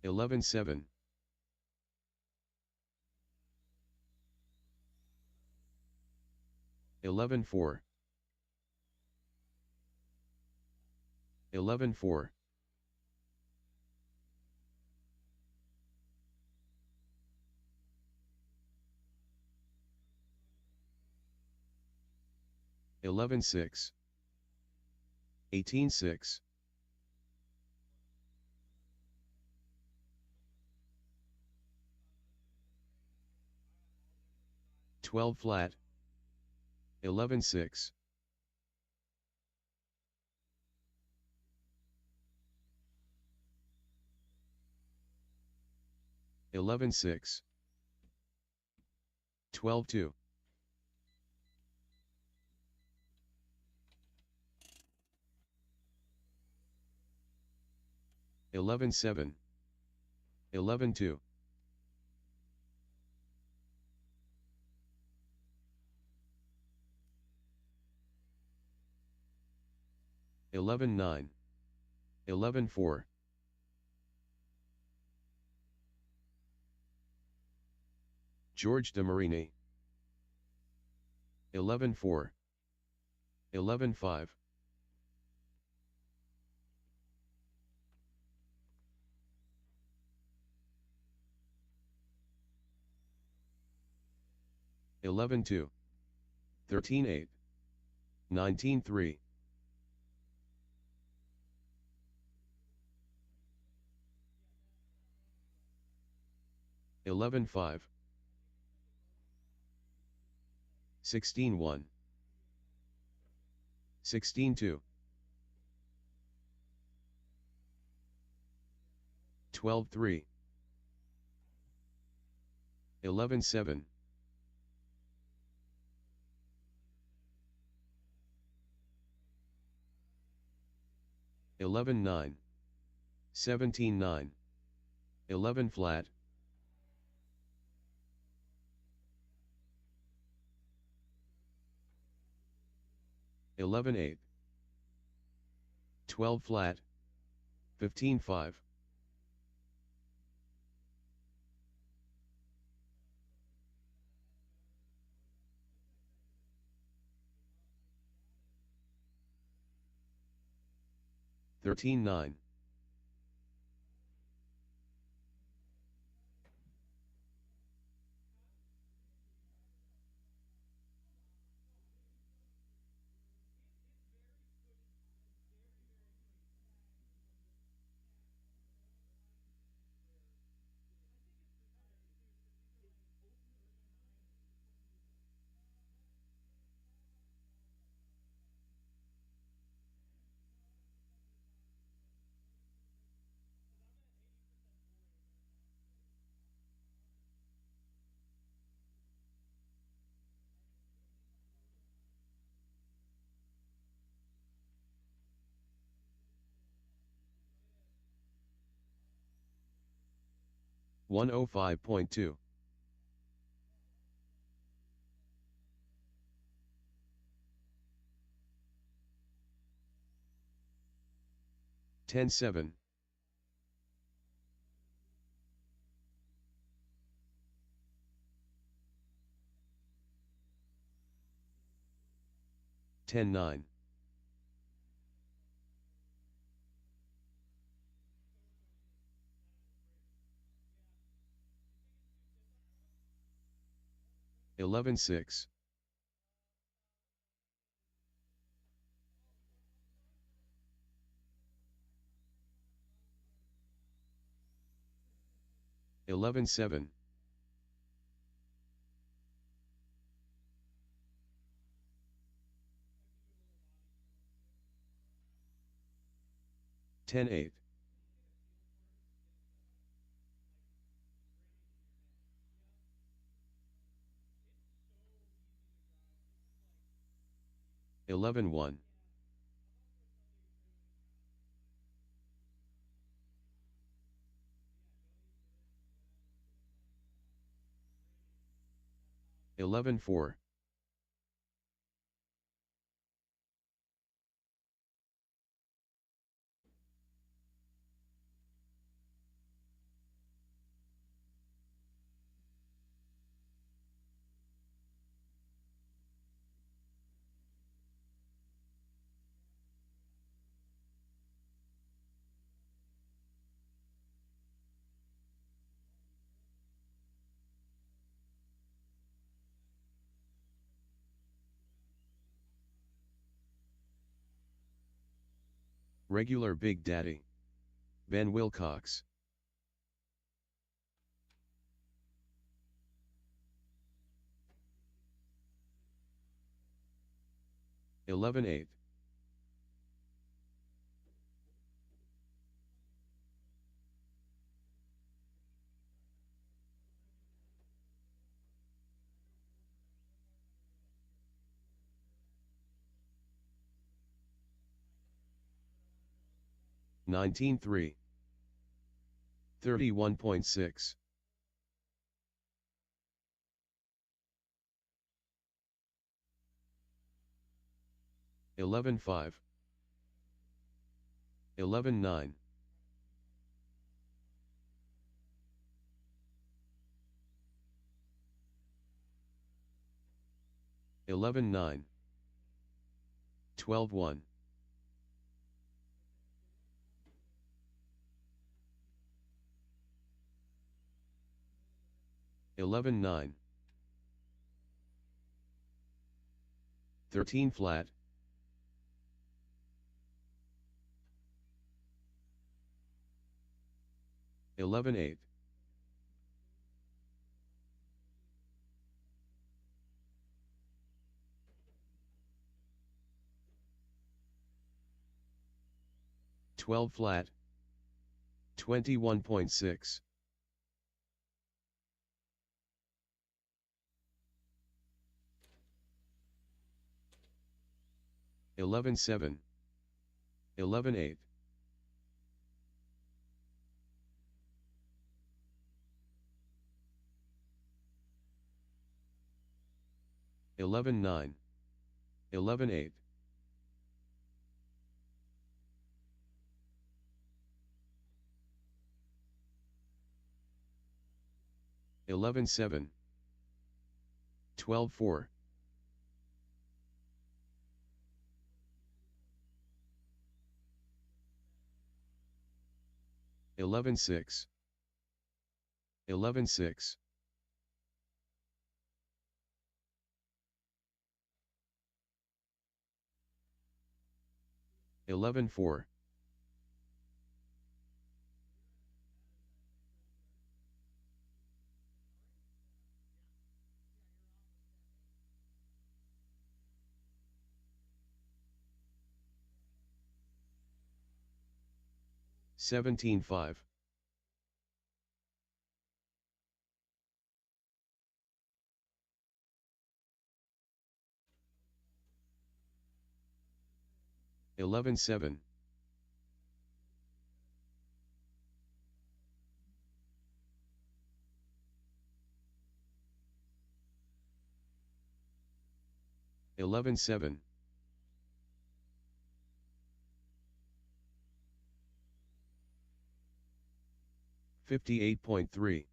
11-7. 11-4. 11-4. 11-6. 18-6. 12 flat. 11-6. 11-6. 12-2. 11-7. 11-2. 11-9. 11-4. 'George de Marini. 11-4. 11-5. 11-2. 13-8. 19-3. 11-5. 16-1. 16-2. 12-3. 11-7. 11-9. 17-9. 11 flat. 11-8. 12 flat. 15-5. 13-9. 105.2. 10-7. 10-9. 11-6. 11-7. 10-8. 11-1. 11-4. Regular Big Daddy. Ben Wilcox. 11-8. 19-3. 31.6. 11-5. 11-9. 11-9. 12-1. 11-9. 13 flat. 11-8. 12 flat. 21.6. 11-7. 11-8. 11-9. 11-8. 11-7. 12-4. 11-6. 11-6. 11-4. 17-5. 11-7. 11-7. 58.3.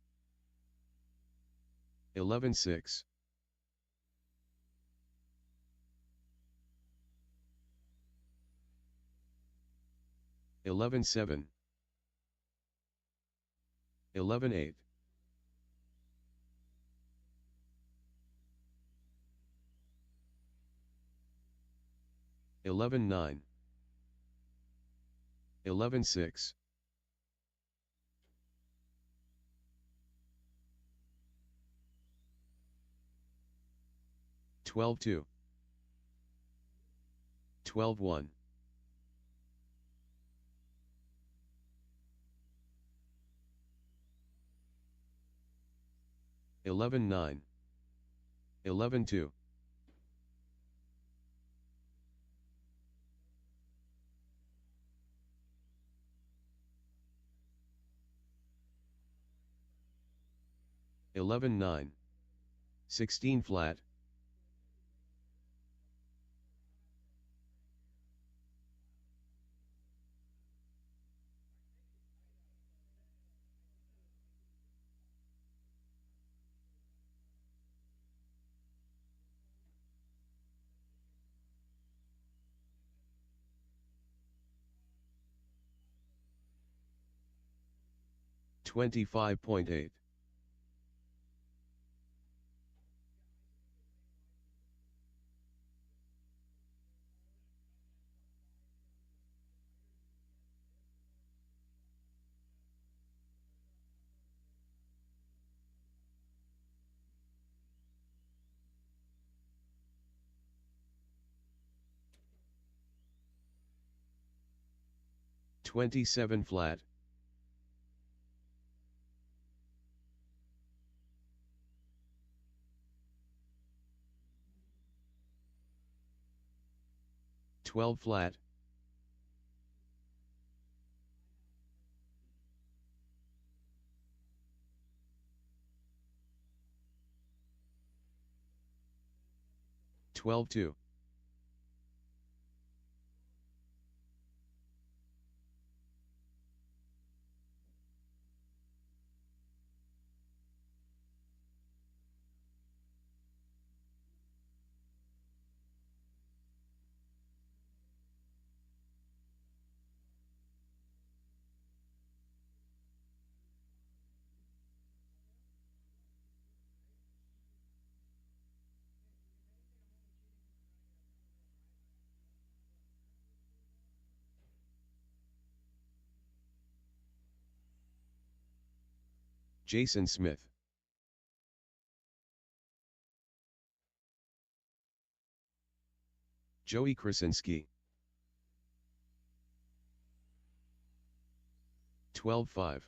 11-6. 11-7. 11-8. 11-9. 11-6. 12-2. 12-1. 11-9. 11-2. 11-9. 16 flat. 25.8. 27 flat, 12 flat, 12 2, Jason Smith, Joey Krasinski, 12 5,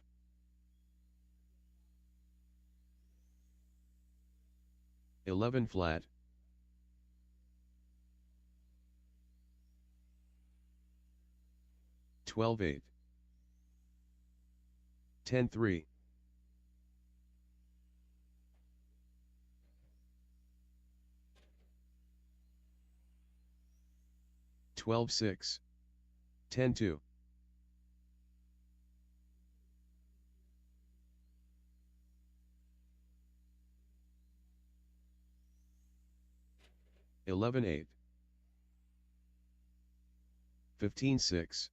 11 flat, 12 8, 10 3, 12 6, 10 2, 11 8, 15 6,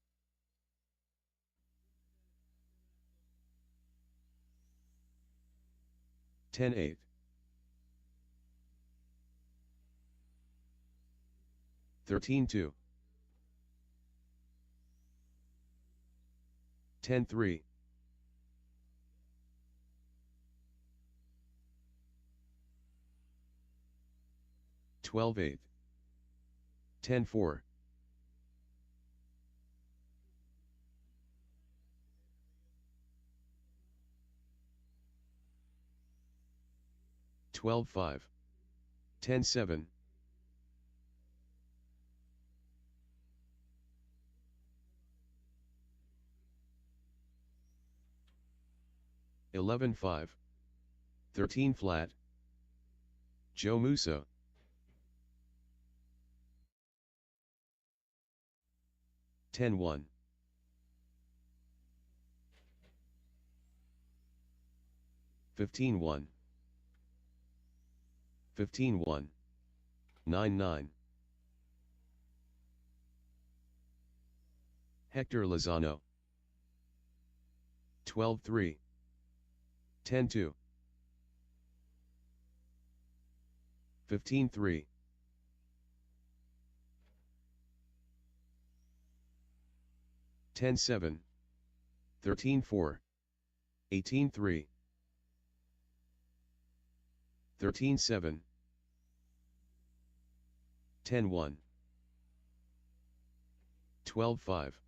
10 8, 13 2, 10 3, 12 8, 10 4, 12 5, 10 7, 11 5, 13 flat, Joe Musso, 10 1, 15 1, 15 1, 9 9, Hector Lozano, 12 3, 10 2, 15 3, 10 7, 13 4, 18 3, 13 7, 10 1, 12 5,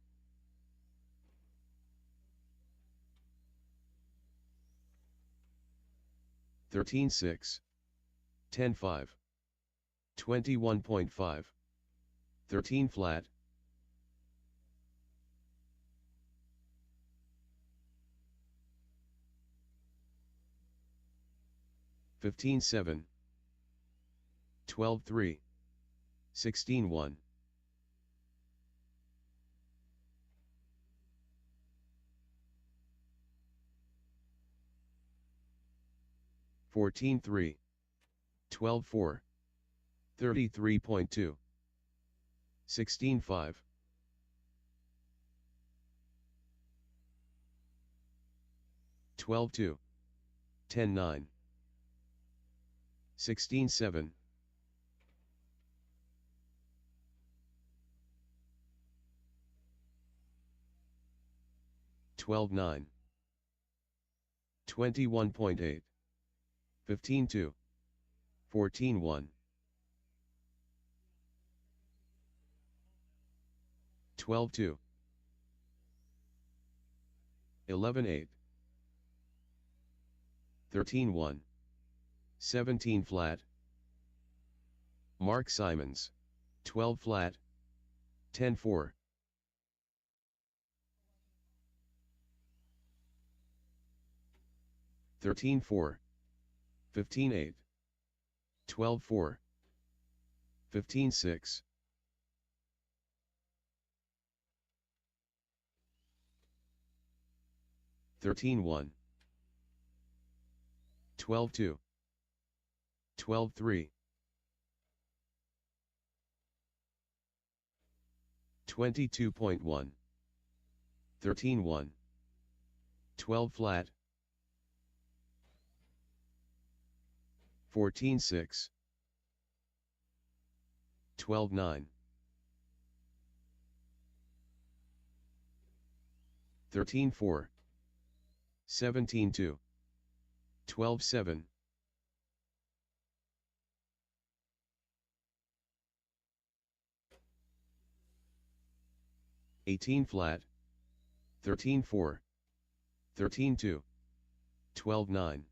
13 6, 10 5, 21.5, 13 flat, 15 7, 12 3, 16 1, 14 3, 12 4, 33.2, 16 5, 12 2, 10 9, 16 7, 12 9, 21.8, 15 2, 14 1, 12 2, 11-8. 13-1. 17 flat. Mark Simons, 12 flat. 10-4. 13-4. 15-8. 12-4. 15-6. 13-1. 12-2. 12-3. 22.1. 13-1. 12 flat. 14-6. 12-9. 13-4. 17-2. 12-7. 18 flat. 13-4. 13-2. 12-9.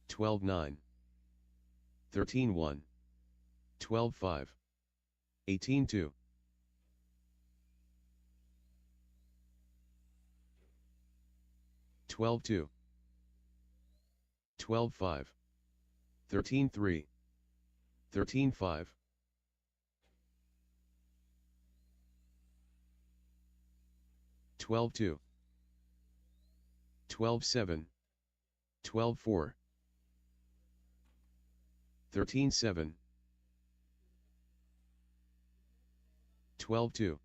12-9. 13-1. 12-5. 18-2. 12-2. 12-5. 13-3. 13-5. 12-2. 12-7. 12-4. 13-7. 12-2.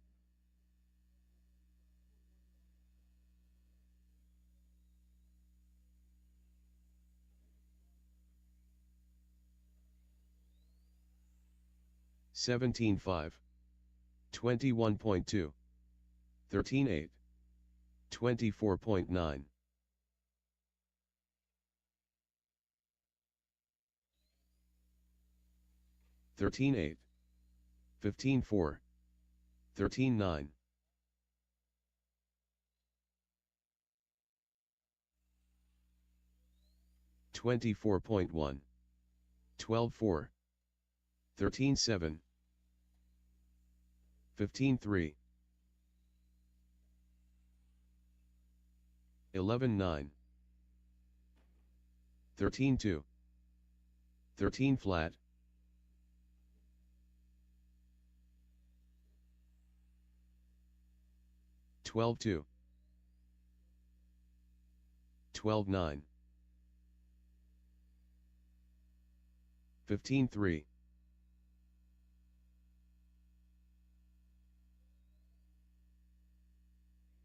17-5. 21.2. 13-8. 24.9. 13-8. 15-4. 13-9. 24.1. 12-4. 13-7. 15-3. 11-9. 13-2. 13 flat. 12-2. 12-9. 15-3.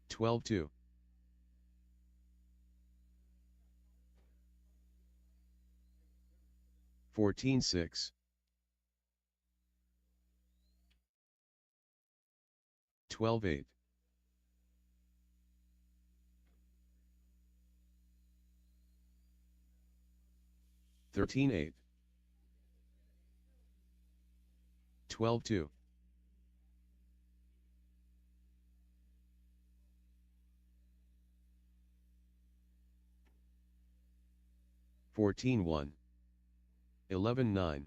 12-2. 14-6. 12-8. 13-8. 12-2. 14-1. 11-9.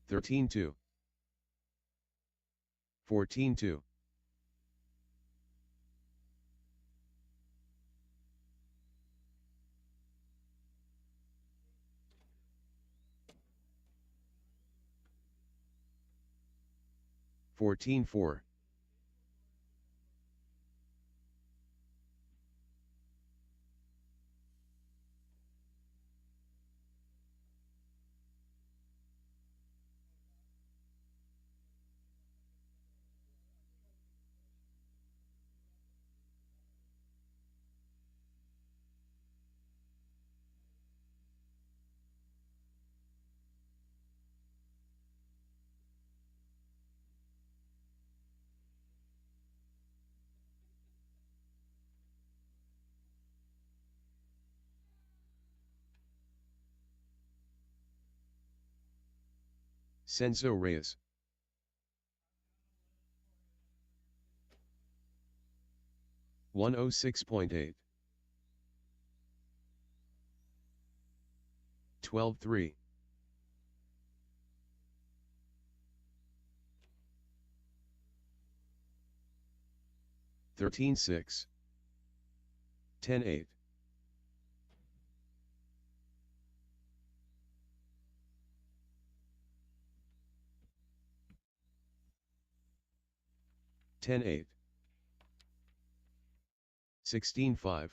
13-2. 14-2. 14-4. Senzo Reyes. 106.8. 12-3. 13-6. 10-8. 10-8. 16-5.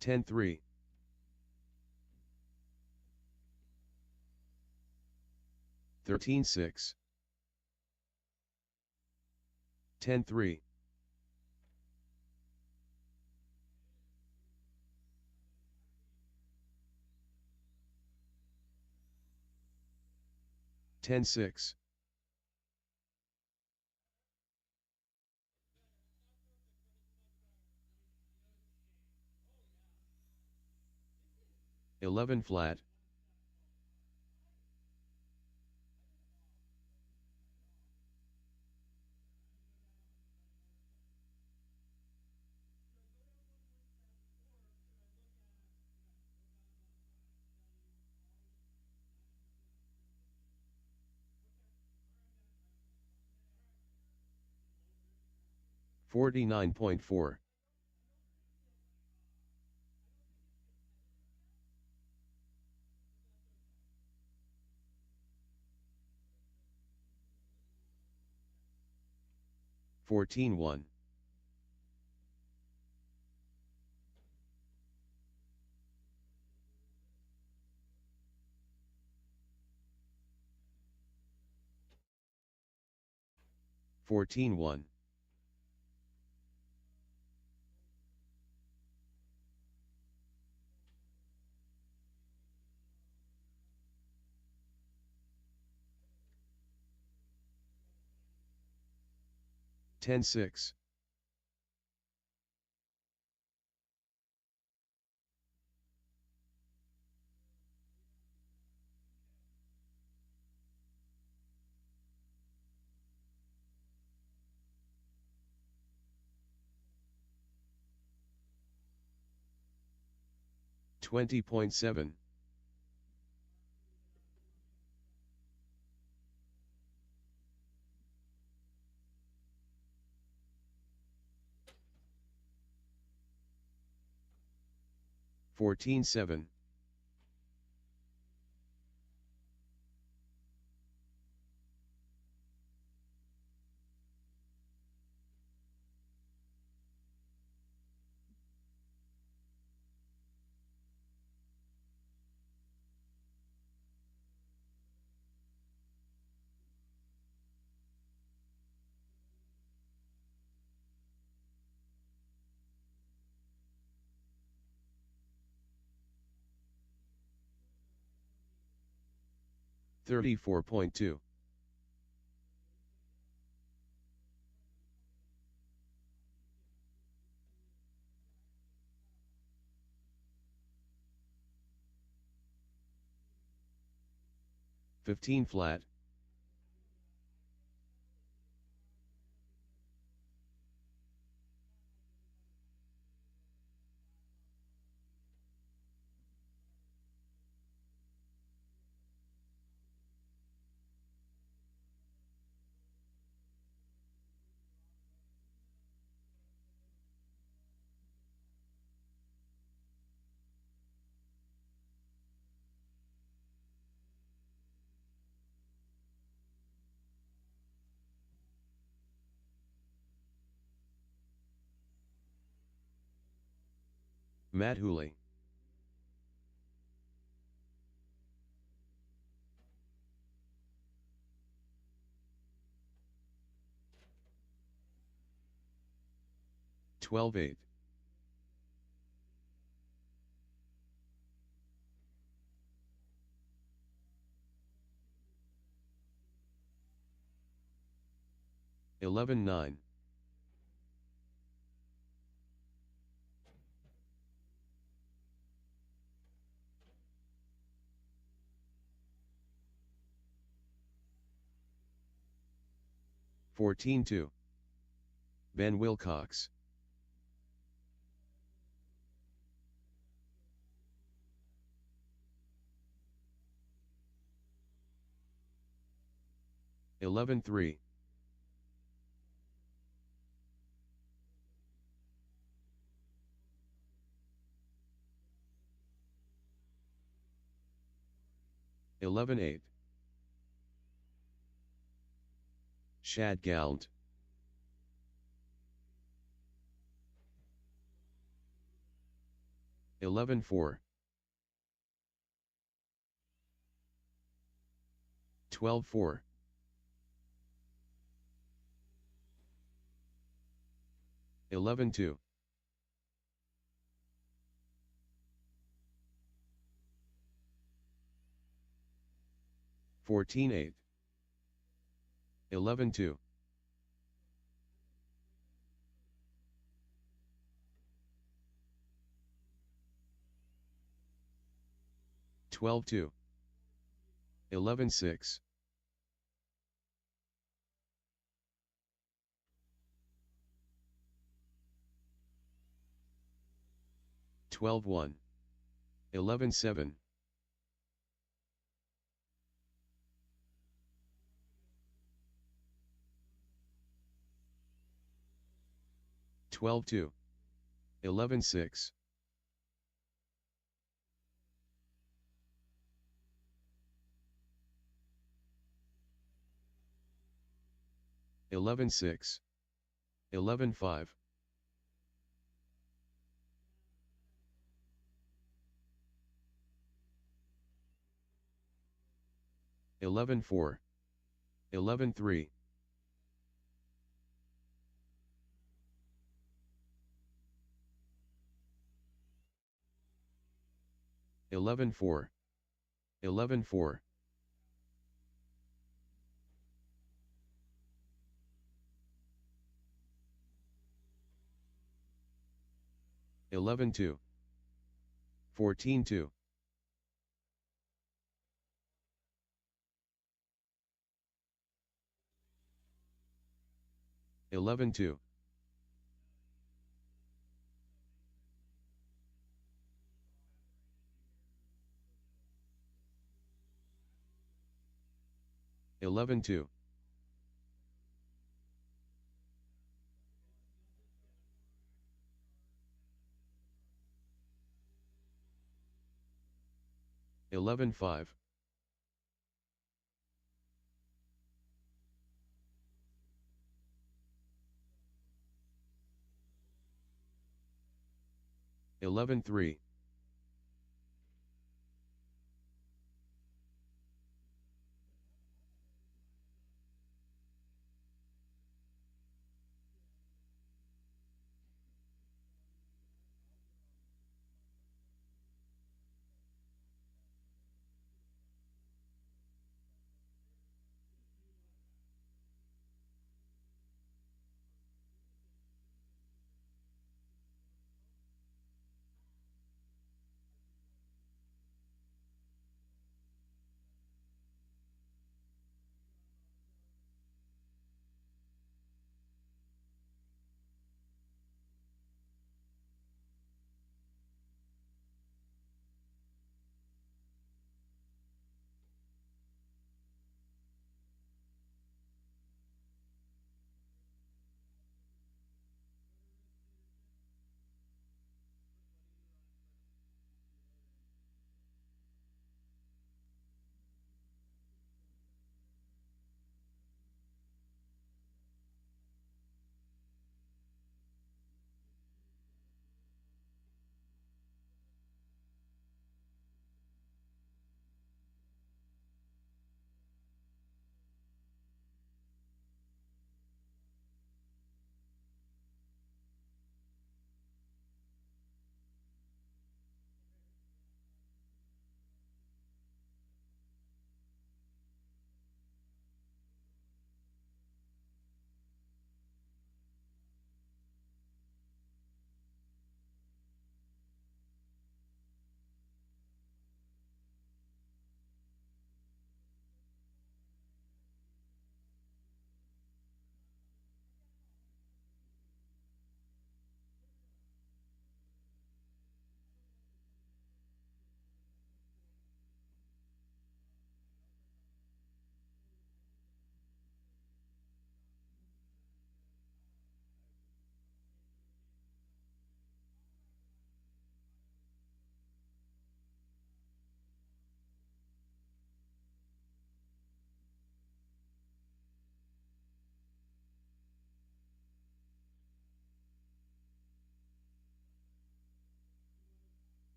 10-3. 13-6. 10-3. 10-6. 11 flat. 49.4. 14-1. 14-1. 10-6. 20.7. 14-7. 34.2. 15 flat. Matt Hooley. 12-8. 11-9. 14-2. Ben Wilcox. 11-3. 11-8. Shad Gallant. 11-4. 12-4. 11-2. 14-8. 11-2. 12-2. 11-6. 12-1. 11-7. 12-2. 11-6. 11-6. 11-5. 11-4. 11-3. 11-4. 11-4. 11-2. 14-2. 11-2. 11-2. 11-5. 11-3.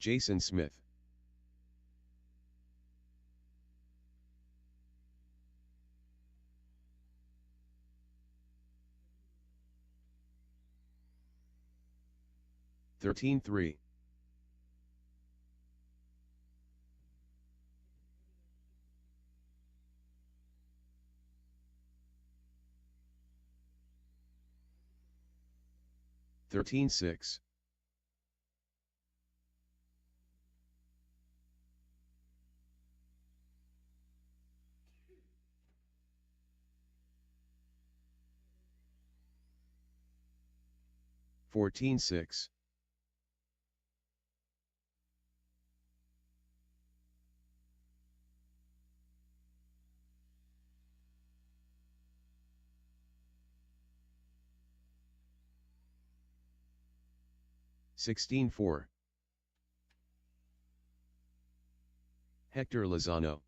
Jason Smith. Thirteen three. 13-6. 14-6. 16-4. Hector Lozano.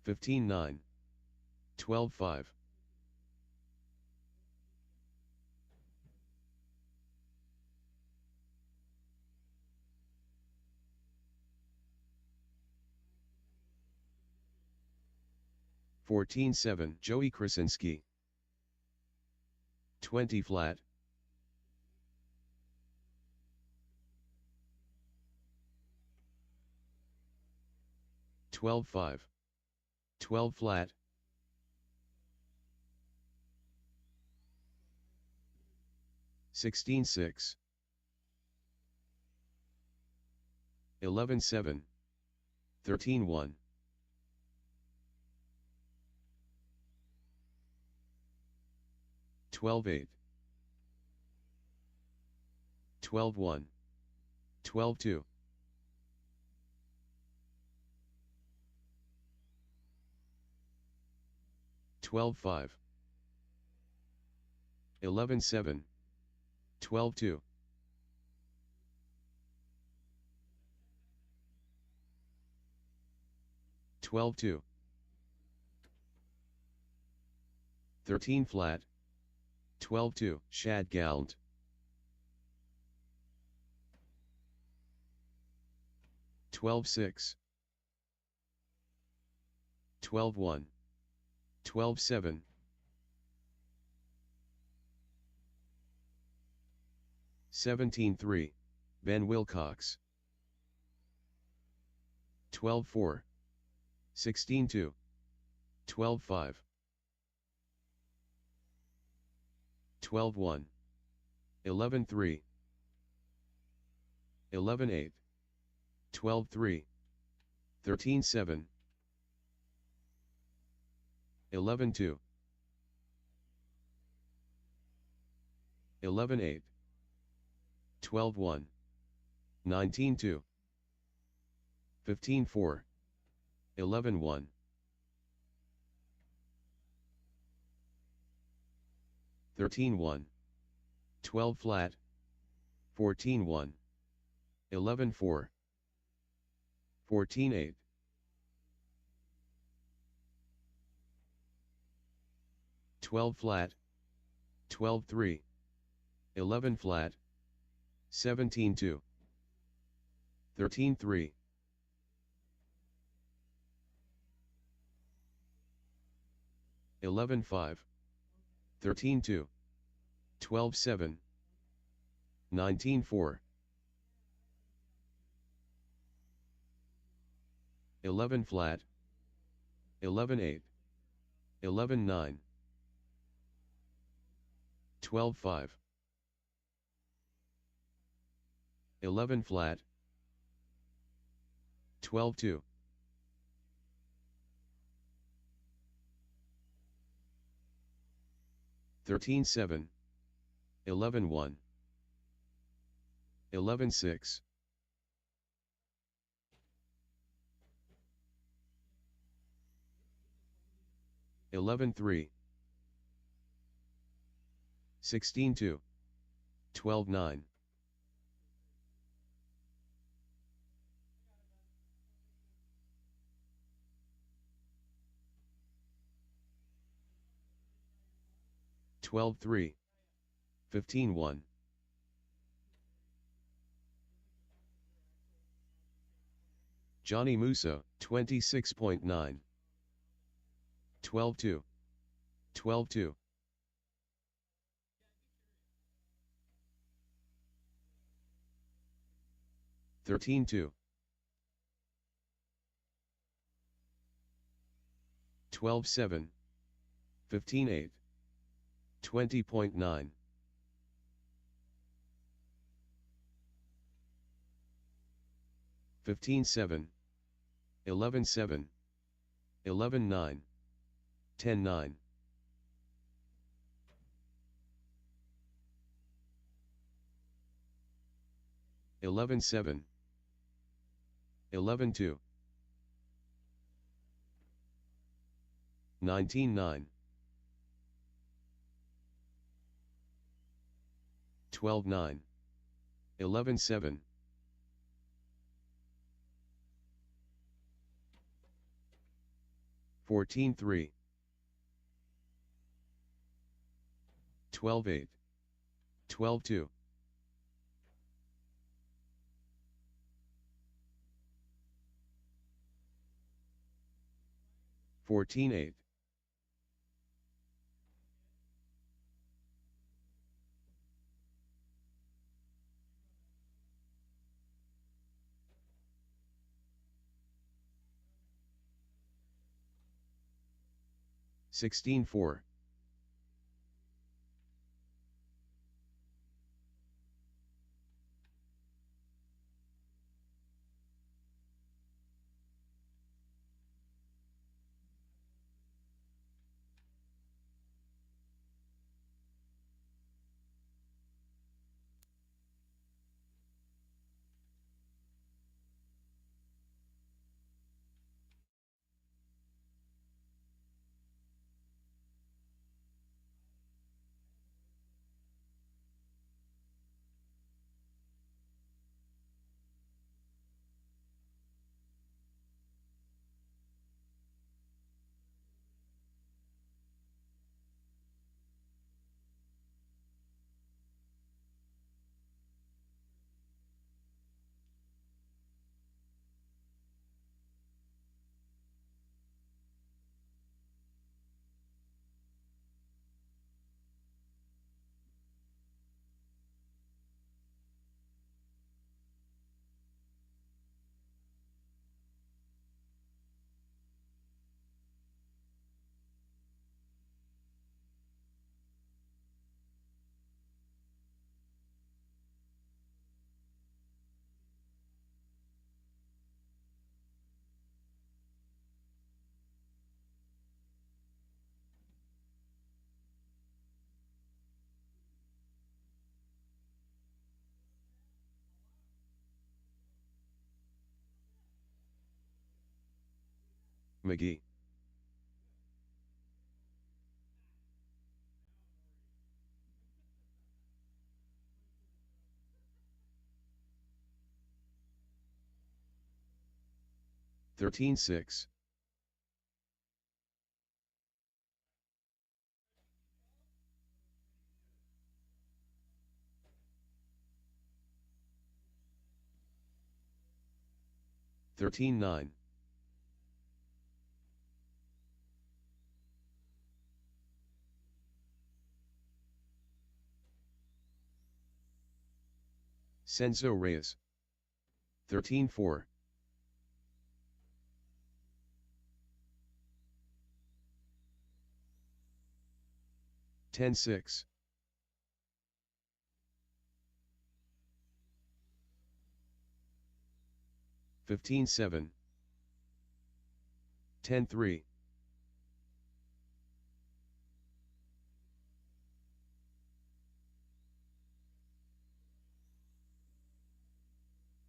15-9. 12-5. 14-7. Joey Krasinski. 20 flat. 12-5. 12 flat. 16-6. 11-7. 13-1. 12-8. 12-1. 12-2. 12-5. 11-7. 12-2. 12-2. 13 flat. 12-2. Shad Gallant. 12-6. 12-1. 12-7. 17-3. Ben Wilcox. 12-4. 16-2. 12-5. 12-1. 11-3. 11-8. 12-3. 13-7. 11-2. 11-8. 12-1. 19-2. 15-4. 11-1. 13-1. 12 flat. 14-1. 11-4. 14-8. 12 flat. 12-3. 11 flat. 17-2. 13-3. 11-5. 13-2. 12-7. 19-4. 11 flat. 11-8. 11-9. 12-5. 11 flat. 12-2. 13-7. 11-1. 11-6. 11-3. 16-2. 12-9. 12-3, 15-1. Johnny Musa, 26.9. 12-2, 12-2. 13-2. 12-7, 15-8. 20.9. 15-7, 11-7, 11-9, 10-9. 11-7, 11-2, 19-9, 12-9, 11-7. 14-3, 12-8, 12-2. 14-8. 16-4. McGee. $13.6. 13-9. 'Senzo Reyes. 13-4. 10-6. 15-7. 10-3.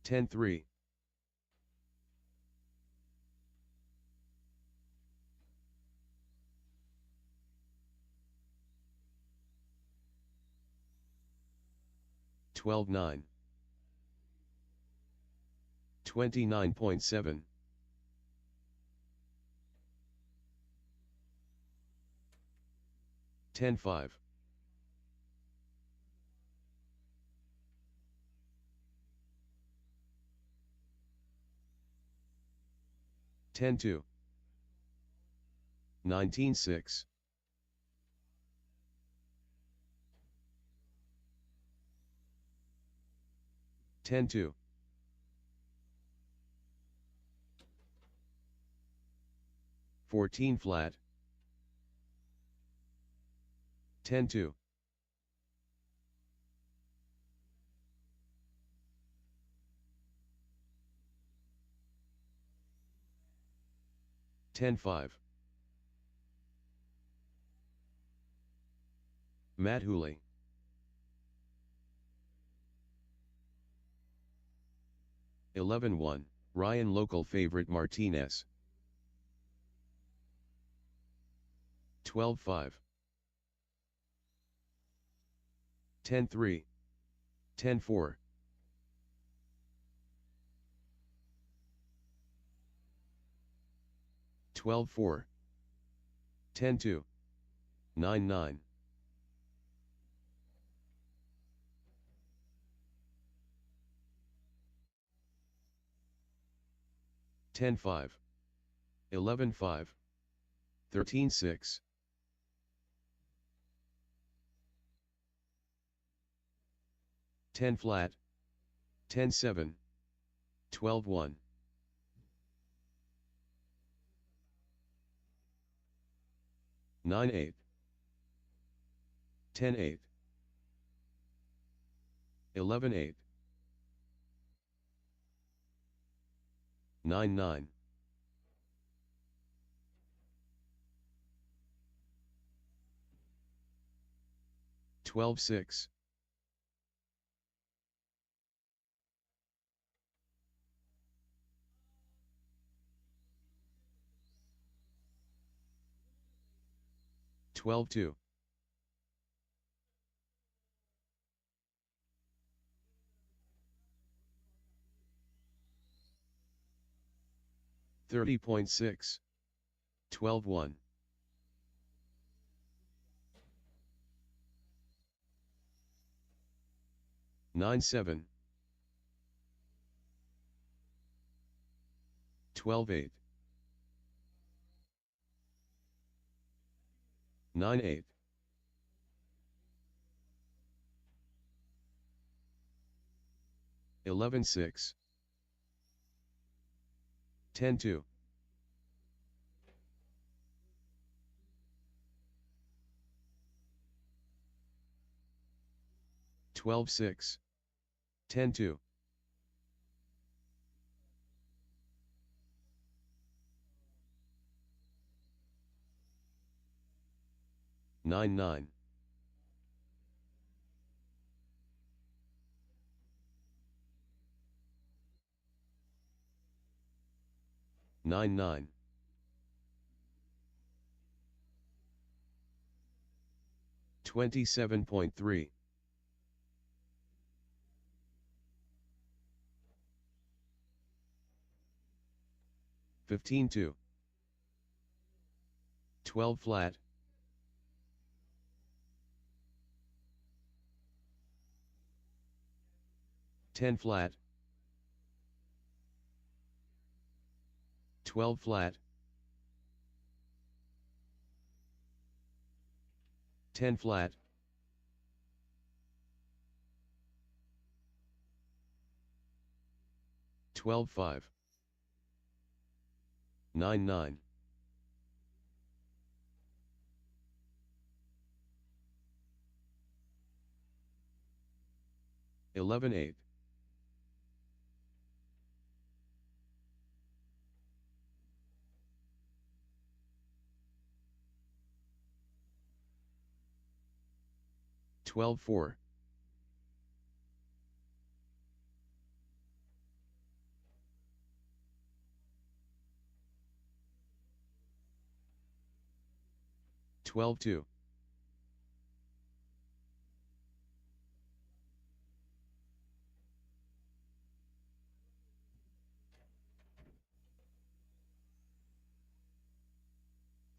10-3. 12-9. 29.7. 10-5. 10-2. 19-6. 10-2. 14 flat. 10-2. 10-5. Matt Hooley. 11-1, Ryan local favorite Martinez. 12-5. 10-3. 10-4. 12-4. 10-2. 9-9. 10-5. 11-5. 13-6. 10 flat. 10-7. 12-1. 9-8. 10-8. 11-8. 9-9. 12-6. 12-2. 30.6. 12-1. 9-7. 12-8. 9-8. 11-6. 10-2. 12-6. 10-2. 9-9. 9-9. 27.3. 15-2. 12 flat. 10 flat. 12 flat. 10 flat. 12-5. 9-9. 11-8. 12-4. 12-2.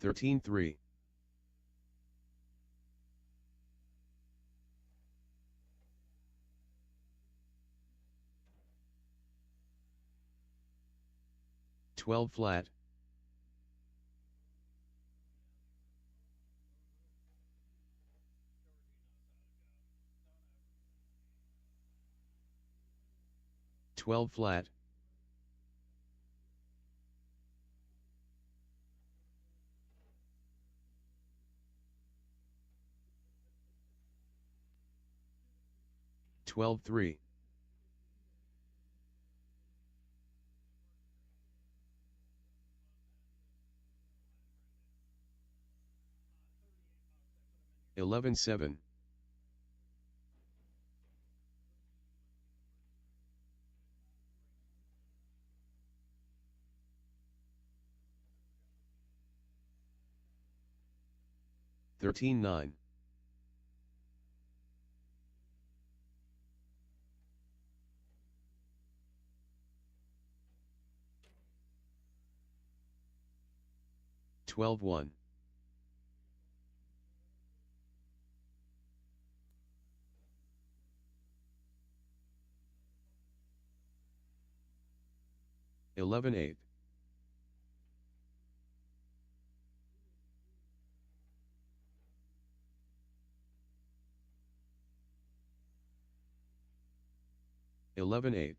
13-3. 12 flat. 12 flat, 12 3, 11 7, 13 9, 12 1, 11 8, 11 8,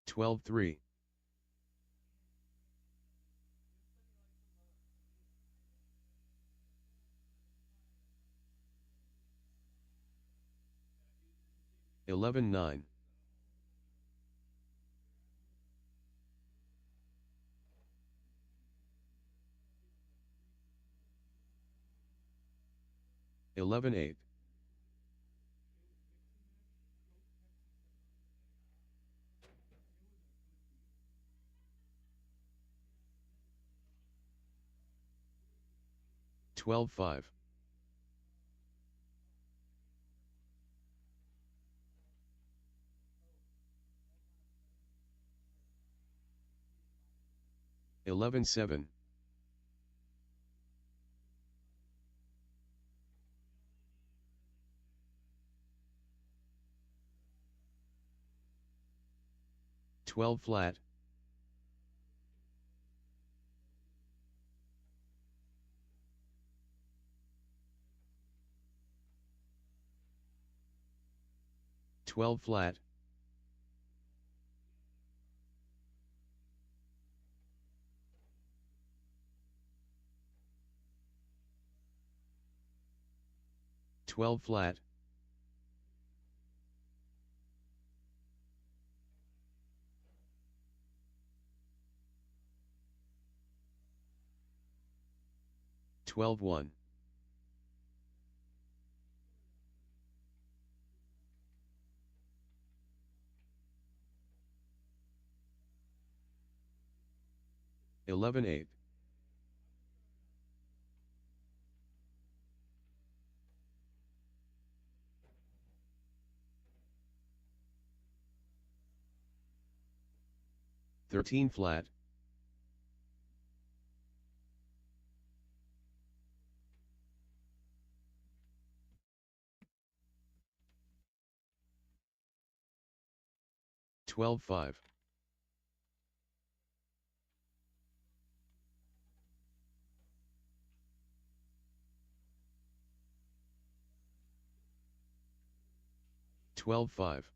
12 3, 11 9, 11 8, 12 5, 11 7, 12 flat, 12 flat, 12 flat, 12 1, 11 8, 13 flat, 12 5, 12 5,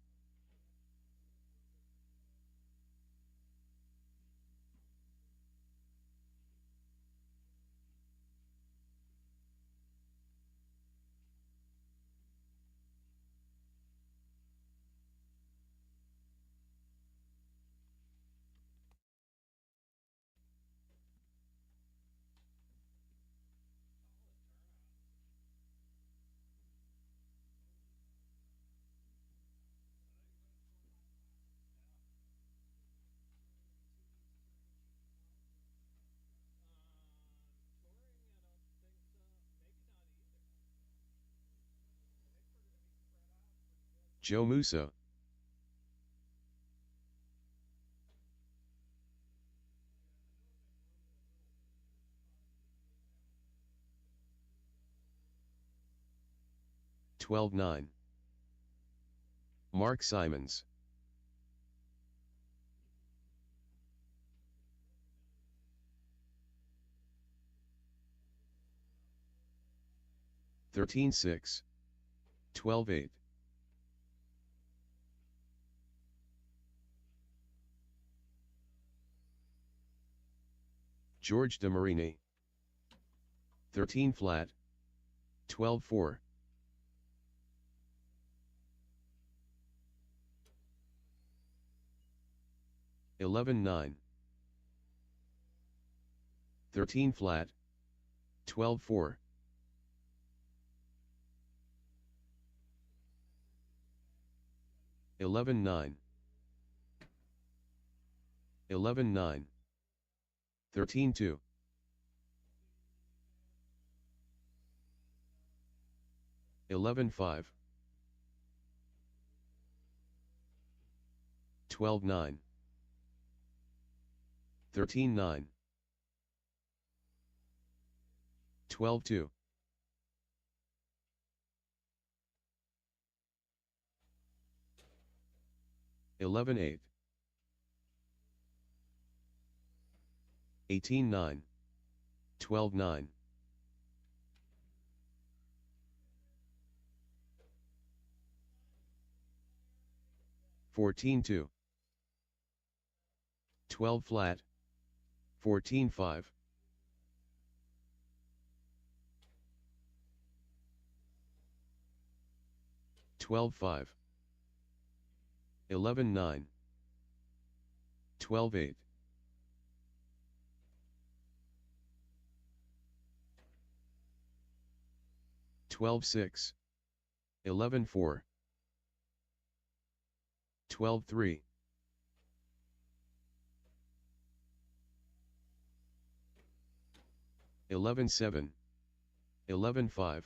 Joe Musa, 12 9, Mark Simons, 13-6, 12-8. George de Marini. 13 flat, 12-4. 11-9. 13 flat, 12-4. 11-9. 11-9. 13-2. 11-5. 12-9. 13-9. 12-2. 11-8. 18-9. 12-9. 14-2. 12 flat, 14-5. 12-5. 11-9. 12-8. 12-6. 11-4. 12-3. 11-7. 11-5.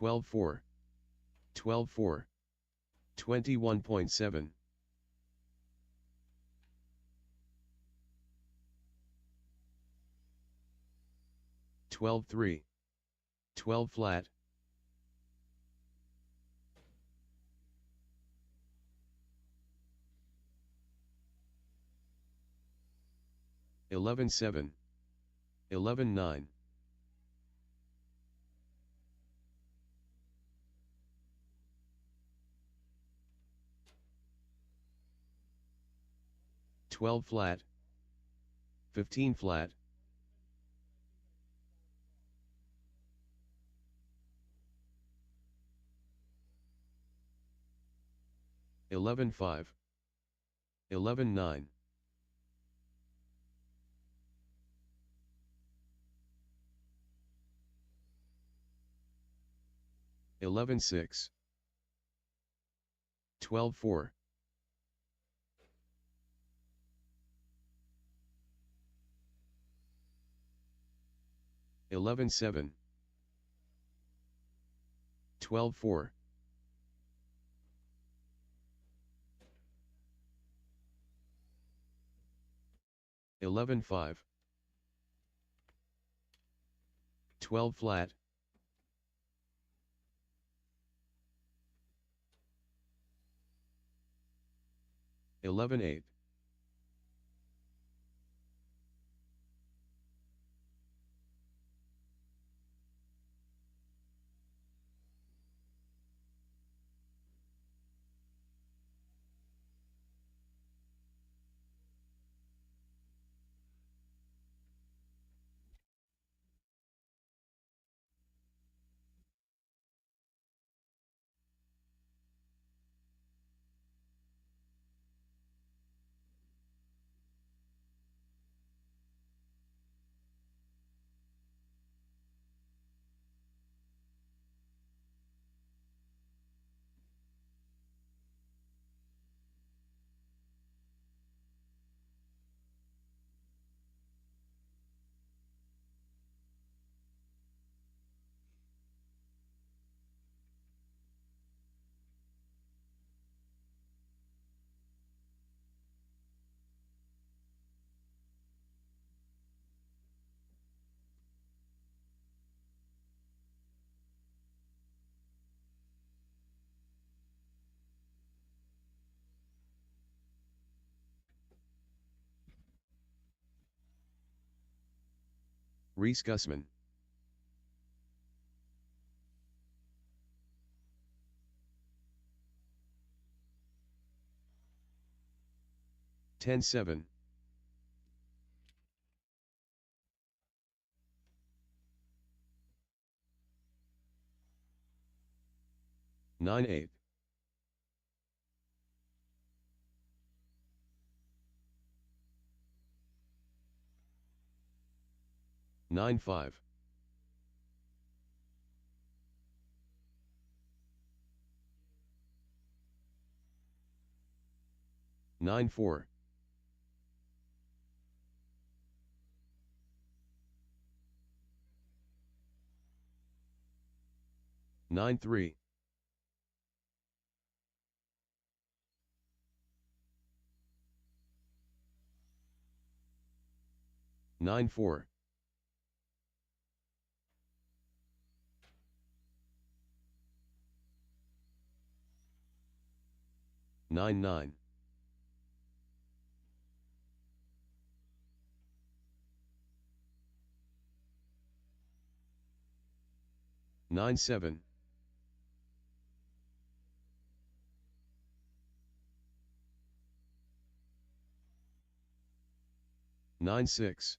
12-4. 12-4. 21.7. 12-3. 12 flat. 11-7. 11-9. 12 flat. 15 flat. 11-5. 11-9. 11-6. 12-4. 11-7. 12-4. 11-5. 12 flat. 11-8. Reese Gussman. Ten 7. 9 8. 9 5. 9 4. 9 3. 9 4. 9 9. 9 7. 9 6.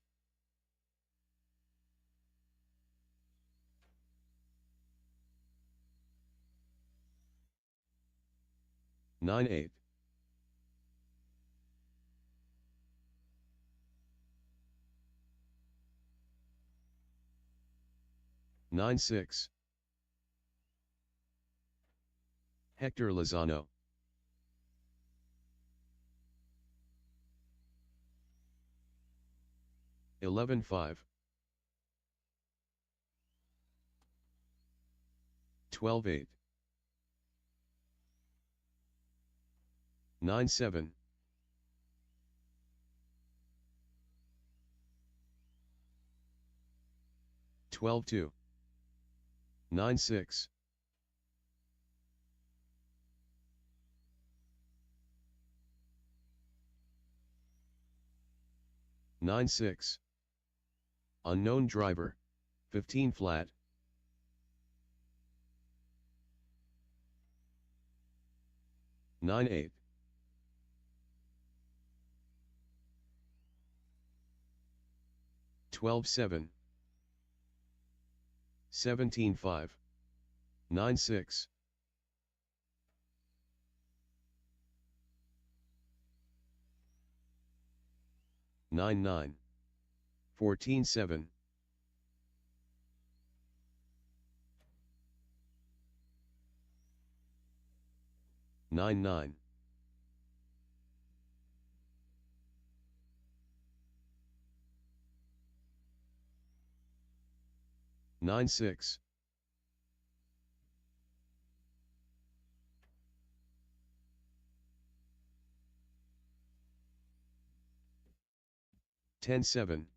9 8. 9 6. Hector Lozano. 11 5. 12 8. 9 7. 12 2. 9 6. 9 6. Unknown driver, 15 flat. 9 8. 12 7. 17 5. 9 6. 9 9. 14 7. 9 9. 9 6. 10 7.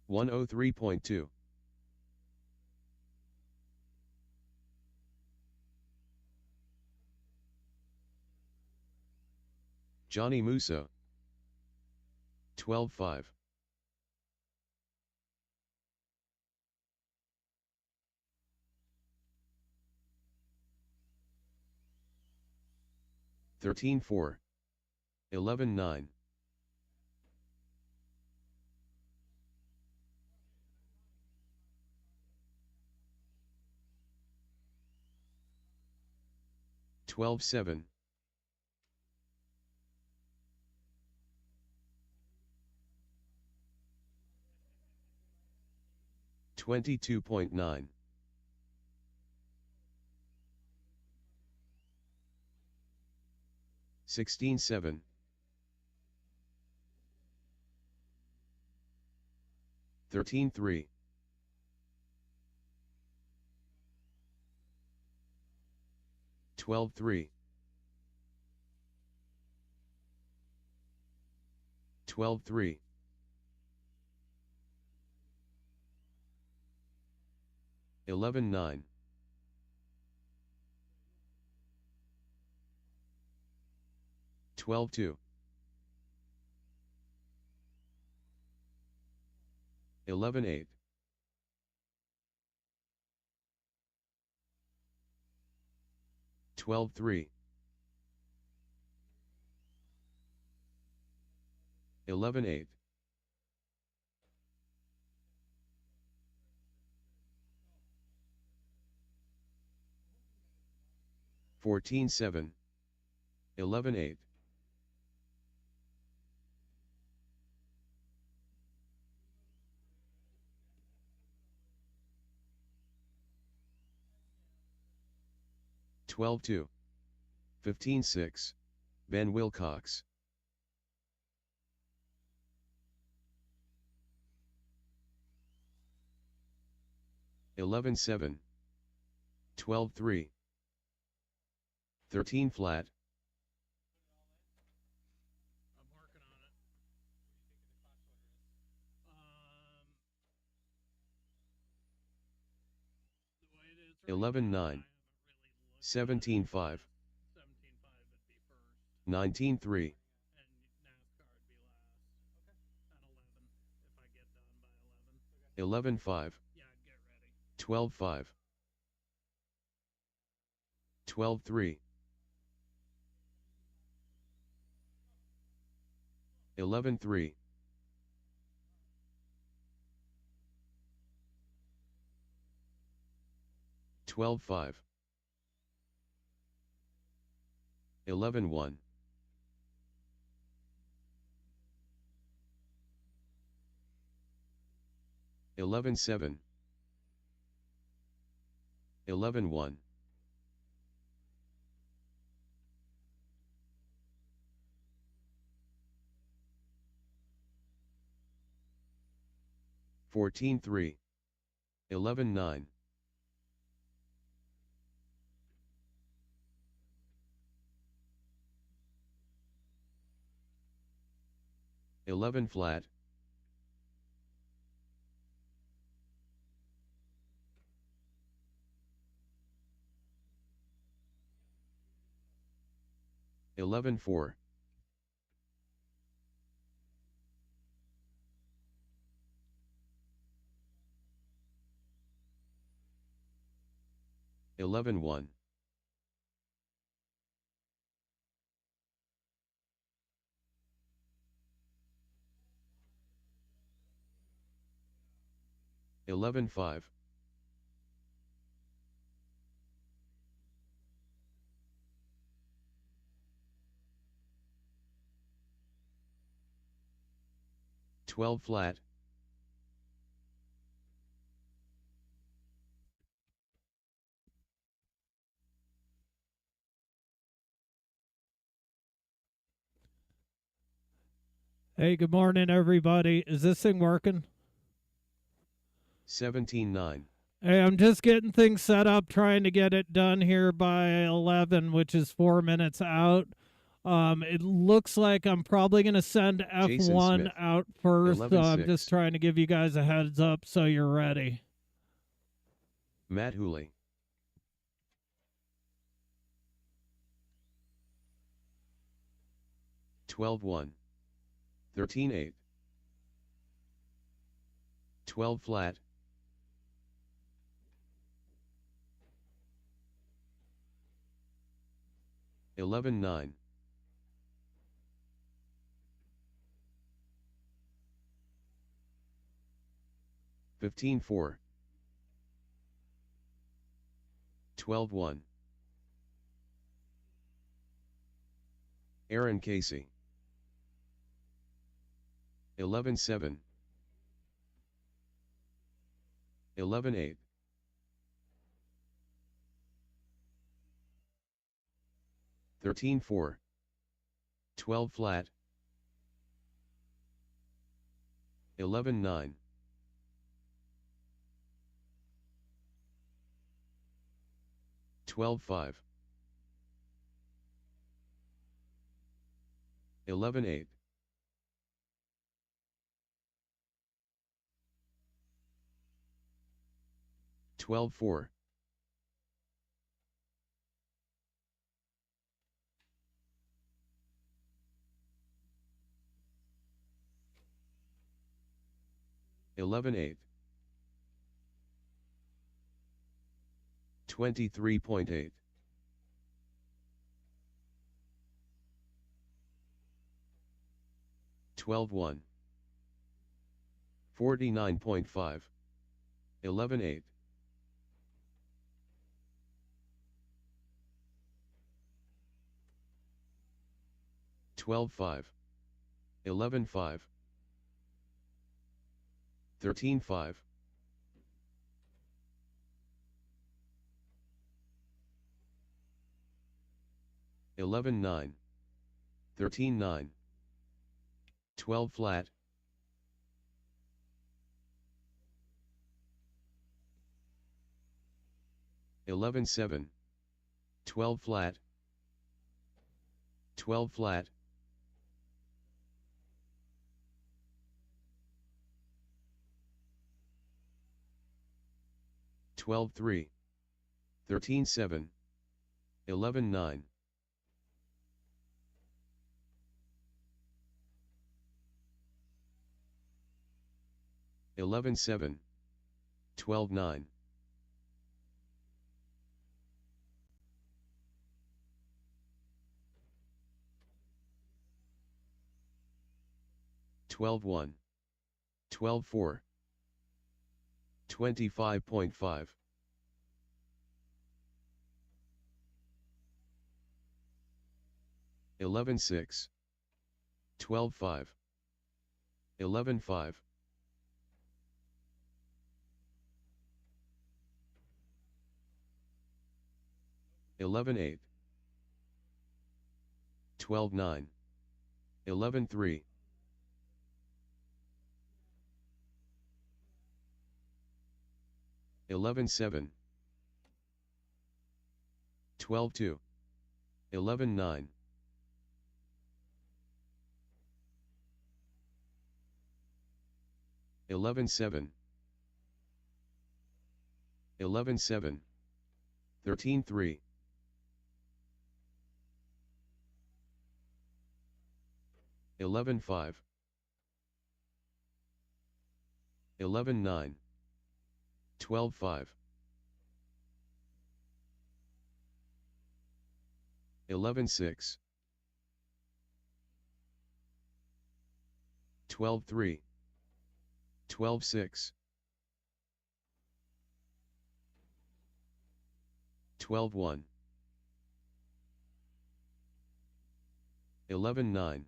103.2. Johnny Musso. 12 5. 13 4. 11 9. 12 7. 22.9. 16 7. 13-3. 12-3. 12-3. 11-9. 12-2. 11-8. 12-3. 11-8. 14-7. 11-8. 12-2. 15-6. Ben Wilcox. 11-7. 12-3. 13 flat. I'm working on it. The way it is right 11-9. now, I haven't really looked 17-5. 17.5 would be first, 19-3. and NASCAR would be last. Okay. At 11, if I get done by 11. 11-5. Yeah, get ready. 12-5. 12-3. 11-3. 12-5. 11-1. 11-7. 11-1. 14-3. 11-9. 11 flat. 11-4. 11-1. 11-5. 12 flat. 'Hey, good morning, everybody. Is this thing working? 17-9. Hey, I'm just getting things set up, trying to get it done here by 11, which is 4 minutes out. It looks like I'm probably going to send Jason F1 Smith. out first, so I'm 11-6. just trying to give you guys a heads up so you're ready. Matt Hooley. 12-1. 13-8. 12 flat. 11-9. 15-4. 12-1. Aaron Casey. 11-7. 11-8. 13-4. 12 flat. 11-9. 12-5. 11-8. 12-4. 11-8. 23.8. 12-1. 49.5. 11-8. 12-5. 11-5. 13-5. 11-9. 13-9. 12 flat. 11-7. 12 flat. 12 flat. 12-3. 13-7. 11-9. 11-7. 12-9. 12-1. 12-4. 25.5. 11-6. 12-5. 11-5. 11-8. 12-9. 11-3. 11-7. 12-2. 11-9. 11-7. 11-7. 13-3. 11-5. 11-9. 12-5. 11-6. 12-3. 12-6. 12-1. 11-9.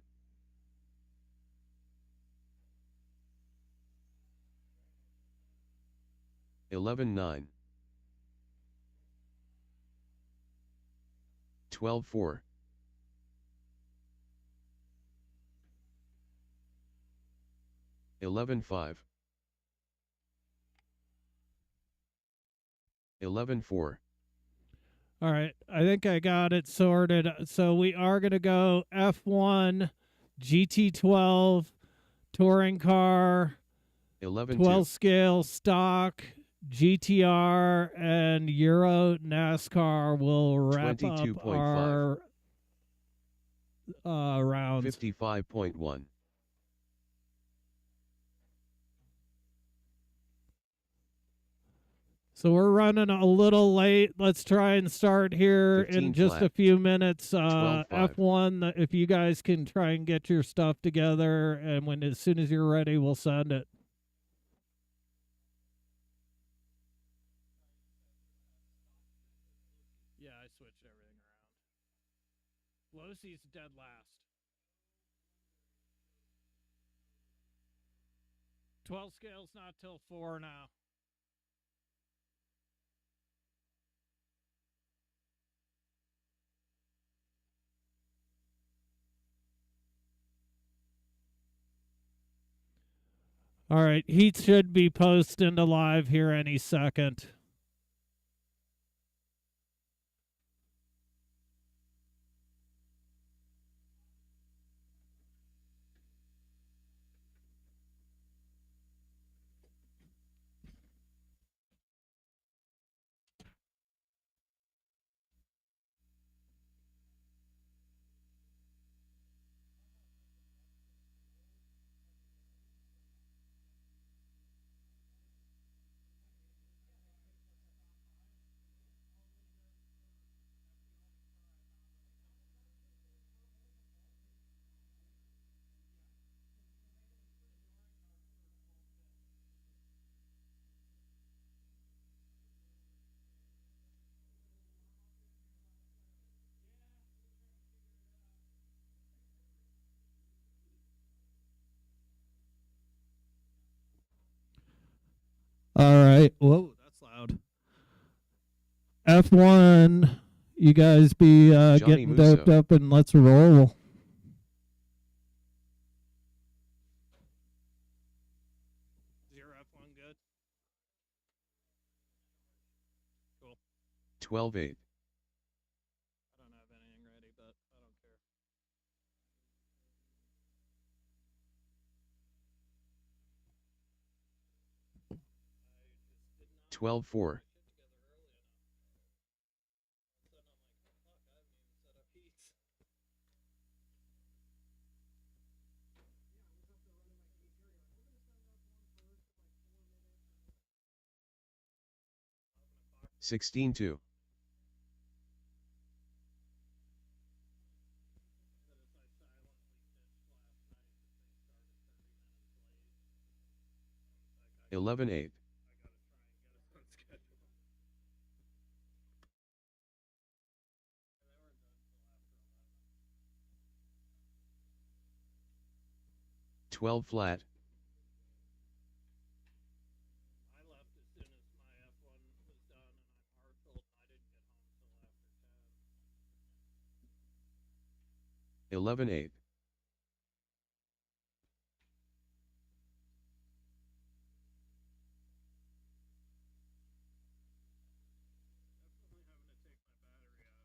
11-9. 12-4. 11-5. 11-4. All right, I think I got it sorted. So we are going to go F1, GT12, touring car, 11-2. 12 scale stock, GTR, and Euro NASCAR will wrap up 22.5. our rounds. 55.1. So we're running a little late. Let's try and start here in just flat. a few minutes. 12-5. F1, if you guys can try and get your stuff together, and as soon as you're ready, we'll send it. Yeah, I switched everything around. Losey's dead last. 12 scale's not till 4 now. All right, he should be posting to live here any second. right. Whoa, that's loud. F1, you guys be getting Musso. doped up and let's roll. Is your F1 good? Cool. 12-8. I don't have anything ready, but I don't care. 12-4. $16-2. 11-8. 12 flat. I left as soon as my F1 was done, and I'm marshaled, and I didn't get home until after 10. 11-8.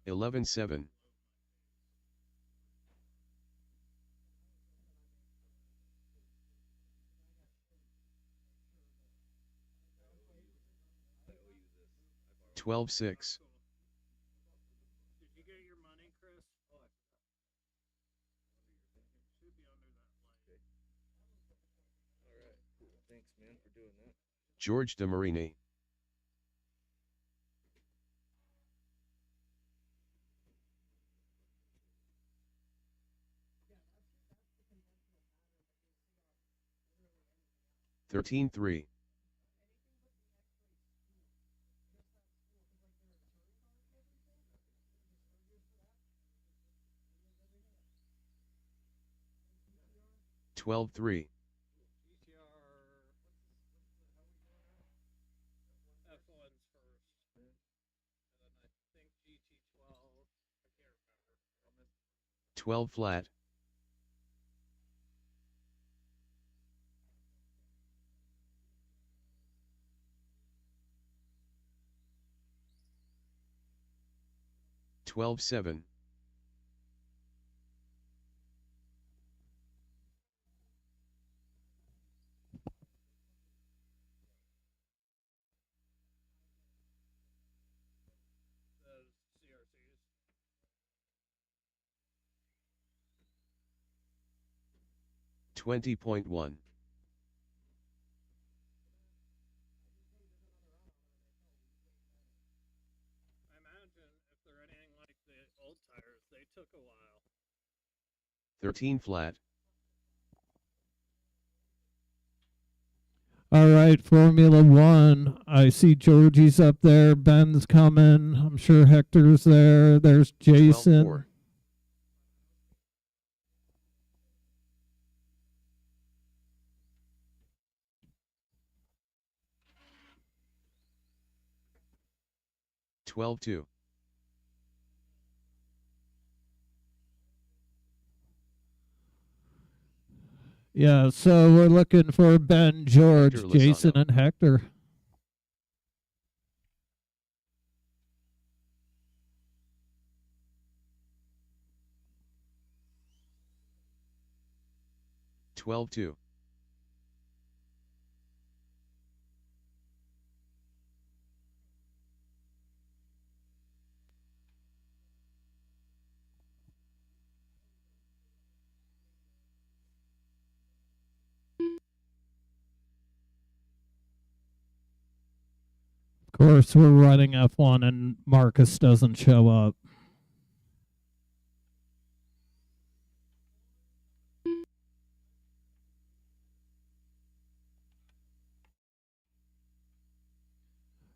11-7. 12-6. Did you get your money, Chris? Should be under that light. All right. Thanks, man, for doing that. George DeMarini. $13-3. 12-3. F1's first. And then I think GT12. I can't remember. 12 flat. 12-7. 20.1. I imagine if they're anything like the old tires, they took a while. 13 flat. All right, Formula One. I see Georgie's up there. Ben's coming. I'm sure Hector's there. There's Jason. 12-4. 12-2. Yeah, so we're looking for Ben, George, Hector Jason, Lozano. and Hector. $12-2. 'Of course, we're running F1 and Marcus doesn't show up.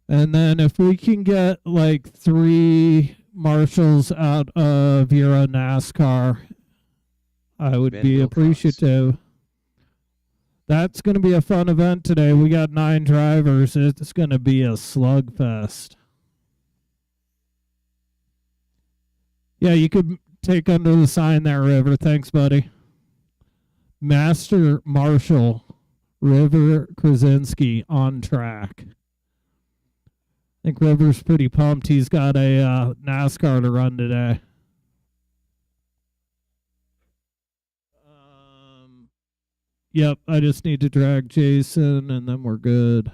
And then if we can get like 3 marshals out of Euro NASCAR, I would Ben be Wilcox. appreciative. That's going to be a fun event today. We got 9 drivers. It's going to be a slugfest. Yeah, you could take under the sign there, River. Thanks, buddy. Master Marshal River Krasinski on track. I think River's pretty pumped. He's got a NASCAR to run today. Yep, I just need to drag Jason, and then we're good.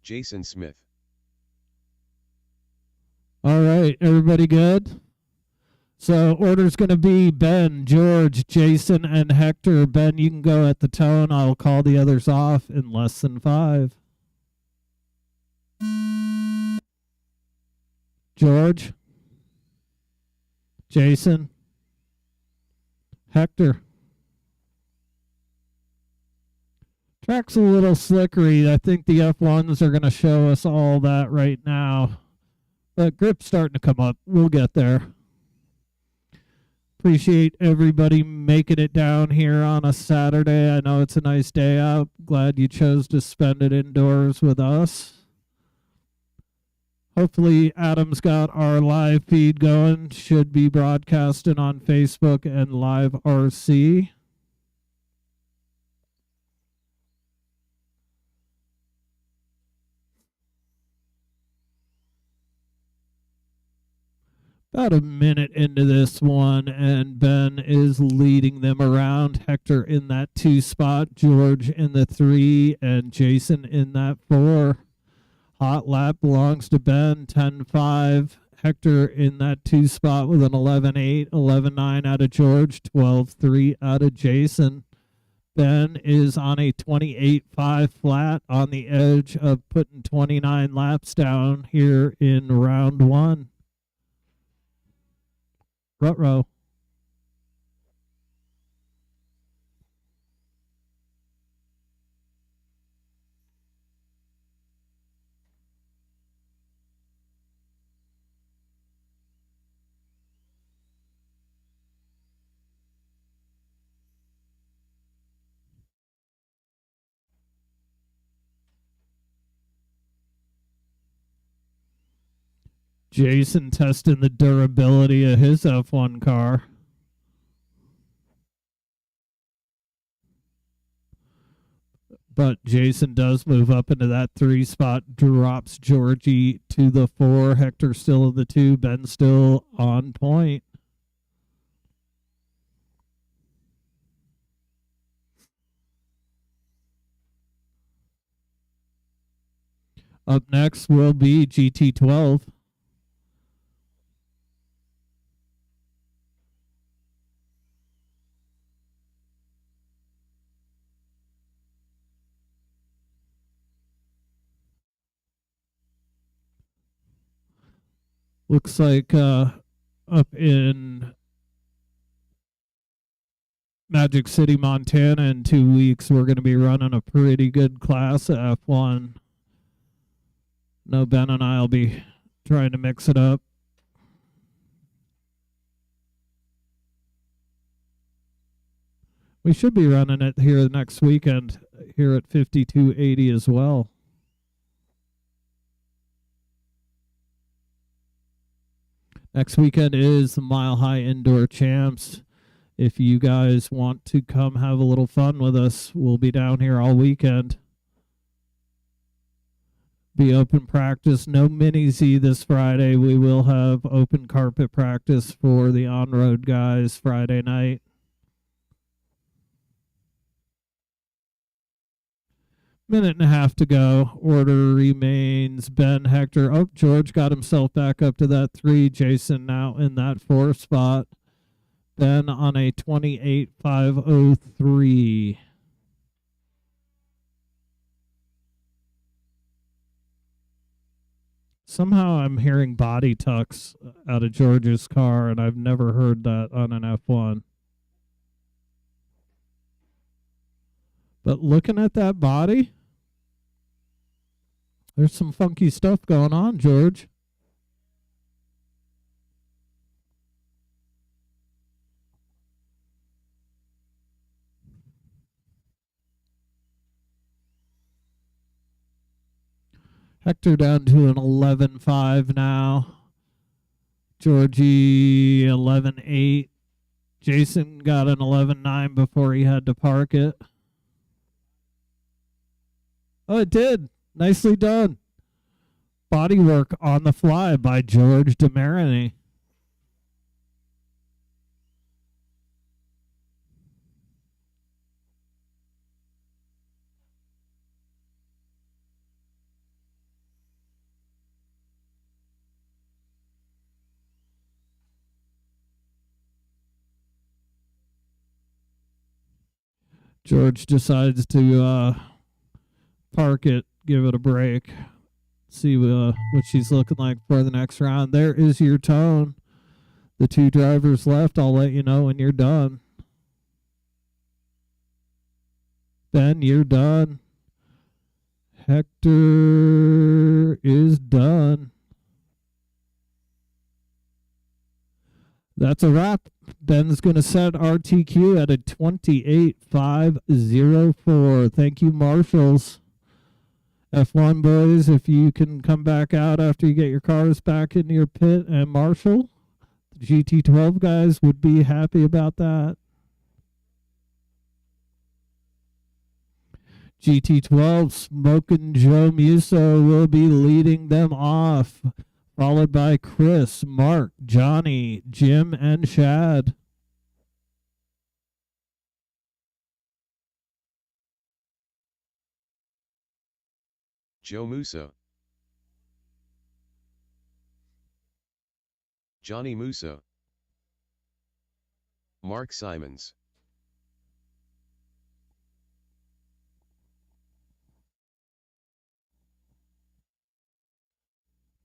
Jason Smith. All right, everybody good? So order's going to be Ben, George, Jason, and Hector. Ben, you can go at the tone. I'll call the others off in less than 5. George, Jason, Hector. Track's a little slickery. I think the F1s are going to show us all that right now. But grip's starting to come up. We'll get there. Appreciate everybody making it down here on a Saturday. I know it's a nice day out. Glad you chose to spend it indoors with us. Hopefully Adam's got our live feed going. Should be broadcasting on Facebook and Live RC. About a minute into this one, and Ben is leading them around. Hector in that 2 spot, George in the 3, and Jason in that 4. Hot lap belongs to Ben, 10.5. Hector in that 2 spot with an 11.8, 11.9 out of George, 12.3 out of Jason. Ben is on a 28.5 flat on the edge of putting 29 laps down here in round 1. Ruh-roh. Jason testing the durability of his F1 car. But Jason does move up into that 3 spot, drops Georgie to the 4. Hector still in the 2. Ben still on point. Up next will be GT12. Looks like up in Magic City, Montana in 2 weeks, we're going to be running a pretty good class of F1. No, Ben and I will be trying to mix it up. We should be running it here next weekend here at 5280 as well. Next weekend is the Mile High Indoor Champs. If you guys want to come have a little fun with us, we'll be down here all weekend. Be open practice. No mini Z this Friday. We will have open carpet practice for the on-road guys Friday night. Minute and a half to go. Order remains Ben, Hector. Oh, George got himself back up to that 3. Jason now in that 4 spot. Ben on a 28.503. Somehow I'm hearing body tucks out of George's car, and I've never heard that on an F1. But looking at that body, there's some funky stuff going on, George. Hector down to an 11.5 now. Georgie 11.8. Jason got an 11.9 before he had to park it. Oh, it did. Nicely done. Bodywork on the fly by George DeMarini. George decides to park it, give it a break, see what she's looking like for the next round. There is your tone. The two drivers left. I'll let you know when you're done. Ben, you're done. Hector is done. That's a wrap. Ben's going to set RTQ at a 28.504. Thank you, Marshals. F1 boys, if you can come back out after you get your cars back into your pit and Marshall, the GT12 guys would be happy about that. GT12, Smokin' Joe Musso will be leading them off, followed by Chris, Mark, Johnny, Jim, and Shad. Joe Musso, Johnny Musso, Mark Simons,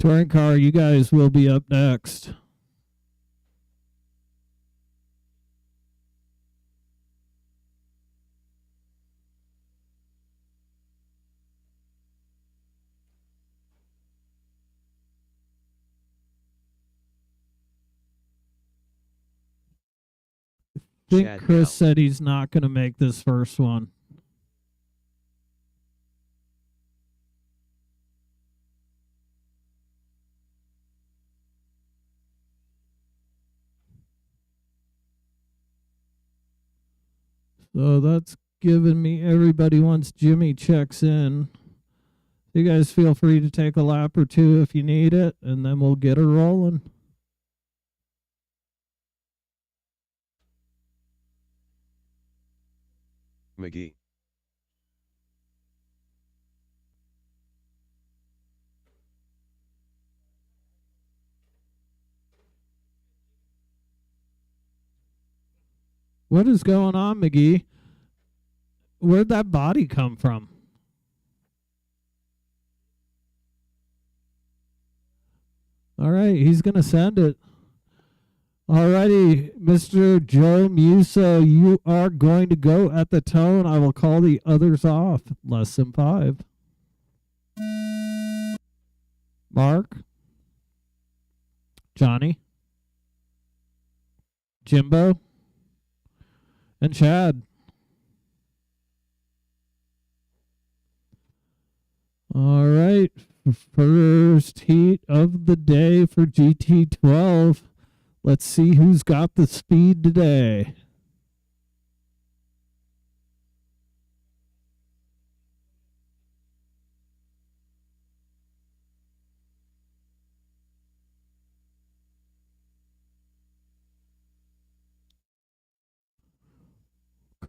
Touring car, you guys will be up next. I think Chad Chris Gal. said he's not going to make this first one. So that's giving me everybody once Jimmy checks in. You guys feel free to take a lap or two if you need it, and then we'll get her rolling. McGee, What is going on, McGee? Where'd that body come from? All right, he's going to send it. All righty, Mr. Joe Musso, you are going to go at the tone. I will call the others off. Less than 5. Mark? Johnny? Jimbo? And Chad. All right. First heat of the day for GT12. Let's see who's got the speed today.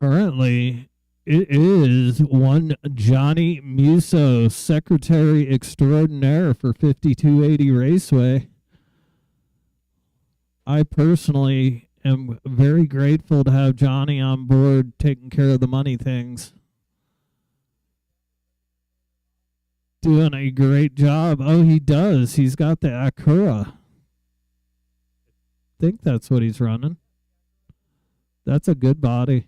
Currently, it is one Johnny Musso, Secretary Extraordinaire for 5280 Raceway. I personally am very grateful to have Johnny on board taking care of the money things. Doing a great job. Oh, he does. He's got the Acura. I think that's what he's running. That's a good body.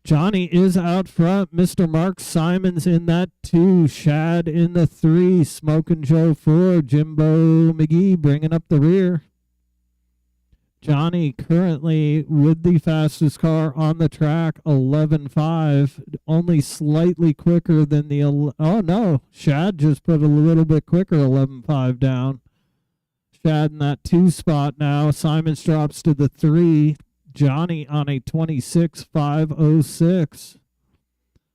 Johnny is out front. Mr. Mark Simons in that 2. Shad in the 3. Smokin' Joe 4. Jimbo McGee bringing up the rear. Johnny currently with the fastest car on the track, 11.5, only slightly quicker than the. Oh no, Shad just put a little bit quicker, 11.5 down. Shad in that 2 spot now. Simons drops to the 3. Johnny on a 26.506.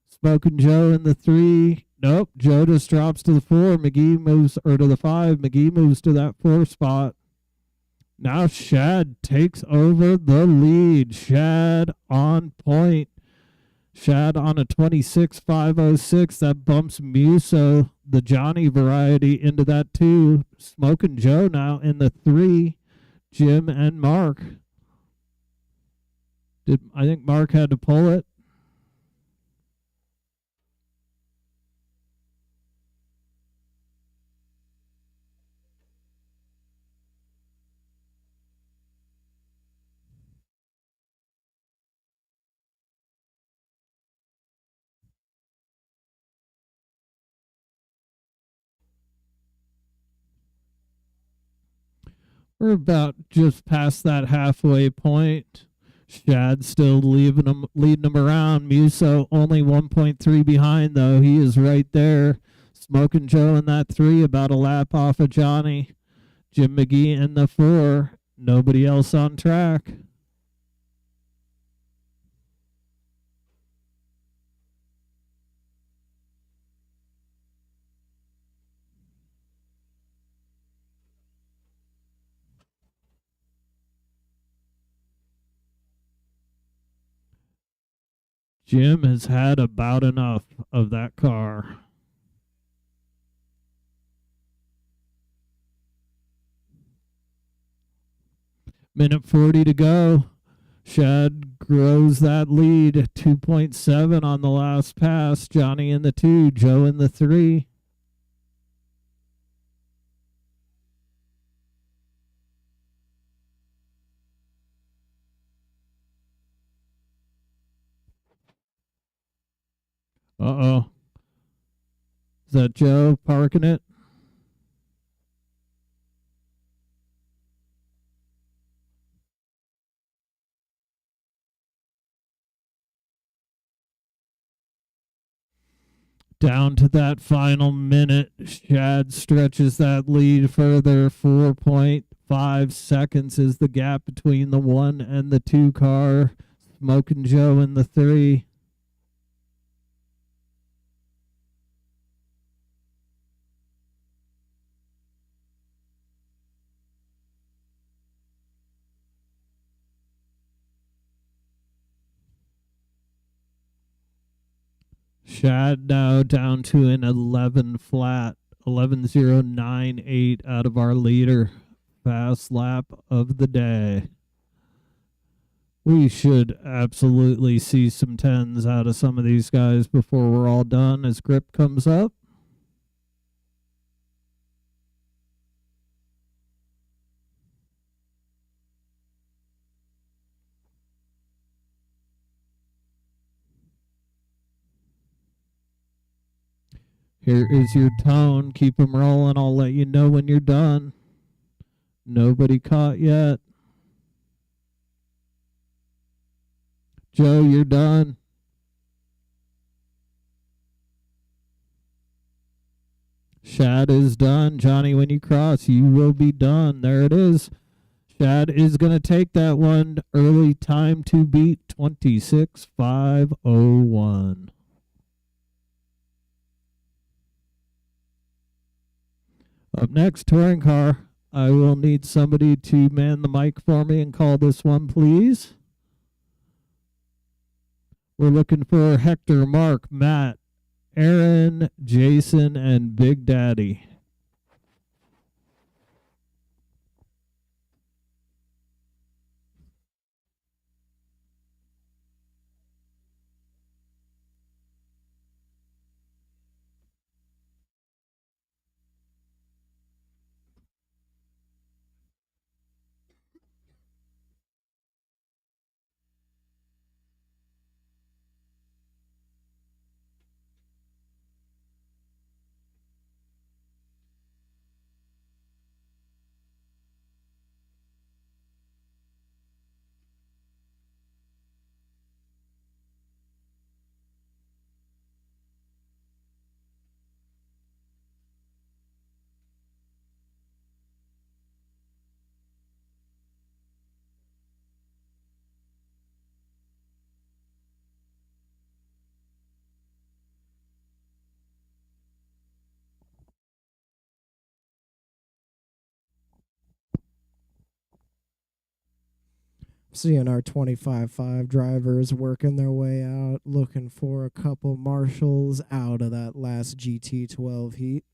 Smoking Joe in the 3. Nope, Joe just drops to the 4. McGee moves, or to the 5. McGee moves to that 4 spot. Now Shad takes over the lead. Shad on point. Shad on a 26.506. That bumps Muso, the Johnny variety, into that 2. Smoking Joe now in the 3. Jim and Mark. I think Mark had to pull it. We're about just past that halfway point. Shad still leading them around. Muso only 1.3 behind, though. He is right there. Smoking Joe in that 3, about a lap off of Johnny. Jim McGee in the 4. Nobody else on track. Jim has had about enough of that car. Minute 40 to go. Shad grows that lead, 2.7 on the last pass. Johnny in the 2, Joe in the 3. Uh-oh. Is that Joe parking it? Down to that final minute. Shad stretches that lead further. 4.5 seconds is the gap between the 1 and the 2 car. Smoking Joe in the 3. Shad now down to an 11 flat, 11.098 out of our leader. Fast lap of the day. We should absolutely see some 10s out of some of these guys before we're all done as grip comes up. Here is your tone. Keep them rolling. I'll let you know when you're done. Nobody caught yet. Joe, you're done. Shad is done. Johnny, when you cross, you will be done. There it is. Shad is going to take that one. Early time to beat, 26.501. Up next, touring car. I will need somebody to man the mic for me and call this one, please. We're looking for Hector, Mark, Matt, Aaron, Jason, and Big Daddy. Seeing our 25-5 drivers working their way out, looking for a couple marshals out of that last GT12 heat.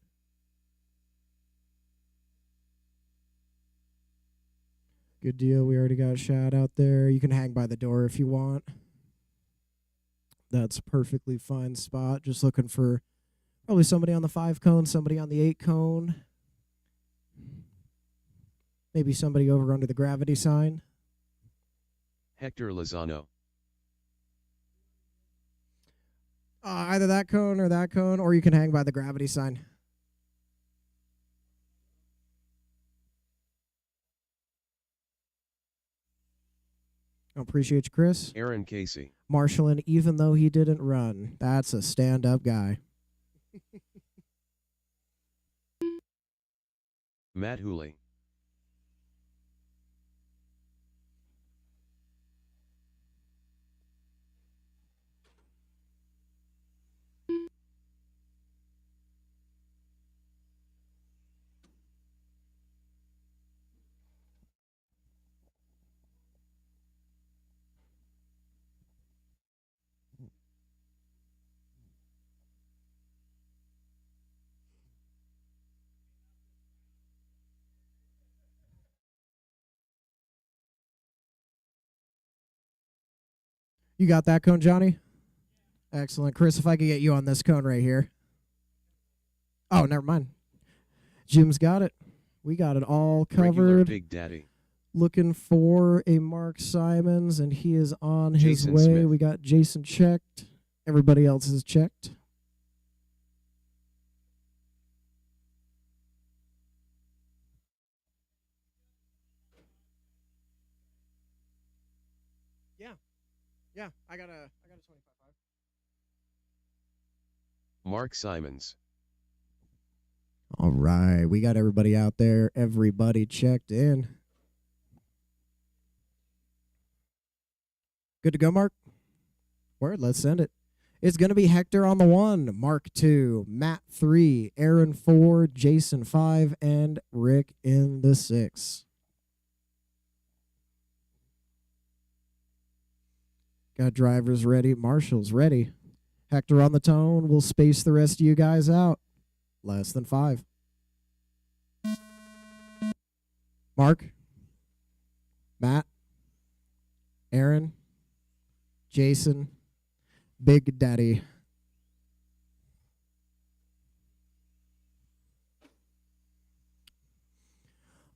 Good deal. We already got Shad out there. You can hang by the door if you want. That's a perfectly fine spot. Just looking for probably somebody on the 5 cone, somebody on the 8 cone. Maybe somebody over under the gravity sign. Hector Lozano. Either that cone, or you can hang by the gravity sign. I appreciate you, Chris. Aaron Casey. Marshalling, even though he didn't run. That's a stand-up guy. Matt Hooley. You got that cone, Johnny? Excellent. Chris, if I could get you on this cone right here. Oh, never mind. Jim's got it. We got it all Regular covered. Big Daddy. Looking for a Mark Simons, and he is on his Jason way. Smith. We got Jason checked. Everybody else is checked. Yeah, I got a 25-5. Mark Simons. All right, we got everybody out there. Everybody checked in. Good to go, Mark? Word, let's send it. It's going to be Hector on the 1, Mark 2, Matt 3, Aaron 4, Jason 5, and Rick in the 6. Got drivers ready, marshals ready. Hector on the tone. We'll space the rest of you guys out. Less than 5. Mark, Matt, Aaron, Jason, Big Daddy.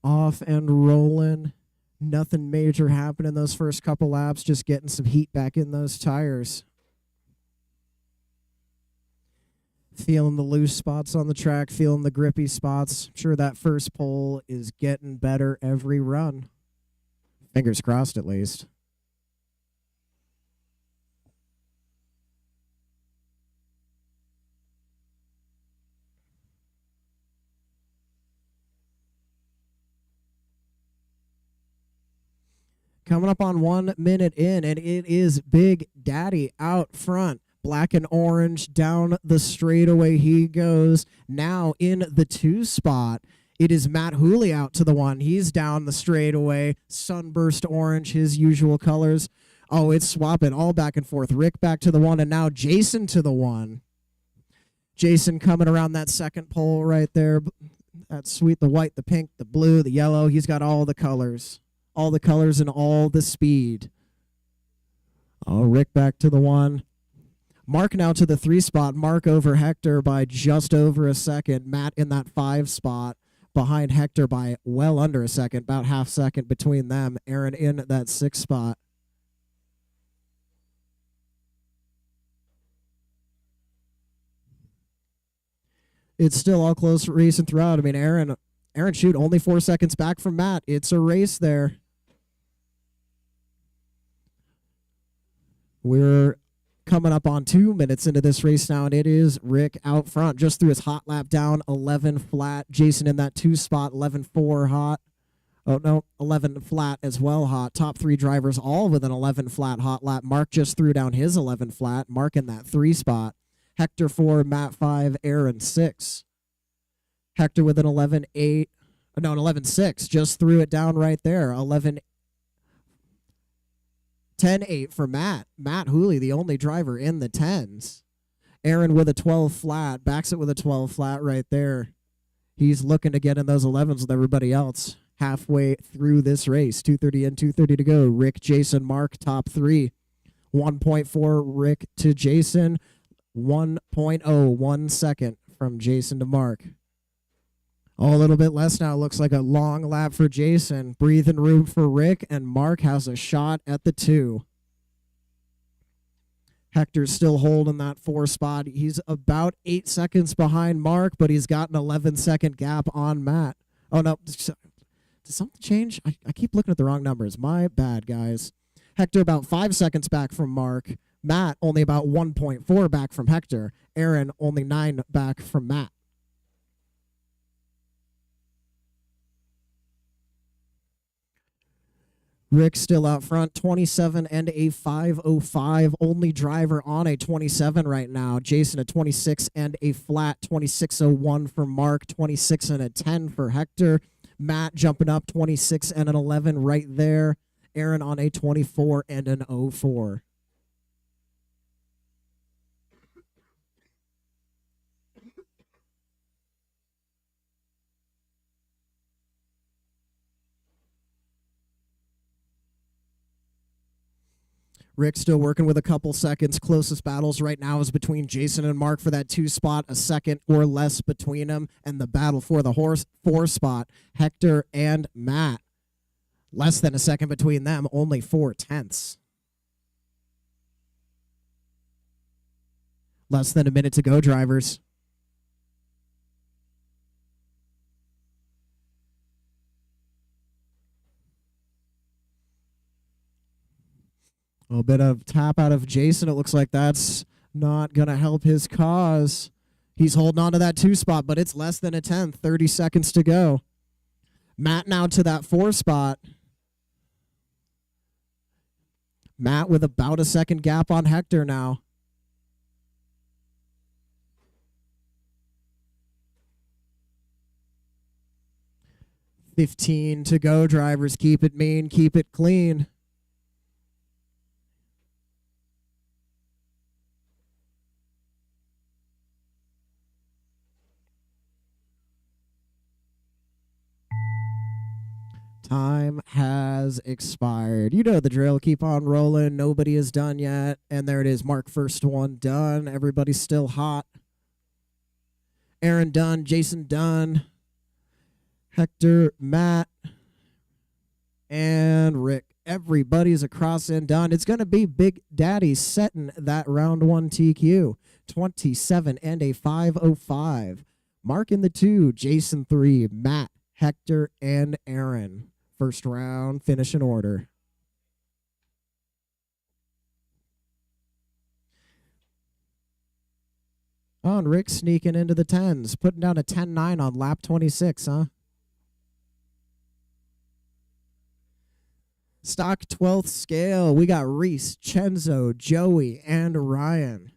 Off and rolling. Nothing major happened in those first couple laps, just getting some heat back in those tires. Feeling the loose spots on the track, feeling the grippy spots. I'm sure that first pole is getting better every run. Fingers crossed, at least. Coming up on 1 minute in, and it is Big Daddy out front. Black and orange down the straightaway he goes. Now in the 2 spot, it is Matt Hooley out to the 1. He's down the straightaway. Sunburst orange, his usual colors. Oh, it's swapping all back and forth. Rick back to the 1, and now Jason to the 1. Jason coming around that second pole right there. That's sweet. The white, the pink, the blue, the yellow. He's got all the colors. All the colors and all the speed. Oh, Rick back to the 1. Mark now to the 3 spot. Mark over Hector by just over a second. Matt in that 5 spot behind Hector by well under a second, about half second between them. Aaron in that 6 spot. It's still all close racing throughout. I mean, Aaron shoot only 4 seconds back from Matt. It's a race there. We're coming up on 2 minutes into this race now, and it is Rick out front. Just threw his hot lap down, 11 flat. Jason in that 2 spot, 11.4 hot. Oh, no, 11 flat as well hot. Top 3 drivers all with an 11 flat hot lap. Mark just threw down his 11 flat. Mark in that 3 spot. Hector 4, Matt 5, Aaron 6. Hector with an 11.8. No, an 11.6. Just threw it down right there. 11. 10-8 for Matt. Matt Hooley, the only driver in the 10s. Aaron with a 12 flat, backs it with a 12 flat right there. He's looking to get in those 11s with everybody else. Halfway through this race, 2:30 and 2:30 to go. Rick, Jason, Mark, top 3. 1.4 Rick to Jason. 1.0, 1 second from Jason to Mark. Oh, a little bit less now. Looks like a long lap for Jason. Breathing room for Rick, and Mark has a shot at the 2. Hector's still holding that 4 spot. He's about 8 seconds behind Mark, but he's got an 11-second gap on Matt. Oh, no. Did something change? I keep looking at the wrong numbers. My bad, guys. Hector about 5 seconds back from Mark. Matt only about 1.4 back from Hector. Aaron only 9 back from Matt. Rick still out front, 27 and a 5:05. Only driver on a 27 right now. Jason a 26 and a flat, 26:01 for Mark, 26 and a 10 for Hector. Matt jumping up, 26 and an 11 right there. Aaron on a 24 and an 04. Rick still working with a couple seconds. Closest battles right now is between Jason and Mark for that 2 spot, a second or less between them, and the battle for the 4 spot, Hector and Matt. Less than a second between them, only 4/10. Less than a minute to go, drivers. A little bit of tap out of Jason. It looks like that's not going to help his cause. He's holding on to that 2 spot, but it's less than a 10th. 30 seconds to go. Matt now to that 4 spot. Matt with about a second gap on Hector now. $15 to go, drivers. Keep it mean, keep it clean. Time has expired. You know the drill. Keep on rolling. Nobody is done yet. And there it is. Mark first one done. Everybody's still hot. Aaron done. Jason done. Hector, Matt, and Rick. Everybody's across and done. It's going to be Big Daddy setting that round 1 TQ. 27 and a 5:05. Mark in the 2. Jason 3. Matt, Hector, and Aaron. First round, finish in order. Oh, and Rick sneaking into the 10s, putting down a 10-9 on lap 26, huh? Stock 12th scale. We got Reese, Chenzo, Joey, and Ryan.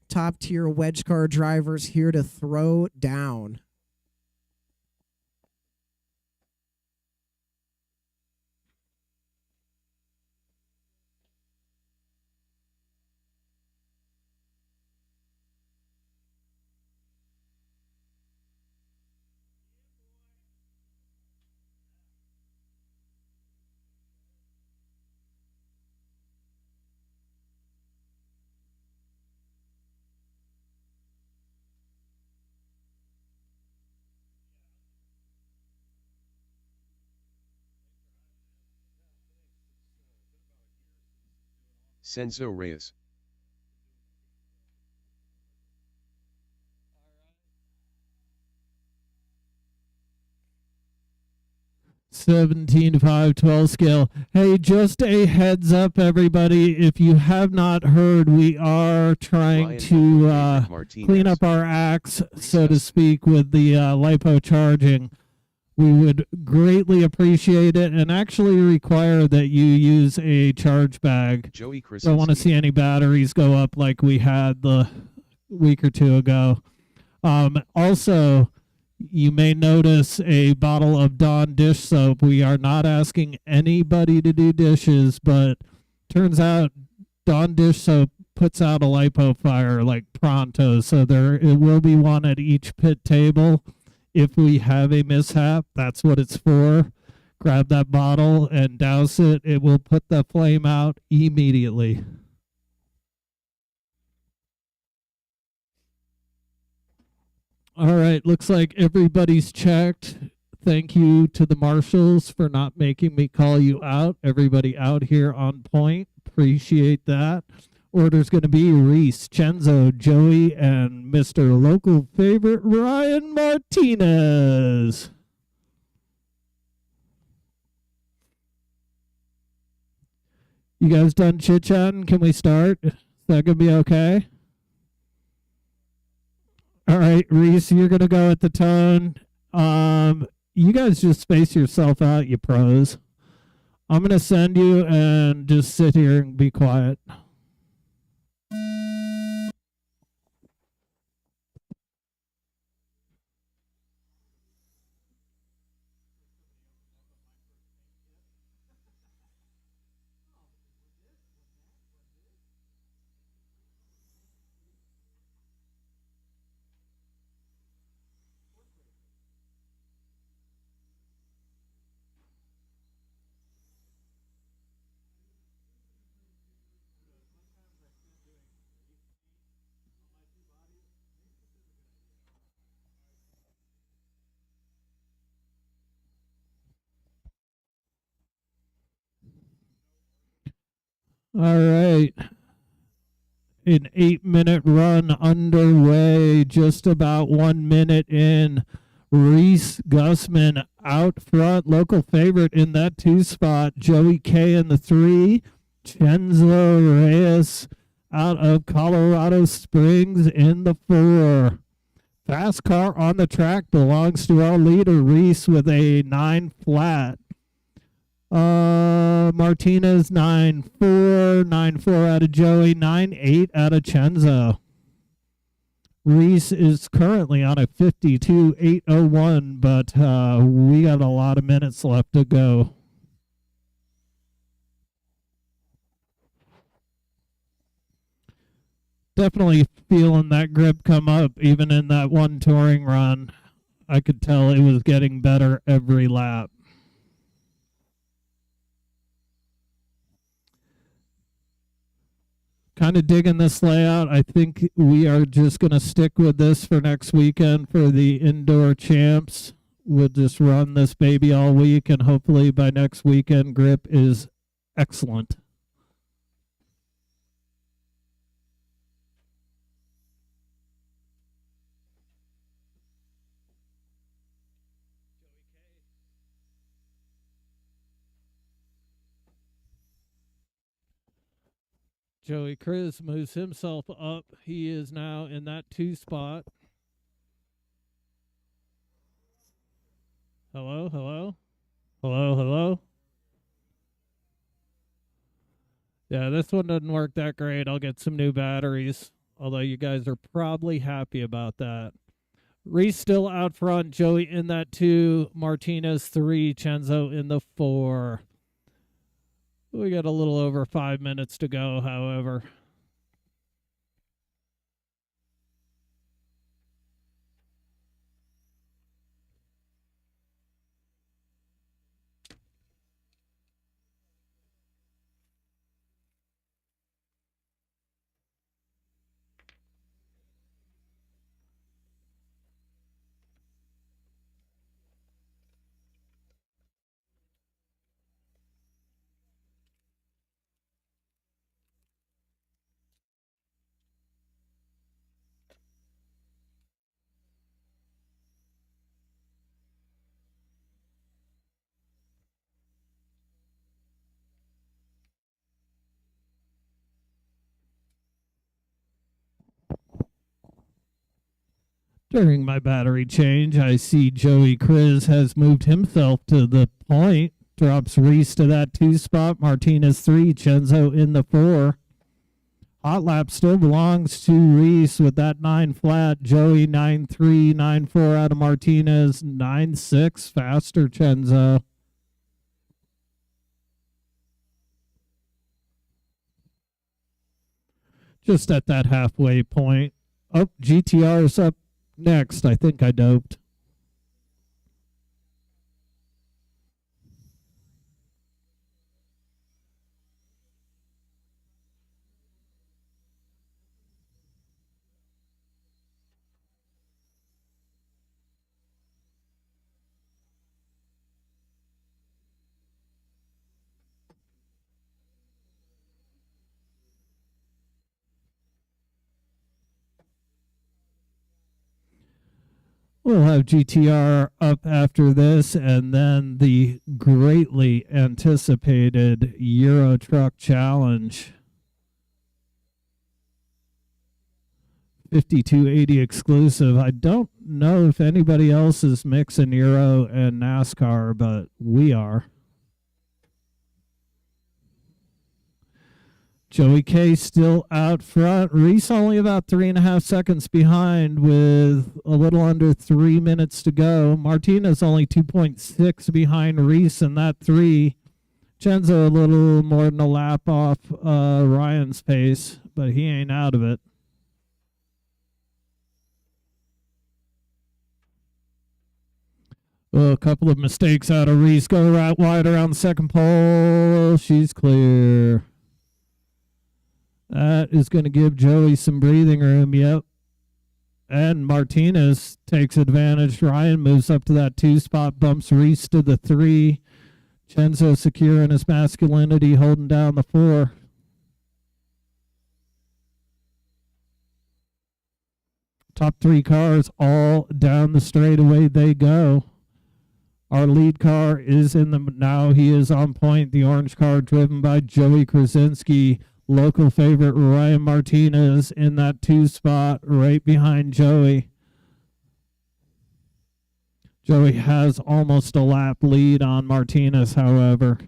Top tier wedge car drivers here to throw down. Senzo Reyes. $17 5 12 scale. Hey, just a heads up, everybody. If you have not heard, we are trying Ryan to Martinez. clean up our acts, so to speak, with the lipo charging. We would greatly appreciate it and actually require that you use a charge bag. Joey Don't want to see any batteries go up like we had the week or two ago. Also, You may notice a bottle of Dawn dish soap. We are not asking anybody to do dishes, but turns out Dawn dish soap puts out a lipo fire like pronto, so it will be one at each pit table. If we have a mishap, that's what it's for. Grab that bottle and douse it. It will put the flame out immediately. All right, looks like everybody's checked. Thank you to the marshals for not making me call you out. Everybody out here on point. Appreciate that. Order's going to be Reese, Chenzo, Joey, and Mr. Local Favorite Ryan Martinez. You guys done chit-chatting? Can we start? Is that going to be okay? All right, Reese, you're going to go at the tone. You guys just space yourself out, you pros. I'm going to send you and just sit here and be quiet. All right. An 8-minute run underway, just about 1 minute in. Reese Gussman out front, local favorite in that 2 spot. Joey K in the 3. Chenzo Reyes out of Colorado Springs in the 4. Fast car on the track belongs to our leader, Reese, with a 9 flat. Martinez 9-4, 9-4 out of Joey, 9-8 out of Chenzo. Reese is currently on a 52.801, but we got a lot of minutes left to go. Definitely feeling that grip come up, even in that one touring run. I could tell it was getting better every lap. Kind of digging this layout. I think we are just going to stick with this for next weekend for the indoor champs. We'll just run this baby all week, and hopefully by next weekend, grip is excellent. Joey Chris moves himself up. He is now in that 2 spot. Hello, hello? Hello, hello? Yeah, this one doesn't work that great. I'll get some new batteries, although you guys are probably happy about that. Reese still out front. Joey in that 2. Martinez 3. Chenzo in the 4. We got a little over 5 minutes to go, however. During my battery change, I see Joey Chris has moved himself to the point. Drops Reese to that 2 spot. Martinez 3. Chenzo in the 4. Hot lap still belongs to Reese with that 9 flat. Joey 9.3, 9.4 out of Martinez, 9.6 faster, Chenzo. Just at that halfway point. Oh, GTR's up next. I think I doped. We'll have GTR up after this, and then the greatly anticipated Euro Truck Challenge. 5280 exclusive. I don't know if anybody else is mixing Euro and NASCAR, but we are. Joey K still out front. Reese only about 3.5 seconds behind with a little under 3 minutes to go. Martinez only 2.6 behind Reese in that 3. Chenzo a little more than a lap off Ryan's pace, but he ain't out of it. Oh, a couple of mistakes out of Reese. Go right wide around the second pole. She's clear. That is going to give Joey some breathing room. Yep. And Martinez takes advantage. Ryan moves up to that 2 spot, bumps Reese to the 3. Chenzo secure in his masculinity, holding down the 4. Top 3 cars all down the straightaway they go. Our lead car is in the now. He is on point. The orange car driven by Joey Krasinski. Local favorite Ryan Martinez in that 2 spot right behind Joey. Joey has almost a lap lead on Martinez, however.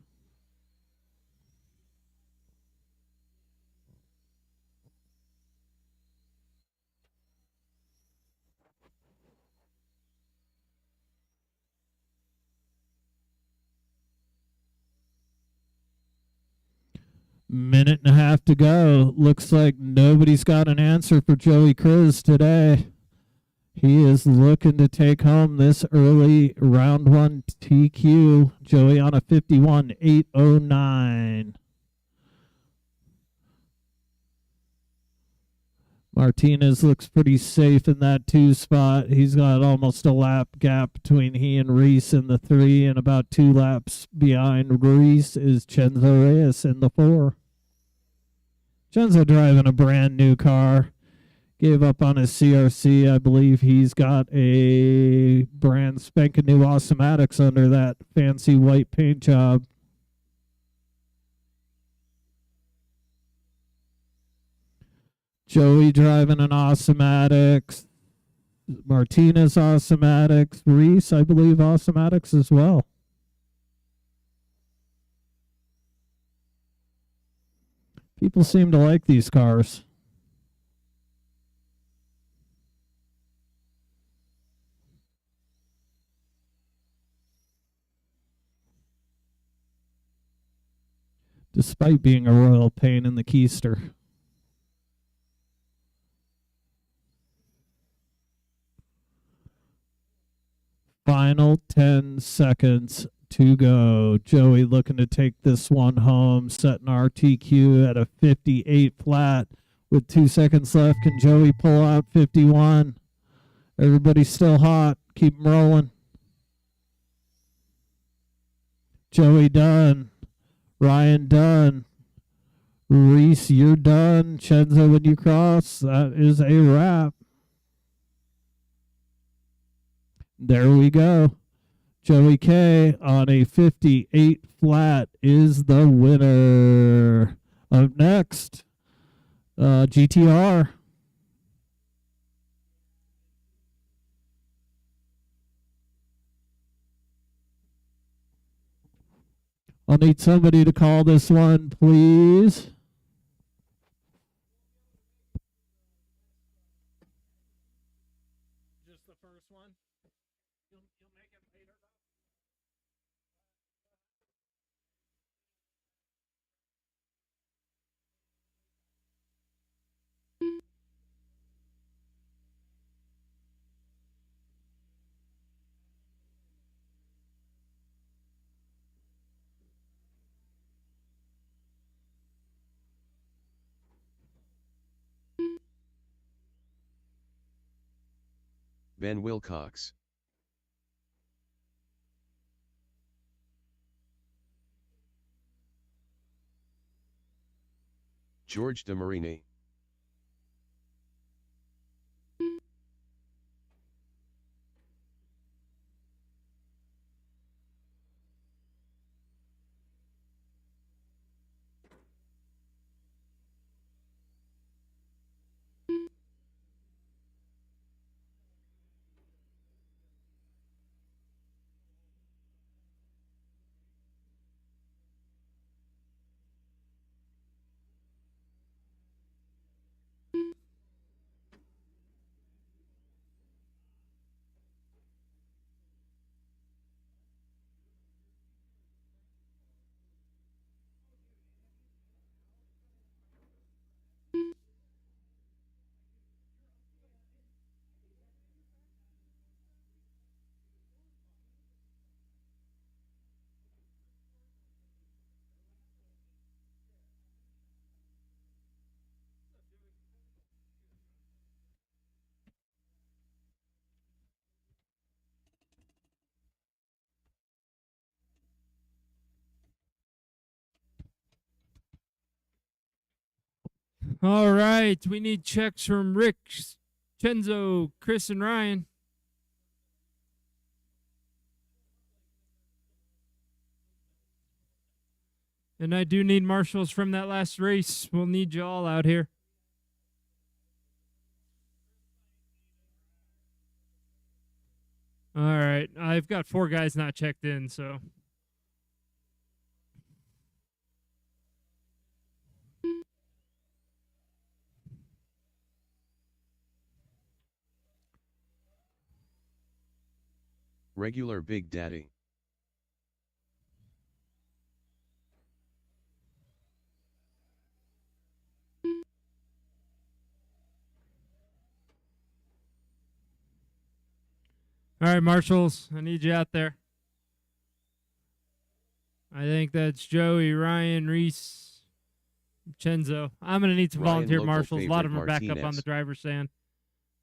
Minute and a half to go. Looks like nobody's got an answer for Joey Cruz today. He is looking to take home this early round 1 TQ. Joey on a 51.809. Martinez looks pretty safe in that 2 spot. He's got almost a lap gap between he and Reese in the 3, and about 2 laps behind Reese is Chenzo Reyes in the 4. Chenzo driving a brand new car. Gave up on his CRC. I believe he's got a brand spanking new Awesomatics under that fancy white paint job. Joey driving an Awesomatics. Martinez Awesomatics. Reese, I believe, Awesomatics as well. People seem to like these cars. Despite being a royal pain in the keister. Final 10 seconds to go. Joey looking to take this one home, setting RTQ at a 58 flat with 2 seconds left. Can Joey pull out 51? Everybody's still hot. Keep 'em rolling. Joey done. Ryan done. Reese, you're done. Chenzo, when you cross, that is a wrap. There we go. Joey K on a 58 flat is the winner. Up next, GTR. I'll need somebody to call this one, please. Ben Wilcox. George DeMarini. All right, we need checks from Rick, Chenzo, Chris, and Ryan. And I do need marshals from that last race. We'll need you all out here. All right, I've got 4 guys not checked in, so. Regular Big Daddy. All right, marshals, I need you out there. I think that's Joey, Ryan, Reese, Chenzo. I'm going to need some Ryan, volunteer local marshals. A lot of favorite them are back up on Martinez. the driver's stand.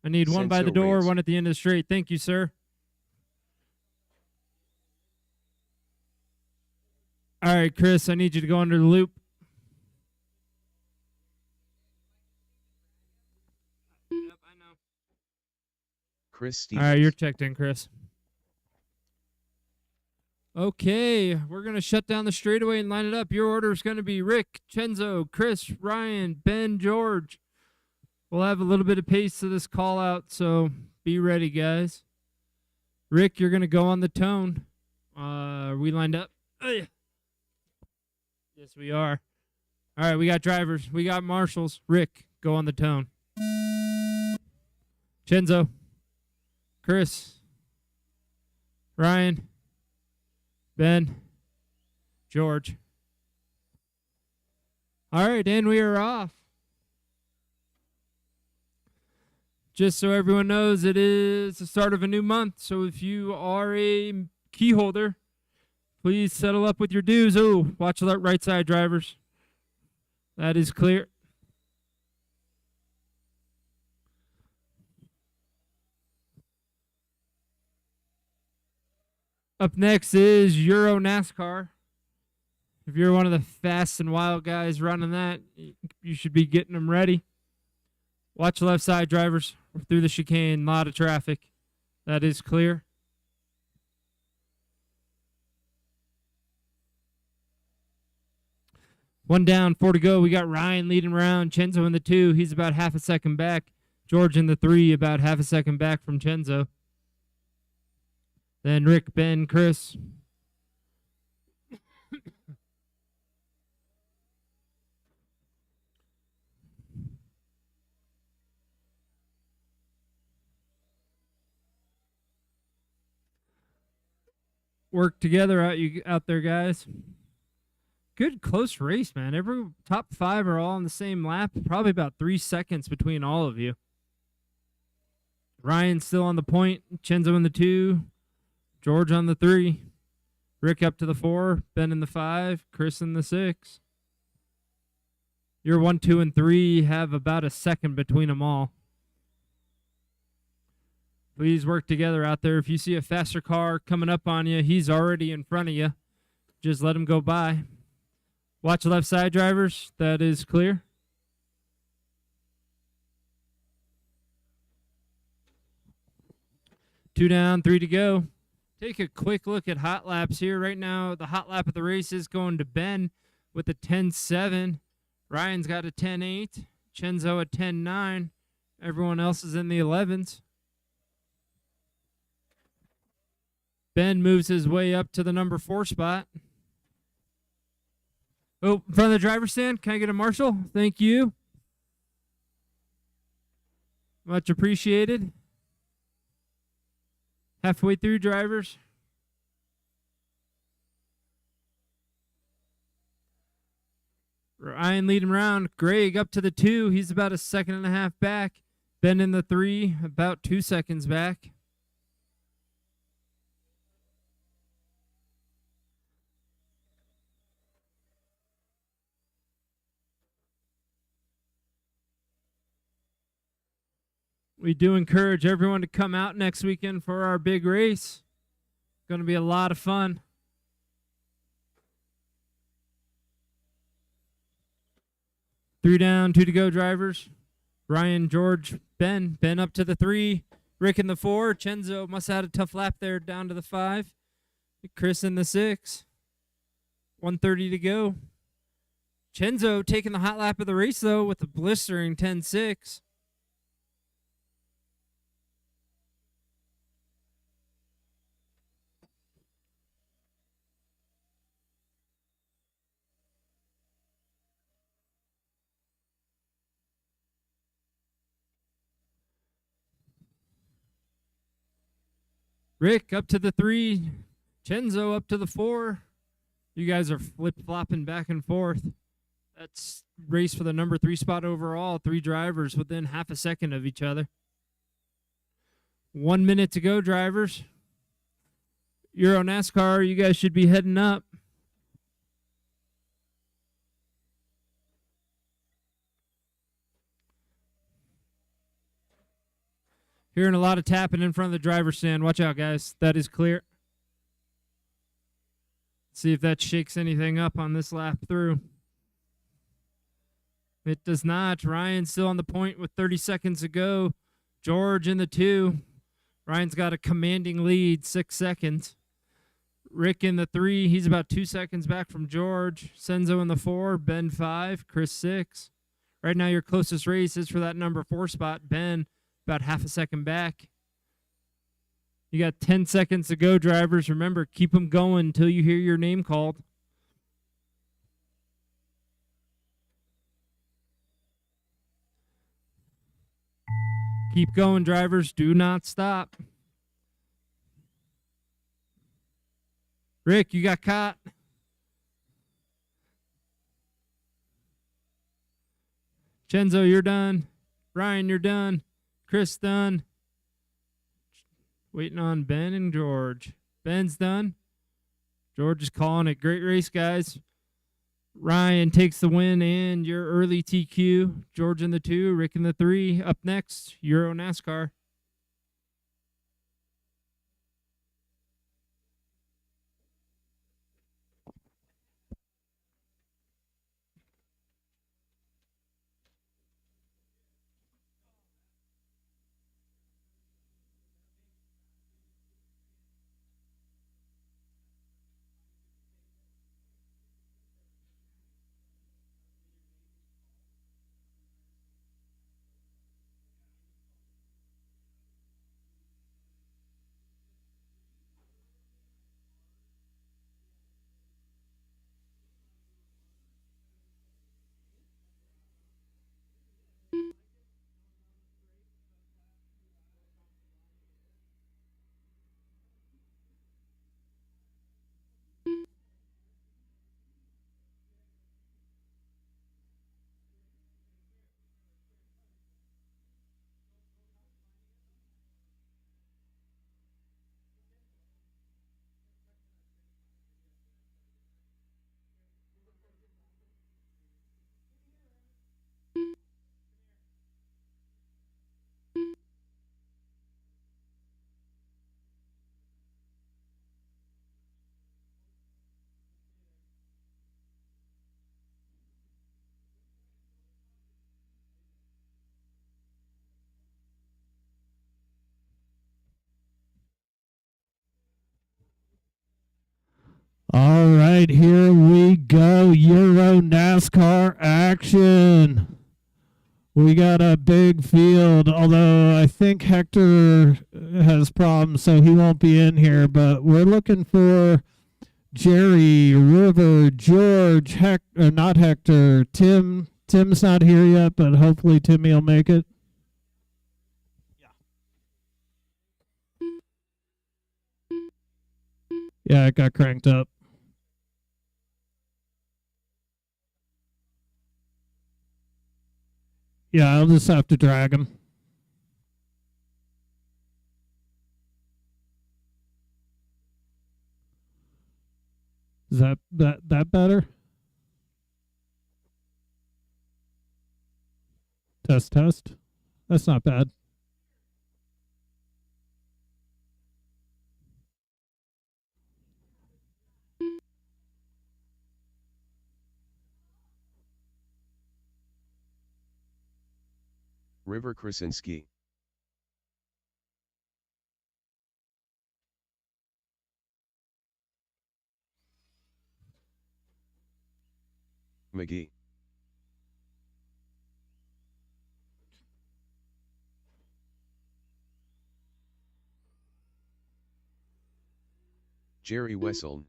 I need one by the Senso door, Reyes. one at the end of the straight. Thank you, sir. All right, Chris, I need you to go under the loop. Yep, I know. Chris All Stevens. right, you're checked in, Chris. Okay, we're going to shut down the straightaway and line it up. Your order is going to be Rick, Chenzo, Chris, Ryan, Ben, George. We'll have a little bit of pace to this call out, so be ready, guys. Rick, you're going to go on the tone. Are we lined up? Ugh. Yes, we are. All right, we got drivers. We got marshals. Rick, go on the tone. Chenzo, Chris, Ryan, Ben, George. All right, and we are off. Just so everyone knows, it is the start of a new month. So if you are a key holder, please settle up with your dues. Oh, watch the right side, drivers. That is clear. Up next is Euro NASCAR. If you're one of the fast and wild guys running that, you should be getting them ready. Watch the left side, drivers. We're through the chicane, a lot of traffic. That is clear. One down, 4 to go. We got Ryan leading around. Chenzo in the 2. He's about half a second back. George in the 3, about half a second back from Chenzo. Then Rick, Ben, Chris. Work together out there, guys. Good close race, man. Every top 5 are all on the same lap. Probably about 3 seconds between all of you. Ryan still on the point. Chenzo in the 2. George on the 3. Rick up to the 4. Ben in the 5. Chris in the 6. Your 1, 2, and 3 have about a second between them all. Please work together out there. If you see a faster car coming up on you, he's already in front of you. Just let him go by. Watch the left side, drivers. That is clear. Two down, 3 to go. Take a quick look at hot laps here. Right now, the hot lap of the race is going to Ben with a 10.7. Ryan's got a 10.8. Chenzo a 10.9. Everyone else is in the 11s. Ben moves his way up to the number 4 spot. Oh, in front of the driver's stand. Can I get a marshal? Thank you. Much appreciated. Halfway through, drivers. Ryan leading around. Greg up to the 2. He's about a 1.5 seconds back. Ben in the 3, about 2 seconds back. We do encourage everyone to come out next weekend for our big race. Going to be a lot of fun. Three down, 2 to go, drivers. Ryan, George, Ben. Ben up to the 3. Rick in the 4. Chenzo must have had a tough lap there, down to the 5. Chris in the 6. 1:30 to go. Chenzo taking the hot lap of the race, though, with a blistering 10.6. Rick up to the 3. Chenzo up to the 4. You guys are flip-flopping back and forth. That's race for the number 3 spot overall. 3 drivers within half a second of each other. 1 minute to go, drivers. Euro NASCAR, you guys should be heading up. Hearing a lot of tapping in front of the driver's stand. Watch out, guys. That is clear. See if that shakes anything up on this lap through. It does not. Ryan still on the point with 30 seconds to go. George in the 2. Ryan's got a commanding lead, 6 seconds. Rick in the 3. He's about 2 seconds back from George. Senzo in the 4. Ben 5. Chris 6. Right now, your closest race is for that number 4 spot. Ben about half a second back. You got 10 seconds to go, drivers. Remember, keep them going until you hear your name called. Keep going, drivers. Do not stop. Rick, you got caught. Chenzo, you're done. Ryan, you're done. Chris done. Waiting on Ben and George. Ben's done. George is calling it. Great race, guys. Ryan takes the win and your early TQ. George in the 2, Rick in the 3. Up next, Euro NASCAR. go. Euro NASCAR action. We got a big field, although I think Hector has problems, so he won't be in here. But we're looking for Jerry, River, George, not Hector, Tim. Tim's not here yet, but hopefully Timmy will make it. Yeah, it got cranked up. Yeah, I'll just have to drag him. Is that better? Test. That's not bad. River Krasinski. McGee. Jerry Wessel.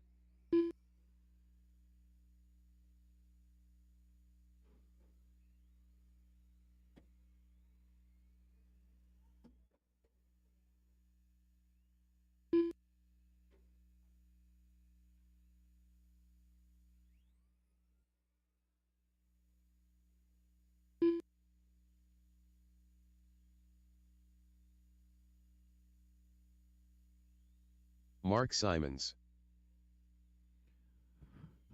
Mark Simons.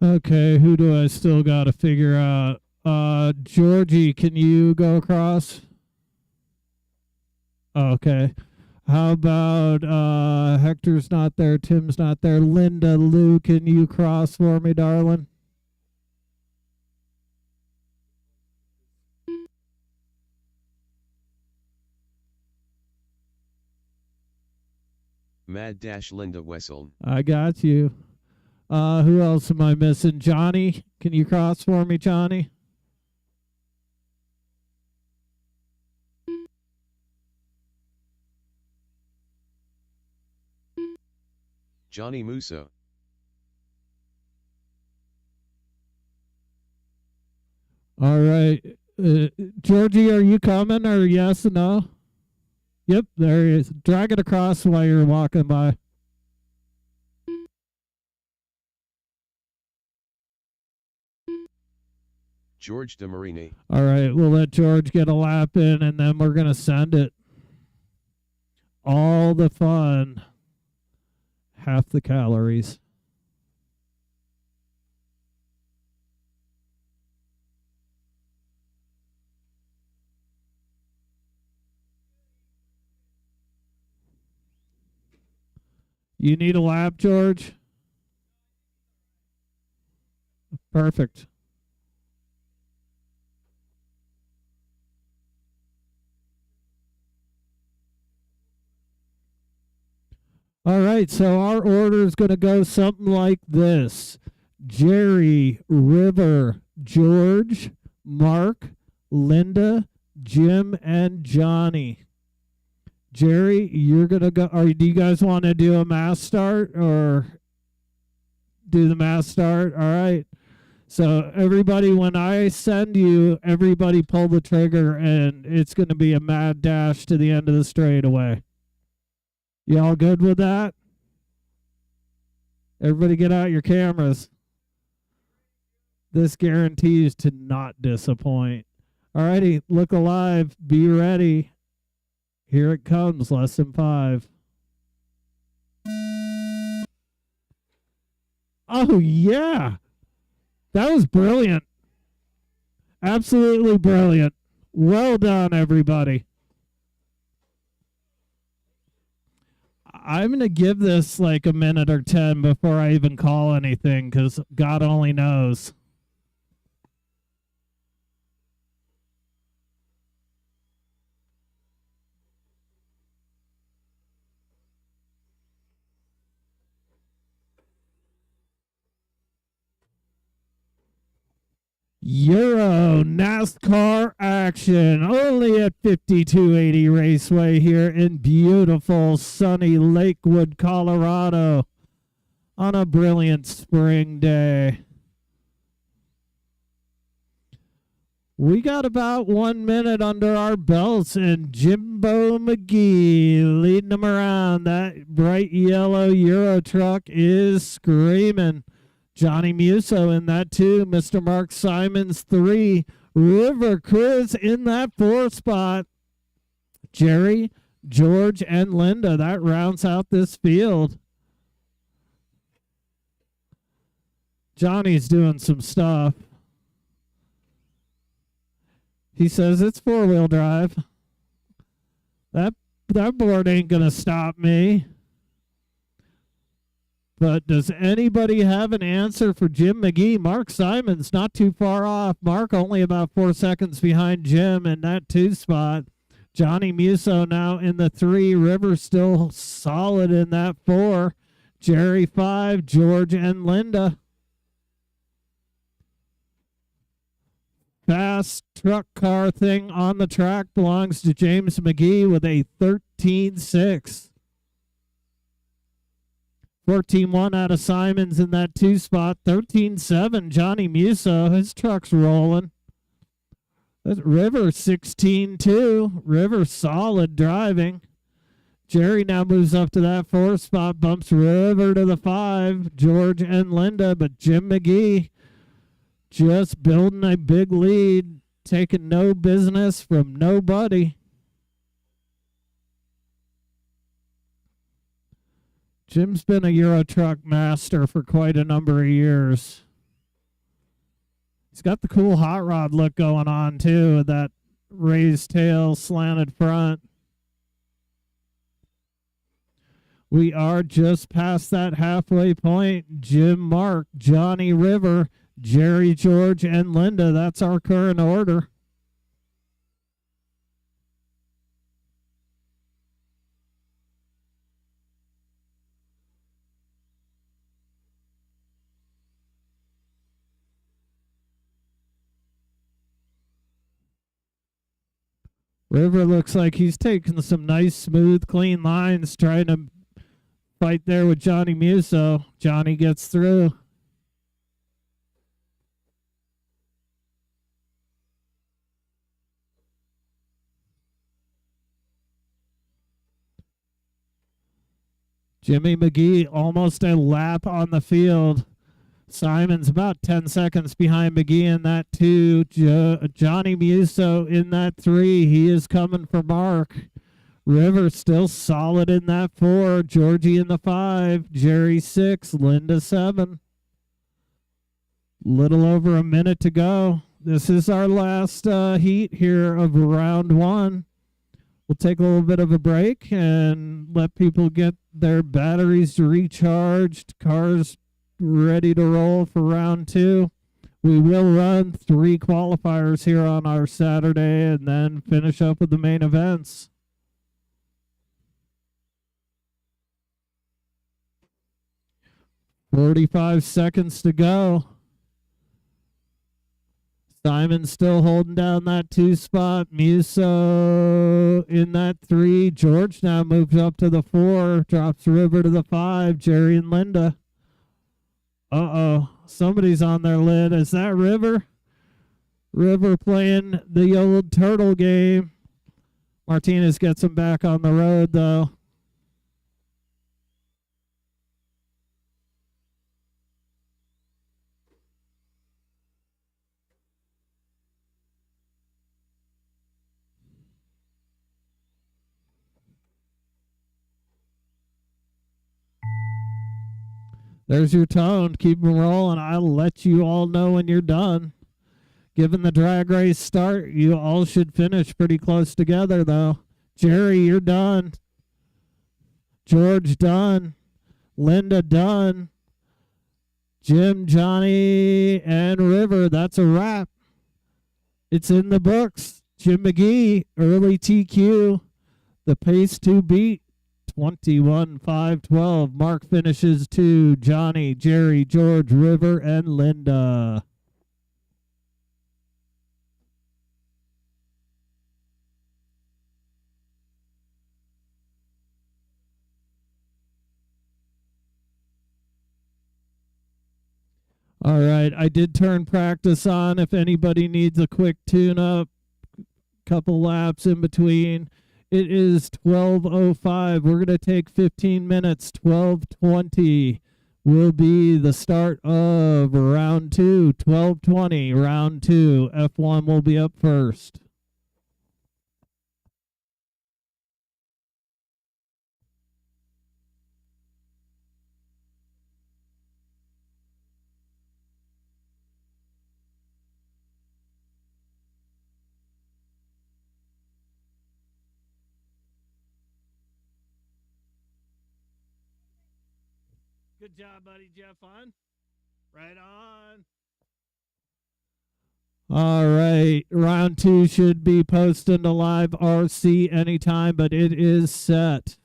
Okay, who do I still got to figure out? Georgie, can you go across? Okay. How about Hector's not there, Tim's not there. Linda, Lou, can you cross for me, darling? Mad Linda Wessel. I got you. Who else am I missing? Johnny, can you cross for me, Johnny? Johnny Musso. All right. Georgie, are you coming or yes or no? Yep, there he is. Drag it across while you're walking by. George DeMarini. All right, we'll let George get a lap in, and then we're going to send it. All the fun. Half the calories. You need a lap, George? Perfect. All right, so our order is going to go something like this. Jerry, River, George, Mark, Linda, Jim, and Johnny. Jerry, you're going to go. Do you guys want to do a mass start or do the mass start? All right. So everybody, when I send you, everybody pull the trigger, and it's going to be a mad dash to the end of the straightaway. Y'all good with that? Everybody get out your cameras. This guarantees to not disappoint. Alrighty, look alive. Be ready. Here it comes, lesson 5. Oh, yeah. That was brilliant. Absolutely brilliant. Well done, everybody. I'm going to give this like a minute or 10 before I even call anything, because God only knows. Euro NASCAR action only at 5280 Raceway here in beautiful sunny Lakewood, Colorado on a brilliant spring day. We got about 1 minute under our belts, and Jimbo McGee leading them around. That bright yellow Euro truck is screaming. Johnny Musso in that 2. Mr. Mark Simons 3. River Chris in that 4 spot. Jerry, George, and Linda. That rounds out this field. Johnny's doing some stuff. He says it's 4-wheel drive. That board ain't going to stop me. But does anybody have an answer for Jim McGee? Mark Simons not too far off. Mark only about 4 seconds behind Jim in that 2 spot. Johnny Musso now in the 3. River still solid in that 4. Jerry 5. George and Linda. Fast truck car thing on the track belongs to James McGee with a 13.6. 14.1 out of Simons in that 2 spot. 13.7 Johnny Musso. His truck's rolling. River 16.2. River solid driving. Jerry now moves up to that 4 spot. Bumps River to the 5. George and Linda. But Jim McGee just building a big lead. Taking no business from nobody. Jim's been a Euro truck master for quite a number of years. He's got the cool hot rod look going on too, with that raised tail, slanted front. We are just past that halfway point. Jim, Mark, Johnny, River, Jerry, George, and Linda. That's our current order. River looks like he's taking some nice, smooth, clean lines, trying to fight there with Johnny Musso. Johnny gets through. Jimmy McGee almost a lap on the field. Simon's about 10 seconds behind McGee in that 2. Johnny Musso in that 3. He is coming for Mark. River still solid in that 4. Georgie in the 5. Jerry 6. Linda 7. Little over a minute to go. This is our last heat here of round 1. We'll take a little bit of a break and let people get their batteries recharged. Cars ready to roll for round 2. We will run 3 qualifiers here on our Saturday and then finish up with the main events. "45 seconds to go. Simon still holding down that 2 spot. Musso in that 3. George now moves up to the 4. Drops River to the 5. Jerry and Linda. Uh-oh. Somebody's on their lid. Is that River? River playing the old turtle game. Martinez gets him back on the road, though. There's your tone. Keep them rolling. I'll let you all know when you're done. Given the drag race start, you all should finish pretty close together, though. Jerry, you're done. George, done. Linda, done. Jim, Johnny, and River, that's a wrap. It's in the books. Jim McGee, early TQ. The pace to beat. 21-5-12. Mark finishes 2. Johnny, Jerry, George, River, and Linda. All right, I did turn practice on if anybody needs a quick tune-up, couple laps in between. It is 12:05. We're going to take 15 minutes. 12:20 will be the start of round 2. 12:20, round 2. F1 will be up first. Good job, buddy. Jeff on. Right on. All right. Round 2 should be posted to live RC anytime, but it is set.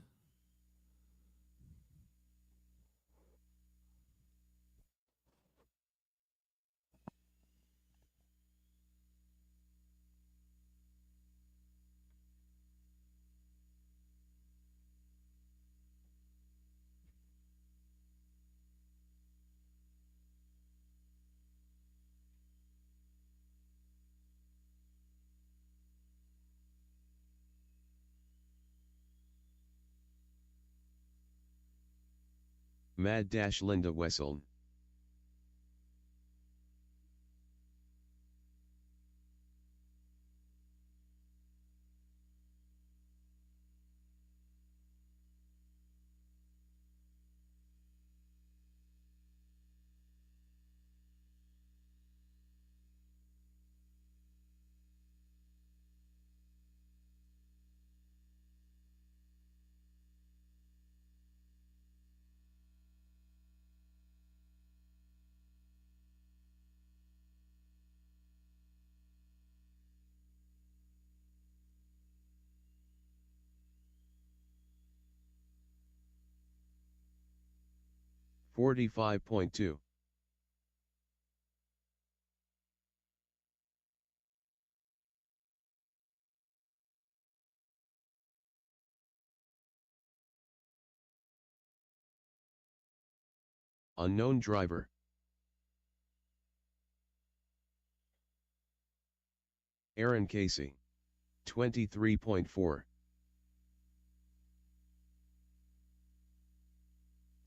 Mad-Linda Wesseln. $45.2. Unknown driver. Aaron Casey. 23.4.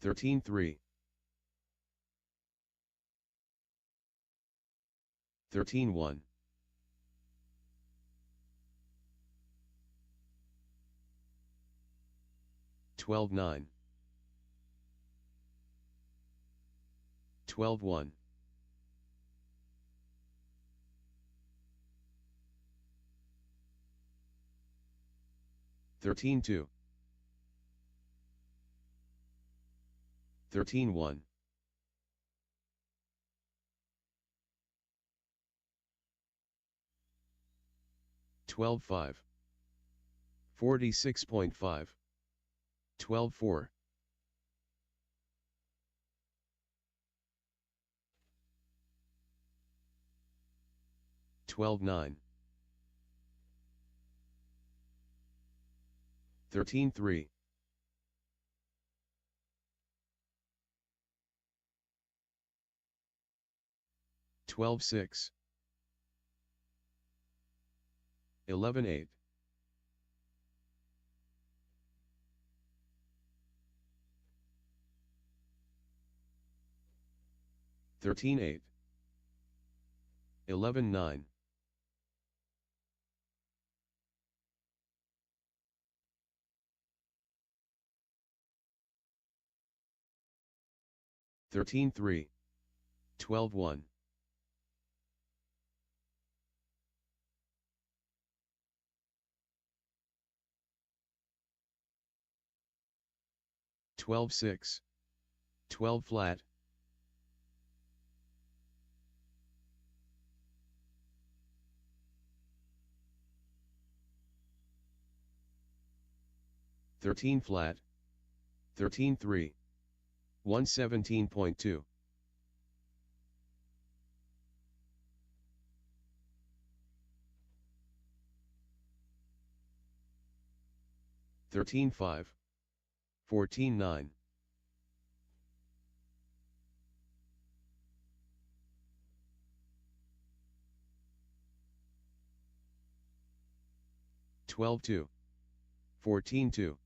13.3. 13.1. 12.9. 12.1. 13.2. 13.1. 12.5. 46.5. 12.4. 12.9. 13.3. 12.6. 11.8. 13.8. 11.9. 13.3. 12.1. 12.6. 12 flat. 13 flat. 13.3. 117.2. 13.5. 14.9. 12-2. 14-2.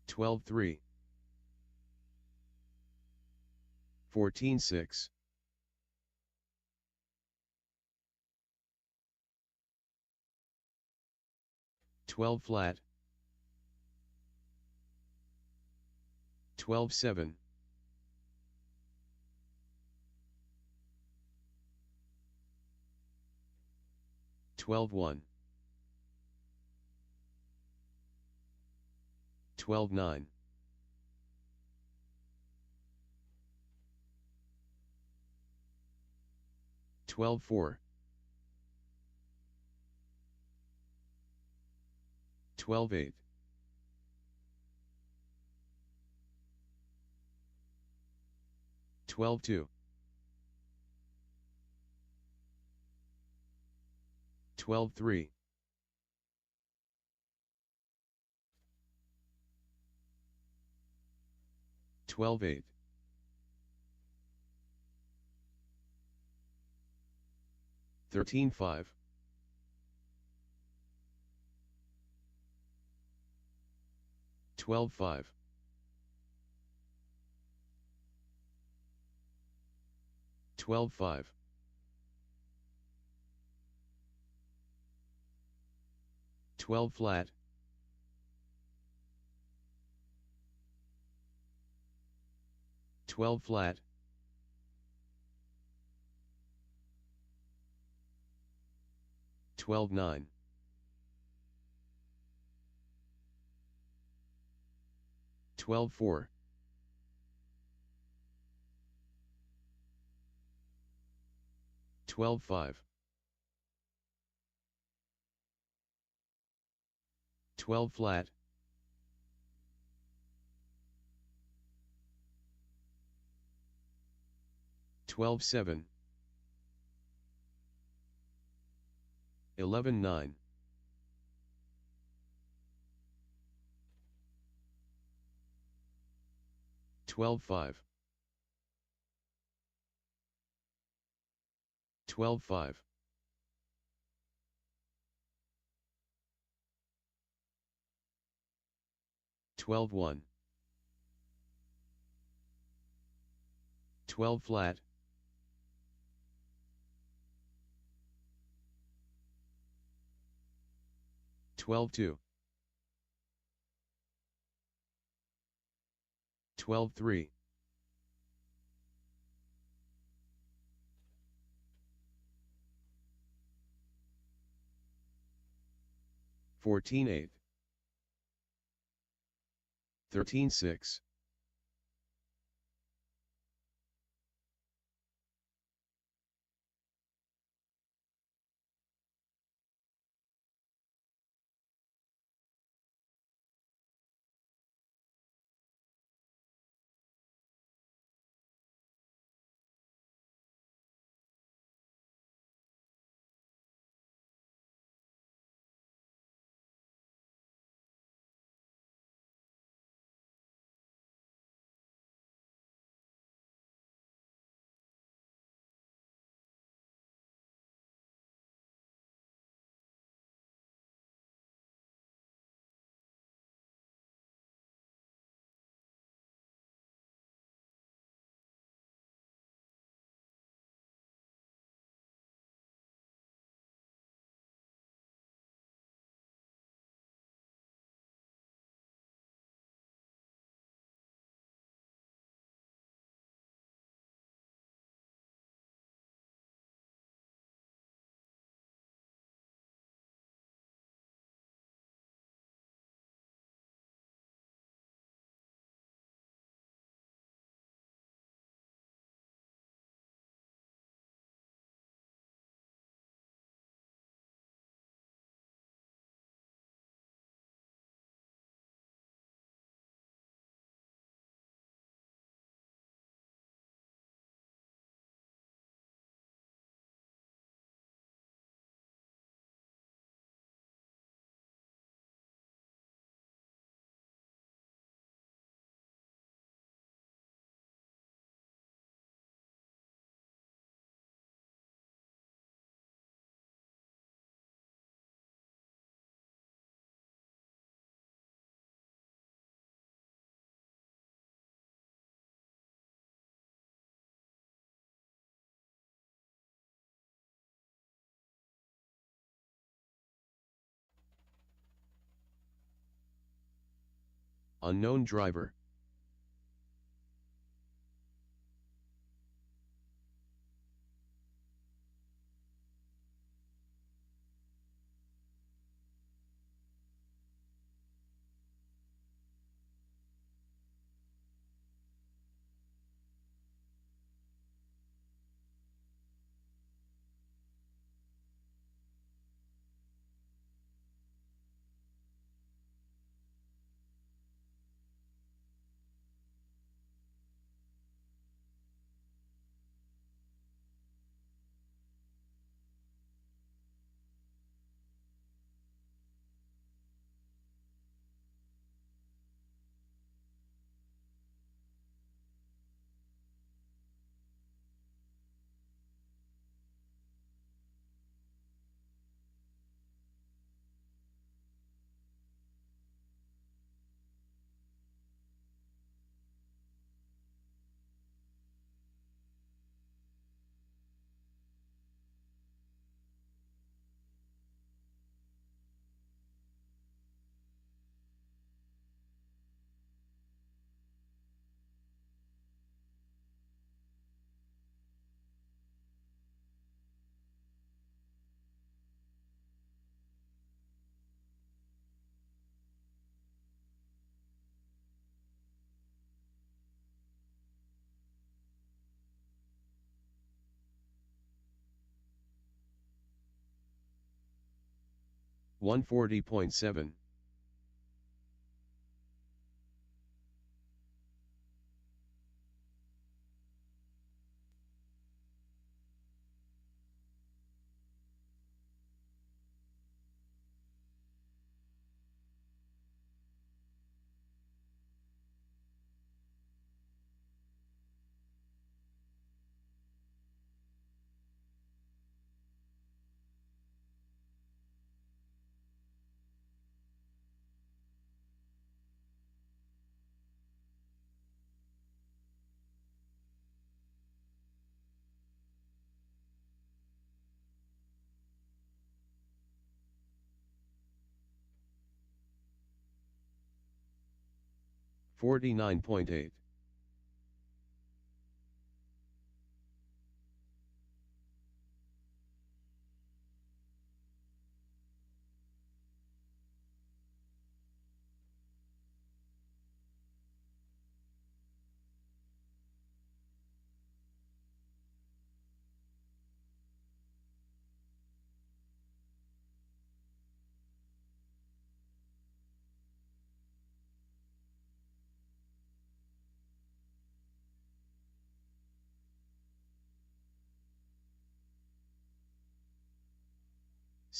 12-3. 14-6. 12 flat. 12-7. 12-1. 12-9. 12-4. 12-8. 12-2. 12-3. 12-8. 13-5. 12-5. 12-5. 12 flat. 12 flat. 12-9. 12-4. 12-5. 12 flat. 12-7. 11-9. 12-5. 12-5. 12-1. 12 flat. 12-2. 12-3. 14-8. 13-6. Unknown driver. One 40.7. $49.8.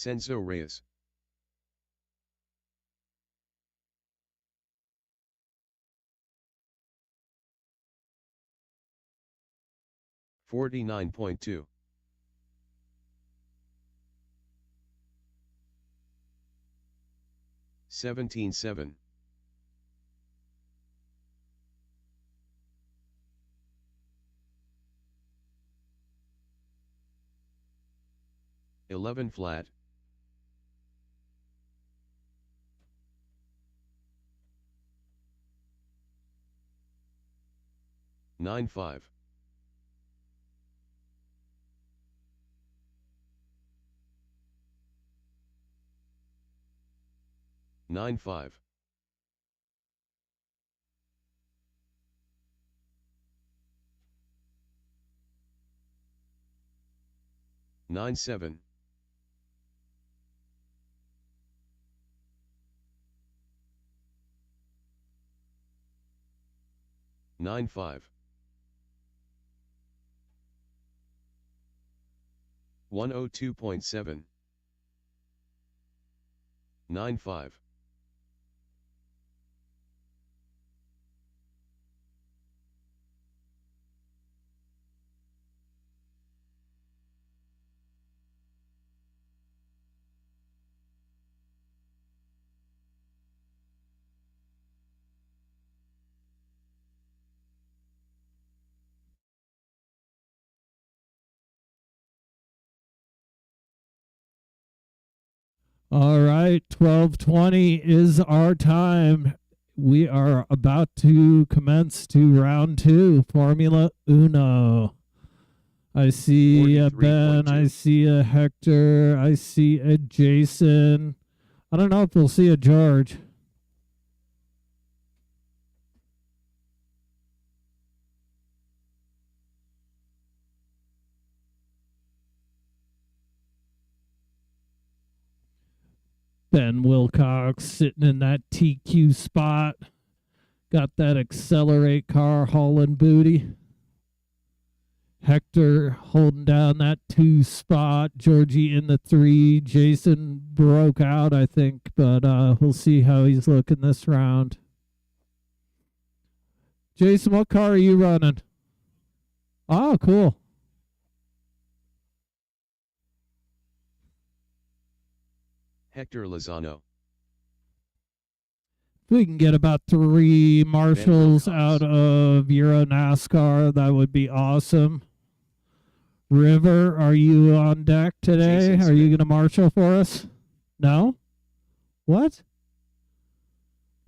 Senzo Reyes. $49.2. 17.7. 11 flat. 9.5. 9.5. 9.7. 9.5. 102.7. 9.5. All right, 12:20 is our time. we are about to commence to round 2, Formula Uno. I see a Ben, I 43.2. see a Hector, I see a Jason. I don't know if we'll see a George. Ben Wilcox sitting in that TQ spot. Got that accelerate car hauling booty. Hector holding down that 2 spot. Georgie in the 3. Jason broke out, I think, but we'll see how he's looking this round. Jason, what car are you running? Oh, cool. Hector Lozano. We can get about 3 marshals Wilcox. out of Euro NASCAR. That would be awesome. River, are you on deck today? Jason Are you Smith. going to marshal for us? No? What?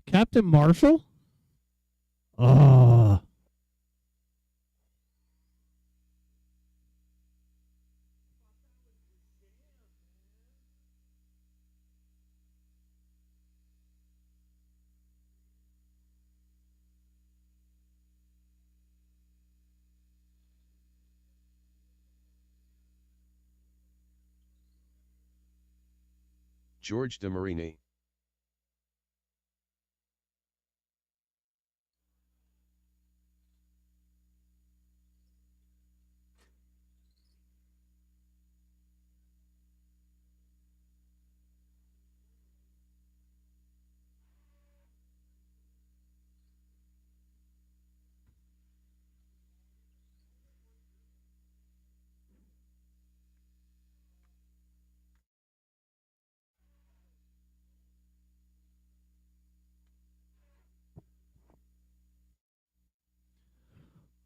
Captain Marshall? Oh. George DeMarini.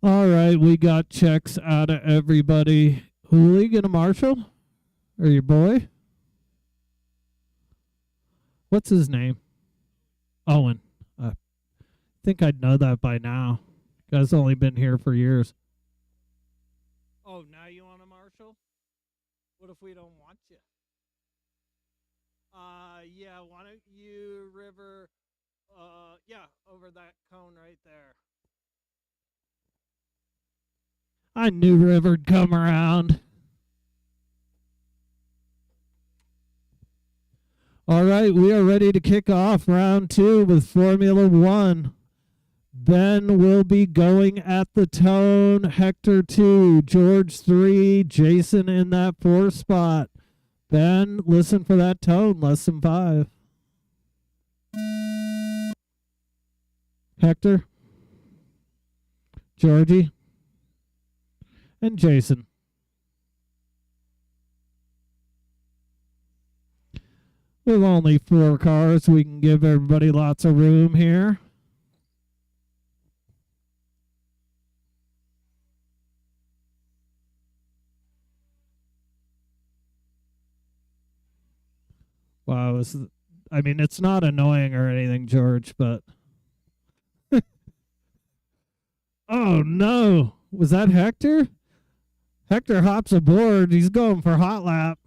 All right, we got checks out of everybody. Who are you going to marshal? Or your boy? What's his name? Owen. I think I'd know that by now. Guy's only been here for years. Oh, now you want to marshal? What if we don't want you? Yeah, why don't you, River, yeah, over that cone right there. I knew River'd come around. All right, we are ready to kick off round 2 with Formula 1. Ben will be going at the tone. Hector 2, George 3, Jason in that 4 spot. Ben, listen for that tone, lesson 5. Hector, Georgie, and Jason. With only 4 cars, we can give everybody lots of room here. Wow, I mean, it's not annoying or anything, George, but... Oh, no. Was that Hector? Hector hops aboard. He's going for hot lap.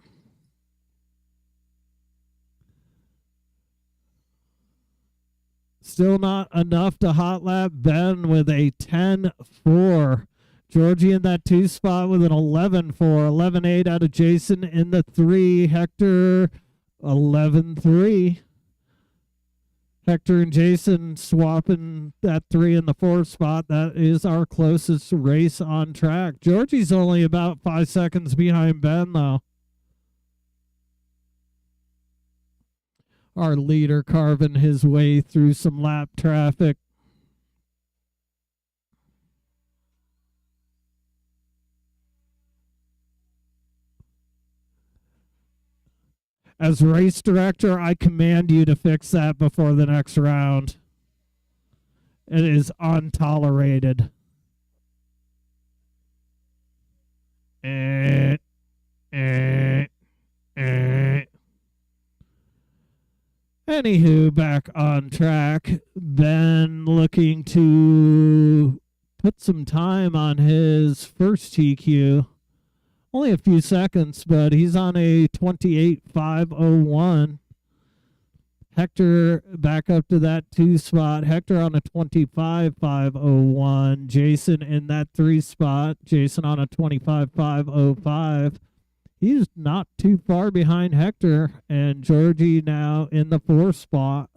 Still not enough to hot lap Ben with a 10-4. Georgie in that 2 spot with an 11-4. 11-8 out of Jason in the 3. Hector 11-3. Hector and Jason swapping that 3 in the 4 spot. That is our closest race on track. Georgie's only about 5 seconds behind Ben, though. Our leader carving his way through some lap traffic. As race director, I command you to fix that before the next round. It is untolerated. Anywho, back on track. Ben looking to put some time on his first TQ. Only a few seconds, but he's on a 28.501. Hector back up to that 2 spot. Hector on a 25.501. Jason in that 3 spot. Jason on a 25.505. He's not too far behind Hector. And Georgie now in the 4 spot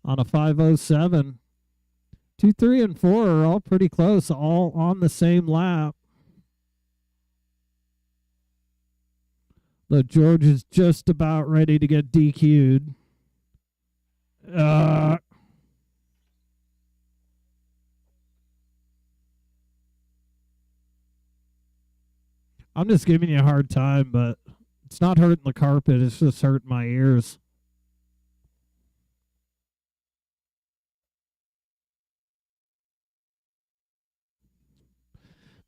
on a 507. 2, 3, and 4 are all pretty close, all on the same lap. Though George is just about ready to get DQ'd. I'm just giving you a hard time, but it's not hurting the carpet. It's just hurting my ears.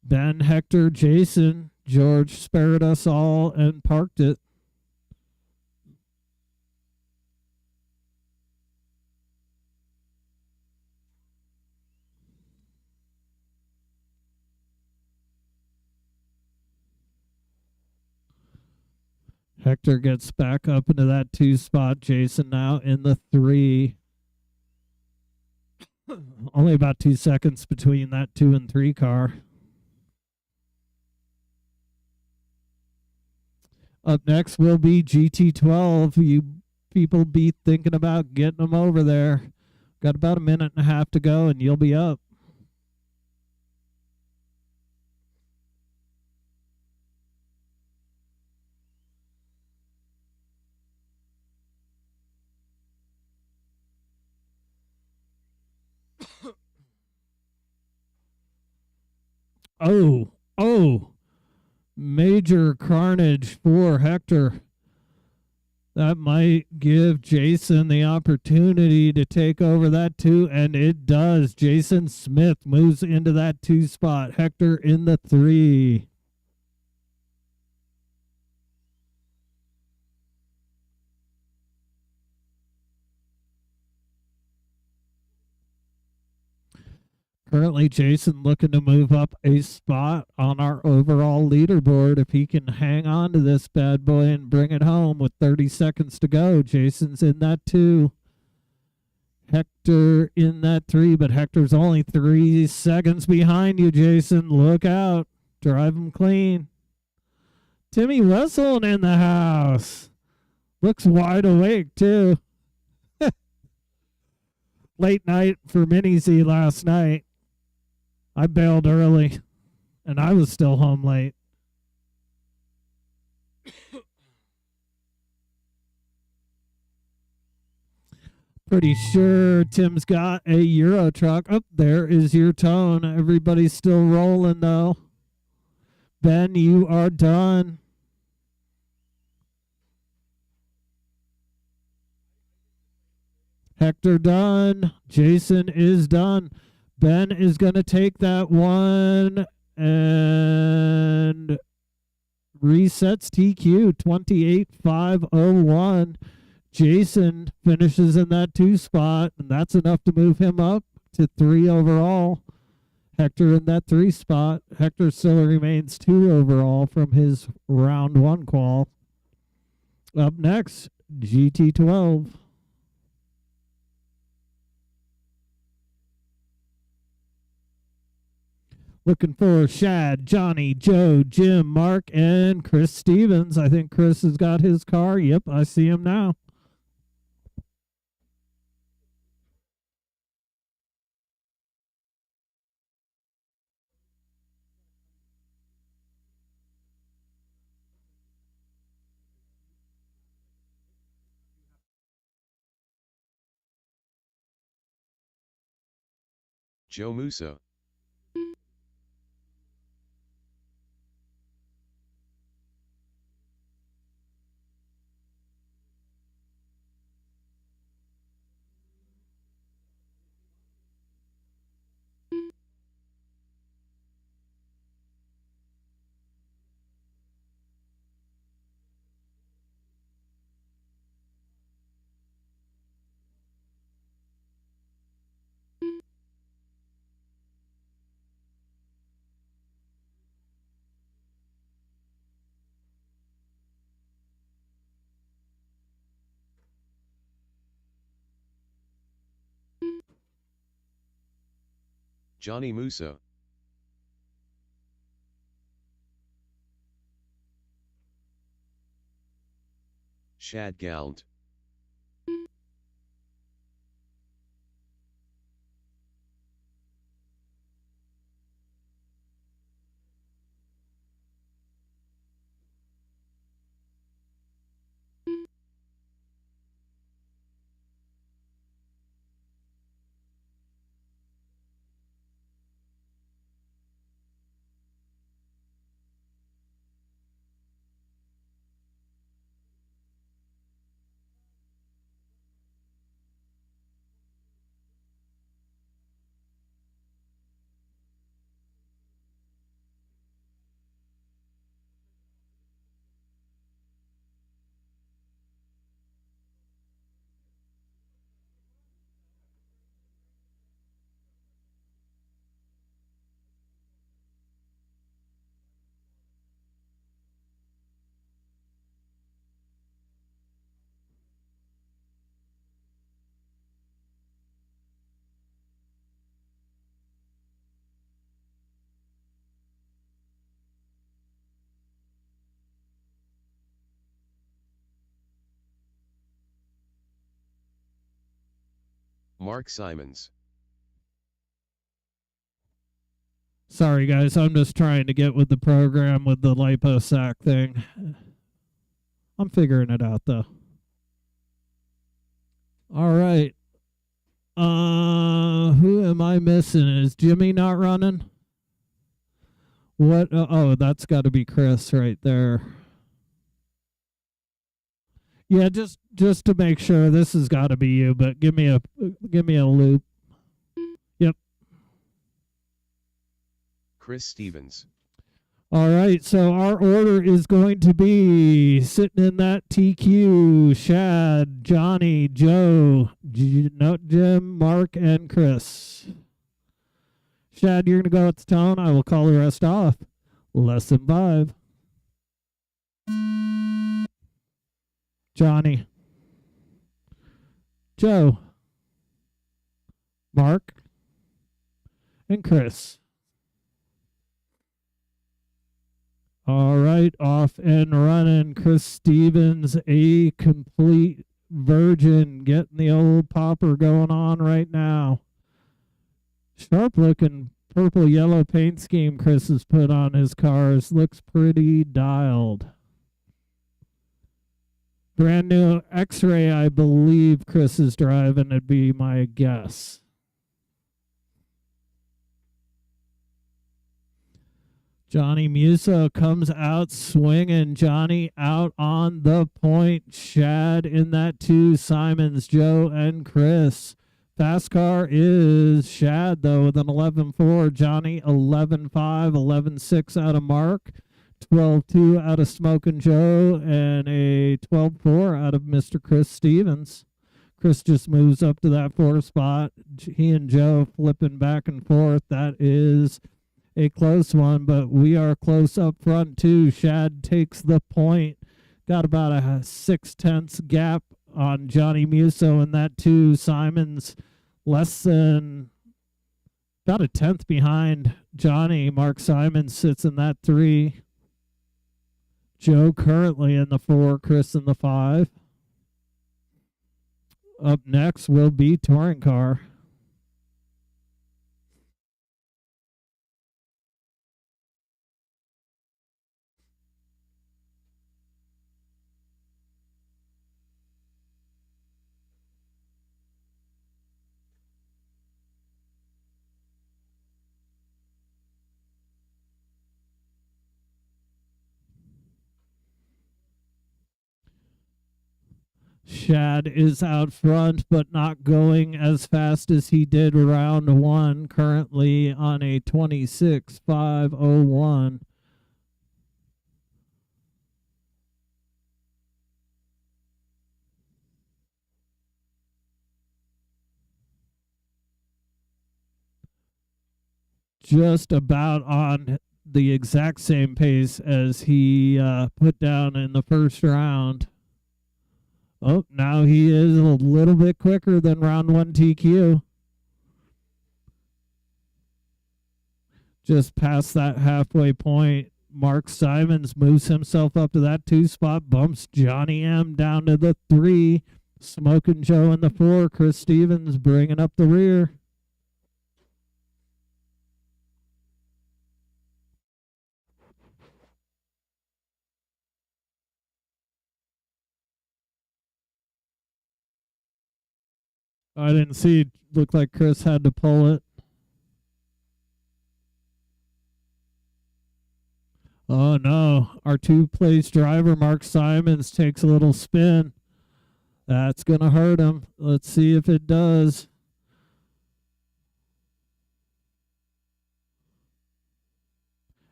Ben, Hector, Jason, George spared us all and parked it. Hector gets back up into that 2 spot. Jason now in the 3. Only about 2 seconds between that 2 and 3 car. Up next will be GT12. You people be thinking about getting them over there. Got about a minute and a half to go and you'll be up. Oh, major carnage for Hector. That might give Jason the opportunity to take over that 2, and it does. Jason Smith moves into that 2 spot. Hector in the 3. Currently, Jason looking to move up a spot on our overall leaderboard. If he can hang on to this bad boy and bring it home with 30 seconds to go. Jason's in that 2. Hector in that 3, but Hector's only 3 seconds behind you, Jason. Look out. Drive him clean. Timmy Wessel in the house. Looks wide awake, too. Late night for Mini Z last night. I bailed early, and I was still home late. Pretty sure Tim's got a Euro truck. Up there is your tone. Everybody's still rolling, though. Ben, you are done. Hector done. Jason is done. Ben is going to take that one and resets TQ 28.501. Jason finishes in that 2 spot, and that's enough to move him up to 3 overall. Hector in that 3 spot. Hector still remains 2 overall from his round 1 qual. Up next, GT12. Looking for Shad, Johnny, Joe, Jim, Mark, and Chris Stevens. I think Chris has got his car. Yep, I see him now. Joe Musa. Johnny Musa. Shad Gallant. Mark Simons. Sorry, guys. I'm just trying to get with the program with the liposac thing. I'm figuring it out, though. All right. Who am I missing? Is Jimmy not running? What? Oh, that's got to be Chris right there. Yeah, just to make sure, this has got to be you. But give me a loop. Yep. Chris Stevens. All right, so our order is going to be sitting in that TQ: Shad, Johnny, Joe, Jim, Mark, and Chris. Shad, you're going to go at the tone. I will call the rest off. Lesson 5. Johnny, Joe, Mark, and Chris. All right, off and running. Chris Stevens, a complete virgin, getting the old popper going on right now. Sharp looking purple yellow paint scheme Chris has put on his cars. Looks pretty dialed. Brand new X-Ray, I believe Chris is driving, would be my guess. Johnny Musso comes out swinging. Johnny out on the point. Shad in that 2. Simons, Joe, and Chris. Fast car is Shad, though, with an 11.4. Johnny, 11.5. 11.6 out of Mark. 12.2 out of Smokin' Joe. And a 12.4 out of Mr. Chris Stevens. Chris just moves up to that 4 spot. He and Joe flipping back and forth. That is a close one, but we are close up front too. Shad takes the point. Got about a 0.6 gap on Johnny Musso in that 2. Simons less than about a 10th behind Johnny. Mark Simons sits in that 3. Joe currently in the 4. Chris in the 5. Up next will be Touring Car. Shad is out front, but not going as fast as he did round 1, currently on a 26.501. Just about on the exact same pace as he put down in the first round. Oh, now he is a little bit quicker than round 1 TQ. Just past that halfway point, Mark Simons moves himself up to that 2 spot, bumps Johnny M down to the 3. Smoking Joe in the 4. Chris Stevens bringing up the rear. I didn't see. Looked like Chris had to pull it. Oh no. Our 2-place driver, Mark Simons, takes a little spin. That's going to hurt him. Let's see if it does.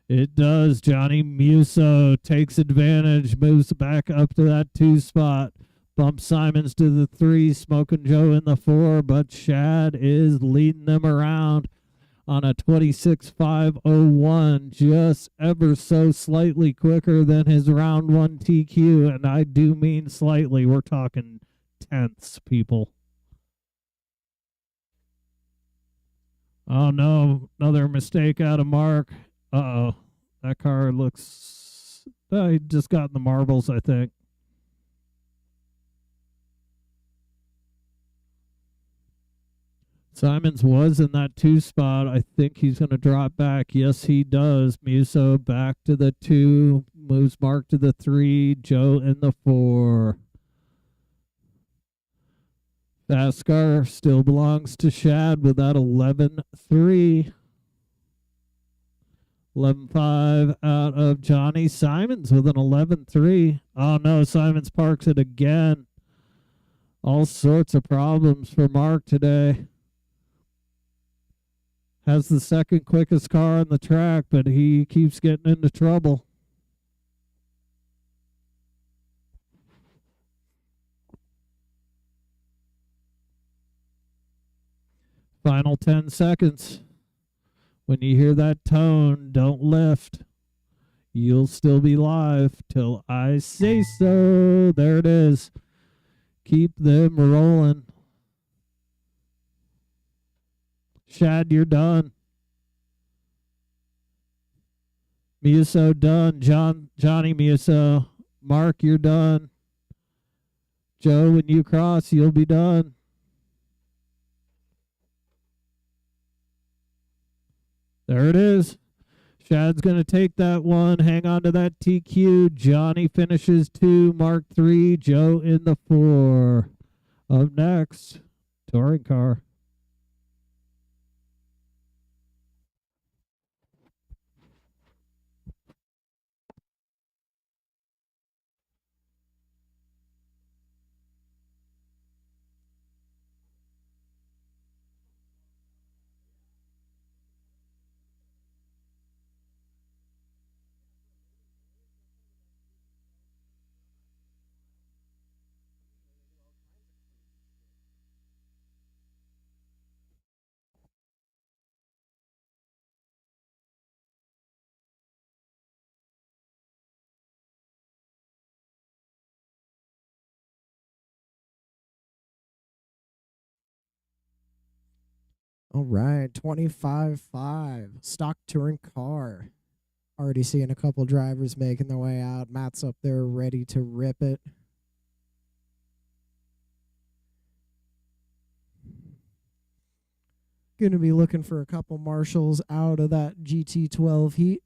It does. Johnny Musso takes advantage, moves back up to that 2 spot. Bumps Simons to the 3, Smoking Joe in the 4, but Shad is leading them around on a 26.501, just ever so slightly quicker than his round 1 TQ, and I do mean slightly. We're talking tenths, people. Oh no, another mistake out of Mark. Uh-oh, that car looks... he just got in the marbles, I think. Simons was in that 2 spot. I think he's going to drop back. Yes, he does. Musso back to the 2. Moves Mark to the 3. Joe in the 4. Fast car still belongs to Shad with that 11.3. 11.5 out of Johnny Simons with an 11.3. Oh no, Simons parks it again. All sorts of problems for Mark today. Has the second quickest car on the track, but he keeps getting into trouble. Final 10 seconds. When you hear that tone, don't lift. You'll still be live till I say so. There it is. Keep them rolling. Shad, you're done. Musso done. Johnny Musso. Mark, you're done. Joe, when you cross, you'll be done. There it is. Shad's going to take that one. Hang on to that TQ. Johnny finishes 2. Mark 3. Joe in the 4. Up next, touring car. All right, 25.5 stock touring car. Already seeing a couple drivers making their way out. Matt's up there ready to rip it. Going to be looking for a couple marshals out of that GT12 heat.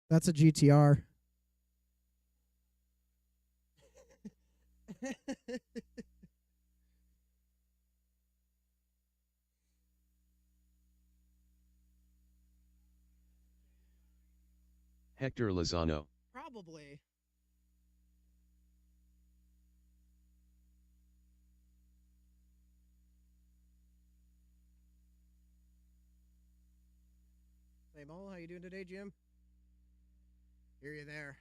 That's a GTR. Hector Lozano. Probably. Hey Mo, how you doing today, Jim? Hear you there.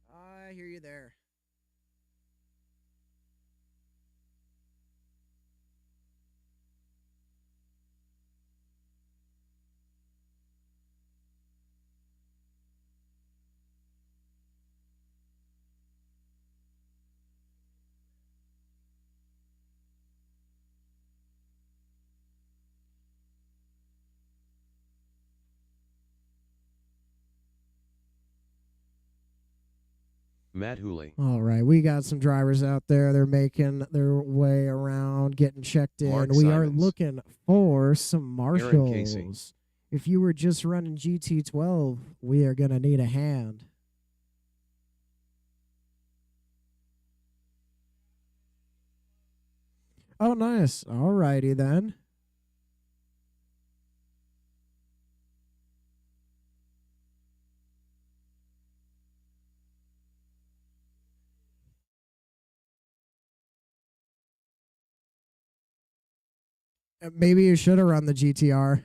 I hear you there. Matt Hooley. All right, we got some drivers out there. They're making their way around, getting checked in. Mark We are Simons. looking for some Aaron Casey. marshals. If you were just running GT12, we are going to need a hand. Oh, nice. All righty then. Maybe you should have run the GTR.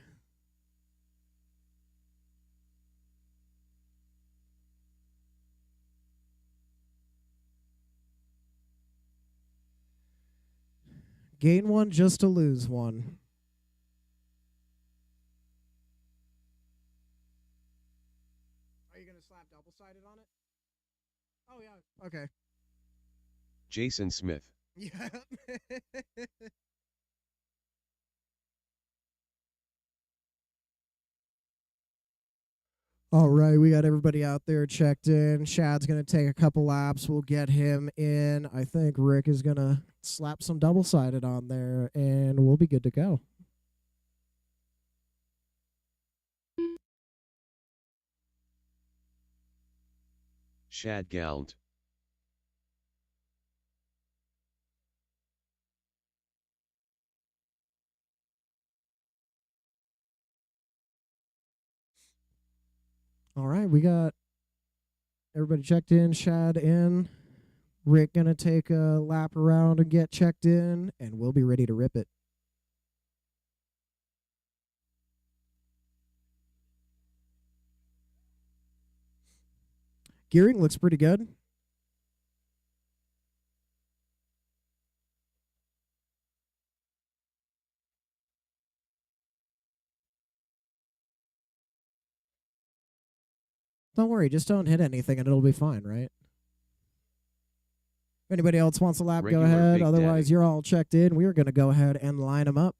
Gain one just to lose one. Are you going to slap double-sided on it? Oh, yeah. Okay. Jason Smith. Yeah. All right, we got everybody out there checked in. Shad's going to take a couple laps. We'll get him in. I think Rick is going to slap some double-sided on there, and we'll be good to go. Shad Gallant. All right, we got everybody checked in, Shad in. Rick going to take a lap around and get checked in, and we'll be ready to rip it. Gearing looks pretty good. Don't worry, just don't hit anything and it'll be fine, right? If anybody else wants a lap, Regular go ahead. Big Otherwise, Daddy. you're all checked in. We are going to go ahead and line them up.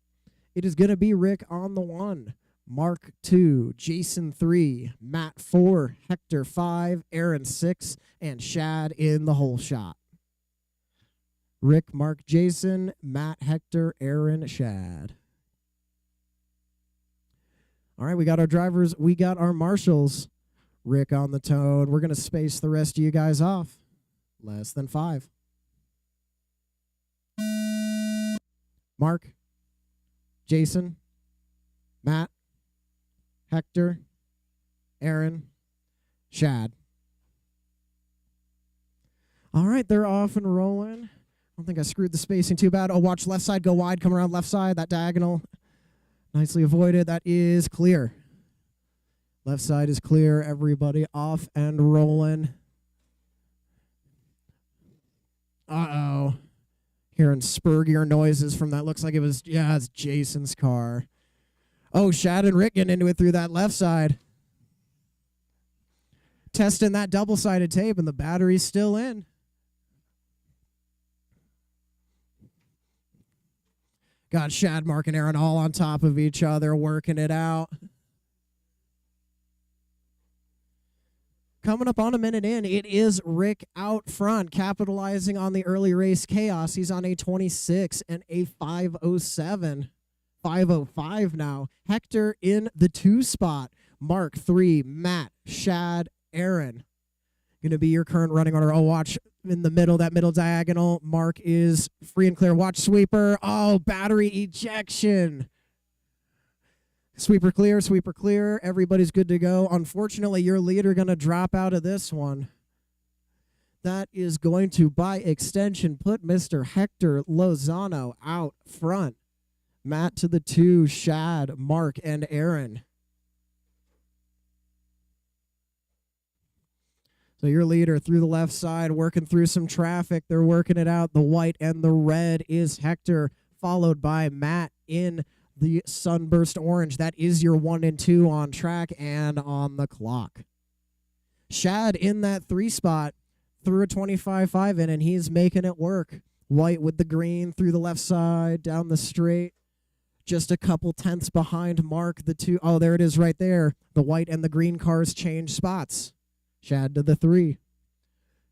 It is going to be Rick on the 1, Mark 2, Jason 3, Matt 4, Hector 5, Aaron 6, and Shad in the whole shot. Rick, Mark, Jason, Matt, Hector, Aaron, Shad. All right, we got our drivers. We got our marshals. Rick on the tone. We're going to space the rest of you guys off. Less than 5. Mark, Jason, Matt, Hector, Aaron, Shad. All right, they're off and rolling. I don't think I screwed the spacing too bad. Oh, watch left side go wide, come around left side. That diagonal, nicely avoided. That is clear. Left side is clear. Everybody off and rolling. Uh-oh. Hearing spur gear noises from that. Looks like it's Jason's car. Oh, Shad and Rick getting into it through that left side. Testing that double-sided tape, and the battery's still in. Got Shad, Mark, and Aaron all on top of each other, working it out. Coming up on a minute in, it is Rick out front, capitalizing on the early race chaos. He's on a 26 and a 5:07. 5:05 now. Hector in the 2 spot. Mark 3, Matt, Shad, Aaron. Going to be your current running order. Oh, watch in the middle, that middle diagonal. Mark is free and clear. Watch sweeper. Oh, battery ejection. Sweeper clear. Everybody's good to go. Unfortunately, your leader going to drop out of this one. That is going to, by extension, put Mr. Hector Lozano out front. Matt to the 2, Shad, Mark, and Aaron. So your leader through the left side, working through some traffic. They're working it out. The white and the red is Hector, followed by Matt in the sunburst orange. That is your 1 and 2 on track and on the clock. Shad in that 3 spot threw a 25.5 in, and he's making it work. White with the green through the left side, down the straight. Just a couple tenths behind Mark, the 2. Oh, there it is right there. The white and the green cars change spots. Shad to the 3.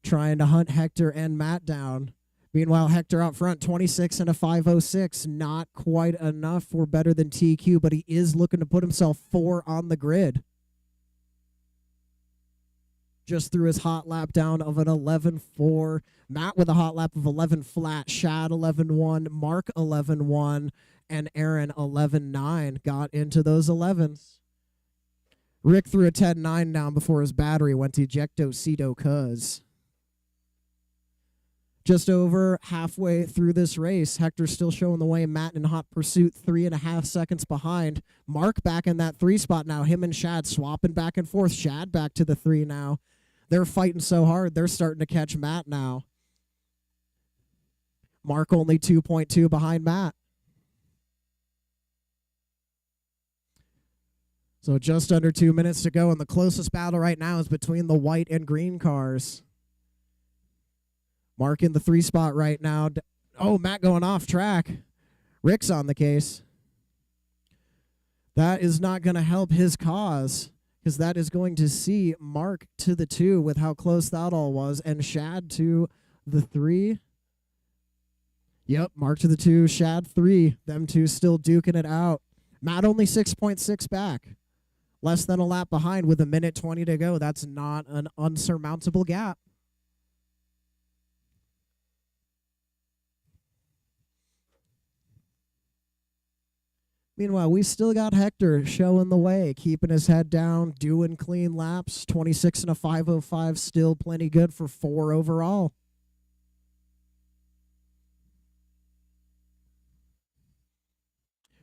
trying to hunt Hector and Matt down. Meanwhile, Hector out front, 26 and a 5:06. Not quite enough for better than TQ, but he is looking to put himself 4 on the grid. Just threw his hot lap down of an 11.4. Matt with a hot lap of 11 flat. Shad 11.1. Mark 11.1. And Aaron 11.9 got into those 11s. Rick threw a 10.9 down before his battery went to ejecto cedo cuz. Just over halfway through this race, Hector's still showing the way. Matt in hot pursuit, 3.5 seconds behind. Mark back in that 3 spot now. Him and Shad swapping back and forth. Shad back to the 3 now. They're fighting so hard, they're starting to catch Matt now. Mark only 2.2 behind Matt. So just under 2 minutes to go, and the closest battle right now is between the white and green cars. Mark in the 3 spot right now. Oh, Matt going off track. Rick's on the case. That is not going to help his cause, because that is going to see Mark to the 2 with how close that all was, and Shad to the 3. Yep, Mark to the 2, Shad 3. Them two still duking it out. Matt only 6.6 back. Less than a lap behind with 1:20 to go. That's not an unsurmountable gap. Meanwhile, we still got Hector showing the way, keeping his head down, doing clean laps. 26 and a 5:05, still plenty good for 4 overall.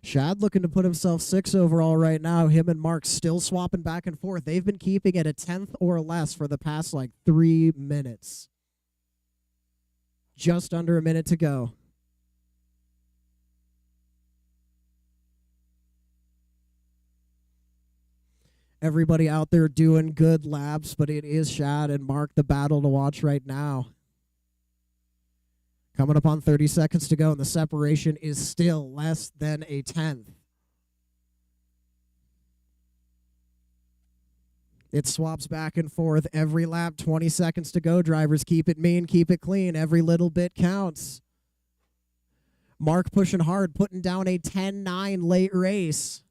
Shad looking to put himself 6 overall right now. Him and Mark still swapping back and forth. They've been keeping it a 10th or less for the past 3 minutes. Just under a minute to go. Everybody out there doing good laps, but it is Shad and Mark the battle to watch right now. Coming up on 30 seconds to go, and the separation is still less than a 10th. It swaps back and forth every lap. 20 seconds to go. Drivers, keep it mean, keep it clean. Every little bit counts. Mark pushing hard, putting down a 10-9 late race.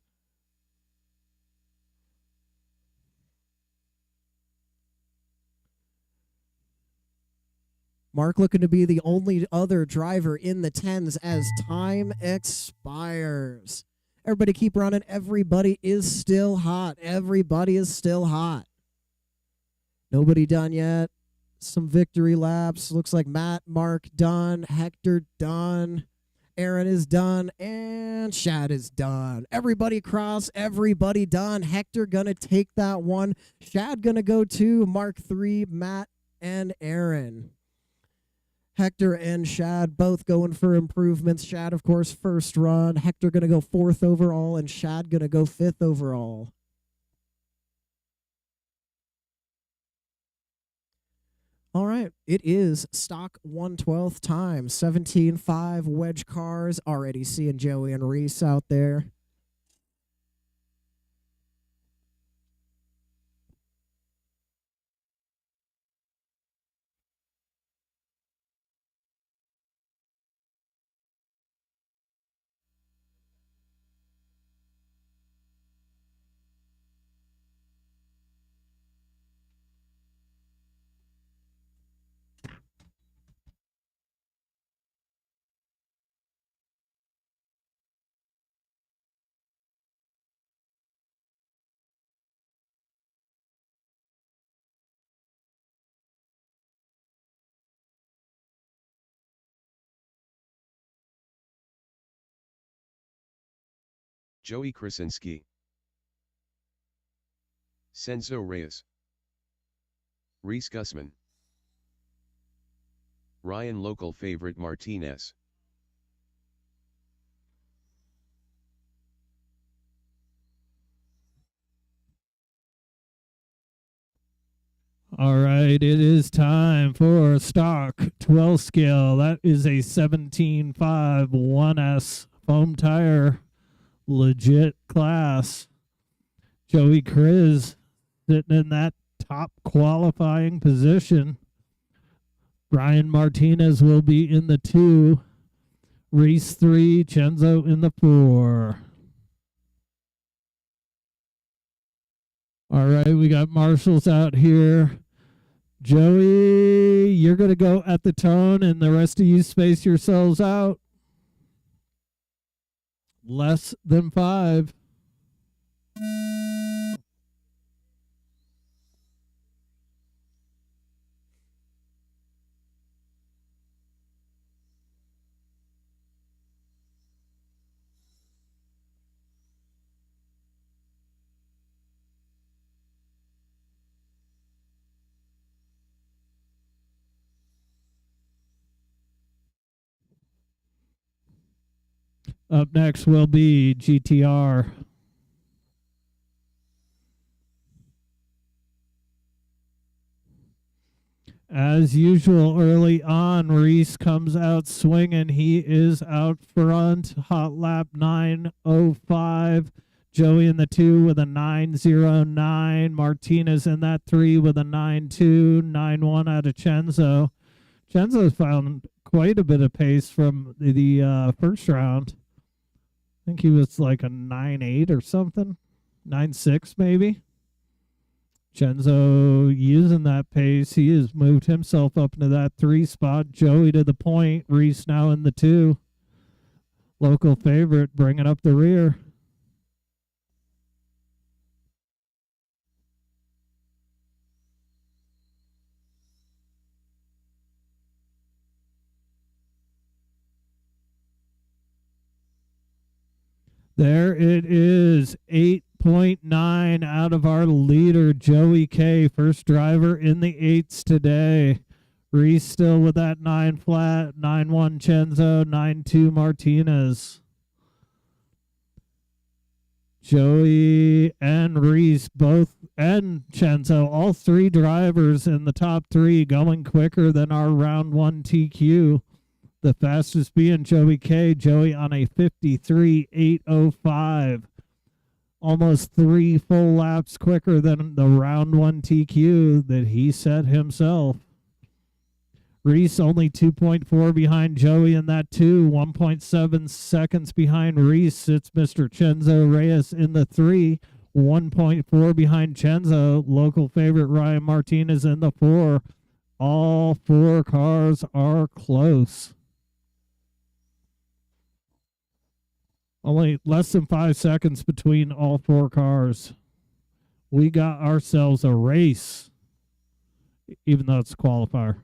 Mark looking to be the only other driver in the 10s as time expires. Everybody keep running. Everybody is still hot. Everybody is still hot. Nobody done yet. Some victory laps. Looks like Matt, Mark done. Hector done. Aaron is done. And Shad is done. Everybody cross. Everybody done. Hector gonna take that one. Shad gonna go 2. Mark 3. Matt and Aaron. Hector and Shad both going for improvements. Shad, of course, first run. Hector going to go 4th overall, and Shad going to go 5th overall. All right, it is stock 1/12 time. 17.5 wedge cars. Already seeing Joey and Reese out there. Joey Krasinski, Senzo Reyes, Reese Gussman, Ryan Local Favorite Martinez. All right, it is time for stock 12 scale. That is a 17.5 1S foam tire. Legit class. Joey Kriz sitting in that top qualifying position. Ryan Martinez will be in the 2. Reese 3, Chenzo in the 4. All right, we got marshals out here. Joey, you're going to go at the tone, and the rest of you space yourselves out. Less than 5. Up next will be GTR. As usual, early on, Reese comes out swinging. He is out front. Hot lap 9:05. Joey in the 2 with a 9:09. Martinez in that 3 with a 9:2. 9:1 out of Chenzo. Chenzo's found quite a bit of pace from the first round. I think he was like a 9.8 or something. 9.6 maybe. Chenzo using that pace. He has moved himself up into that 3 spot. Joey to the point. Reese now in the 2. Local favorite bringing up the rear. There it is, 8.9 out of our leader, Joey K. First driver in the 8s today. Reese still with that 9 flat, 9.1 Chenzo, 9.2 Martinez. Joey and Reese both, and Chenzo, all 3 drivers in the top 3 going quicker than our round 1 TQ. The fastest being Joey K. Joey on a 53.805. Almost 3 full laps quicker than the round 1 TQ that he set himself. Reese only 2.4 behind Joey in that 2. 1.7 seconds behind Reese. It's Mr. Chenzo Reyes in the 3. 1.4 behind Chenzo. Local favorite Ryan Martinez in the 4. All 4 cars are close. Only less than 5 seconds between all 4 cars. We got ourselves a race, even though it's a qualifier.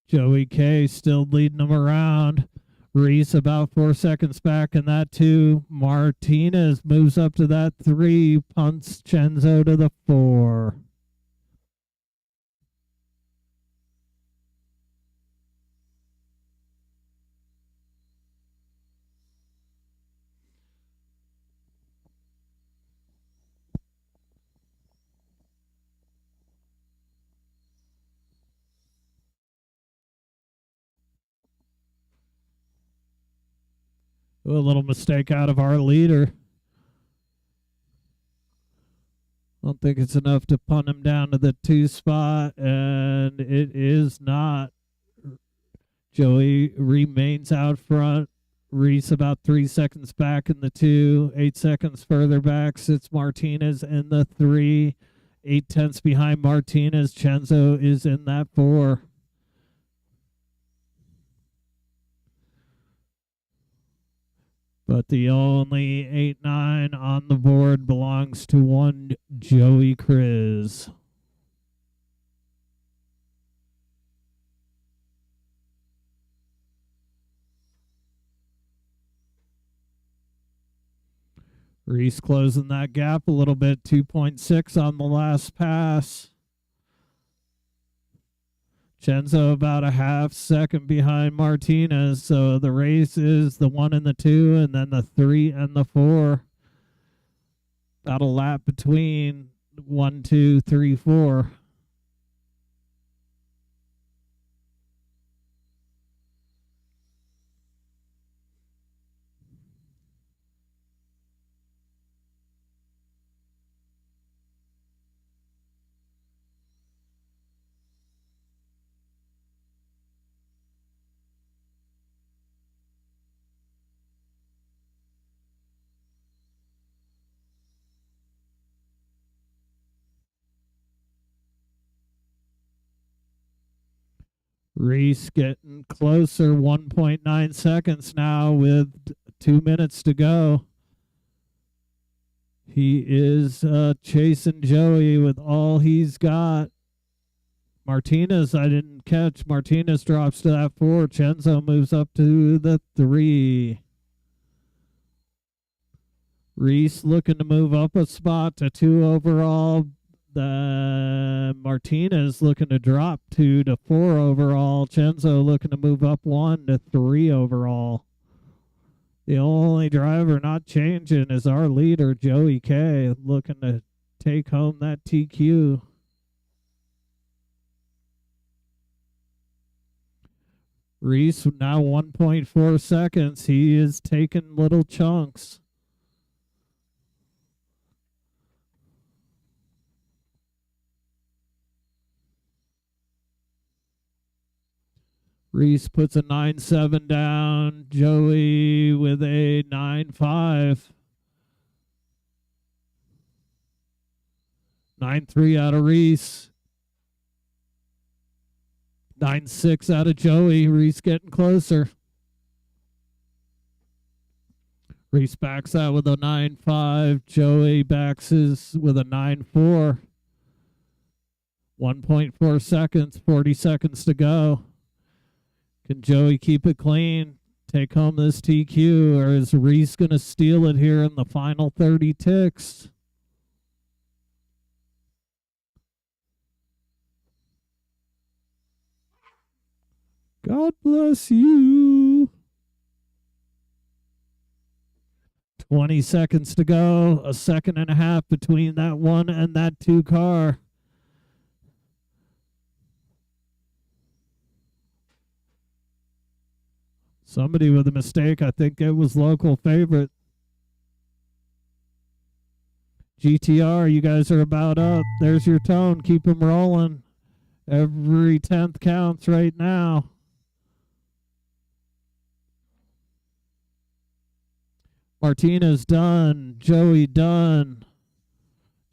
Joey K still leading them around. Reese about 4 seconds back in that 2. Martinez moves up to that 3. Punts Chenzo to the 4. A little mistake out of our leader. I don't think it's enough to punt him down to the 2 spot, and it is not. Joey remains out front. Reese about 3 seconds back in the 2. 8 seconds further back sits Martinez in the 3. 8/10 behind Martinez. Chenzo is in that 4. But the only 8-9 on the board belongs to one Joey Kriz. Reese closing that gap a little bit, 2.6 on the last pass. Chenzo about a half second behind Martinez, so the race is the 1 and the 2, and then the 3 and the 4. About a lap between 1, 2, 3, 4. Reese getting closer, 1.9 seconds now with 2 minutes to go. He is chasing Joey with all he's got. Martinez, I didn't catch. Martinez drops to that 4. Chenzo moves up to the 3. Reese looking to move up a spot to 2 overall. The Martinez looking to drop 2 to 4 overall. Chenzo looking to move up 1 to 3 overall. The only driver not changing is our leader, Joey K, looking to take home that TQ. Reese now 1.4 seconds. He is taking little chunks. Reese puts a 9.7 down. Joey with a 9.5. 9.3 out of Reese. 9.6 out of Joey. Reese getting closer. Reese backs out with a 9.5. Joey backs with a 9.4. 1.4 seconds. 40 seconds to go. Can Joey keep it clean? Take home this TQ, or is Reese going to steal it here in the final 30 ticks? God bless you. 20 seconds to go. A second and a half between that 1 and that 2 car. Somebody with a mistake. I think it was local favorite. GTR, you guys are about up. There's your tone. Keep them rolling. Every 10th counts right now. Martinez done. Joey done.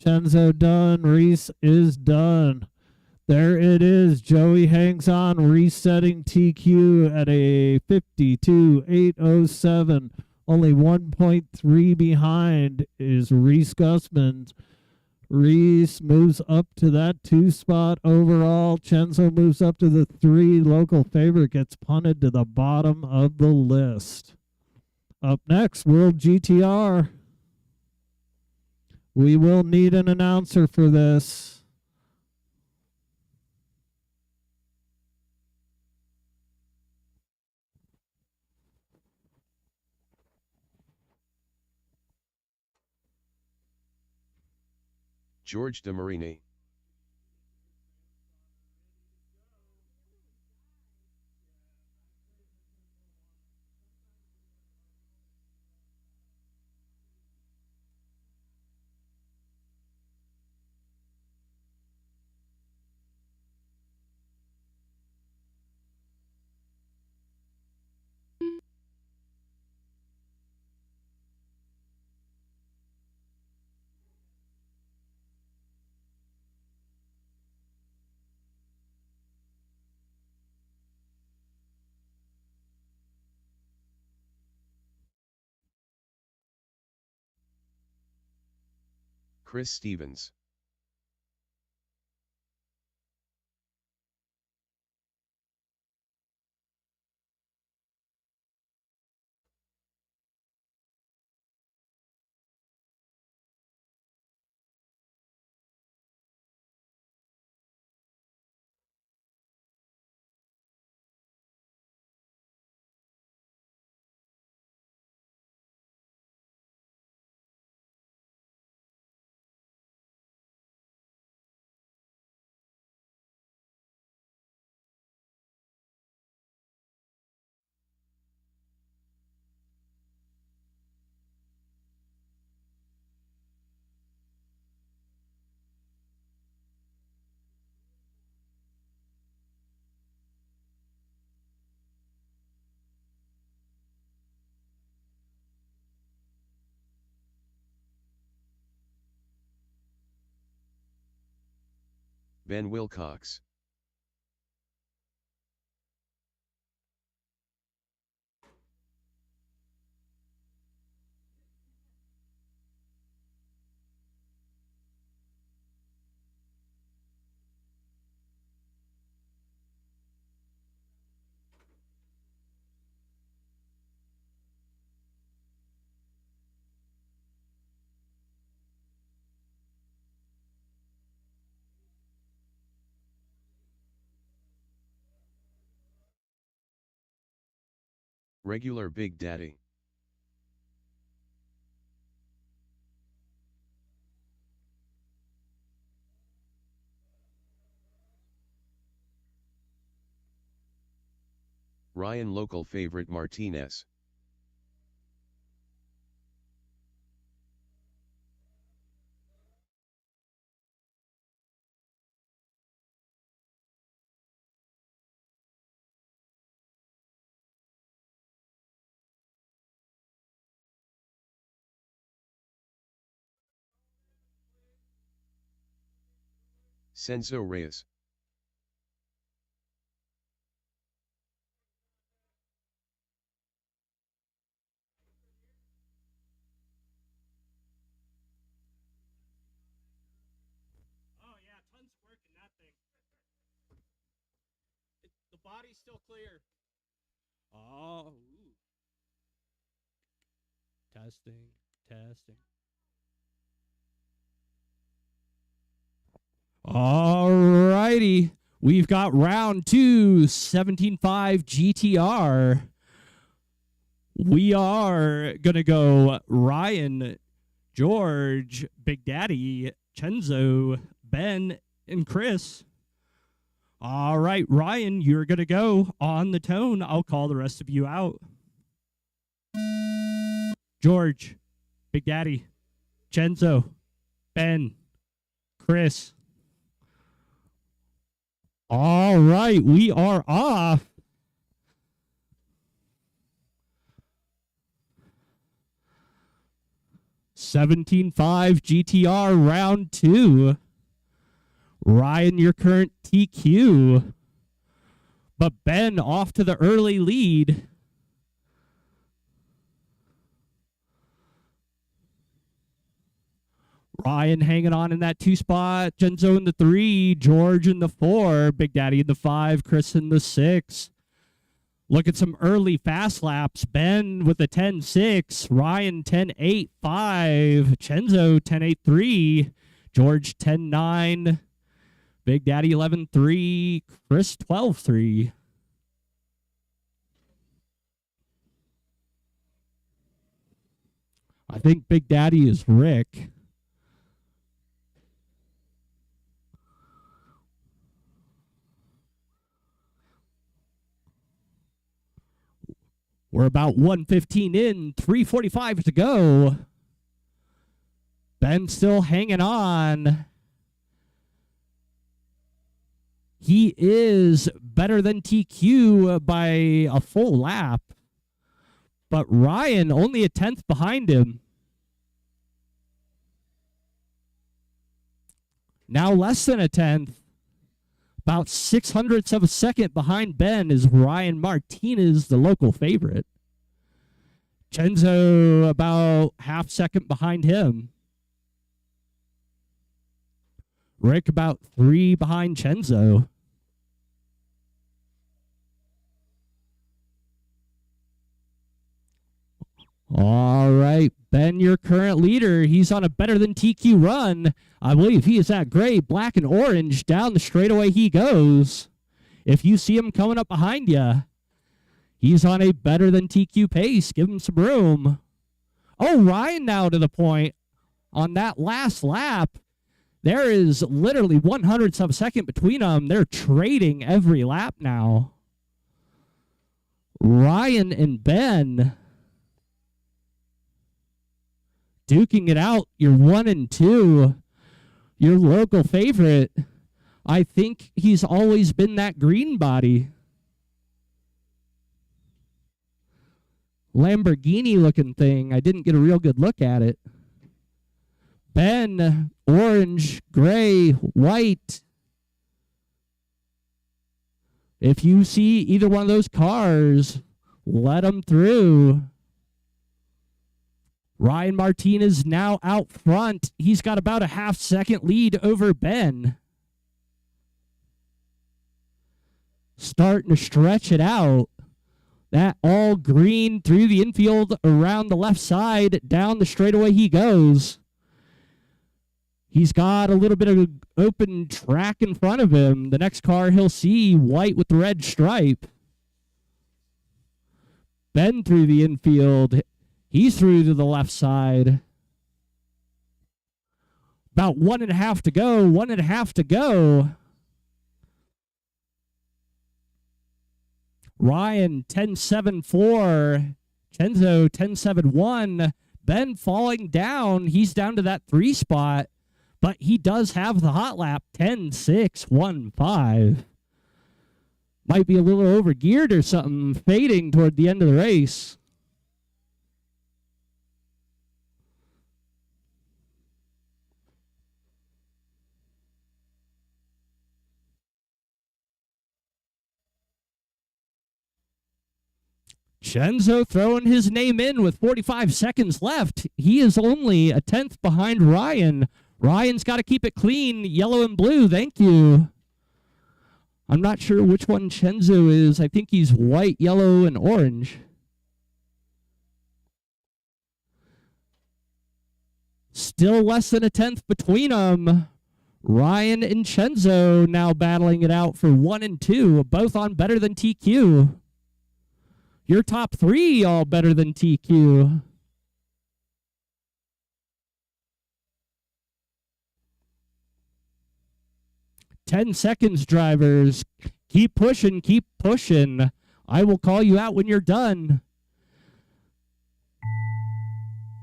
Chenzo done. Reese is done. There it is. Joey hangs on, resetting TQ at a 52.807. Only 1.3 behind is Reese Gussman. Reese moves up to that 2 spot overall. Chenzo moves up to the 3. Local favorite gets punted to the bottom of the list. Up next, World GTR. We will need an announcer for this. George de Marini. Chris Stevens. Ben Wilcox. Regular Big Daddy. Ryan Local Favorite Martinez. Senzo Reyes. Oh yeah, tons of work in that thing. The body's still clear. Oh. Ooh. Testing, testing. All righty. We've got round 2, 17.5 GTR. We are going to go Ryan, George, Big Daddy, Chenzo, Ben, and Chris. All right, Ryan, you're going to go on the tone. I'll call the rest of you out. George, Big Daddy, Chenzo, Ben, Chris. All right, we are off. $17.5 GTR round 2. Ryan, your current TQ. But Ben off to the early lead. Ryan hanging on in that 2 spot. Genzo in the 3. George in the 4. Big Daddy in the 5. Chris in the 6. Look at some early fast laps. Ben with a 10.6. Ryan 10.8.5. Chenzo 10.8.3. George 10.9. Big Daddy 11.3. Chris 12.3. I think Big Daddy is Rick. We're about 1:15 in, 3:45 to go. Ben still hanging on. He is better than TQ by a full lap. But Ryan only a 10th behind him. Now less than a 10th. About 600ths of a second behind Ben is Ryan Martinez, the local favorite. Chenzo about half second behind him. Rick about 3 behind Chenzo. All right, Ben, your current leader. He's on a better than TQ run. I believe he is at gray, black, and orange. Down the straightaway he goes. If you see him coming up behind you, he's on a better than TQ pace. Give him some room. Oh, Ryan now to the point on that last lap. There is literally 100ths of a second between them. They're trading every lap now. Ryan and Ben duking it out. You're 1 and 2. Your local favorite. I think he's always been that green body. Lamborghini looking thing. I didn't get a real good look at it. Ben, orange, gray, white. If you see either one of those cars, let them through. Ryan Martinez now out front. He's got about a half-second lead over Ben. Starting to stretch it out. That all green through the infield, around the left side, down the straightaway he goes. He's got a little bit of open track in front of him. The next car he'll see, white with the red stripe. Ben through the infield. He's through to the left side. About 1.5 to go. 1.5 to go. Ryan 10.74. Chenzo 10.71. Ben falling down. He's down to that 3 spot. But he does have the hot lap, 10.615. Might be a little overgeared or something, fading toward the end of the race. Chenzo throwing his name in with 45 seconds left. He is only a 10th behind Ryan. Ryan's got to keep it clean. Yellow and blue. Thank you. I'm not sure which one Chenzo is. I think he's white, yellow, and orange. Still less than a 10th between them. Ryan and Chenzo now battling it out for 1 and 2, both on better than TQ. Your top 3 all better than TQ. Ten seconds, drivers. Keep pushing, keep pushing. I will call you out when you're done.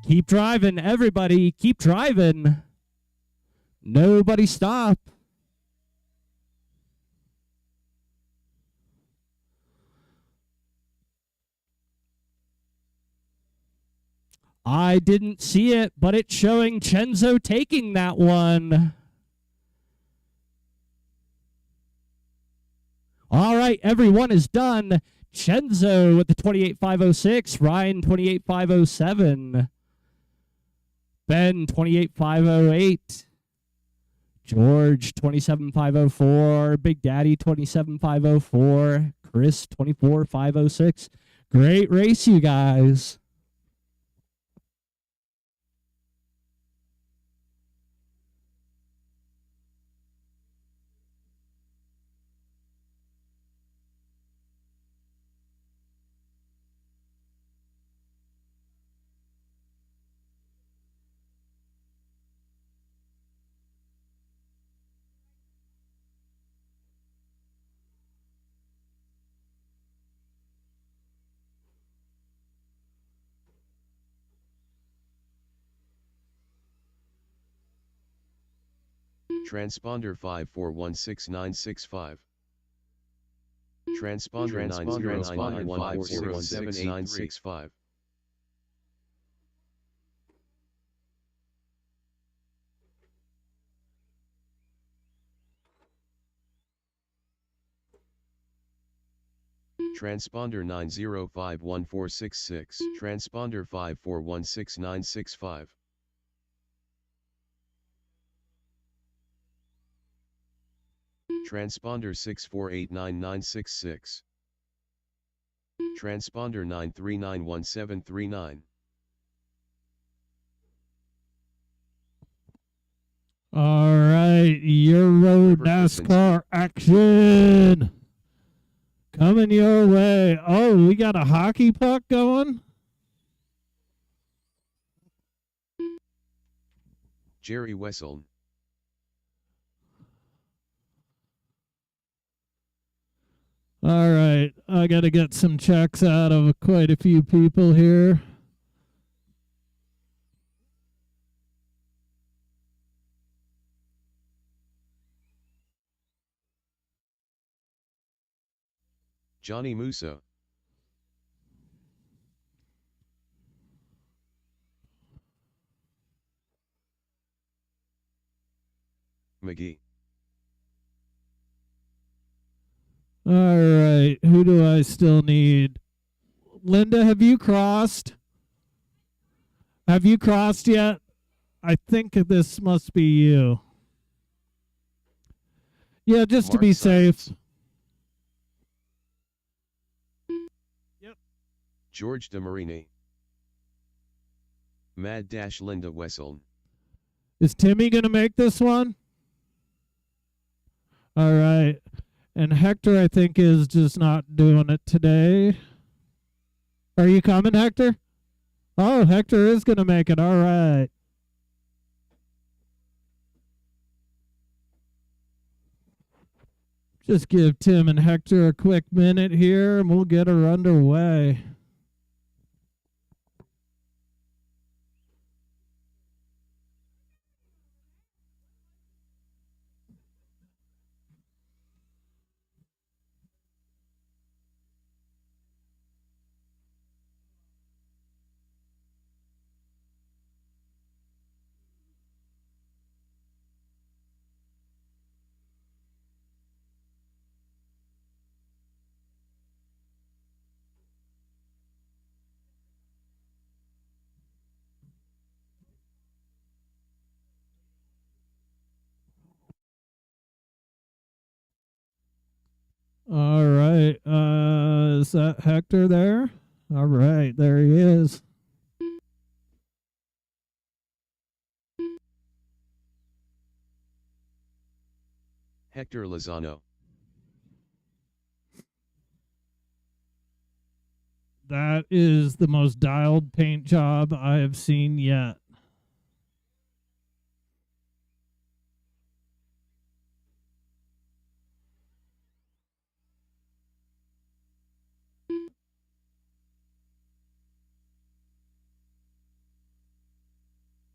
Keep driving, everybody. Keep driving. Nobody stop. I didn't see it, but it's showing Chenzo taking that one. All right, everyone is done. Chenzo with the 28.506. Ryan 28.507. Ben 28.508. George 27.504. Big Daddy 27.504. Chris 24.506. Great race, you guys. Transponder 5416965. Transponder 909147965. Transponder 9051466. Transponder 5416965. Transponder 64899966. Transponder 9391739. All right, Euro River NASCAR action coming your way. Oh, we got a hockey puck going. Jerry Wessel. All right, I got to get some checks out of quite a few people here. Johnny Musso. McGee. All right, who do I still need? Linda, have you crossed? Have you crossed yet? I think this must be you. Yeah, just to Mark be Simons. safe. Yep. George DeMarini. Mad-Linda Wessel. Is Timmy going to make this one? All right. And Hector, I think, is just not doing it today. Are you coming, Hector? Oh, Hector is going to make it. All right. Just give Tim and Hector a quick minute here, and we'll get her underway. All right. Is that Hector there? All right, there he is. Hector Lozano. That is the most dialed paint job I have seen yet.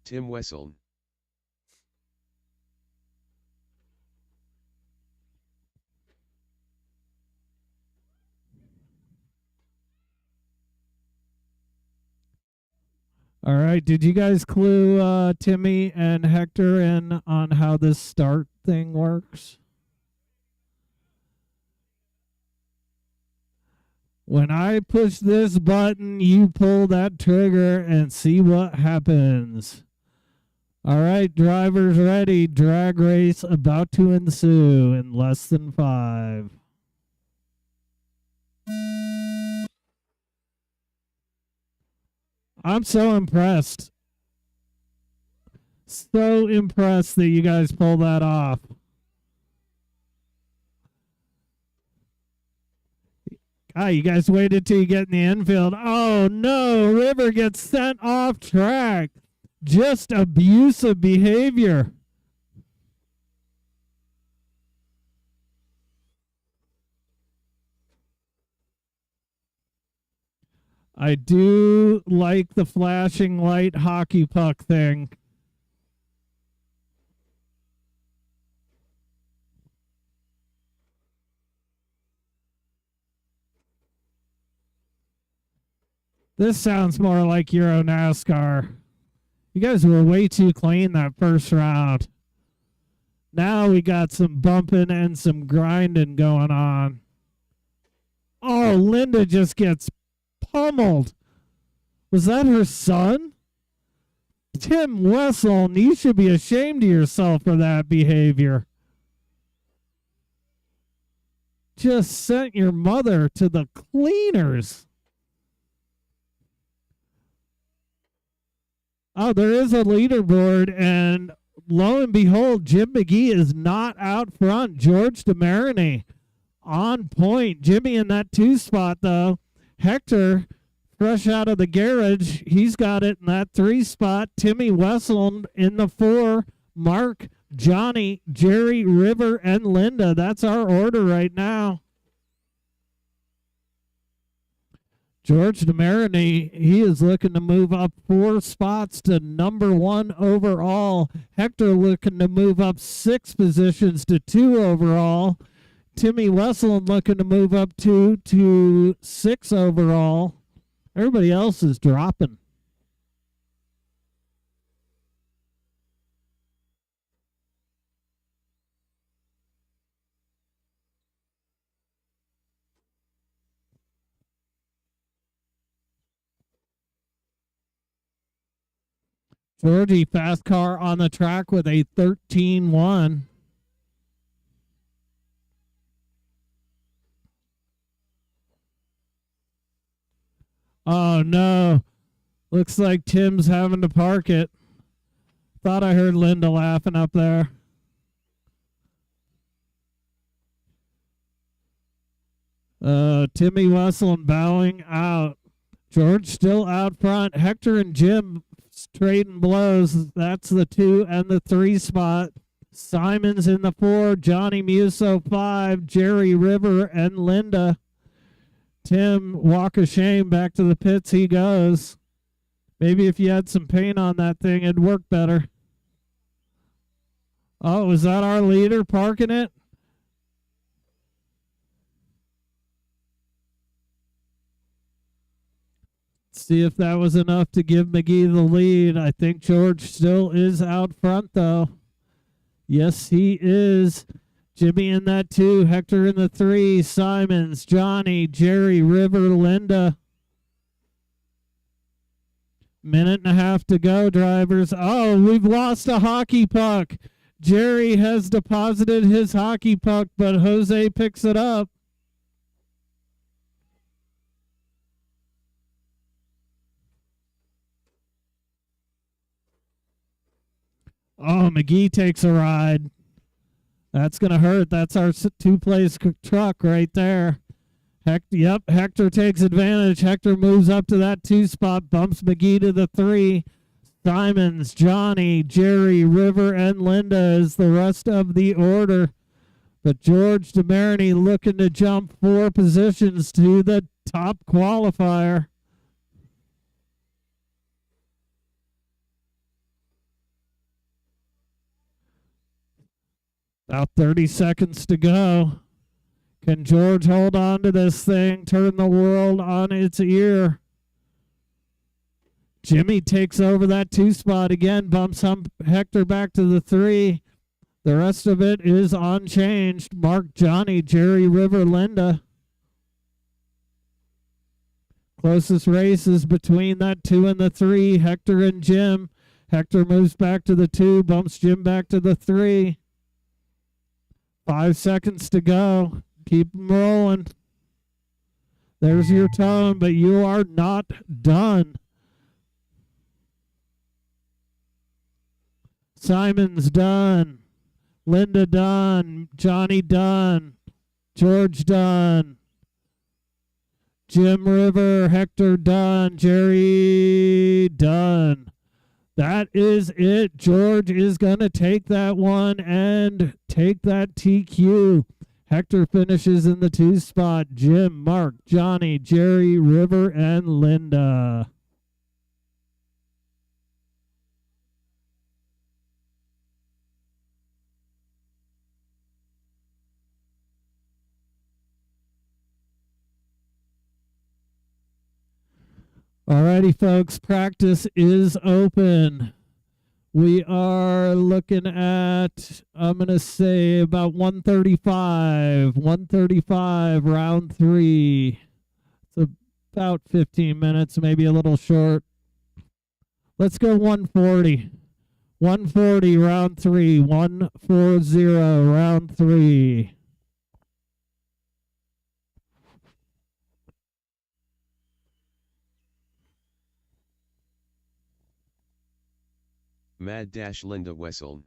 Tim Wessel. All right, did you guys clue Timmy and Hector in on how this start thing works? When I push this button, you pull that trigger and see what happens. All right, drivers ready. Drag race about to ensue in less than 5. I'm so impressed. So impressed that you guys pull that off. Ah, you guys waited till you get in the infield. Oh no, River gets sent off track. Just abusive behavior. I do like the flashing light hockey puck thing. This sounds more like Euro NASCAR. You guys were way too clean that first round. Now we got some bumping and some grinding going on. Oh, Linda just gets pummeled. Was that her son? Tim Wessel, you should be ashamed of yourself for that behavior. just sent your mother to the cleaners. Oh, there is a leaderboard, and lo and behold, Jim McGee is not out front. George DeMarini on point. Jimmy in that 2 spot, though. Hector, fresh out of the garage, he's got it in that 3 spot. Timmy Wessel in the 4. Mark, Johnny, Jerry, River, and Linda. That's our order right now. George DeMarini, he is looking to move up 4 spots to number 1 overall. Hector looking to move up 6 positions to 2 overall. Timmy Wessel looking to move up 2 to 6 overall. Everybody else is dropping. Georgie, fast car on the track with a 13-1. Oh, no. Looks like Tim's having to park it. Thought I heard Linda laughing up there. Timmy Wessel bowing out. George still out front. Hector and Jim trading blows. That's the 2 and the 3 spot. Simon's in the 4. Johnny Musso 5. Jerry River and Linda. Tim, walk of shame, back to the pits he goes. Maybe if you had some paint on that thing, it'd work better. Oh, was that our leader parking it? See if that was enough to give McGee the lead. I think George still is out front, though. Yes, he is. Jimmy in that 2, Hector in the 3, Simons, Johnny, Jerry, River, Linda. Minute and a half to go, drivers. Oh, we've lost a hockey puck. Jerry has deposited his hockey puck, but Jose picks it up. Oh, McGee takes a ride. That's going to hurt. That's our 2-place truck right there. Hector takes advantage. Hector moves up to that 2 spot, bumps McGee to the 3. Simons, Johnny, Jerry, River, and Linda is the rest of the order. But George DeMarini looking to jump 4 positions to the top qualifier. About 30 seconds to go. Can George hold on to this thing, turn the world on its ear? Jimmy takes over that 2 spot again, bumps Hector back to the 3. The rest of it is unchanged. Mark, Johnny, Jerry, River, Linda. Closest race is between that 2 and the 3, Hector and Jim. Hector moves back to the 2, bumps Jim back to the 3. 5 seconds to go. Keep them rolling. There's your tone, but you are not done. Simon's done. Linda done. Johnny done. George done. Jim River, Hector done. Jerry done. That is it. George is going to take that one and take that TQ. Hector finishes in the 2 spot. Jim, Mark, Johnny, Jerry, River, and Linda. Alrighty, folks, practice is open. We are looking at, I'm going to say, about 135. 135, round 3. It's about 15 minutes, maybe a little short. Let's go 140. 140, round 3. 140, round 3. Mad-Linda Wesseln.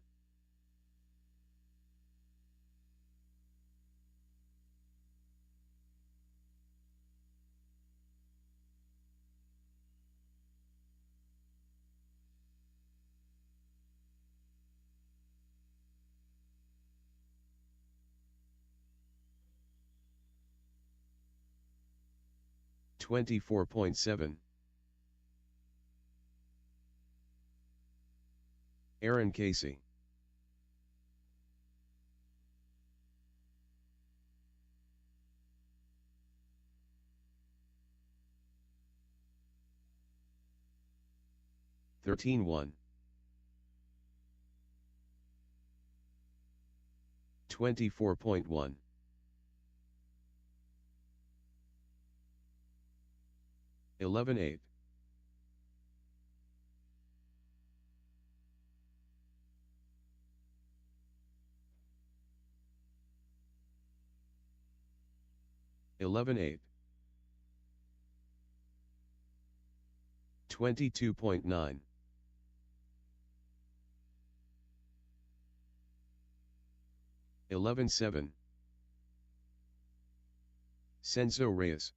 $24.7. Aaron Casey. $13.1. 24.1. $11.8. 11.8. 22.9. 11.7. Censo Reyes.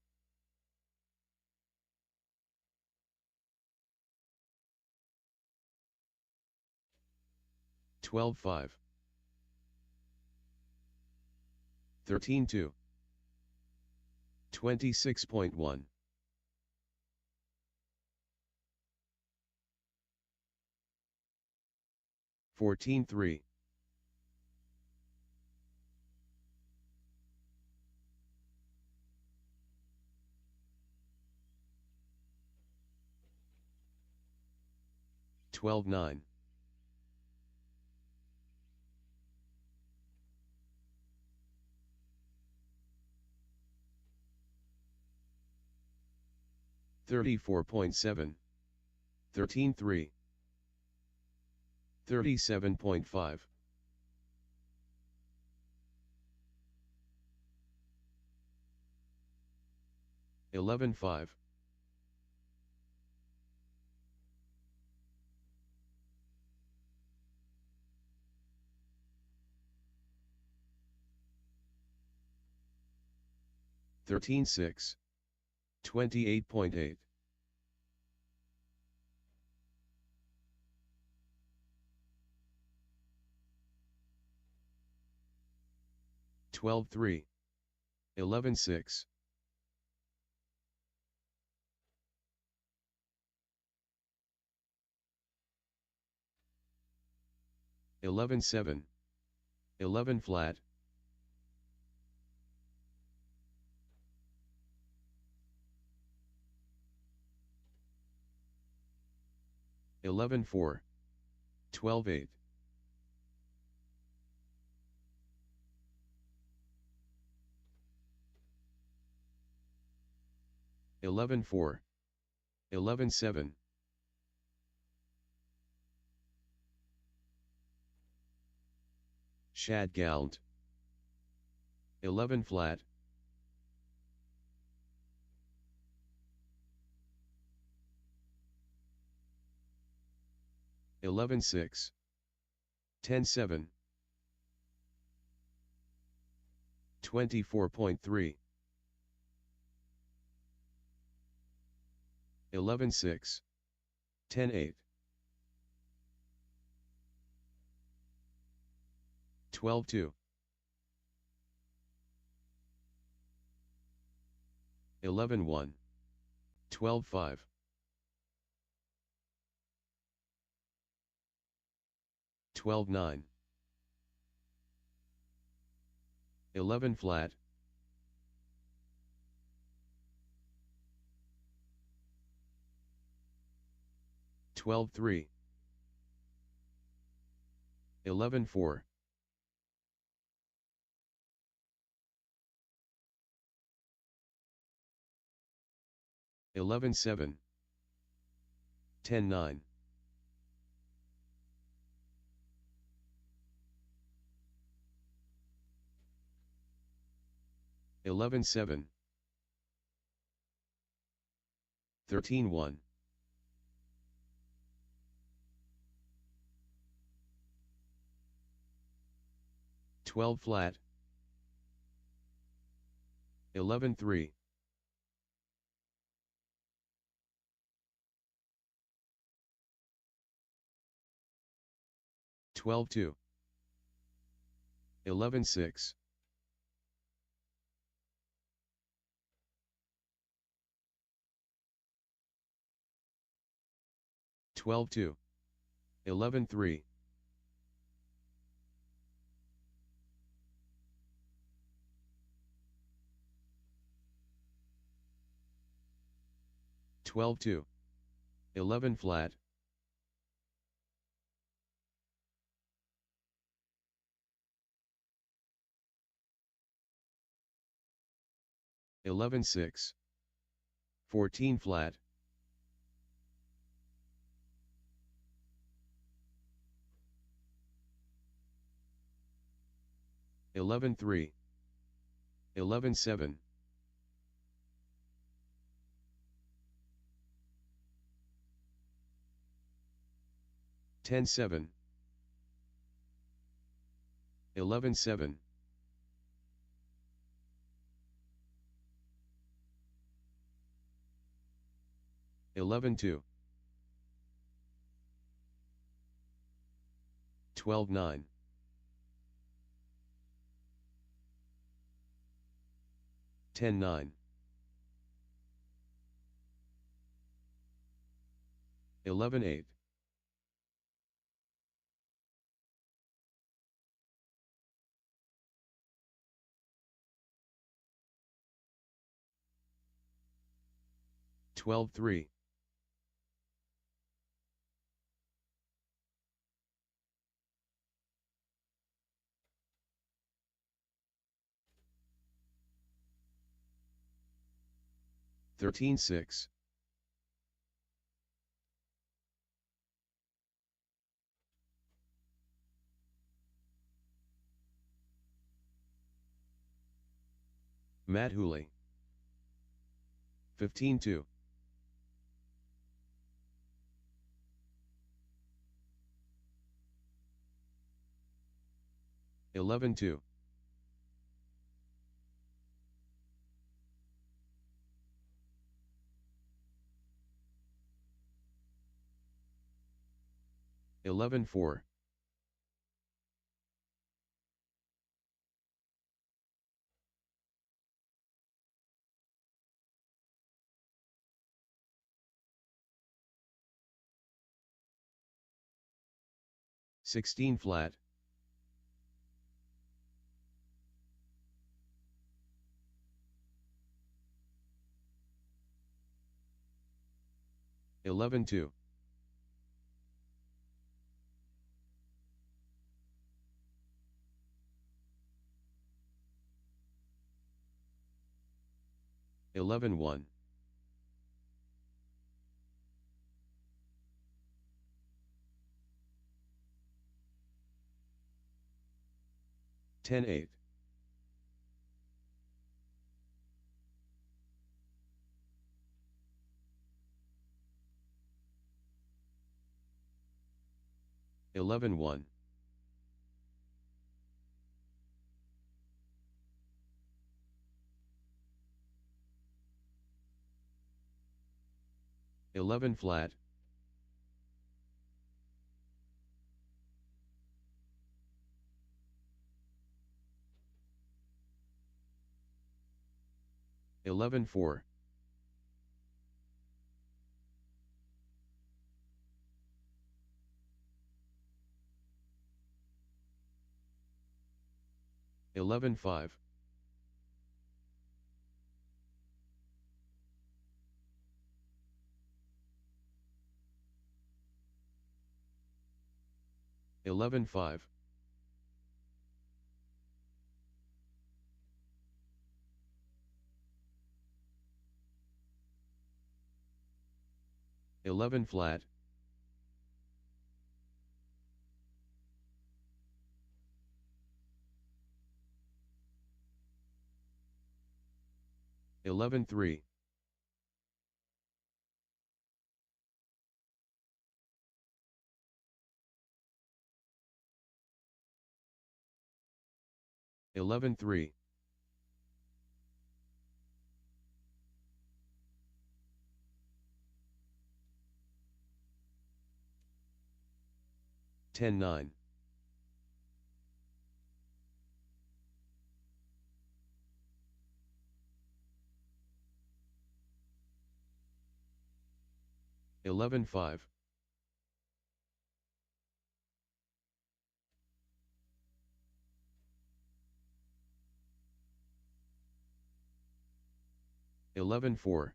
12.5. 13.2. 26.1. 14.3. 12.9. 34.7. 13.3. 37.5. 11.5. 13.6. 28.8. 12.3. 11.6. 11.7. 11 flat. 11.4. 12.8. 11.4. 11.7. 'Shad Gallant. 11 flat. 11.6. 10.7. 24.3. 11.6. 10.8. 12.2. 11.1. 12.5. 12.9. 11 flat. 12.3. 11.4. 11.7. 10.9. 11.7. 13.1. 12 flat, 11 3, 12 2, 11 6, 12 2, 11 3, 12 2, 11 flat, 11 6, 14 flat, 11 3, 11 7, 10 7, 11 7, 11 2, 12 9, 10 9, 11 8, 12 3, 13 6, 'Matt Hooley, 15 2, 11 2, 11 4, 16 flat, 11 2, 11 1, 10 8, 11 1, 11 flat, 11 4, 11 5, 11 5, 11 flat, 11 3, 11-3. 10-9. 11-5. 11-4.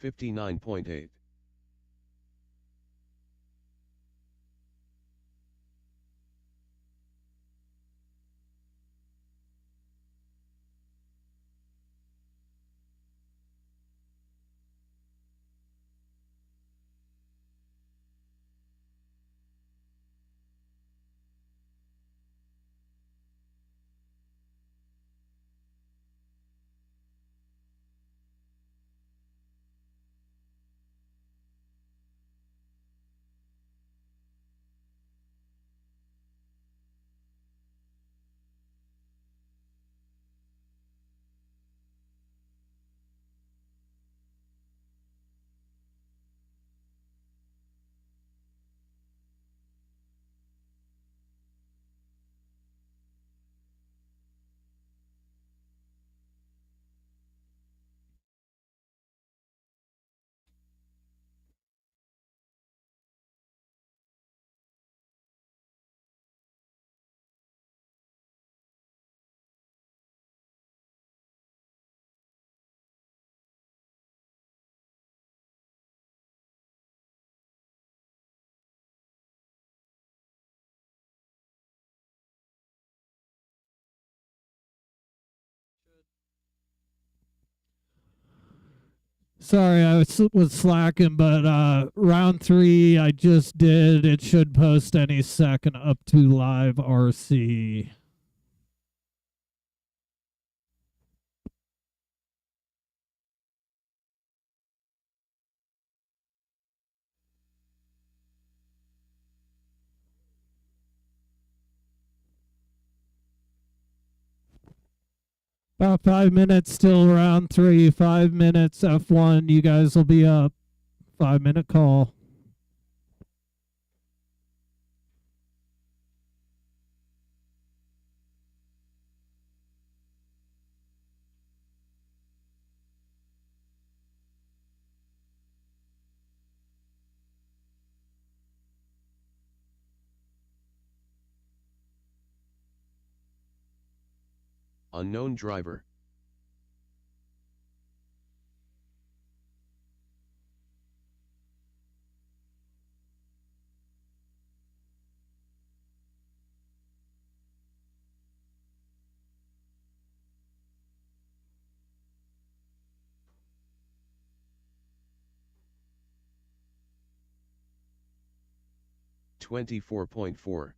59.8. Sorry, I was slacking, but round 3 I just did. It should post any second up to live RC. About 5 minutes till round 3. 5 minutes F1. You guys will be up. 5-minute call. Unknown driver. $24.4.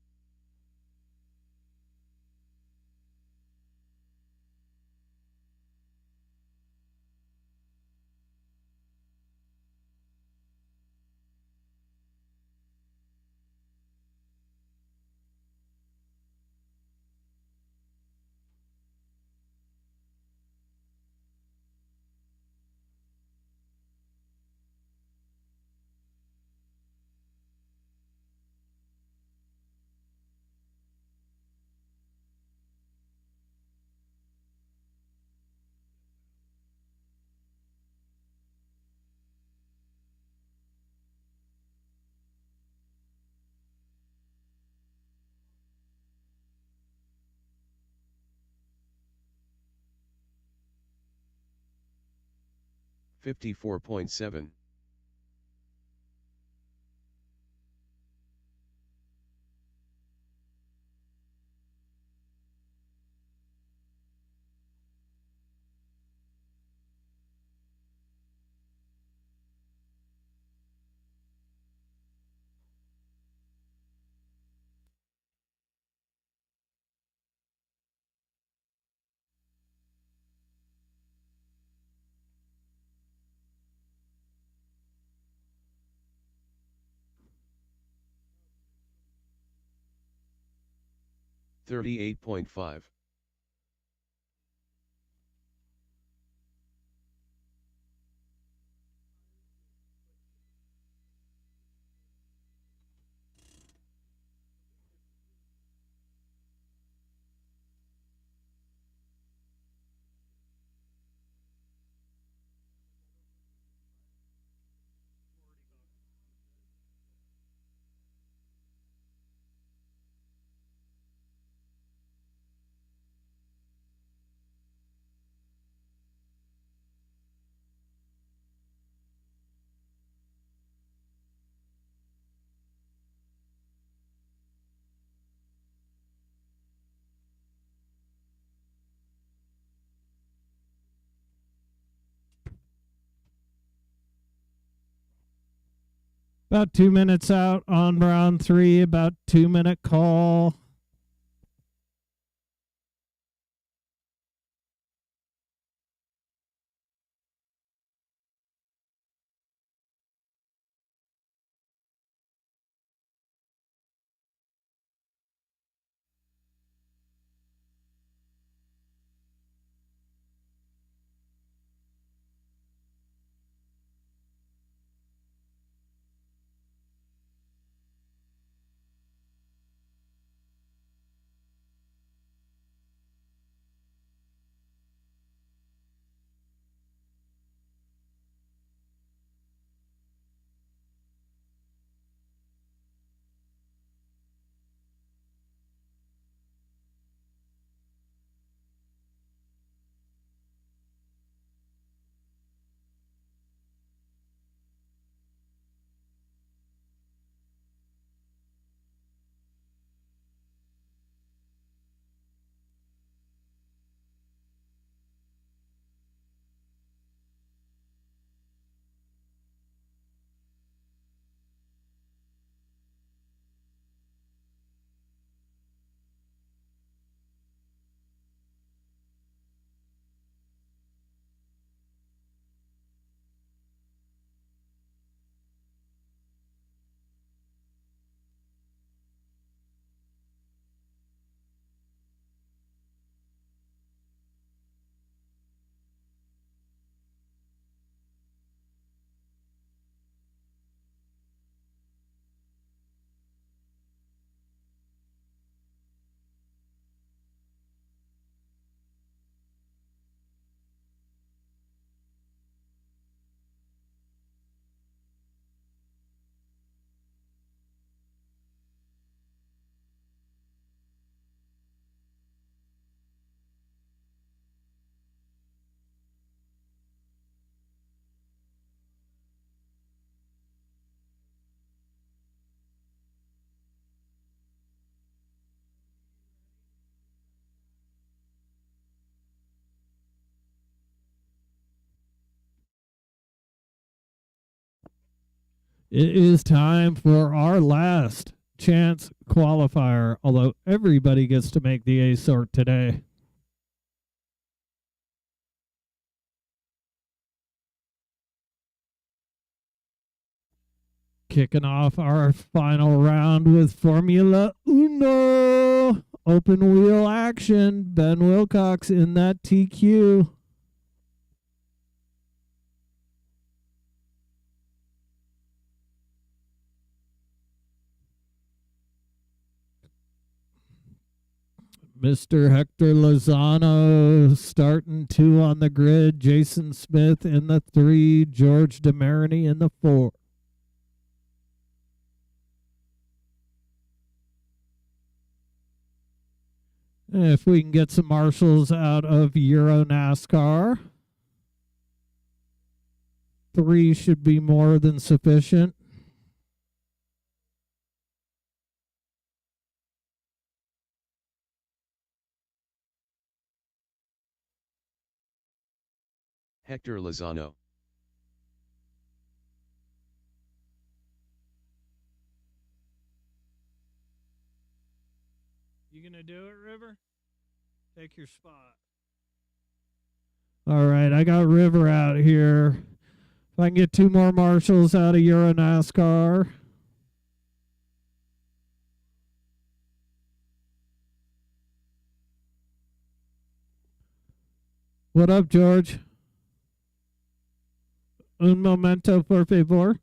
54.7. $38.5. About 2 minutes out on round 3, about 2-minute call. It is time for our last chance qualifier, although everybody gets to make the A sort today. Kicking off our final round with Formula Uno. Open wheel action. Ben Wilcox in that TQ. Mr. Hector Lozano starting 2 on the grid. Jason Smith in the 3. George DeMarini in the 4. If we can get some marshals out of Euro NASCAR. 3 should be more than sufficient. Hector Lozano. You gonna do it, River? Take your spot. All right, I got River out here. If I can get 2 more marshals out of Euro NASCAR. What up, George? Un momento, por favor.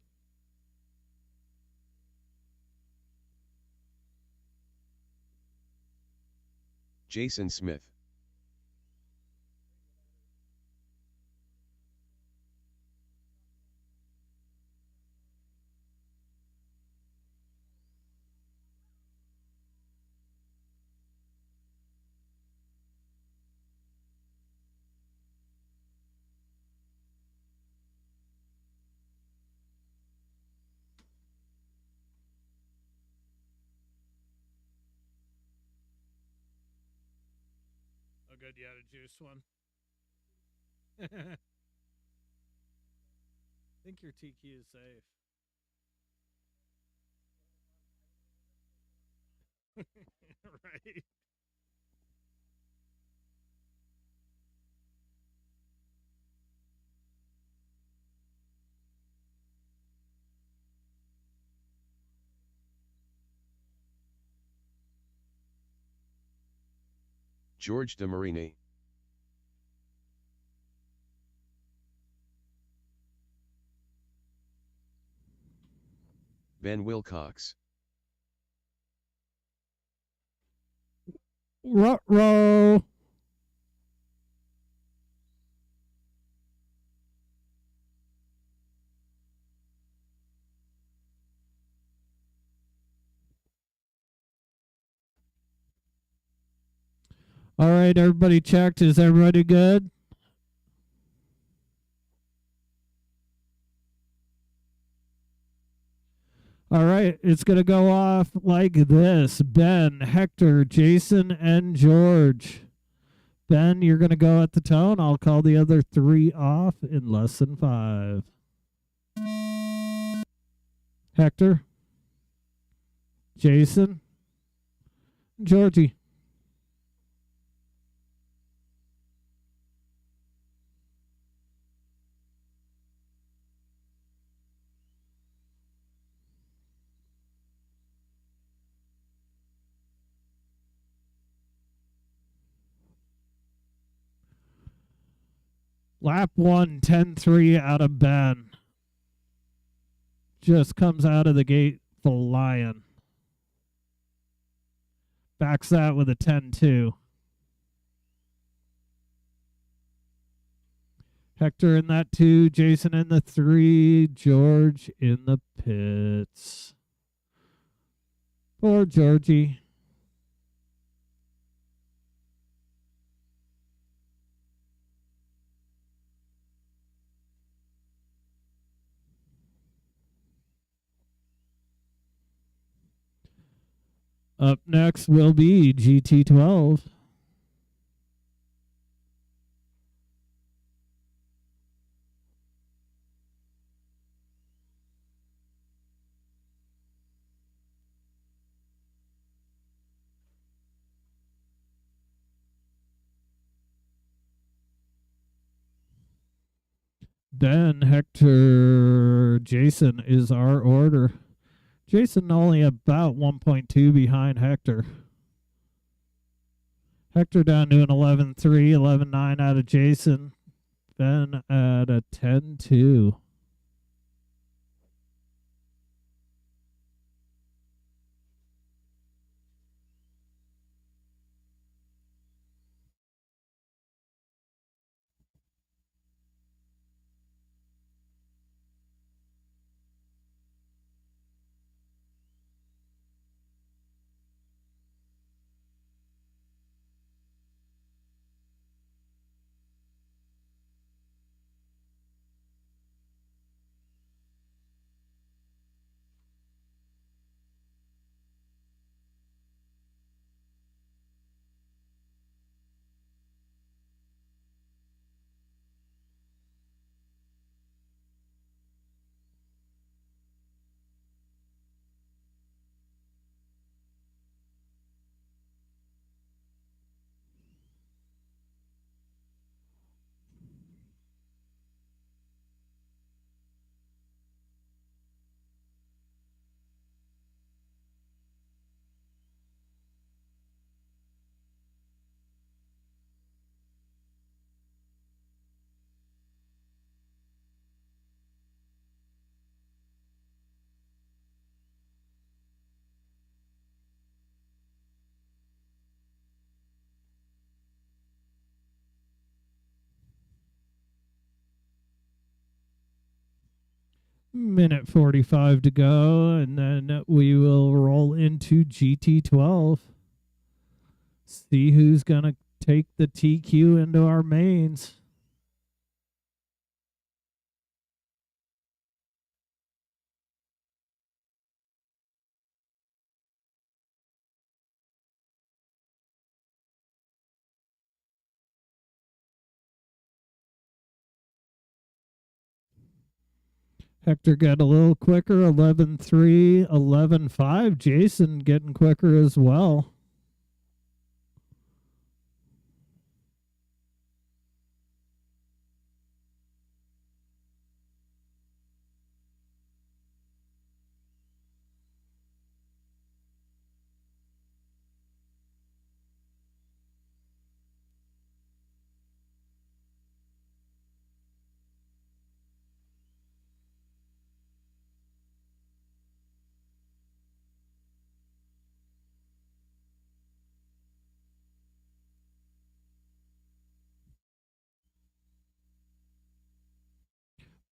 Jason Smith. Oh, good. You had a juice one. I think your TQ is safe. Right. George DeMarini. Ben Wilcox. Ruh-roh. All right, everybody checked. Is everybody good? All right, it's going to go off like this. Ben, Hector, Jason, and George. Ben, you're going to go at the tone. I'll call the other 3 off in less than 5. Hector, Jason, Georgie. Lap 1, 10-3 out of Ben. Just comes out of the gate flying. Backs that with a 10-2. Hector in that 2, Jason in the 3, George in the pits. Poor Georgie. Up next will be GT12. Ben, Hector, Jason is our order. Jason only about 1.2 behind Hector. Hector down to an 11-3, 11-9 out of Jason. Ben at a 10-2. Minute 45 to go, and then we will roll into GT12. See who's going to take the TQ into our mains. Hector got a little quicker, 11.3, 11.5. Jason getting quicker as well.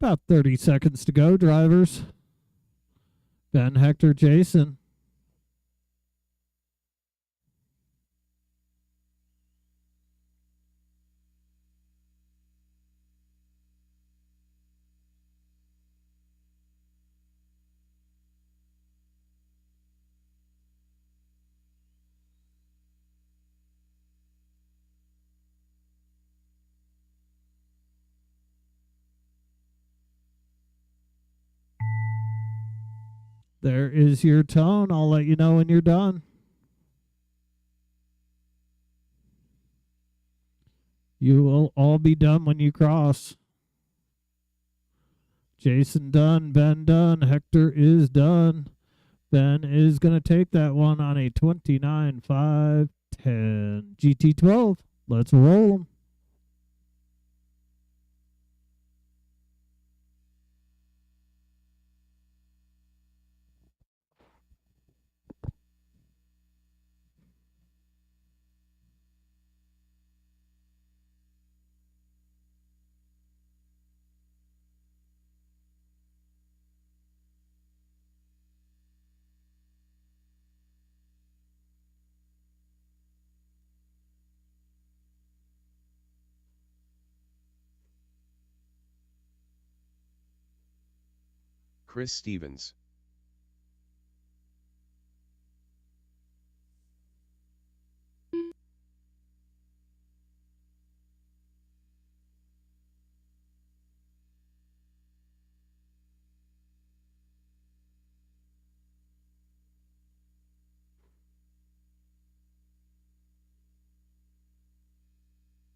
About 30 seconds to go, drivers. Ben, Hector, Jason. There is your tone. I'll let you know when you're done. You will all be done when you cross. Jason done. Ben done. Hector is done. Ben is going to take that one on a 29.510 GT12. Let's roll 'em. Chris Stevens.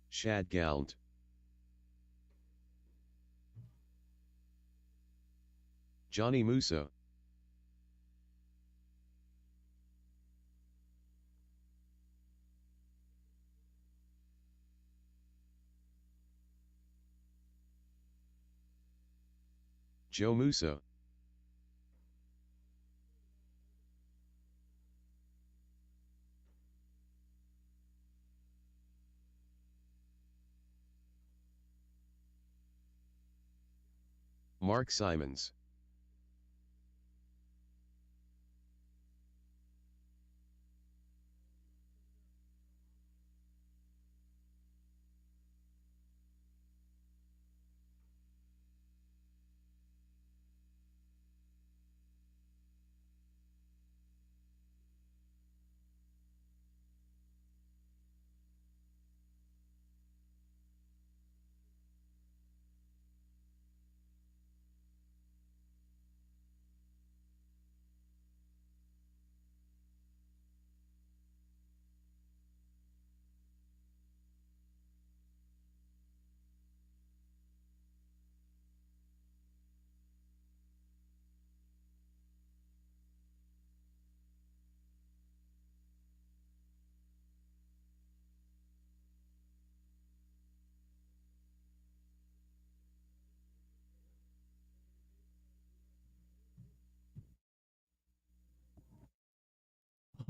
Shad Gallant. Johnny Musa. Joe Musa. Mark Simons.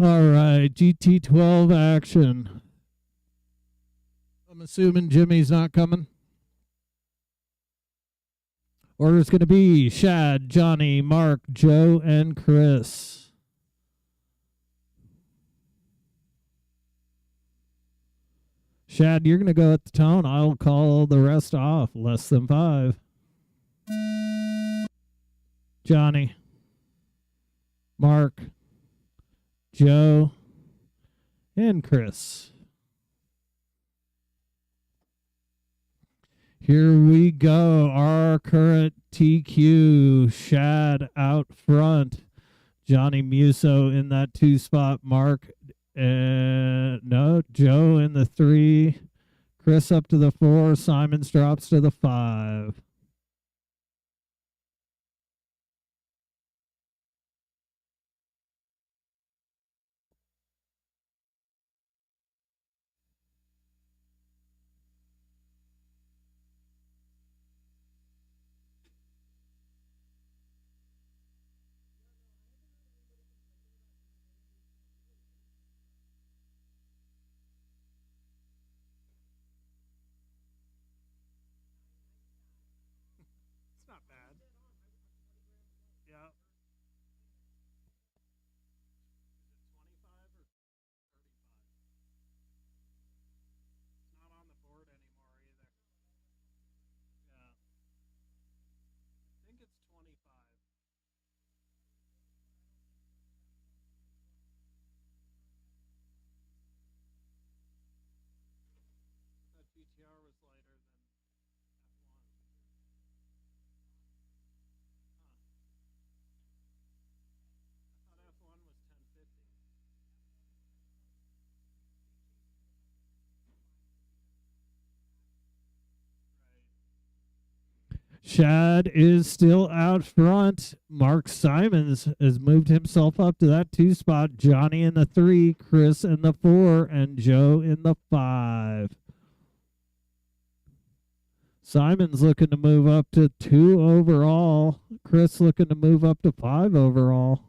All right, GT12 action. I'm assuming Jimmy's not coming. Order's going to be Shad, Johnny, Mark, Joe, and Chris. Shad, you're going to go at the tone. I'll call the rest off. Less than 5. Johnny, Mark, Joe, and Chris. Here we go. Our current TQ. Shad out front. Johnny Musso in that 2 spot. Mark and no, Joe in the 3. Chris up to the 4. Simons drops to the 5. Not bad. Yeah. It's not on the board anymore either. Yeah. I think it's 25. That GTR was lighter than F1. Huh. I thought F1 was 1050. Right. Shad is still out front. Mark Simons has moved himself up to that 2 spot. Johnny in the 3, Chris in the 4, and Joe in the 5. Simons looking to move up to 2 overall. Chris looking to move up to 5 overall.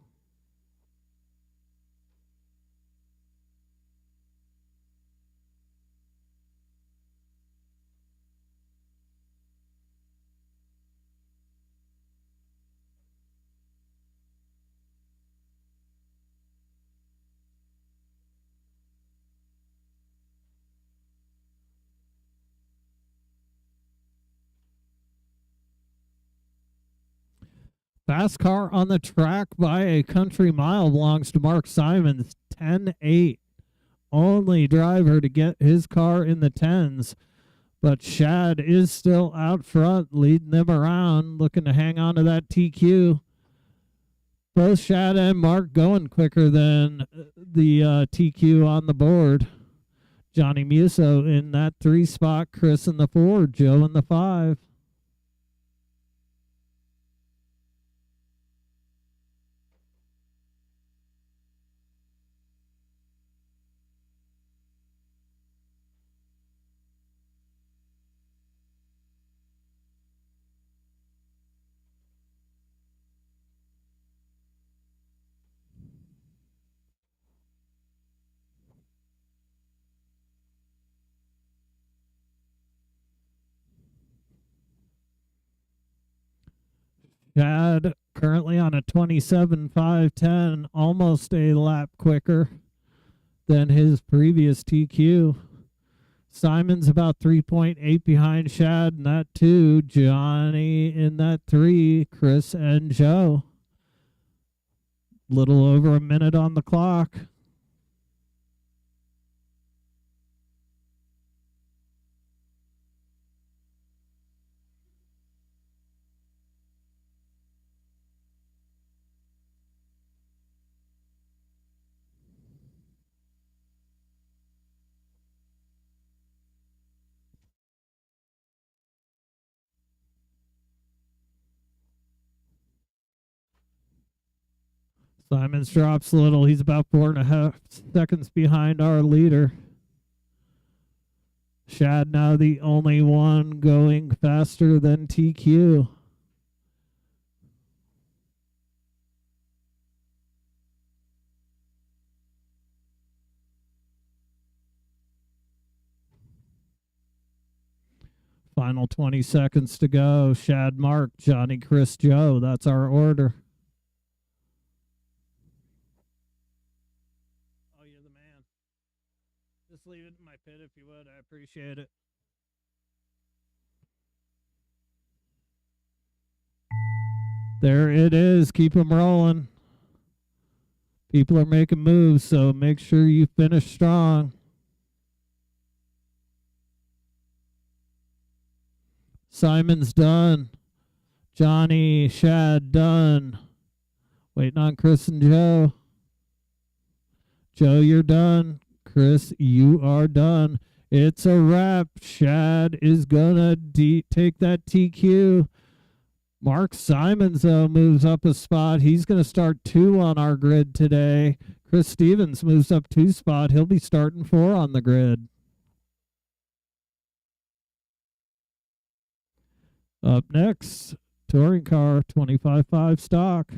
Fast car on the track by a country mile belongs to Mark Simons. 10-8. Only driver to get his car in the 10s. But Shad is still out front, leading them around, looking to hang on to that TQ. Both Shad and Mark going quicker than the TQ on the board. Johnny Musso in that 3 spot, Chris in the 4, Joe in the 5. Shad currently on a 27.510, almost a lap quicker than his previous TQ. Simons about 3.8 behind Shad in that 2. Johnny in that 3. Chris and Joe. Little over a minute on the clock. Simons drops a little. He's about 4.5 seconds behind our leader. Shad now the only one going faster than TQ. Final 20 seconds to go. Shad, Mark, Johnny, Chris, Joe. That's our order. Oh, you're the man. Just leave it in my pit if you would. I appreciate it. There it is. Keep them rolling. People are making moves, so make sure you finish strong. Simon's done. Johnny, Shad, done. Waiting on Chris and Joe. Joe, you're done. Chris, you are done. It's a wrap. Shad is gonna take that TQ. Mark Simons, though, moves up a spot. He's going to start 2 on our grid today. Chris Stevens moves up 2 spot. He'll be starting 4 on the grid. Up next, touring car 25.5 stock.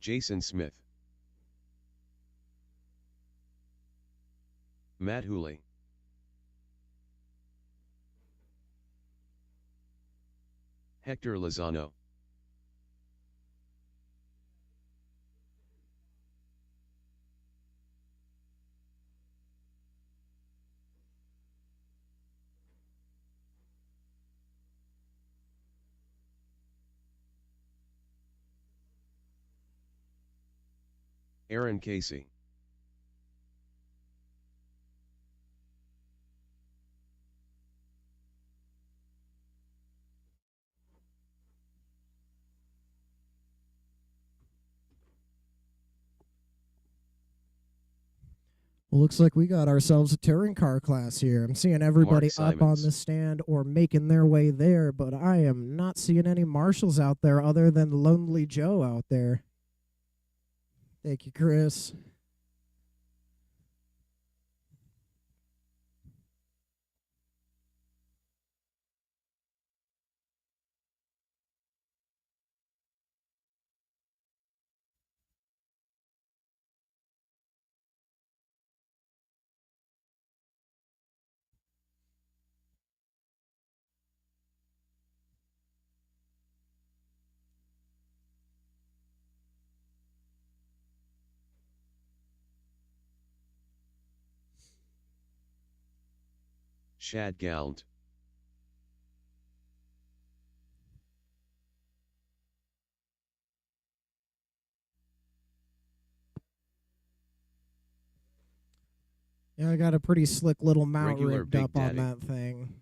Jason Smith, Matt Hooley, Hector Lozano, Aaron Casey, Well, looks like we got ourselves a touring car class here. I'm seeing everybody Mark up on Simons. the stand or making their way there, but I am not seeing any marshals out there other than Lonely Joe out there. Thank you, Chris. Shad Gallant, Yeah, I got a pretty slick little mount Regular rigged Big up on Daddy. that thing.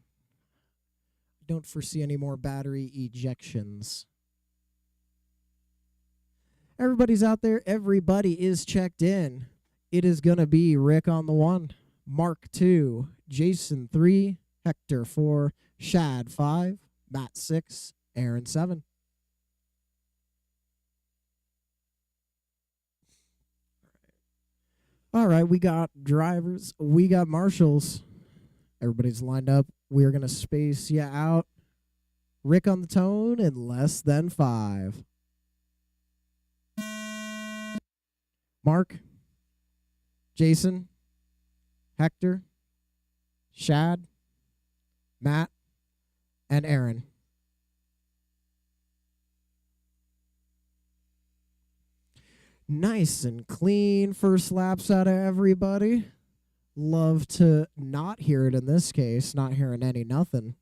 Don't foresee any more battery ejections. Everybody's out there. Everybody is checked in. It is going to be Rick on the 1, Mark 2, Jason 3, Hector 4, Shad 5, Matt 6, Aaron 7. All right, we got drivers, we got marshals. Everybody's lined up. We are going to space you out. Rick on the tone in less than 5. Mark, Jason, Hector, Shad, Matt, and Aaron. Nice and clean first laps out of everybody. Love to not hear it in this case, not hearing any nothing.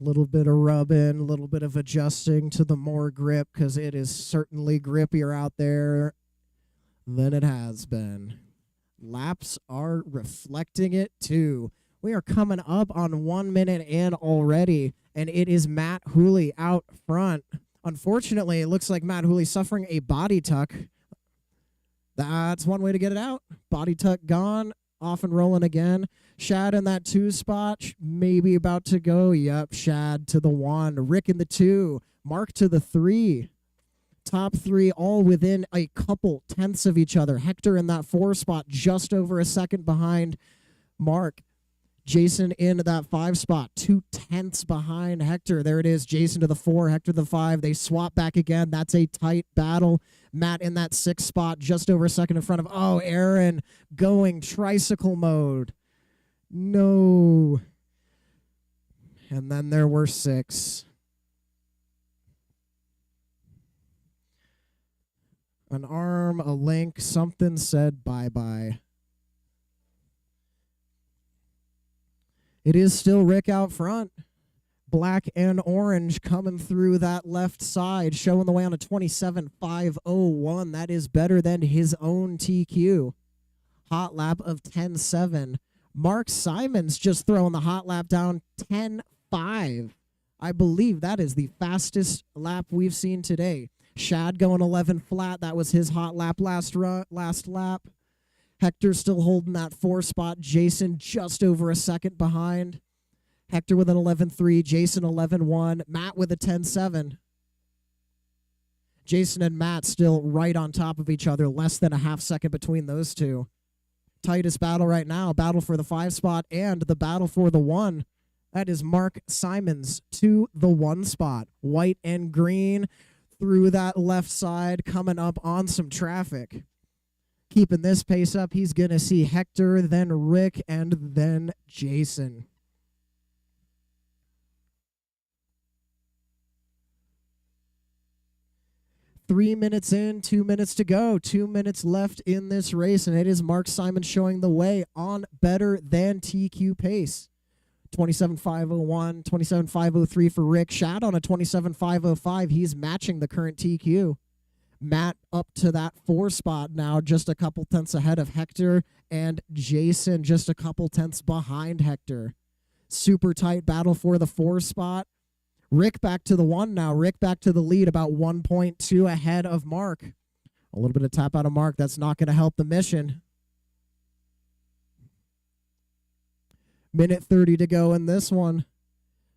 Little bit of rubbing, a little bit of adjusting to the more grip because it is certainly grippier out there than it has been. Laps are reflecting it too. We are coming up on 1 minute in already, and it is Matt Hooley out front. Unfortunately, it looks like Matt Hooley suffering a body tuck. That's one way to get it out. Body tuck gone, off and rolling again. Shad in that 2 spot, maybe about to go. Yep, Shad to the 1. Rick in the 2. Mark to the 3. Top 3 all within a couple tenths of each other. Hector in that 4 spot, just over a second behind Mark. Jason in that 5 spot, 2 tenths behind Hector. There it is. Jason to the 4, Hector to the 5. They swap back again. That's a tight battle. Matt in that 6 spot, just over a second in front of, Aaron going tricycle mode. No. And then there were 6. An arm, a link, something said bye-bye. It is still Rick out front. Black and orange coming through that left side, showing the way on a 27.501. That is better than his own TQ. Hot lap of 10.7. Mark Simons just throwing the hot lap down 10.5. I believe that is the fastest lap we've seen today. Shad going 11 flat. That was his hot lap last lap. Hector still holding that 4 spot. Jason just over a second behind. Hector with an 11.3. Jason 11.1. Matt with a 10.7. Jason and Matt still right on top of each other. Less than a half second between those two. Tightest battle right now. Battle for the 5 spot and the battle for the 1. That is Mark Simons to the 1 spot. White and green through that left side, coming up on some traffic. Keeping this pace up, he's going to see Hector, then Rick, and then Jason. Three minutes in, 2 minutes to go. 2 minutes left in this race, and it is Mark Simon showing the way on better than TQ pace. 27.501, 27.503 for Rick. Shad on a 27.505. He's matching the current TQ. Matt up to that 4 spot now, just a couple tenths ahead of Hector, and Jason just a couple tenths behind Hector. Super tight battle for the 4 spot. Rick back to the 1 now. Rick back to the lead, about 1.2 ahead of Mark. A little bit of tap out of Mark. That's not going to help the mission. Minute 30 to go in this one.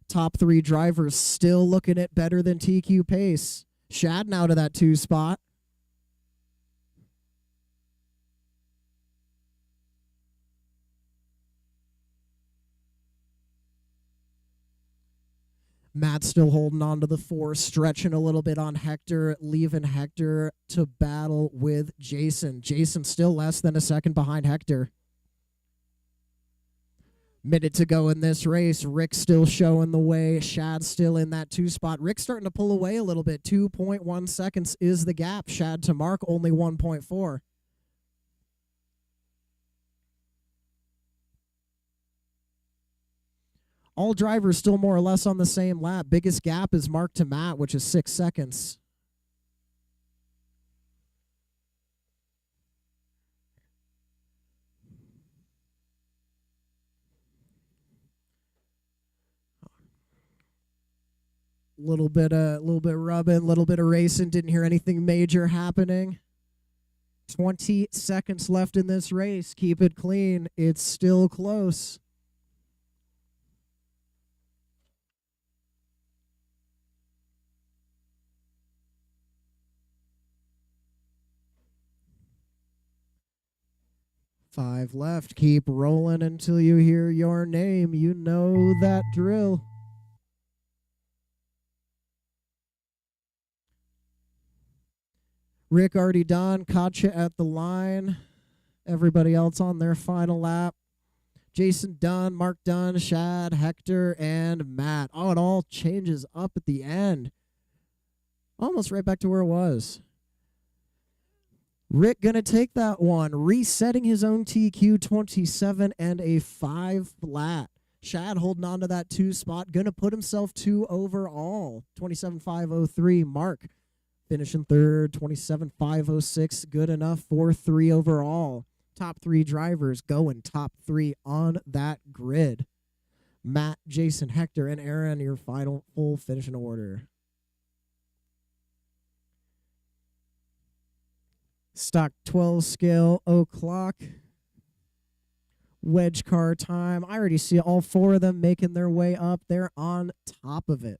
Top 3 drivers still looking at better than TQ pace. Shad now to that 2 spot. Matt still holding on to the 4, stretching a little bit on Hector, leaving Hector to battle with Jason. Jason still less than a second behind Hector. Minute to go in this race. Rick still showing the way. Shad still in that 2 spot. Rick starting to pull away a little bit. 2.1 seconds is the gap. Shad to Mark, only 1.4. All drivers still more or less on the same lap. Biggest gap is Mark to Matt, which is 6 seconds. Little bit rubbing, little bit of racing. Didn't hear anything major happening. 20 seconds left in this race. Keep it clean. It's still close. 5 left. Keep rolling until you hear your name. You know that drill. Rick already done. Caught you at the line. Everybody else on their final lap. Jason done, Mark done, Shad, Hector, and Matt. Oh, it all changes up at the end. Almost right back to where it was. Rick gonna take that one, resetting his own TQ 27 and a 5 flat. Shad holding on to that 2 spot, gonna put himself 2 overall. 27.503. Mark finishing third, 27.506. Good enough for 3 overall. Top 3 drivers going top 3 on that grid. Matt, Jason, Hector, and Aaron, your final full finishing order. Stock 12 scale o'clock. Wedge car time. I already see all 4 of them making their way up. They're on top of it.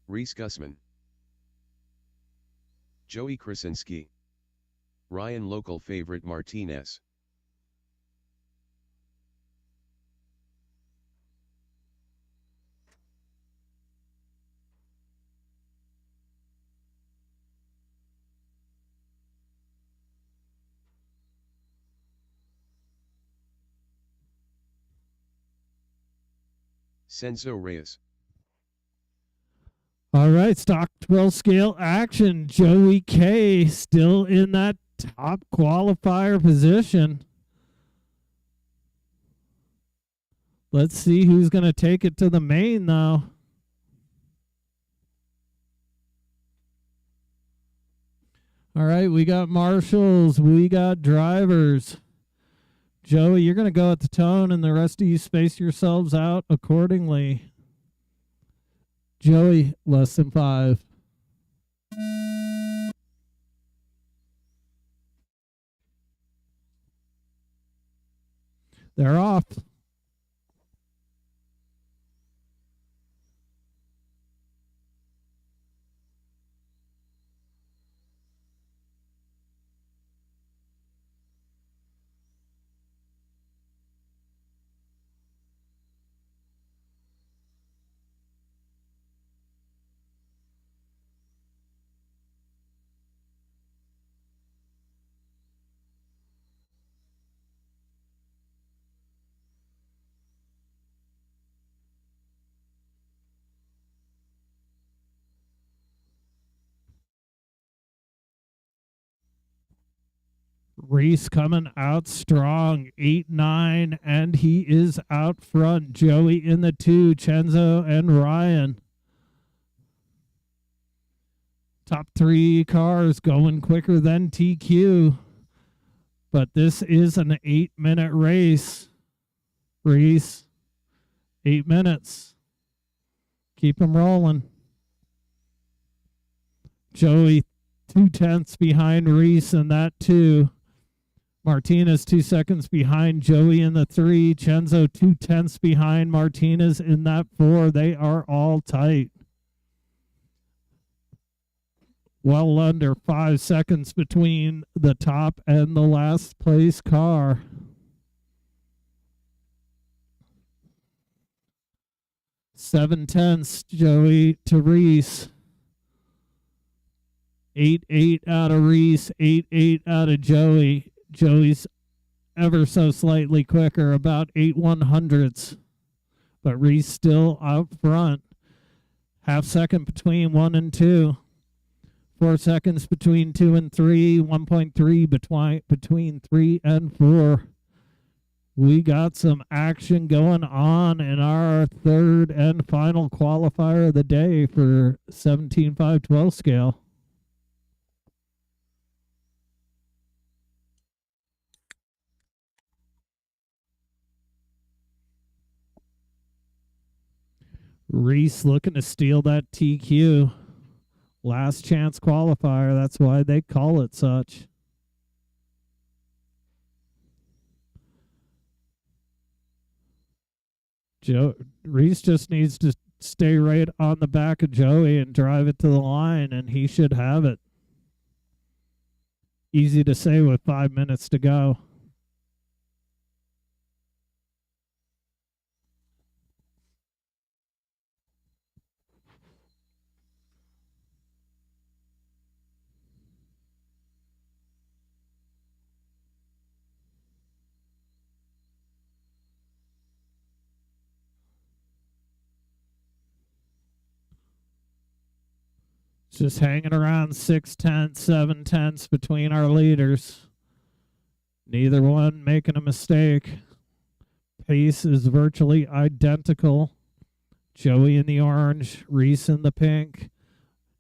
Reese Gussman, Joey Krasinski, Ryan local favorite Martinez. Senzo Reyes. All right, stock 12 scale action. Joey K still in that top qualifier position. Let's see who's going to take it to the main, though. All right, we got marshals. We got drivers. Joey, you're going to go at the tone, and the rest of you space yourselves out accordingly. Joey, less than 5. They're off. Reese coming out strong, 8-9, and he is out front. Joey in the 2, Chenzo and Ryan. Top 3 cars going quicker than TQ. But this is an 8-minute race. Reese, 8 minutes. Keep him rolling. Joey 2/10 behind Reese in that 2. Martinez 2 seconds behind Joey in the 3. Chenzo 2/10 behind Martinez in that 4. They are all tight. Well under 5 seconds between the top and the last place car. Seven tenths, Joey to Reese. 8-8 out of Reese, 8-8 out of Joey. Joey's ever so slightly quicker, about 8/100ths. But Reese still out front. Half second between 1 and 2. 4 seconds between 2 and 3. 1.3 between 3 and 4. We got some action going on in our third and final qualifier of the day for 17.512 scale. Reese looking to steal that TQ. Last chance qualifier. That's why they call it such. Reese just needs to stay right on the back of Joey and drive it to the line, and he should have it. Easy to say with 5 minutes to go. Just hanging around 6/10, 7/10 between our leaders. Neither one making a mistake. Pace is virtually identical. Joey in the orange, Reese in the pink.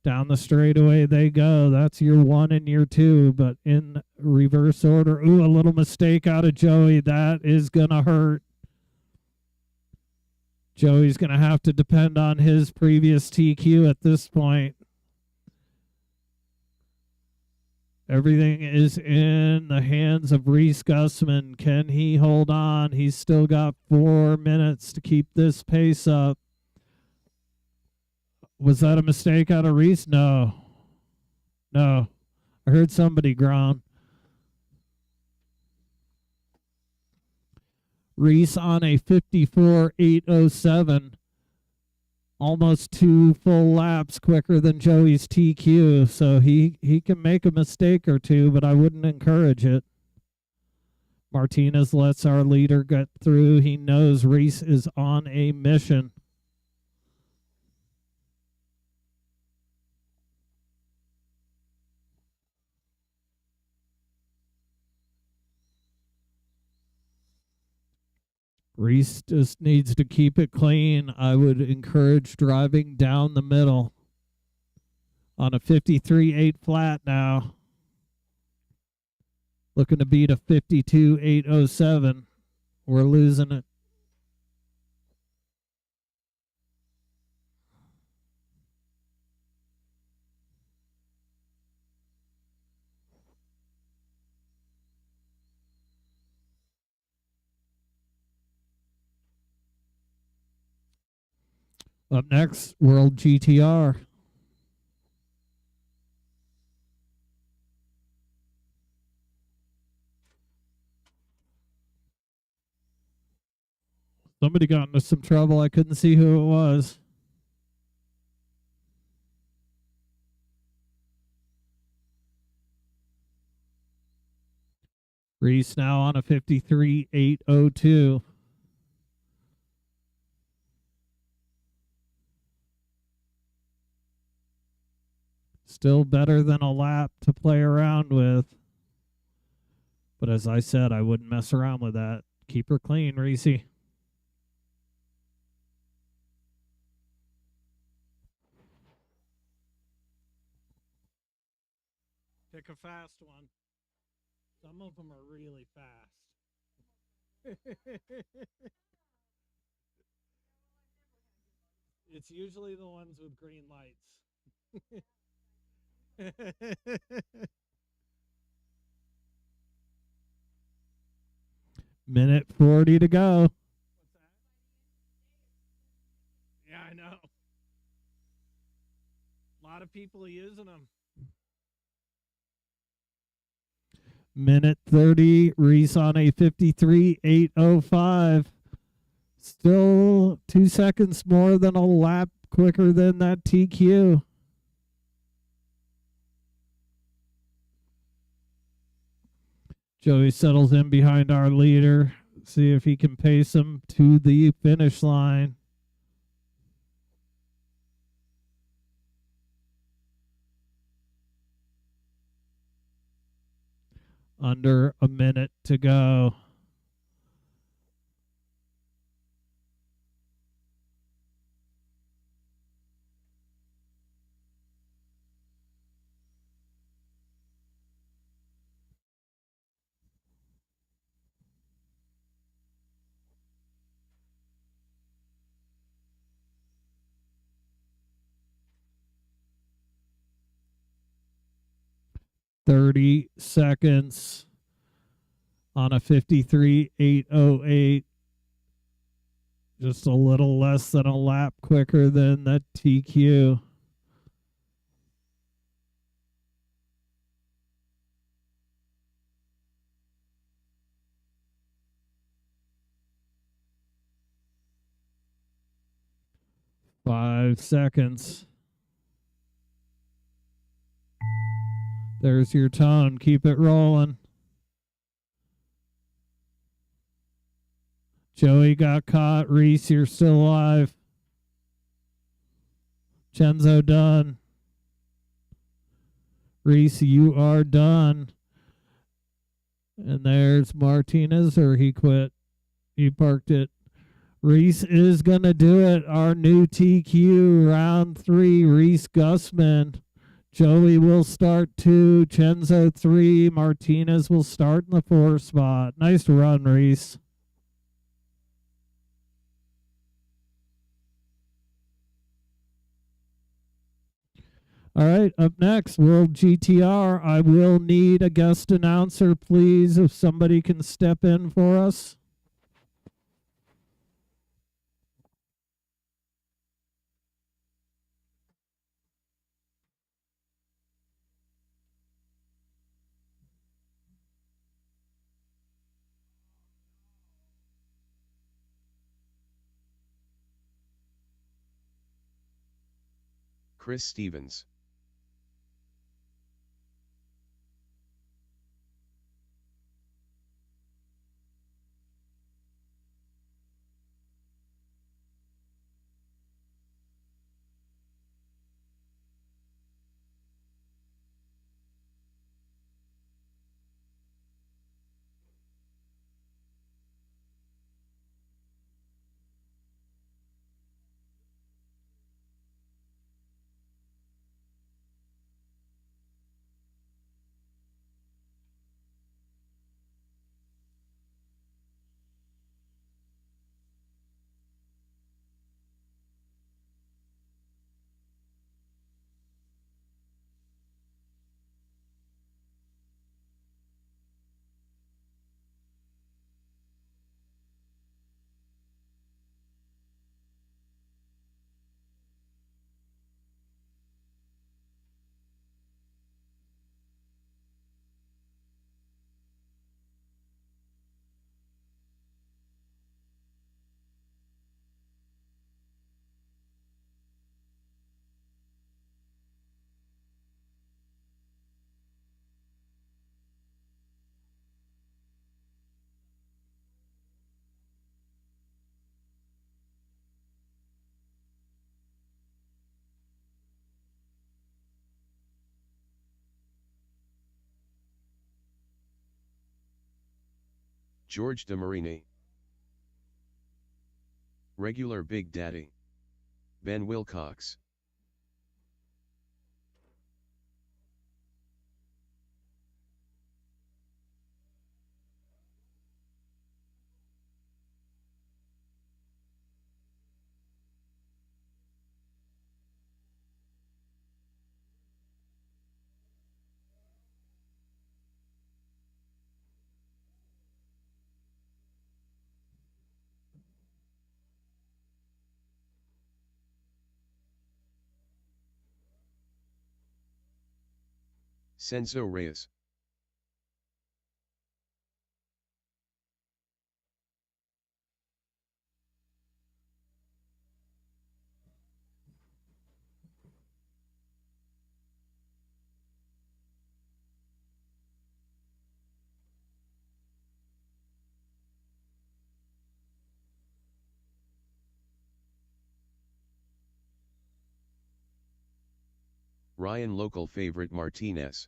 Down the straightaway they go. That's year 1 and year 2, but in reverse order. Ooh, a little mistake out of Joey. That is going to hurt. Joey's going to have to depend on his previous TQ at this point. Everything is in the hands of Reese Gussman. Can he hold on? He's still got 4 minutes to keep this pace up. Was that a mistake out of Reese? No. I heard somebody groan. Reese on a 54.807. Almost 2 full laps quicker than Joey's TQ, so he can make a mistake or two, but I wouldn't encourage it. Martinez lets our leader get through. He knows Reese is on a mission. Reese just needs to keep it clean. I would encourage driving down the middle on a 53.8 flat now. Looking to beat a 52.807. We're losing it. Up next, World GTR. Somebody got into some trouble. I couldn't see who it was. Reese now on a 53.802. Still better than a lap to play around with. But as I said, I wouldn't mess around with that. Keep her clean, Reese. Pick a fast one. Some of them are really fast. It's usually the ones with green lights. Minute 40 to go. What's that? Yeah, I know. A lot of people using them. Minute 30, Reese on a 53.805. Still 2 seconds more than a lap quicker than that TQ. Joey settles in behind our leader. See if he can pace him to the finish line. Under a minute to go. 30 seconds on a 53.808. Just a little less than a lap quicker than that TQ. Five seconds. There's your tone. Keep it rolling. Joey got caught. Reese, you're still alive. Chenzo done. Reese, you are done. And there's Martinez, or he quit. He parked it. Reese is going to do it. Our new TQ, round 3, Reese Gussman. Joey will start 2, Chenzo 3, Martinez will start in the 4 spot. Nice run, Reese. All right, up next, World GTR. I will need a guest announcer, please, if somebody can step in for us. Chris Stevens. George DeMarini. Regular Big Daddy. Ben Wilcox. Senzo Reyes. Ryan local favorite Martinez.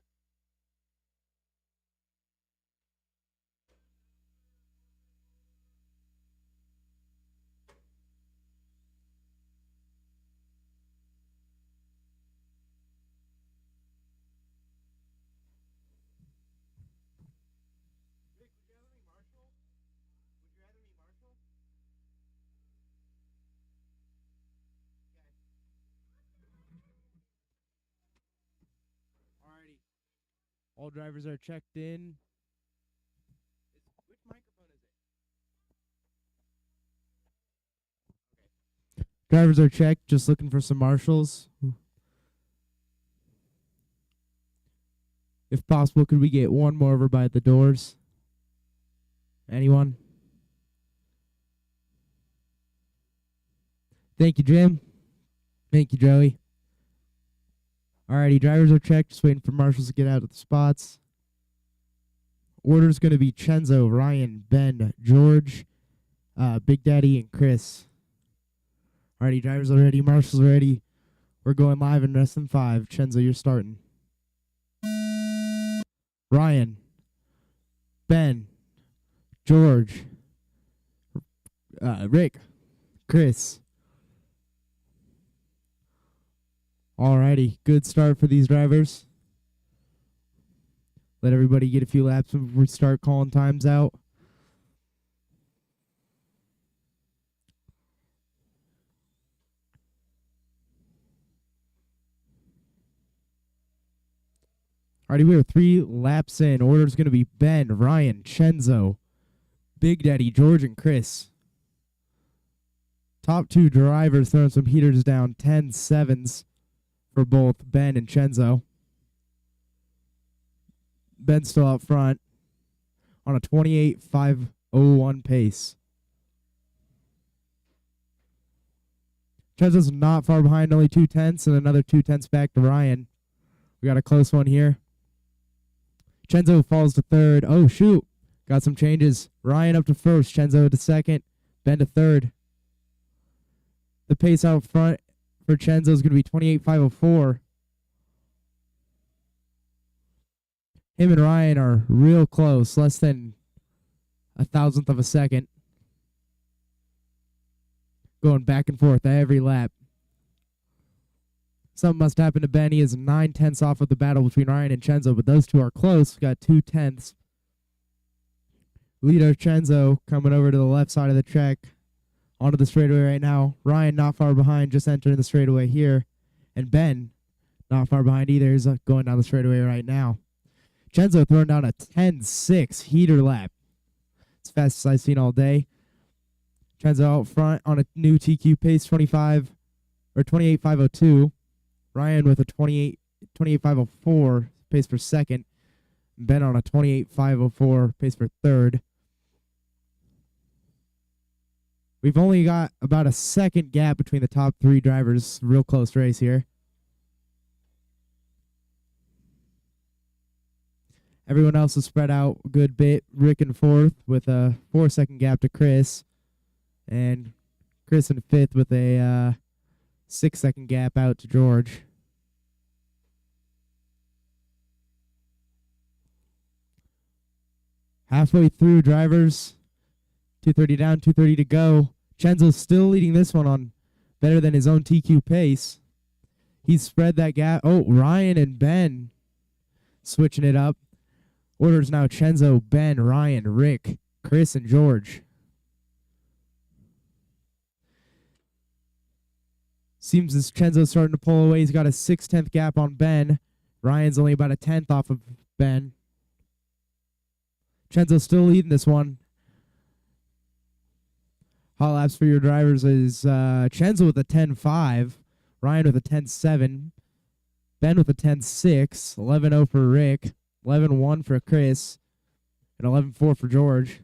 Alrighty. All drivers are checked in. Which microphone is it? Drivers are checked, just looking for some marshals. If possible, could we get one more over by the doors? Anyone? Thank you, Jim. Thank you, Joey. Alrighty, drivers are checked, just waiting for marshals to get out of the spots. Order's going to be Chenzo, Ryan, Ben, George, Big Daddy, and Chris. Alrighty, drivers are ready, marshals are ready. We're going live in less than 5. Chenzo, you're starting. Ryan, Ben, George, Rick, Chris. Alrighty, good start for these drivers. Let everybody get a few laps before we start calling times out. Alrighty, we are 3 laps in. Order's going to be Ben, Ryan, Chenzo, Big Daddy, George, and Chris. Top 2 drivers throwing some heaters down. 10-7s for both Ben and Chenzo. Ben's still out front on a 28.501 pace. Chenzo's not far behind, only 2/10 and another 2/10 back to Ryan. We got a close one here. Chenzo falls to 3rd. Oh, shoot. Got some changes. Ryan up to 1st. Chenzo to 2nd. Ben to 3rd. The pace out front for Chenzo is going to be 28.504. Him and Ryan are real close. Less than 1,000th of a second. Going back and forth every lap. Something must happen to Ben. He is 9/10 off of the battle between Ryan and Chenzo, but those two are close. Got 2/10. Leader Chenzo coming over to the left side of the track onto the straightaway right now. Ryan not far behind, just entering the straightaway here. And Ben not far behind either. He's going down the straightaway right now. Chenzo throwing down a 10.6 heater lap. It's fastest I've seen all day. Chenzo out front on a new TQ pace, 28.502. Ryan with a 28.504 pace for 2nd. Ben on a 28.504 pace for 3rd. We've only got about a second gap between the top 3 drivers. Real close race here. Everyone else is spread out a good bit. Rick in 4th with a 4-second gap to Chris. And Chris in 5th with a 6-second gap out to George. Halfway through, drivers. 2:30 down, 2:30 to go. Chenzo's still leading this one on better than his own TQ pace. He's spread that gap. Oh, Ryan and Ben switching it up. Orders now Chenzo, Ben, Ryan, Rick, Chris, and George. Seems as Chenzo's starting to pull away. He's got a 6/10 gap on Ben. Ryan's only about a 10th off of Ben. Chenzo's still leading this one. Hot laps for your drivers is Chenzo with a 10.5, Ryan with a 10.7, Ben with a 10.6, 11.0 for Rick, 11.1 for Chris, and 11.4 for George.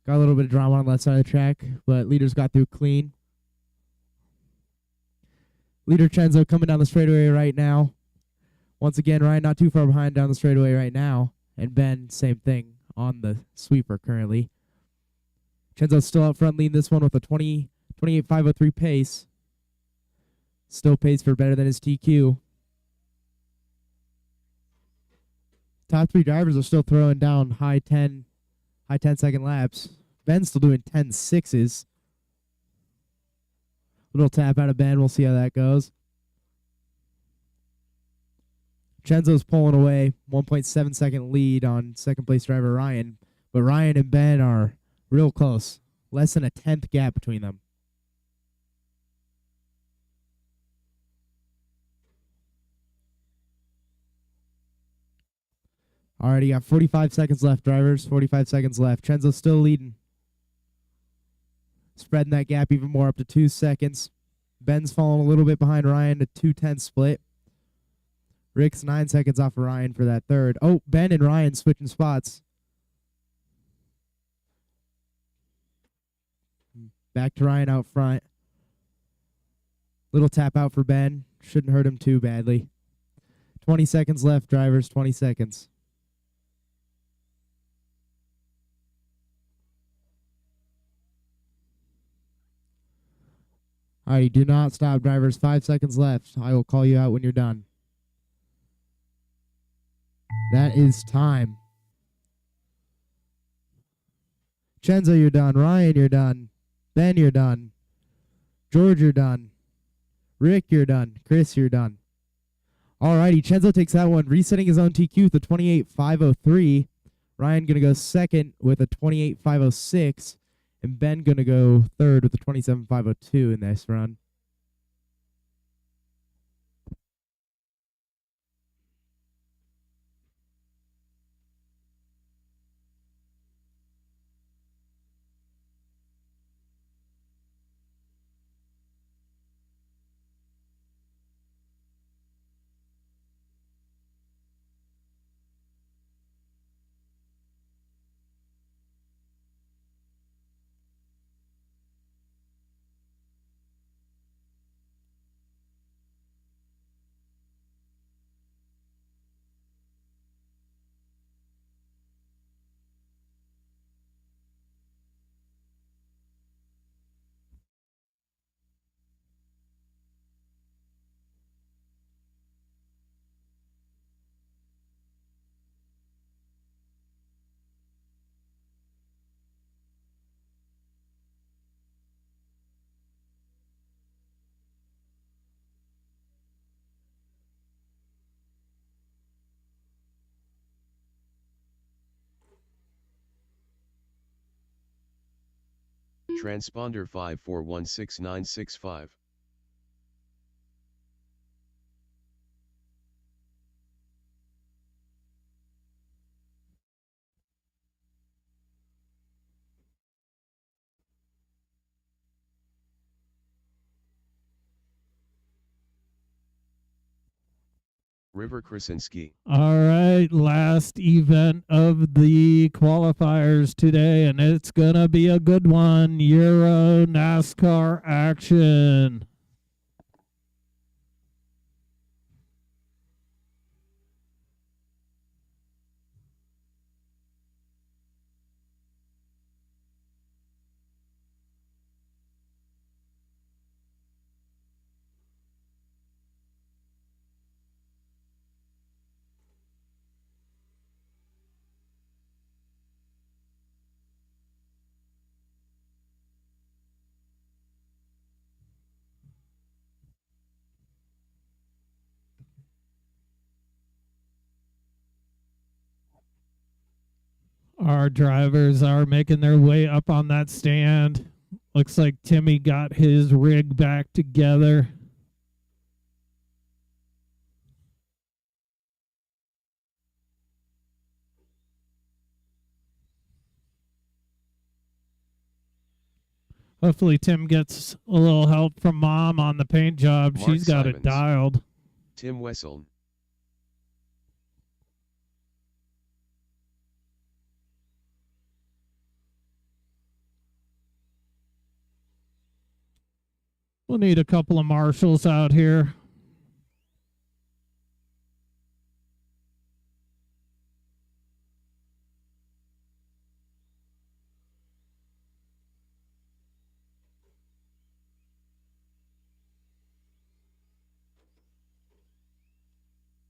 Got a little bit of drama on the left side of the track, but leaders got through clean. Leader Chenzo coming down the straightaway right now. Once again, Ryan not too far behind down the straightaway right now. And Ben, same thing on the sweeper currently. Chenzo's still out front leading this one with a 28.503 pace. Still pays for better than his TQ. Top 3 drivers are still throwing down high 10 second laps. Ben's still doing 10.6s. Little tap out of Ben. We'll see how that goes. Chenzo's pulling away. 1.7 second lead on second place driver Ryan. But Ryan and Ben are real close. Less than a 10th gap between them. Alrighty, got 45 seconds left, drivers. 45 seconds left. Chenzo's still leading. Spreading that gap even more up to 2 seconds. Ben's falling a little bit behind Ryan to 2:10 split. Rick's 9 seconds off of Ryan for that third. Oh, Ben and Ryan switching spots. Back to Ryan out front. Little tap out for Ben. Shouldn't hurt him too badly. 20 seconds left, drivers. 20 seconds. All right, do not stop, drivers. 5 seconds left. I will call you out when you're done. That is time. Chenzo, you're done. Ryan, you're done. Ben, you're done. George, you're done. Rick, you're done. Chris, you're done. Alrighty, Chenzo takes that one, resetting his own TQ with a 28.503. Ryan going to go second with a 28.506. And Ben going to go third with a 27.502 in this run. Transponder 5416965. River Krasinski. All right, last event of the qualifiers today, and it's going to be a good one. Euro NASCAR action. Our drivers are making their way up on that stand. Looks like Timmy got his rig back together. Hopefully Tim gets a little help from Mom on the paint job. Mark She's got it Simons. dialed. Tim Wessel. We'll need a couple of marshals out here.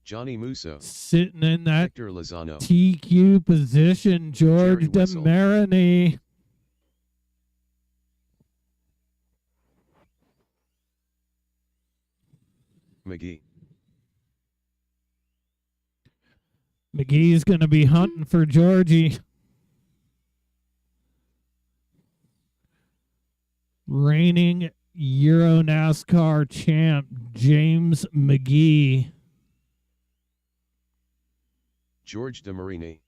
Johnny Musso. Sitting in that Hector Lozano. TQ position, George Jerry Wessel. DeMarini. McGee. McGee's going to be hunting for Georgie. Reigning Euro NASCAR champ, James McGee. George de Marini.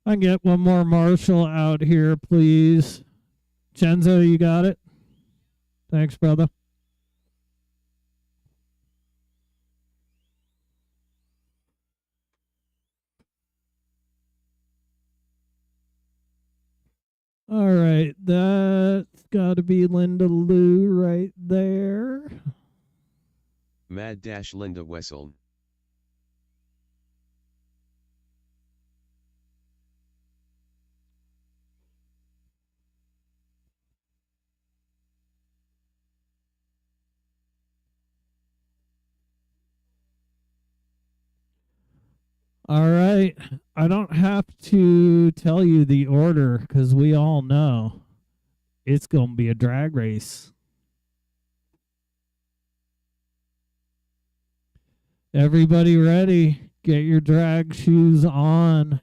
I can get one more marshal out here, please. Chenzo, you got it? Thanks, brother. All right, that's got to be Linda Lou right there. Mad Dash Linda Wessel. All right. I don't have to tell you the order because we all know it's going to be a drag race. Everybody ready? Get your drag shoes on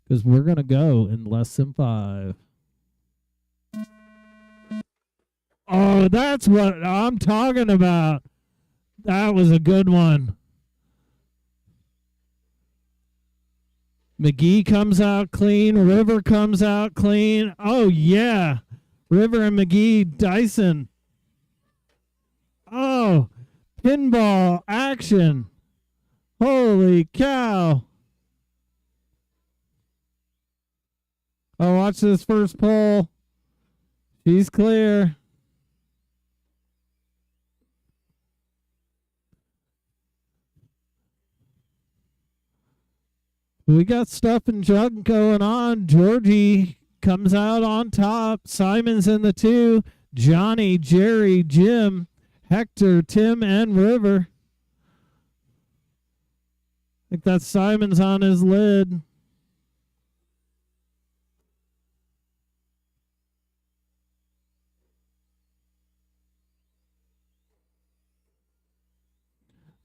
because we're going to go in less than 5. Oh, that's what I'm talking about. That was a good one. McGee comes out clean. River comes out clean. Oh, yeah. River and McGee, Dyson. Oh, pinball action. Holy cow. Oh, watch this first pole. She's clear. We got stuff and jug going on. Georgie comes out on top. Simon's in the 2. Johnny, Jerry, Jim, Hector, Tim, and River. I think that's Simon's on his lid.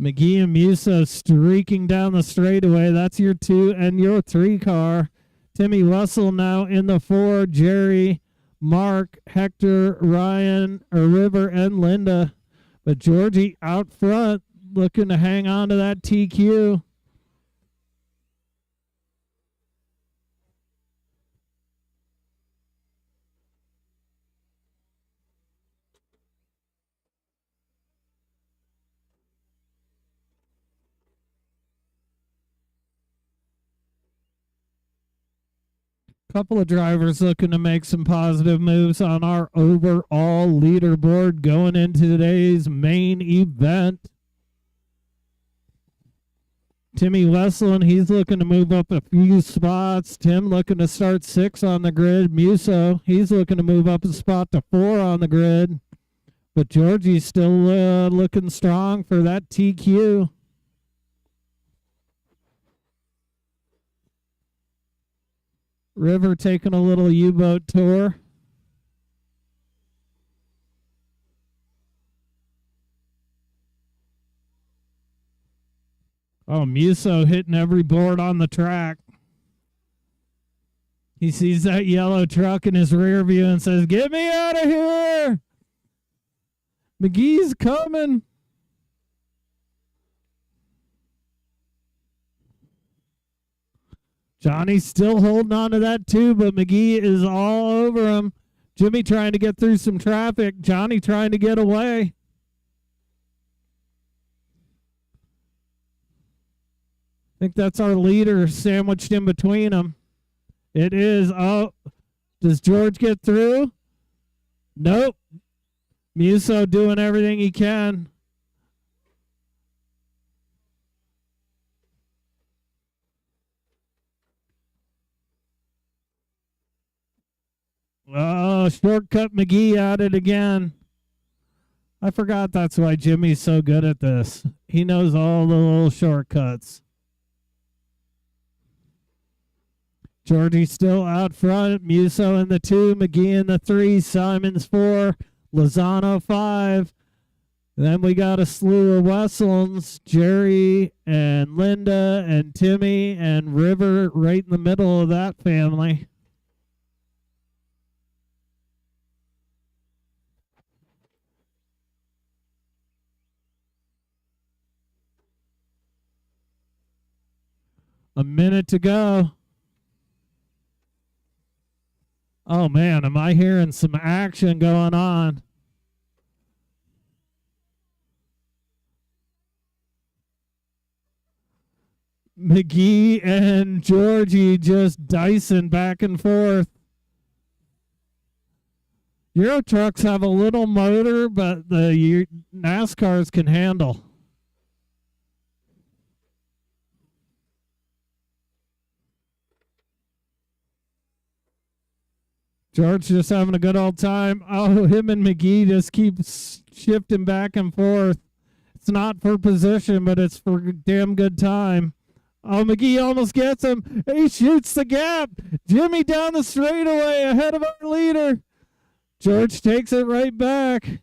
McGee and Musa streaking down the straightaway. That's your 2 and your 3 car. Timmy Russell now in the 4. Jerry, Mark, Hector, Ryan, River, and Linda. But Georgie out front looking to hang on to that TQ. Couple of drivers looking to make some positive moves on our overall leaderboard going into today's main event. Timmy Westland, he's looking to move up a few spots. Tim looking to start 6 on the grid. Muso, he's looking to move up a spot to 4 on the grid. But Georgie's still looking strong for that TQ. River taking a little U-boat tour. Oh, Muso hitting every board on the track. He sees that yellow truck in his rear view and says, "Get me out of here! McGee's coming." Johnny's still holding on to that too, but McGee is all over him. Jimmy trying to get through some traffic. Johnny trying to get away. I think that's our leader sandwiched in between them. It is. Oh, does George get through? Nope. Muso doing everything he can. Oh, shortcut McGee at it again. I forgot that's why Jimmy's so good at this. He knows all the little shortcuts. Georgie still out front. Muso in the 2, McGee in the 3, Simons 4, Lozano 5. Then we got a slew of Wessels, Jerry and Linda and Timmy and River right in the middle of that family. A minute to go. Oh man, am I hearing some action going on? McGee and Georgie just dicing back and forth. Euro trucks have a little motor, but the NASCARs can handle. George just having a good old time. Oh, him and McGee just keep shifting back and forth. It's not for position, but it's for damn good time. Oh, McGee almost gets him. He shoots the gap. Jimmy down the straightaway ahead of our leader. George takes it right back.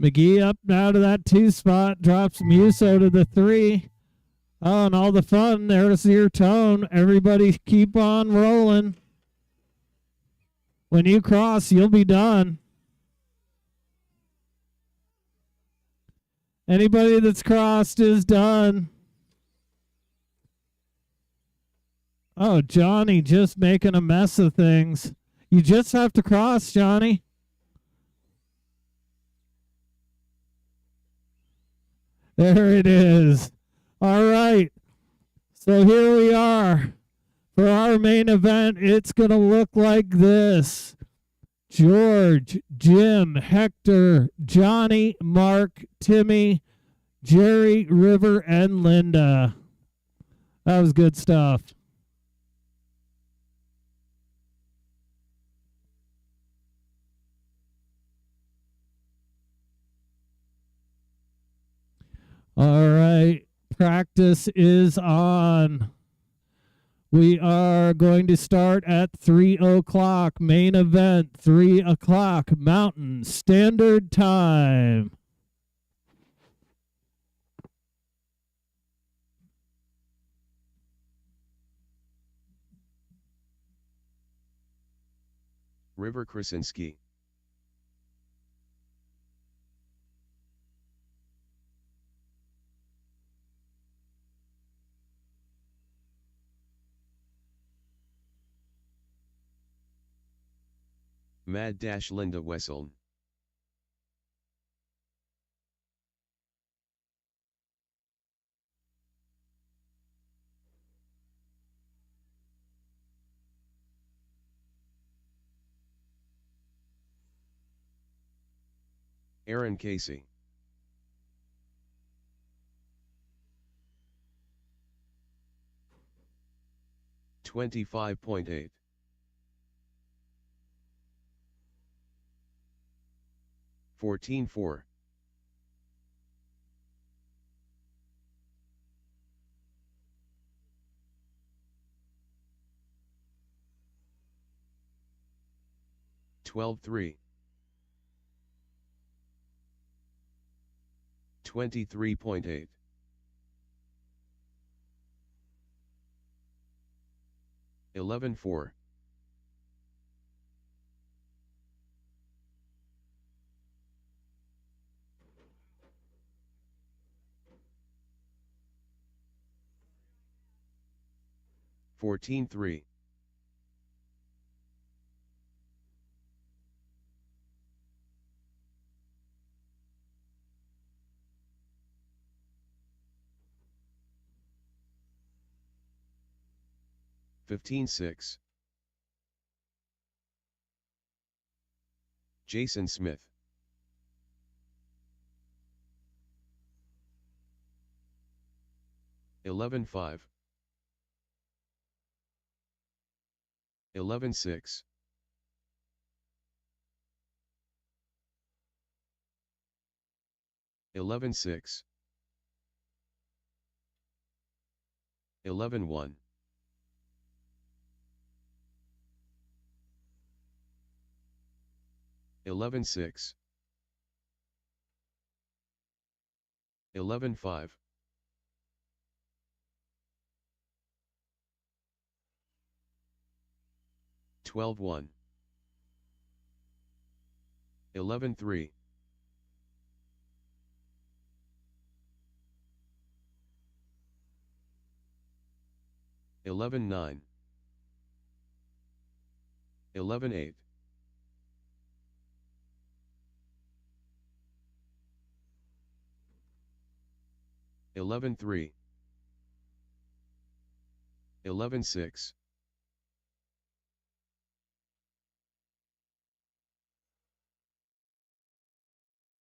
McGee up now to that 2 spot, drops Musso to the 3. Oh, and all the fun. There's your tone. Everybody keep on rolling. When you cross, you'll be done. Anybody that's crossed is done. Oh, Johnny just making a mess of things. You just have to cross, Johnny. There it is. All right. So here we are. For our main event, it's going to look like this. George, Jim, Hector, Johnny, Mark, Timmy, Jerry, River, and Linda. That was good stuff. All right. Practice is on. We are going to start at 3 o'clock. Main event, 3 o'clock Mountain Standard Time. River Krasinski. Mad-Linda Wesseln. Aaron Casey. $25.8. 14.4. 12.3. 23.8. 11.4. 14.3. 15.6. Jason Smith. 11.5. 11.6. 11.6. 11.1. 11.6. 11.5. 12.1. 11-3. 11-9. 11-8. 11-3. 11-6.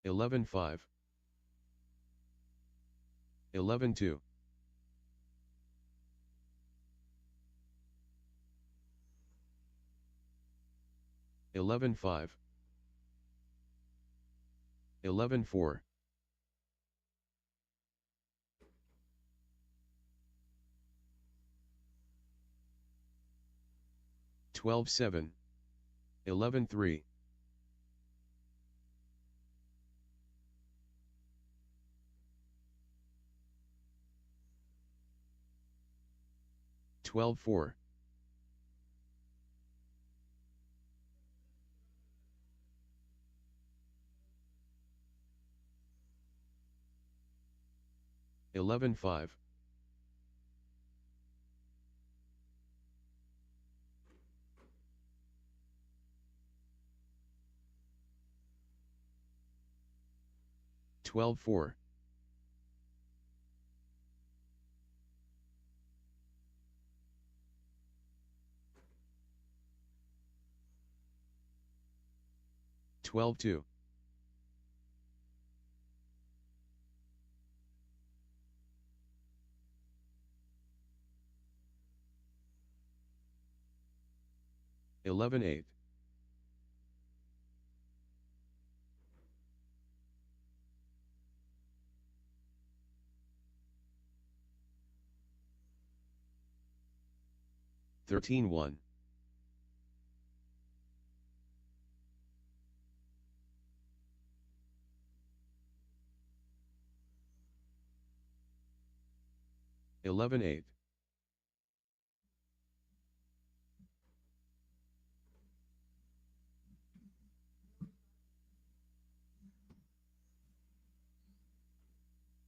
11-5. 11-2. 11-5. 11-4. 12-7. 11-3. 12-4. 11-5. 12-4. 12-2. 11-8. 13-1. 11-8.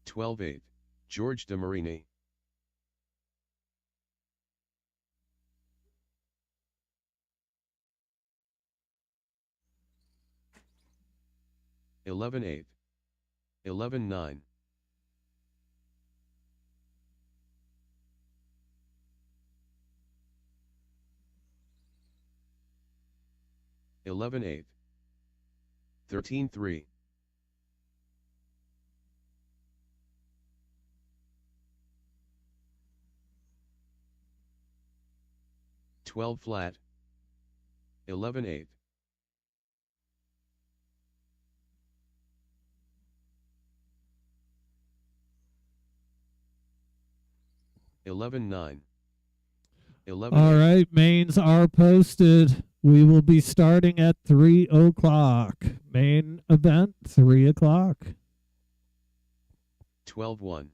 12-8. George DeMarini. 11-8. 11-9. 11-8. 13-3. 12 flat. 11-8. 11-9. 11-8. All right, mains are posted. We will be starting at 3 o'clock. Main event, 3 o'clock. 12-1.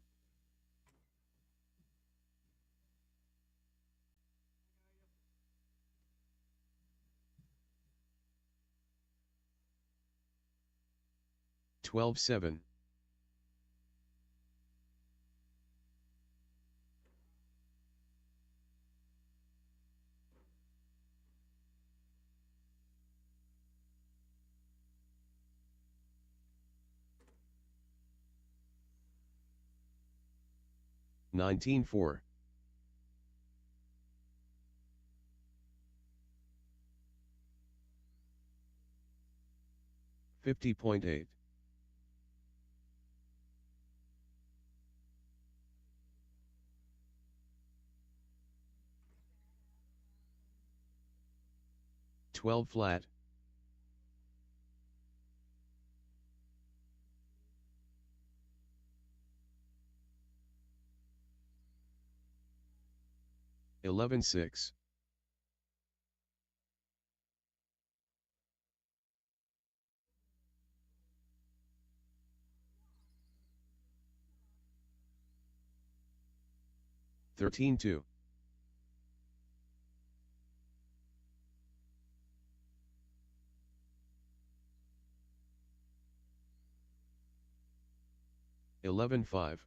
12-7. 19-4. 50.8. 12 flat. 11-6. 13-2. 11-5.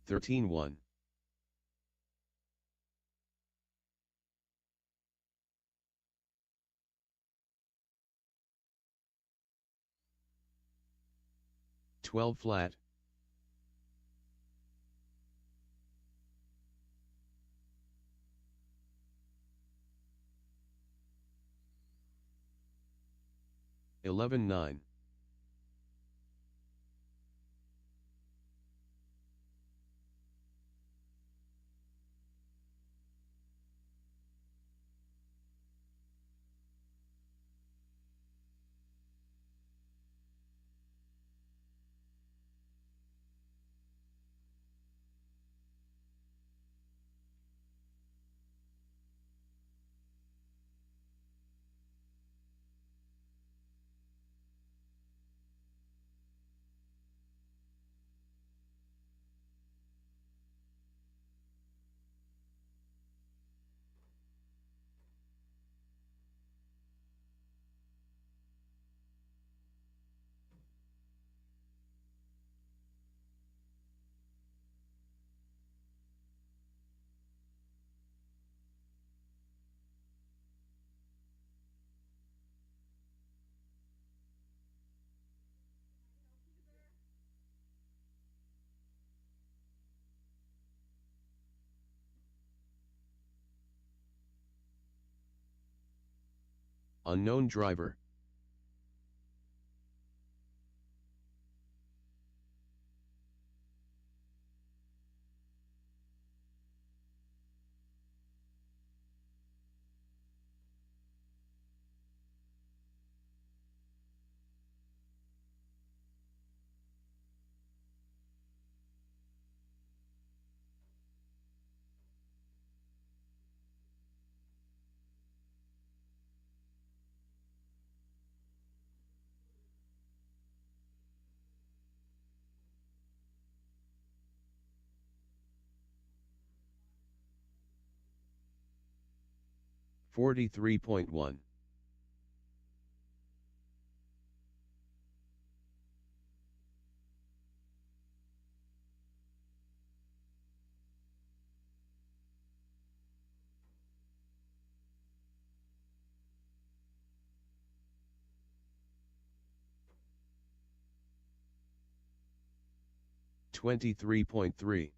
13-1. 12 flat. 11-9. 'Unknown driver'. 43.1. 23.3.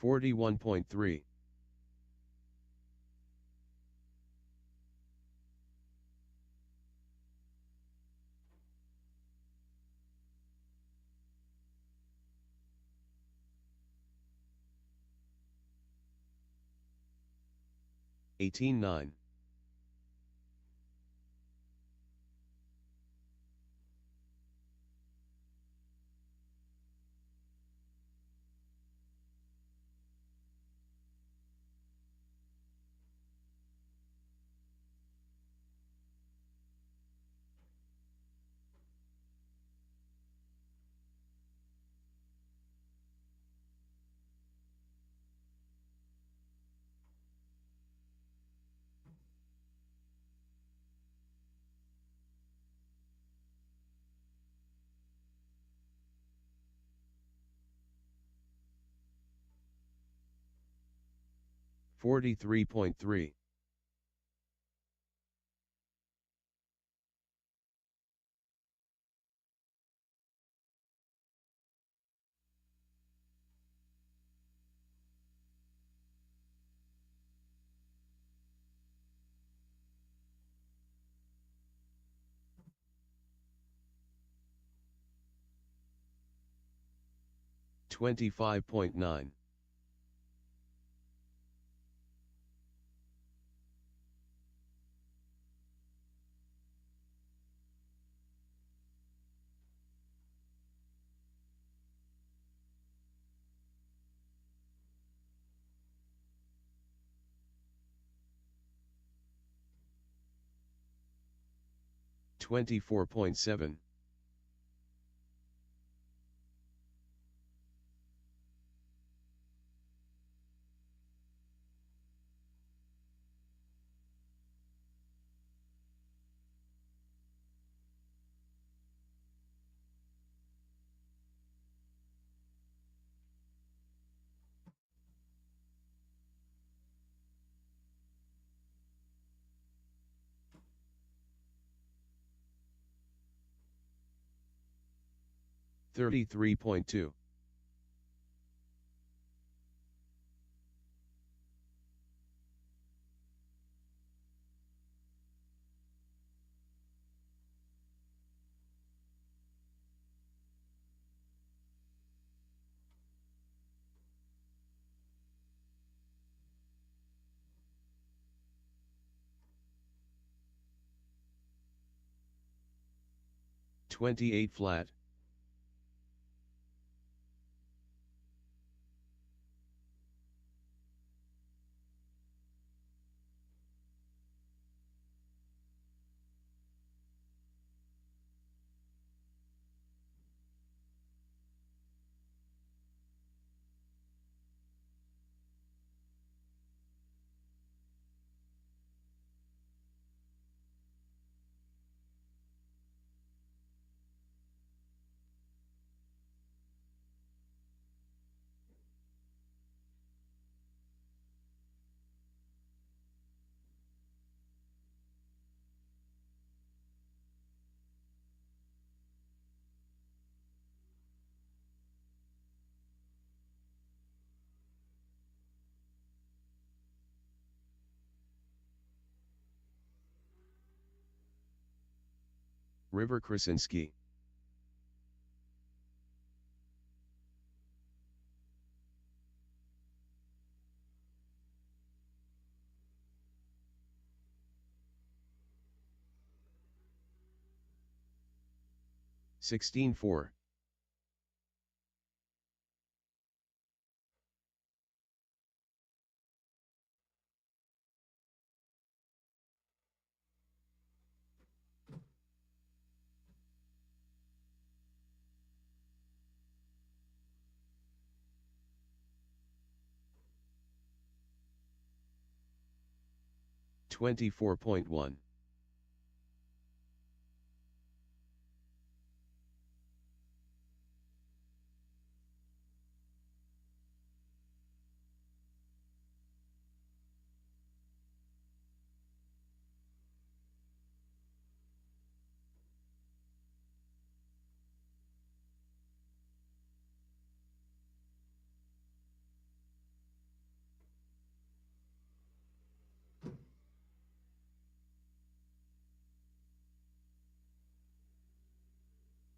41.3. 18-9. 43.3. 25.9. 24.7. 33.2. 28 flat. 'River Krasinski. (16.4). 24.1.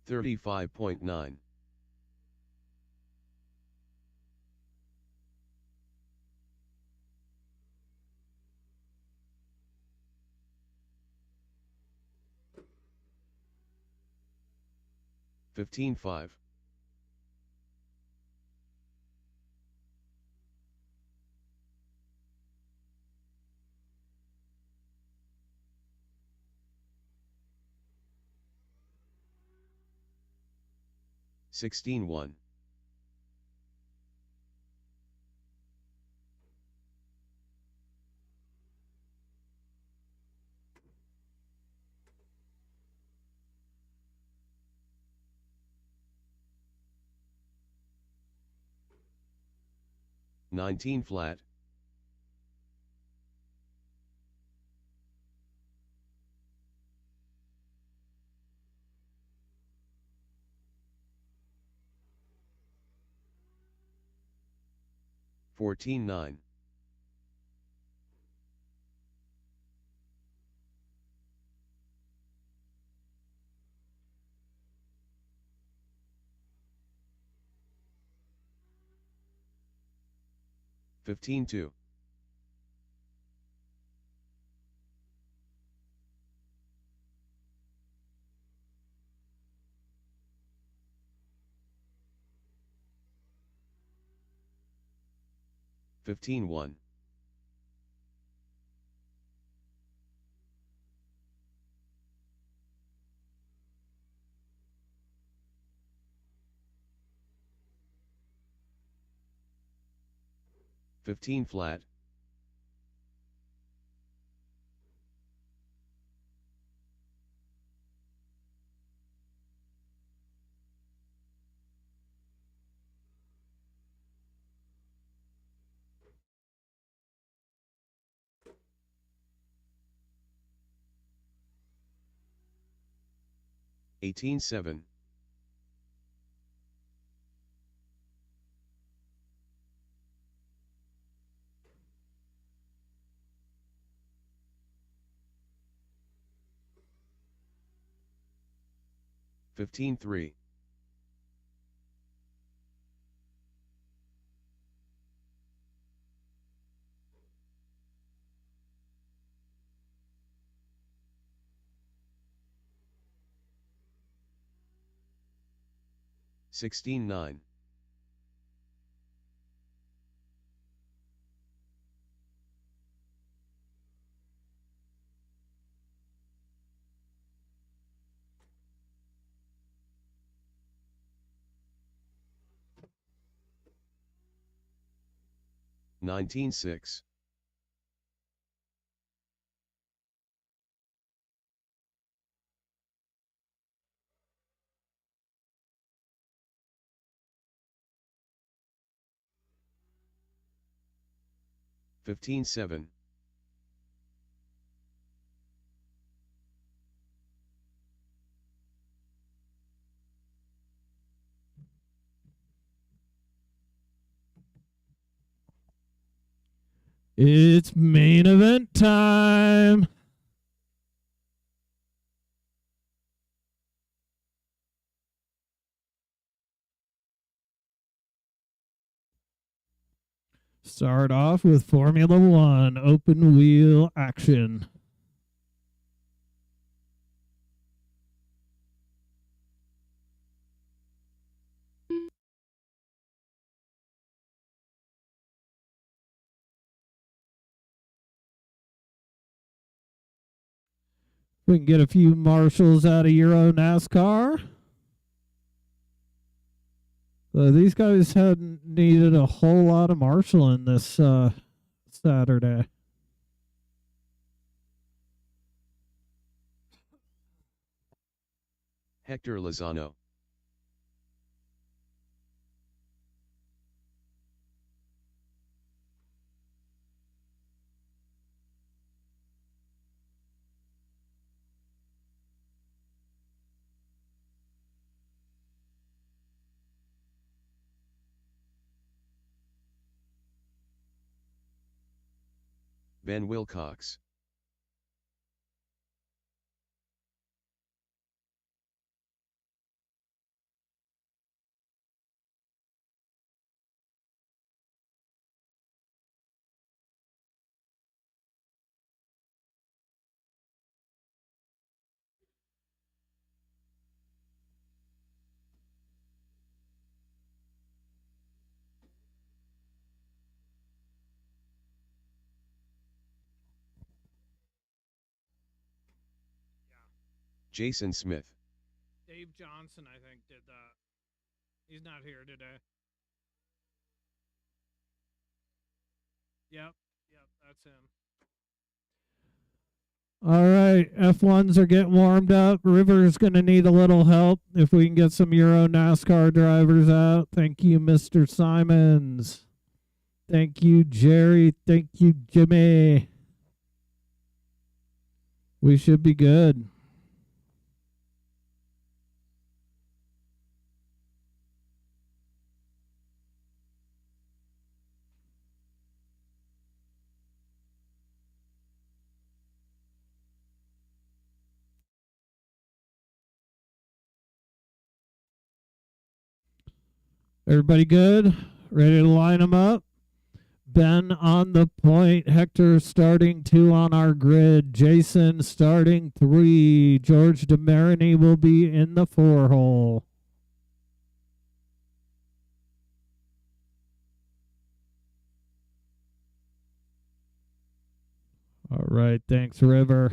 35.9. 15.5. 16.1. 19 flat. 14.9. 15-2. 15-1. 15 flat. 18-7. 15-3. 16-9. 19-6. 15-7. 'It's main event time. Start off with Formula One open wheel action. We can get a few marshals out of Euro NASCAR. These guys hadn't needed a whole lot of marshaling this Saturday. Hector Lozano. Ben Wilcox. Jason Smith. Dave Johnson, I think, did that. He's not here today. Yep, that's him. All right, F1s are getting warmed up. River's going to need a little help if we can get some Euro NASCAR drivers out. Thank you, Mr. Simons. Thank you, Jerry. Thank you, Jimmy. We should be good. Everybody good? Ready to line them up? Ben on the point. Hector starting 2 on our grid. Jason starting 3. George DeMarini will be in the 4 hole. All right, thanks, River.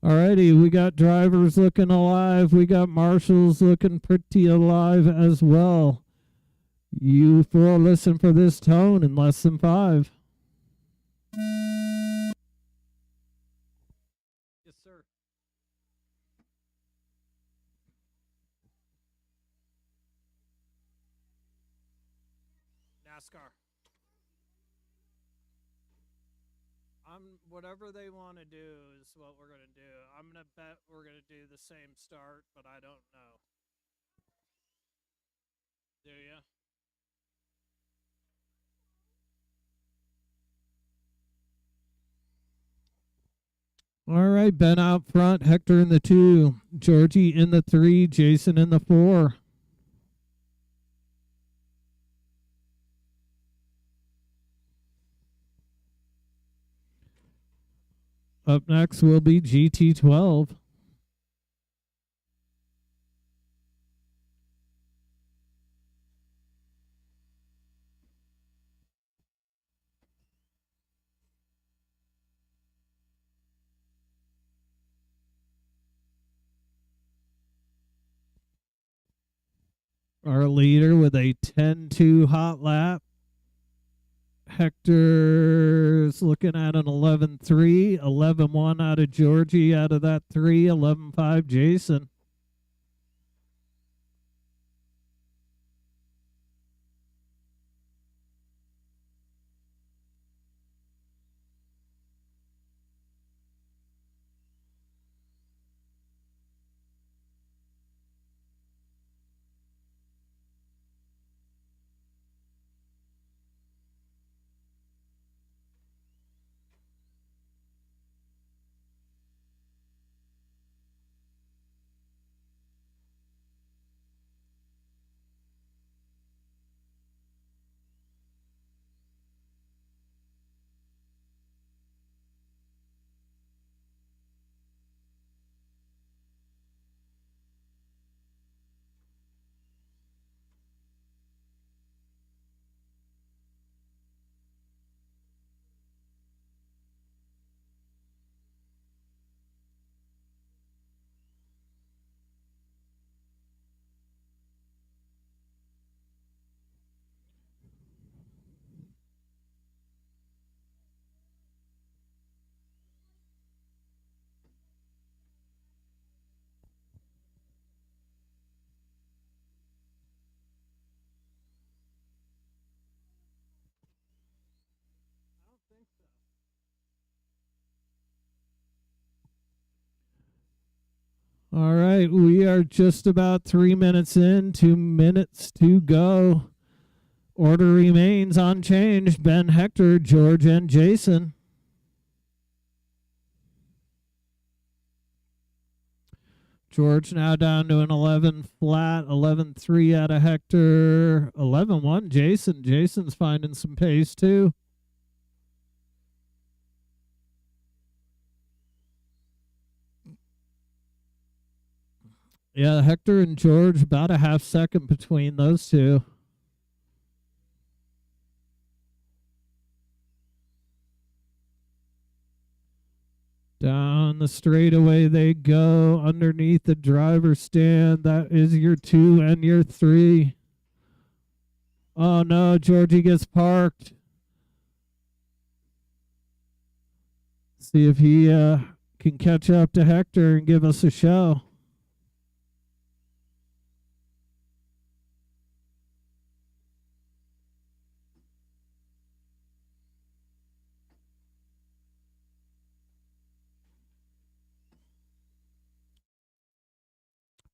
Alrighty, we got drivers looking alive. We got marshals looking pretty alive as well. You four listen for this tone in less than 5. Yes, sir. NASCAR. Whatever they want to do is what we're gonna do. I'm gonna bet we're gonna do the same start, but I don't know. Do ya? All right, Ben out front, Hector in the 2, Georgie in the 3, Jason in the 4. Up next will be GT12. Our leader with a 10-2 hot lap. Hector's looking at an 11-3, 11-1 out of Georgie out of that 3, 11-5 Jason. I don't think so. All right, we are just about 3 minutes in, 2 minutes to go. Order remains unchanged. Ben, Hector, George, and Jason. George now down to an 11 flat, 11-3 out of Hector, 11-1 Jason. Jason's finding some pace too. Yeah, Hector and George, about a half second between those two. Down the straightaway they go, underneath the driver's stand. That is your 2 and your 3. Oh no, Georgie gets parked. See if he can catch up to Hector and give us a show.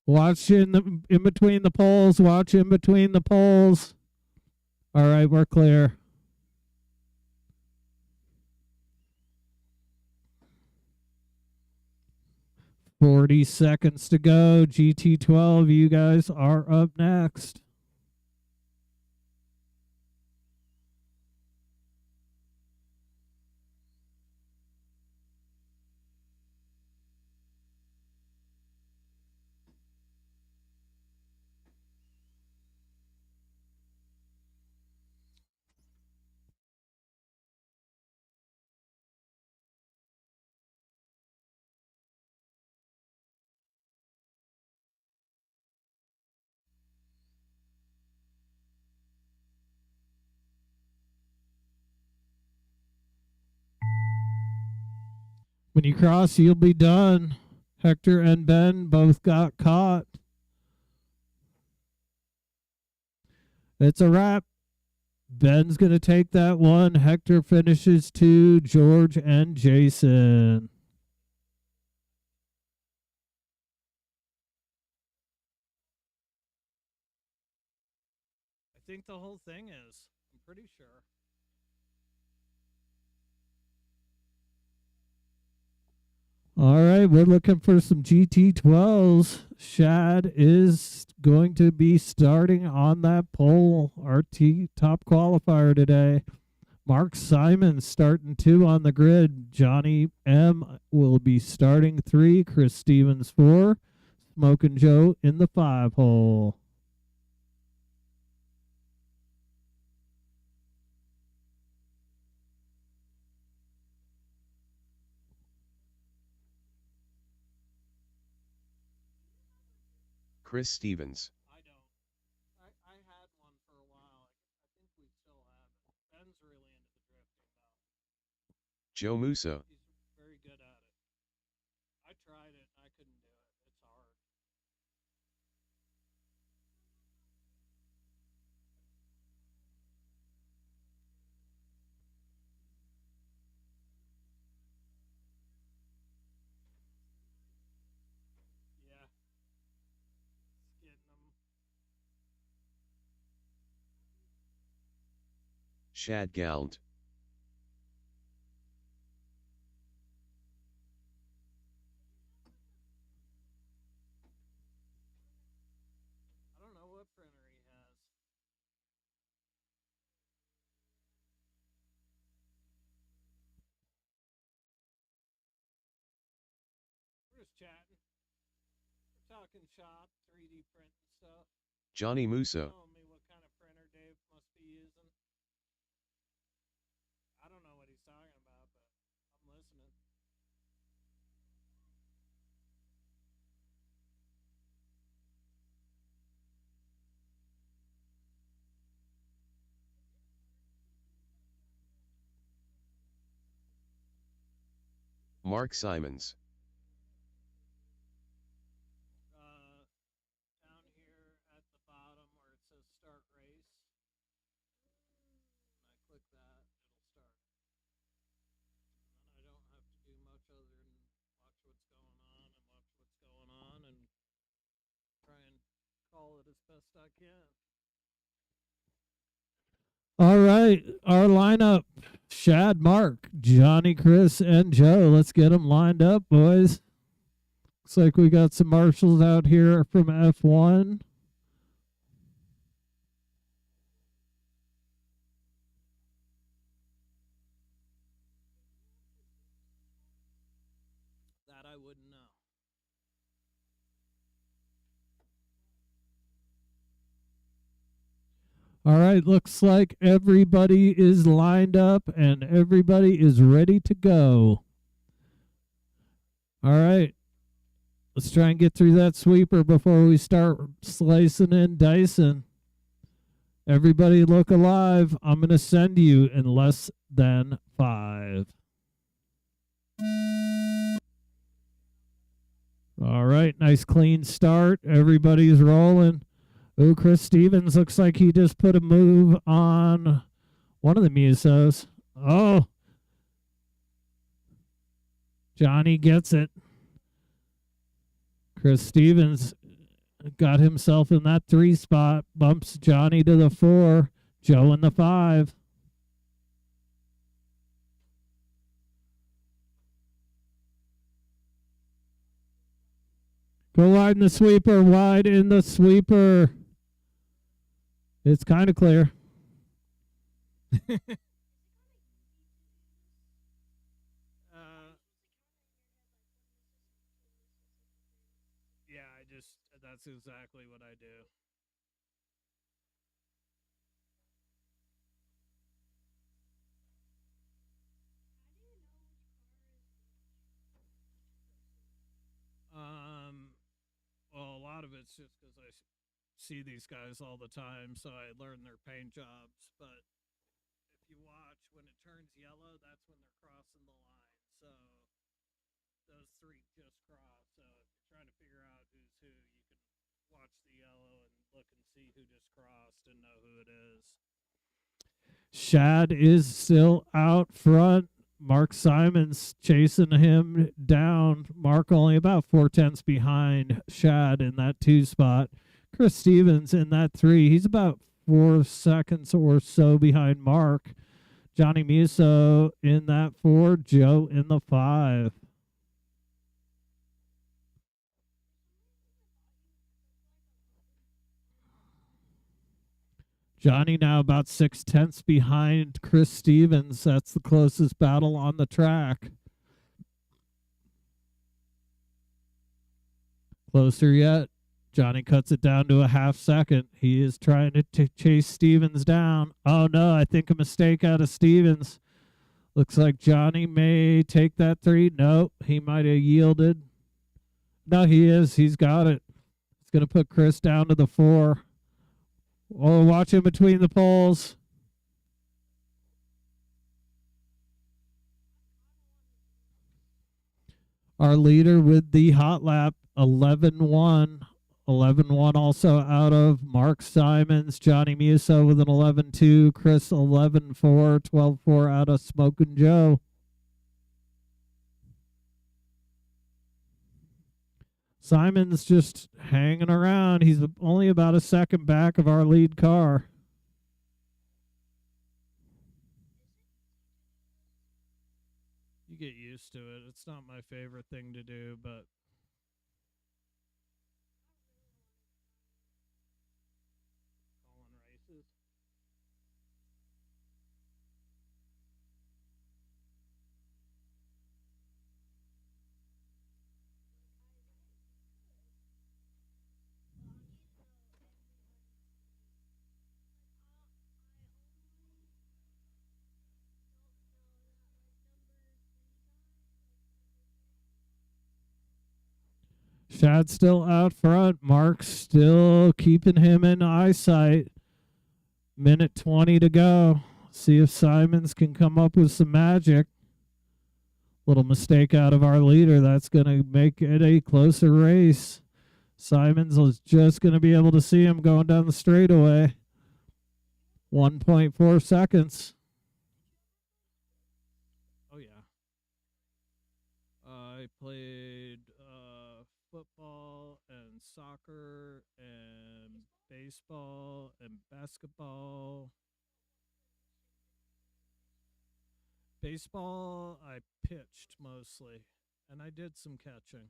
Watch in between the poles. Watch in between the poles. All right, we're clear. 40 seconds to go. GT12, you guys are up next. When you cross, you'll be done. Hector and Ben both got caught. It's a wrap. Ben's going to take that one. Hector finishes 2. George and Jason. I think the whole thing is. I'm pretty sure. All right, we're looking for some GT12s. Shad is going to be starting on that pole, our top qualifier today. Mark Simon starting 2 on the grid. Johnny M will be starting 3. Chris Stevens 4. Smokin' Joe in the 5 hole. Chris Stevens. I don't. I had one for a while. I think we still have it. Ben's really into the drifting, though. Joe Musa. He's very good at it. I tried it. I couldn't do it. It's hard. Yeah. It's getting them. Shad Gallant. I don't know what printer he has. We're just chatting. We're talking shop, 3D print and stuff. Johnny Musa. Telling me what kind of printer Dave must be using. I don't know what he's talking about, but I'm listening. Mark Simons. Down here at the bottom where it says start race. When I click that, it'll start. And then I don't have to do much other than watch what's going on and watch what's going on and try and call it as best I can. All right, our lineup: Shad, Mark, Johnny, Chris, and Joe. Let's get them lined up, boys. Looks like we got some marshals out here from F1. That I wouldn't know. All right, looks like everybody is lined up and everybody is ready to go. All right, let's try and get through that sweeper before we start slicing and dicing. Everybody look alive. I'm going to send you in less than 5. All right, nice clean start. Everybody's rolling. Oh, Chris Stevens looks like he just put a move on one of the Musos. Oh. Johnny gets it. Chris Stevens got himself in that 3 spot. Bumps Johnny to the 4. Joe in the 5. Go wide in the sweeper, wide in the sweeper. It's kind of clear. Yeah, that's exactly what I do. Well, a lot of it's just because I see these guys all the time, so I learn their paint jobs. But if you watch, when it turns yellow, that's when they're crossing the line. So those three just cross. So if you're trying to figure out who's who, you can watch the yellow and look and see who just crossed and know who it is. Shad is still out front. Mark Simons chasing him down. Mark only about 4/10 behind Shad in that 2 spot. Chris Stevens in that 3. He's about 4 seconds or so behind Mark. Johnny Musso in that 4. Joe in the 5. Johnny now about 6/10 behind Chris Stevens. That's the closest battle on the track. Closer yet. Johnny cuts it down to a half second. He is trying to chase Stevens down. Oh no, I think a mistake out of Stevens. Looks like Johnny may take that 3. No, he might have yielded. No, he is. He's got it. It's going to put Chris down to the 4. Oh, watch him between the poles. Our leader with the hot lap, 11-1. 11-1 also out of Mark Simons. Johnny Musso with an 11-2. Chris 11-4. 12-4 out of Smokin' Joe. Simon's just hanging around. He's only about a second back of our lead car. You get used to it. It's not my favorite thing to do, but calling races. Shad's still out front. Mark's still keeping him in eyesight. Minute 20 to go. See if Simons can come up with some magic. Little mistake out of our leader. That's going to make it a closer race. Simons is just going to be able to see him going down the straightaway. 1.4 seconds. Oh yeah. I played football and soccer and baseball and basketball. Baseball, I pitched mostly, and I did some catching.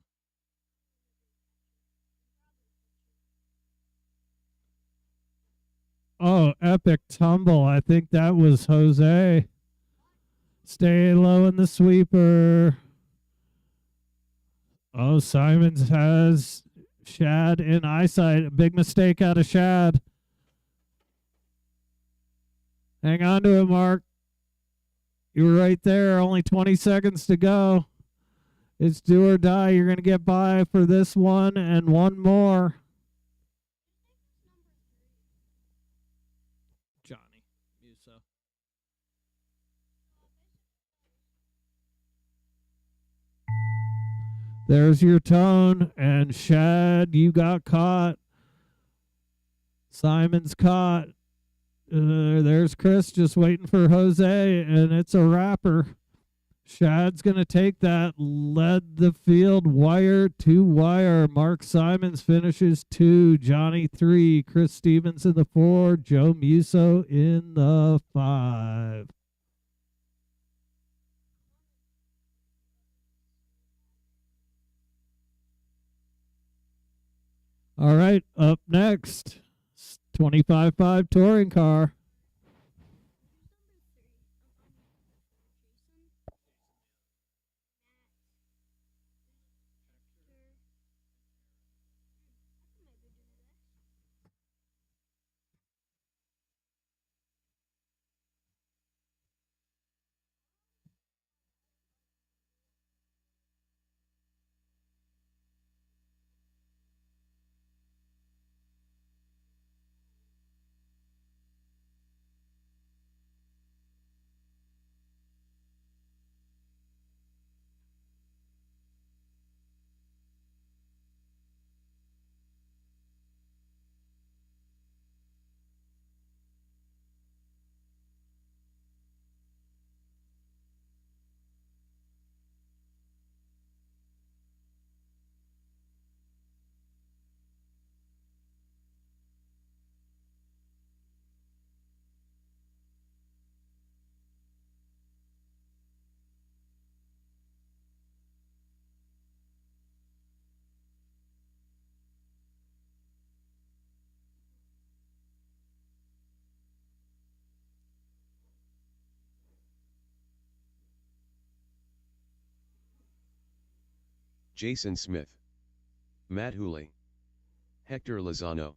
Oh, epic tumble. I think that was Jose. Stay low in the sweeper. Oh, Simons has Shad in eyesight. A big mistake out of Shad. Hang on to it, Mark. You were right there. Only 20 seconds to go. It's do or die. You're going to get by for this one and one more. Johnny Musso. There's your tone. And Shad, you got caught. Simon's caught. There's Chris just waiting for Jose, and it's a wrapper. Shad's going to take that, led the field wire to wire. Mark Simons finishes 2, Johnny 3, Chris Stevens in the 4, Joe Musso in the 5. All right, up next, 25.5 touring car. Jason Smith, Matt Hooley, Hector Lozano.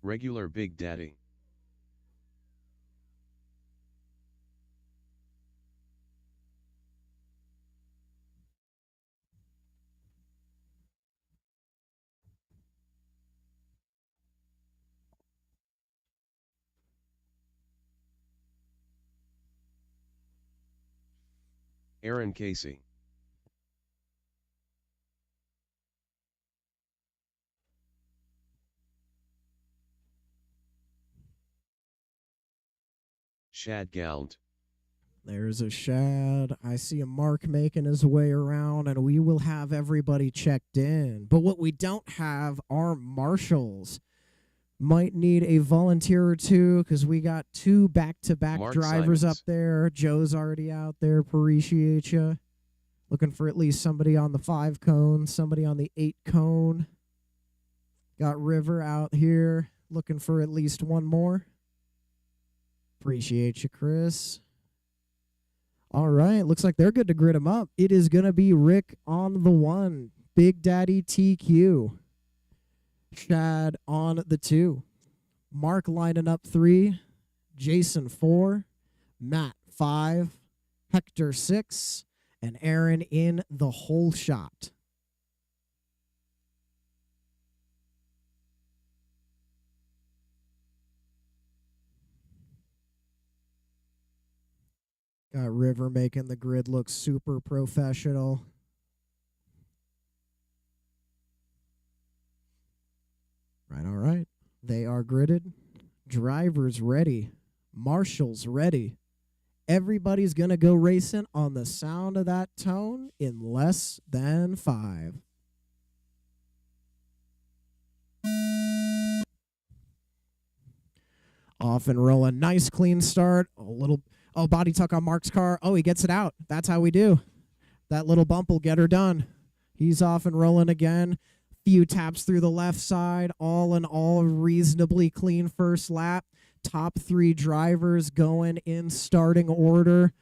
Regular Big Daddy. Aaron Casey. Shad Gallant. There's a Shad. I see a Mark making his way around, and we will have everybody checked in. But what we don't have are marshals. Might need a volunteer or two because we got two back-to-back Mark drivers Simons. up there. Joe's already out there. Appreciate you. Looking for at least somebody on the 5 cone, somebody on the 8 cone. Got River out here. Looking for at least one more. Appreciate you, Chris. All right, looks like they're good to grid him up. It is going to be Rick on the 1, Big Daddy TQ, Shad on the 2, Mark lining up 3, Jason 4, Matt 5, Hector 6, and Aaron in the whole shot. Got River making the grid look super professional. Right, all right. They are gridded. Drivers ready. Marshals ready. Everybody's going to go racing on the sound of that tone in less than 5. Off and rolling. Nice clean start. A little body tuck on Mark's car. Oh, he gets it out. That's how we do. That little bump will get her done. He's off and rolling again. Few taps through the left side. All in all, reasonably clean first lap. Top 3 drivers going in starting order.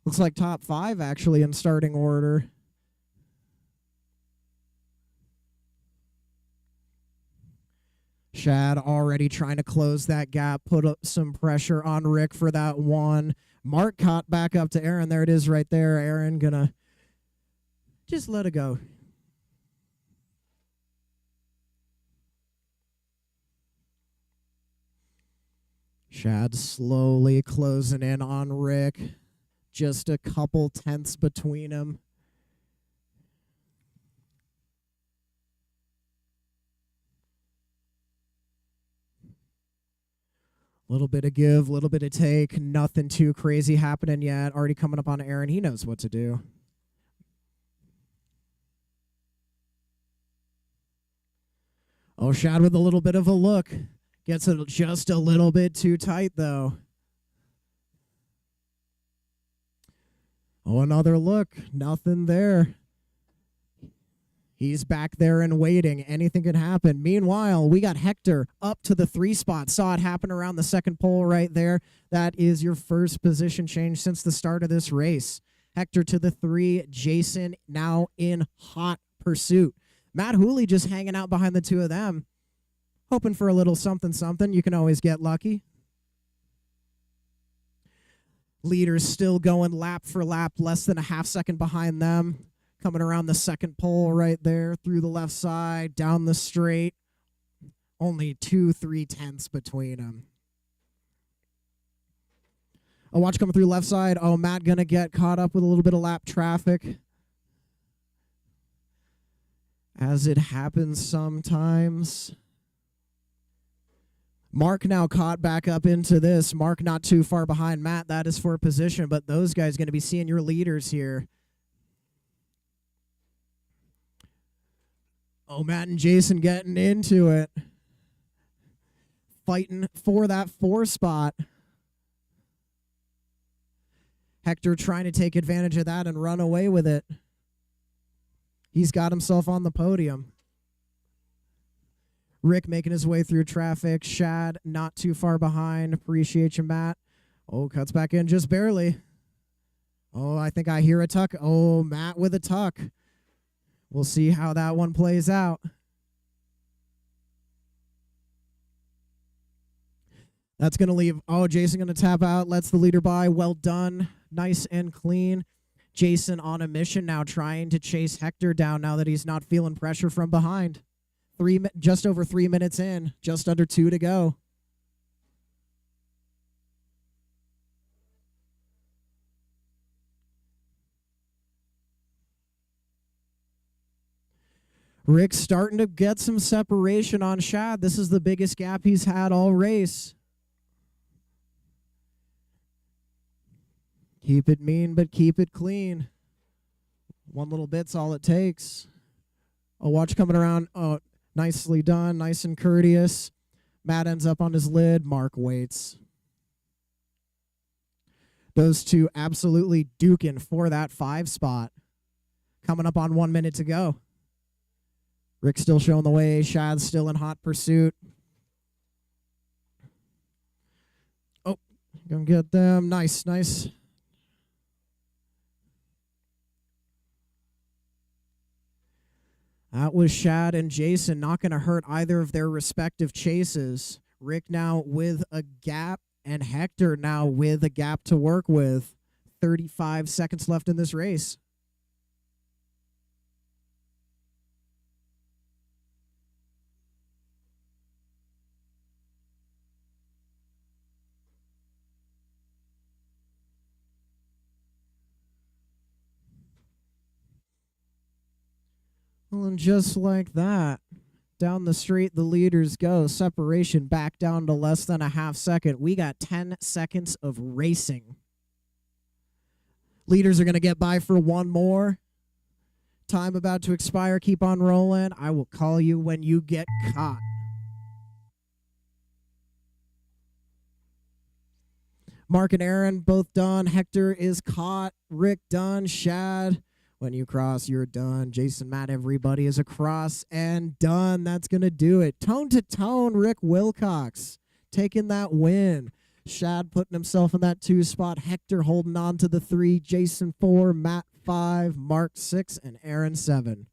Looks like top 5 actually in starting order. Shad already trying to close that gap, put up some pressure on Rick for that one. Mark caught back up to Aaron. There it is right there. Aaron gonna just let it go. Shad slowly closing in on Rick. Just a couple tenths between them. Little bit of give, little bit of take. Nothing too crazy happening yet. Already coming up on Aaron. He knows what to do. Oh, Shad with a little bit of a look. Gets it just a little bit too tight, though. Oh, another look. Nothing there. He's back there and waiting. Anything can happen. Meanwhile, we got Hector up to the 3 spot. Saw it happen around the second pole right there. That is your first position change since the start of this race. Hector to the 3. Jason now in hot pursuit. Matt Hooley just hanging out behind the two of them. Hoping for a little something something. You can always get lucky. Leaders still going lap for lap. Less than a half second behind them. Coming around the second pole right there, through the left side, down the straight. Only 2-3 tenths between them. A watch coming through left side. Oh, Matt gonna get caught up with a little bit of lap traffic. As it happens sometimes. Mark now caught back up into this. Mark not too far behind Matt. That is for position, but those guys going to be seeing your leaders here. Oh, Matt and Jason getting into it. Fighting for that 4 spot. Hector trying to take advantage of that and run away with it. He's got himself on the podium. Rick making his way through traffic. Shad not too far behind. Appreciate you, Matt. Oh, cuts back in just barely. Oh, I think I hear a tuck. Oh, Matt with a tuck. We'll see how that one plays out. That's going to leave. Oh, Jason going to tap out. Lets the leader by. Well done. Nice and clean. Jason on a mission now, trying to chase Hector down now that he's not feeling pressure from behind. Just over 3 minutes in. Just under 2 to go. Rick's starting to get some separation on Shad. This is the biggest gap he's had all race. Keep it mean, but keep it clean. One little bit's all it takes. A watch coming around. Oh, nicely done. Nice and courteous. Matt ends up on his lid. Mark waits. Those two absolutely duking for that 5 spot. Coming up on 1 minute to go. Rick still showing the way. Shad's still in hot pursuit. Oh, gonna get them. Nice, nice. That was Shad and Jason. Not going to hurt either of their respective chases. Rick now with a gap, and Hector now with a gap to work with. 35 seconds left in this race. Well, and just like that, down the street the leaders go. Separation back down to less than a half second. We got 10 seconds of racing. Leaders are going to get by for one more. Time about to expire. Keep on rolling. I will call you when you get caught. Mark and Aaron both done. Hector is caught. Rick done. Shad, when you cross, you're done. Jason, Matt, everybody is across and done. That's going to do it. Tone to tone, Rick Wilcox taking that win. Shad putting himself in that 2 spot. Hector holding on to the 3. Jason 4, Matt 5, Mark 6, and Aaron 7.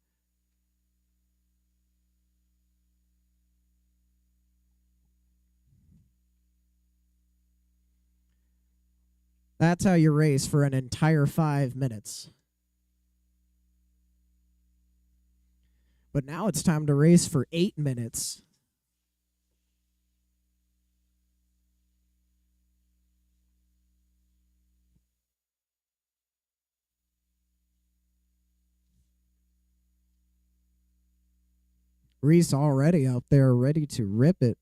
That's how you race for an entire 5 minutes. But now it's time to race for 8 minutes. Reese already out there ready to rip it.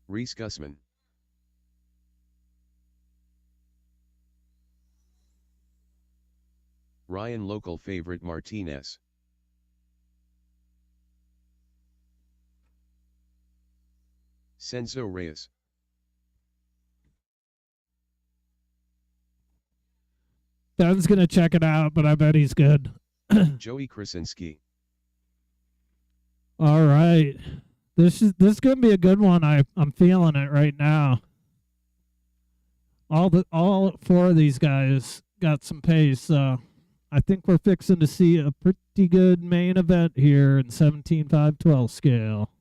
Reese Gussman. Ryan local favorite Martinez. Senzo Reyes. Ben's gonna check it out, but I bet he's good. Joey Krasinski. All right. This is gonna be a good one. I'm feeling it right now. All four of these guys got some pace, so I think we're fixing to see a pretty good main event here in 17.5/12 scale.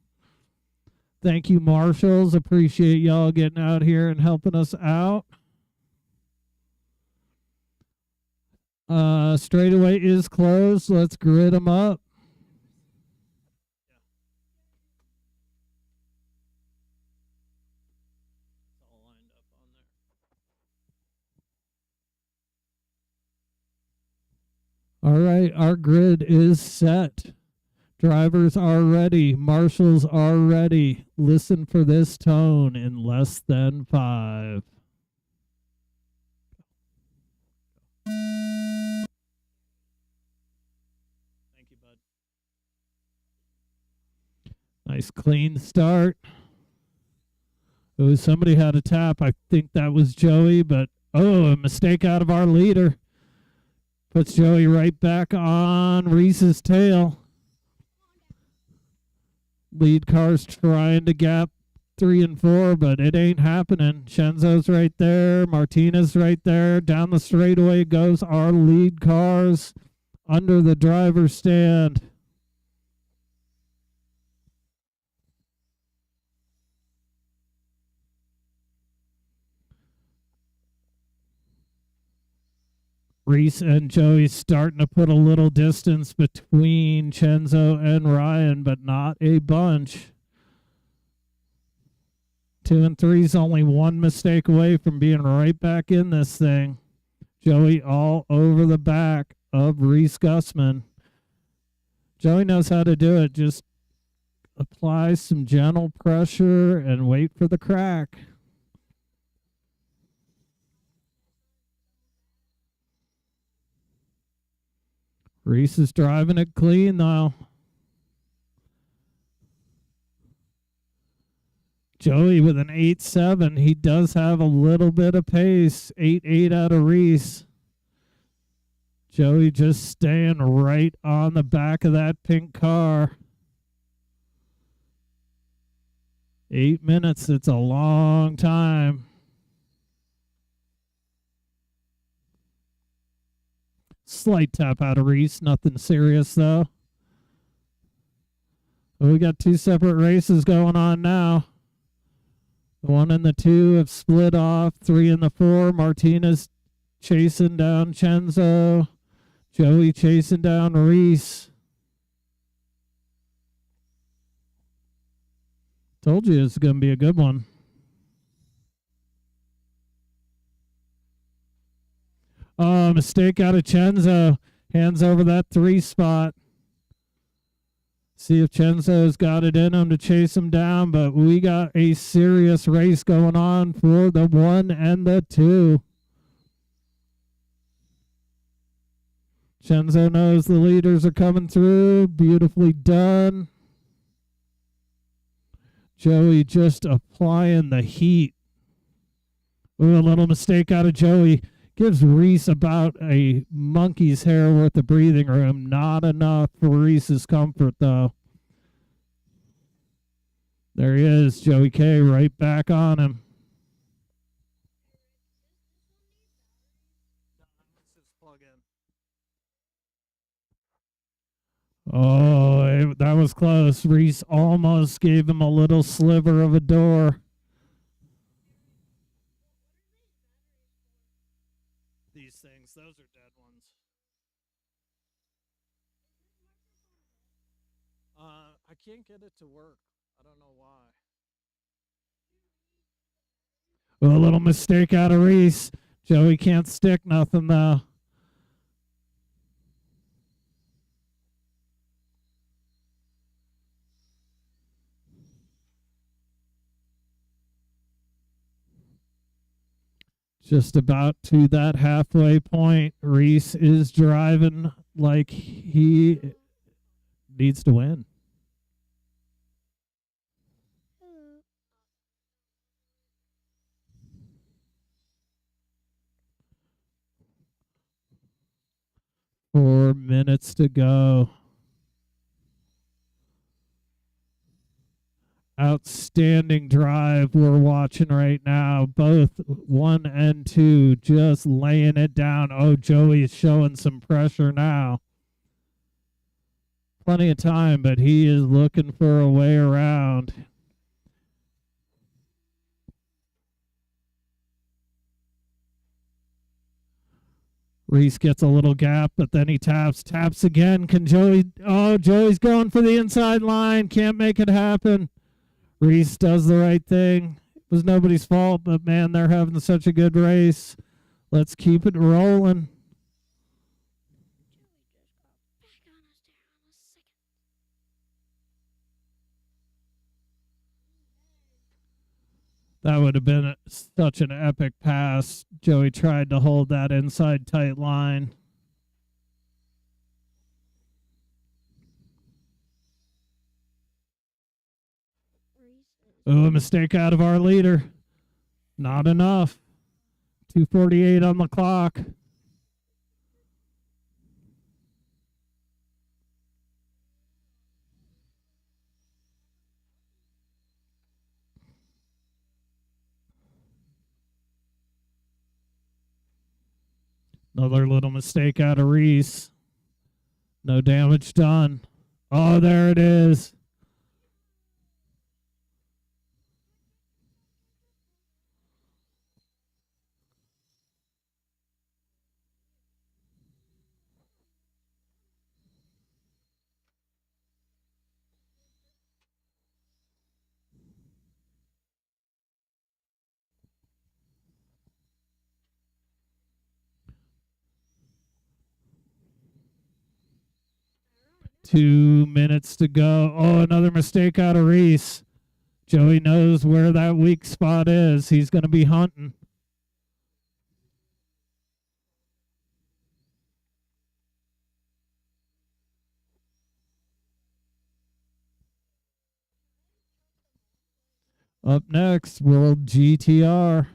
Thank you, marshals. Appreciate y'all getting out here and helping us out. Straightaway is closed. Let's grid them up. All right, our grid is set. Drivers are ready. Marshals are ready. Listen for this tone in less than 5. Thank you, bud. Nice clean start. Oh, somebody had a tap. I think that was Joey, but a mistake out of our leader. Puts Joey right back on Reese's tail. Lead car's trying to gap 3 and 4, but it ain't happening. Chenzo's right there. Martinez right there. Down the straightaway goes our lead cars under the driver's stand. Reese and Joey starting to put a little distance between Chenzo and Ryan, but not a bunch. 2 and 3's only one mistake away from being right back in this thing. Joey all over the back of Reese Gussman. Joey knows how to do it. Just apply some gentle pressure and wait for the crack. Reese is driving it clean, though. Joey with an 8.7. He does have a little bit of pace. 8.8 out of Reese. Joey just staying right on the back of that pink car. 8 minutes. It's a long time. Slight tap out of Reese. Nothing serious, though. We got 2 separate races going on now. The 1 and the 2 have split off. 3 and the 4. Martinez chasing down Chenzo. Joey chasing down Reese. Told you it's going to be a good one. Oh, mistake out of Chenzo. Hands over that 3 spot. See if Chenzo's got it in him to chase him down, but we got a serious race going on for the 1 and the 2. Chenzo knows the leaders are coming through. Beautifully done. Joey just applying the heat. Ooh, a little mistake out of Joey. Gives Reese about a monkey's hair worth of breathing room. Not enough for Reese's comfort, though. There he is, Joey K, right back on him. Oh, that was close. Reese almost gave him a little sliver of a door. These things, those are dead ones. I can't get it to work. I don't know why. Well, a little mistake out of Reese. Joey can't stick nothing, though. Just about to that halfway point. Reese is driving like he needs to win. Four minutes to go. Outstanding drive we're watching right now. Both 1 and 2 just laying it down. Oh, Joey's showing some pressure now. Plenty of time, but he is looking for a way around. Reese gets a little gap, but then he taps again. Can Joey? Oh, Joey's going for the inside line. Can't make it happen. Reese does the right thing. It was nobody's fault, but man, they're having such a good race. Let's keep it rolling. That would have been such an epic pass. Joey tried to hold that inside tight line. Oh, a mistake out of our leader. Not enough. 2:48 on the clock. Another little mistake out of Reese. No damage done. Oh, there it is. Two minutes to go. Oh, another mistake out of Reese. Joey knows where that weak spot is. He's going to be hunting. Up next, World GTR.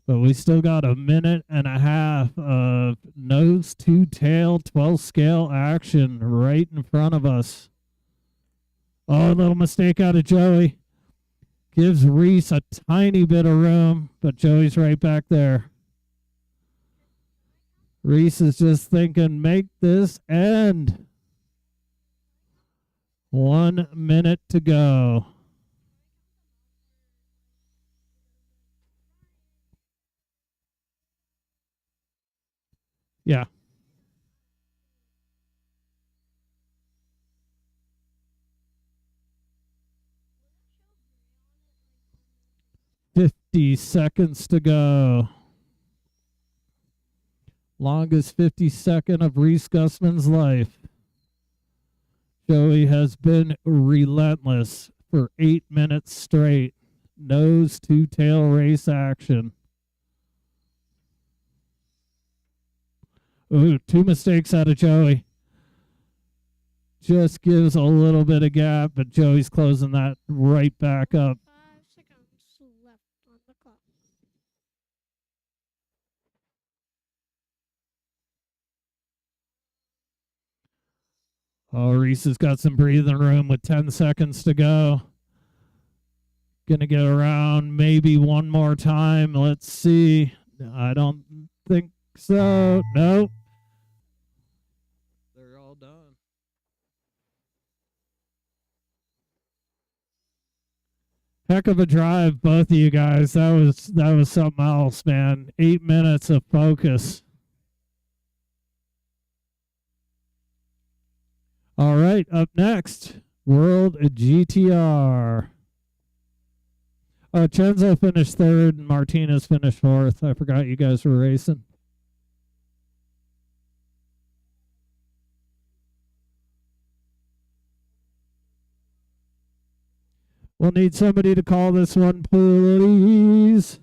But we still got a minute and a half of nose to tail 12 scale action right in front of us. Oh, a little mistake out of Joey. Gives Reese a tiny bit of room, but Joey's right back there. Reese is just thinking, make this end. 1 minute to go. Yeah. $50 to go. Longest 52nd of Reese Gussman's life. Joey has been relentless for 8 minutes straight. Nose to tail race action. Ooh, 2 mistakes out of Joey. Just gives a little bit of gap, but Joey's closing that right back up. 5 seconds left on the clock. Oh, Reese has got some breathing room with 10 seconds to go. Gonna get around maybe one more time. Let's see. I don't think so. Nope. They're all done. Heck of a drive, both of you guys. That was something else, man. 8 minutes of focus. All right, up next, World GTR. Chenzo finished third and Martinez finished fourth. I forgot you guys were racing. We'll need somebody to call this one, please.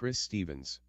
Chris Stevens.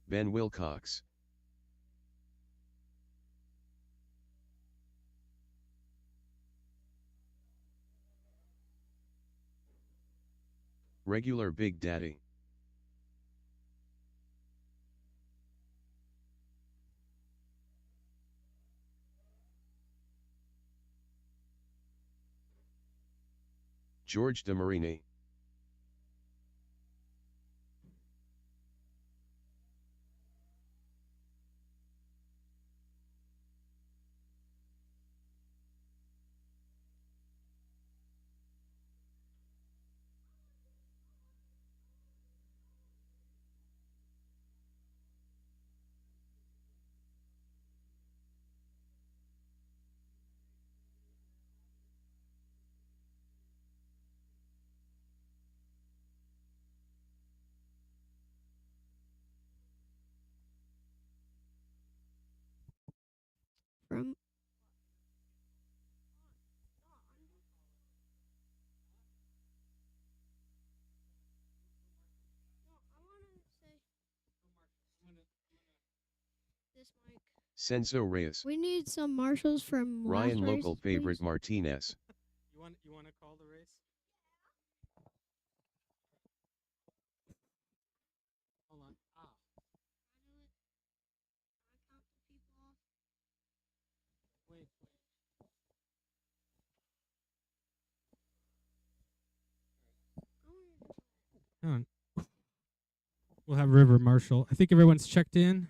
Ben Wilcox. Regular Big Daddy. George DeMarini. From this mic. Senzo Reyes. We need some marshals from Ryan last Local race, Favorite please. Martinez. You want to call the race? Hold on. Wait. Hang on. We'll have River Marshall. I think everyone's checked in.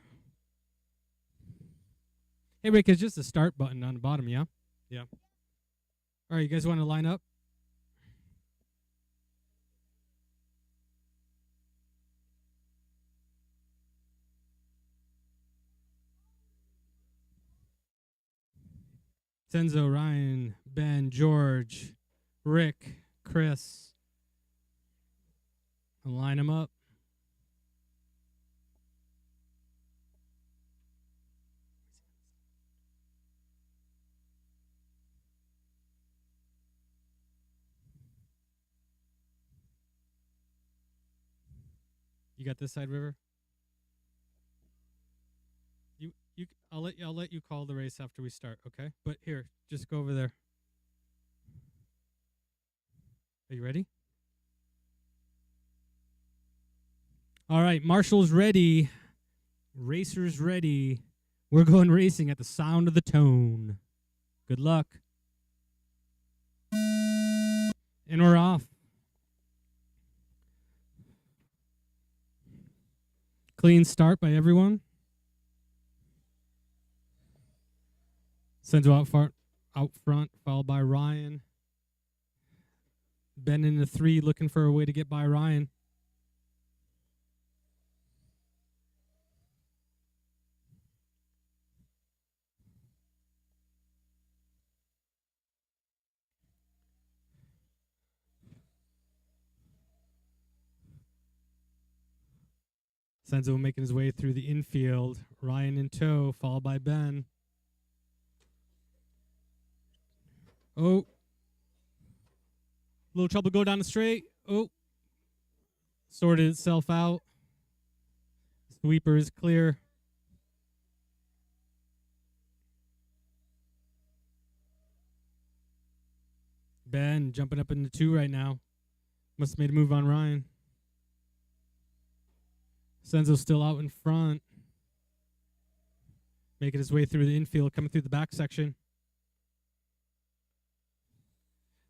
Hey, Rick, it's just a start button on the bottom, yeah? Yeah. All right, you guys want to line up? Senzo, Ryan, Ben, George, Rick, Chris. And line them up. You got this side, River? I'll let you call the race after we start, okay? But here, just go over there. Are you ready? All right, Marshall's ready. Racers ready. We're going racing at the sound of the tone. Good luck. And we're off. Clean start by everyone. Senzo out front, followed by Ryan. Ben in the 3, looking for a way to get by Ryan. Senzo making his way through the infield. Ryan in tow, followed by Ben. Oh. Little trouble go down the straight. Oh. Sorted itself out. Sweeper is clear. Ben jumping up into 2 right now. Must have made a move on Ryan. Senzo's still out in front. Making his way through the infield, coming through the back section.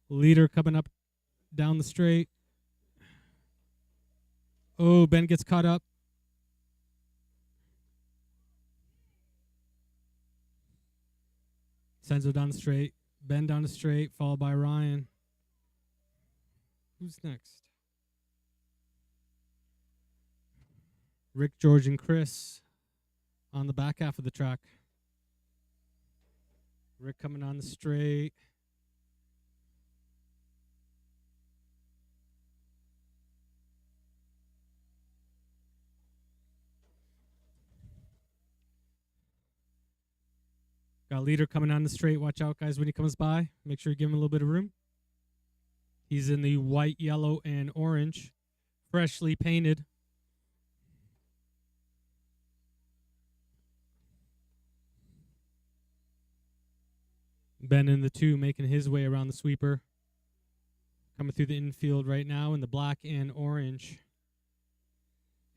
Leader coming up down the straight. Oh, Ben gets caught up. Senzo down the straight. Ben down the straight, followed by Ryan. Who's next? Rick, George, and Chris on the back half of the track. Rick coming on the straight. Got Leader coming on the straight. Watch out, guys, when he comes by. Make sure you give him a little bit of room. He's in the white, yellow, and orange. Freshly painted. Ben in the 2 making his way around the sweeper. Coming through the infield right now in the black and orange.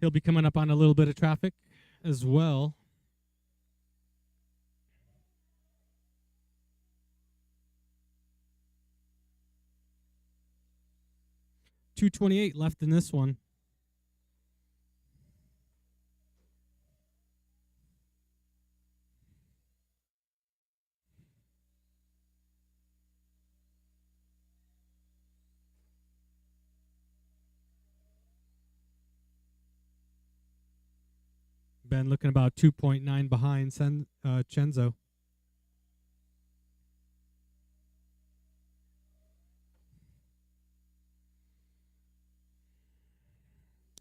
He'll be coming up on a little bit of traffic as well. .228 left in this one. Ben looking about 2.9 behind Chenzo.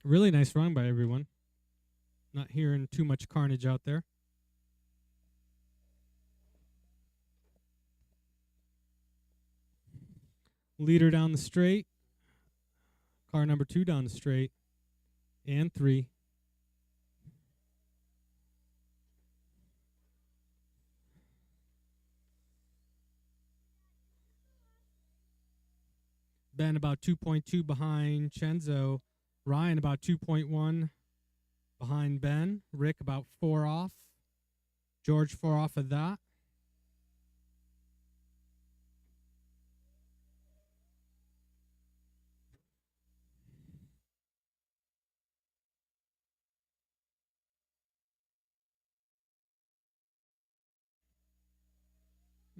Really nice run by everyone. Not hearing too much carnage out there. Leader down the straight. Car number 2 down the straight. And 3. Ben about 2.2 behind Chenzo. Ryan about 2.1 behind Ben. Rick about 4 off. George 4 off of that.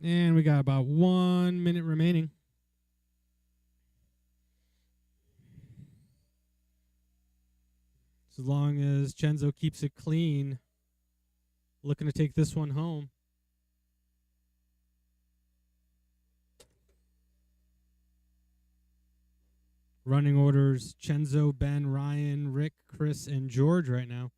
And we got about 1 minute remaining. As long as Chenzo keeps it clean, looking to take this one home. Running orders, Chenzo, Ben, Ryan, Rick, Chris, and George right now.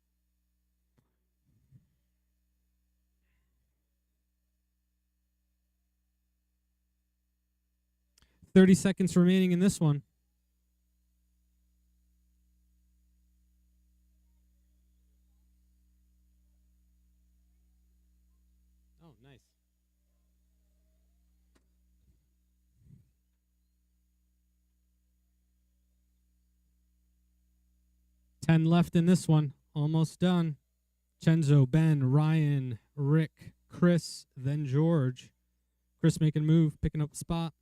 .30 seconds remaining in this one. Oh, nice. 10 left in this one. Almost done. Chenzo, Ben, Ryan, Rick, Chris, then George. Chris making a move, picking up the spot.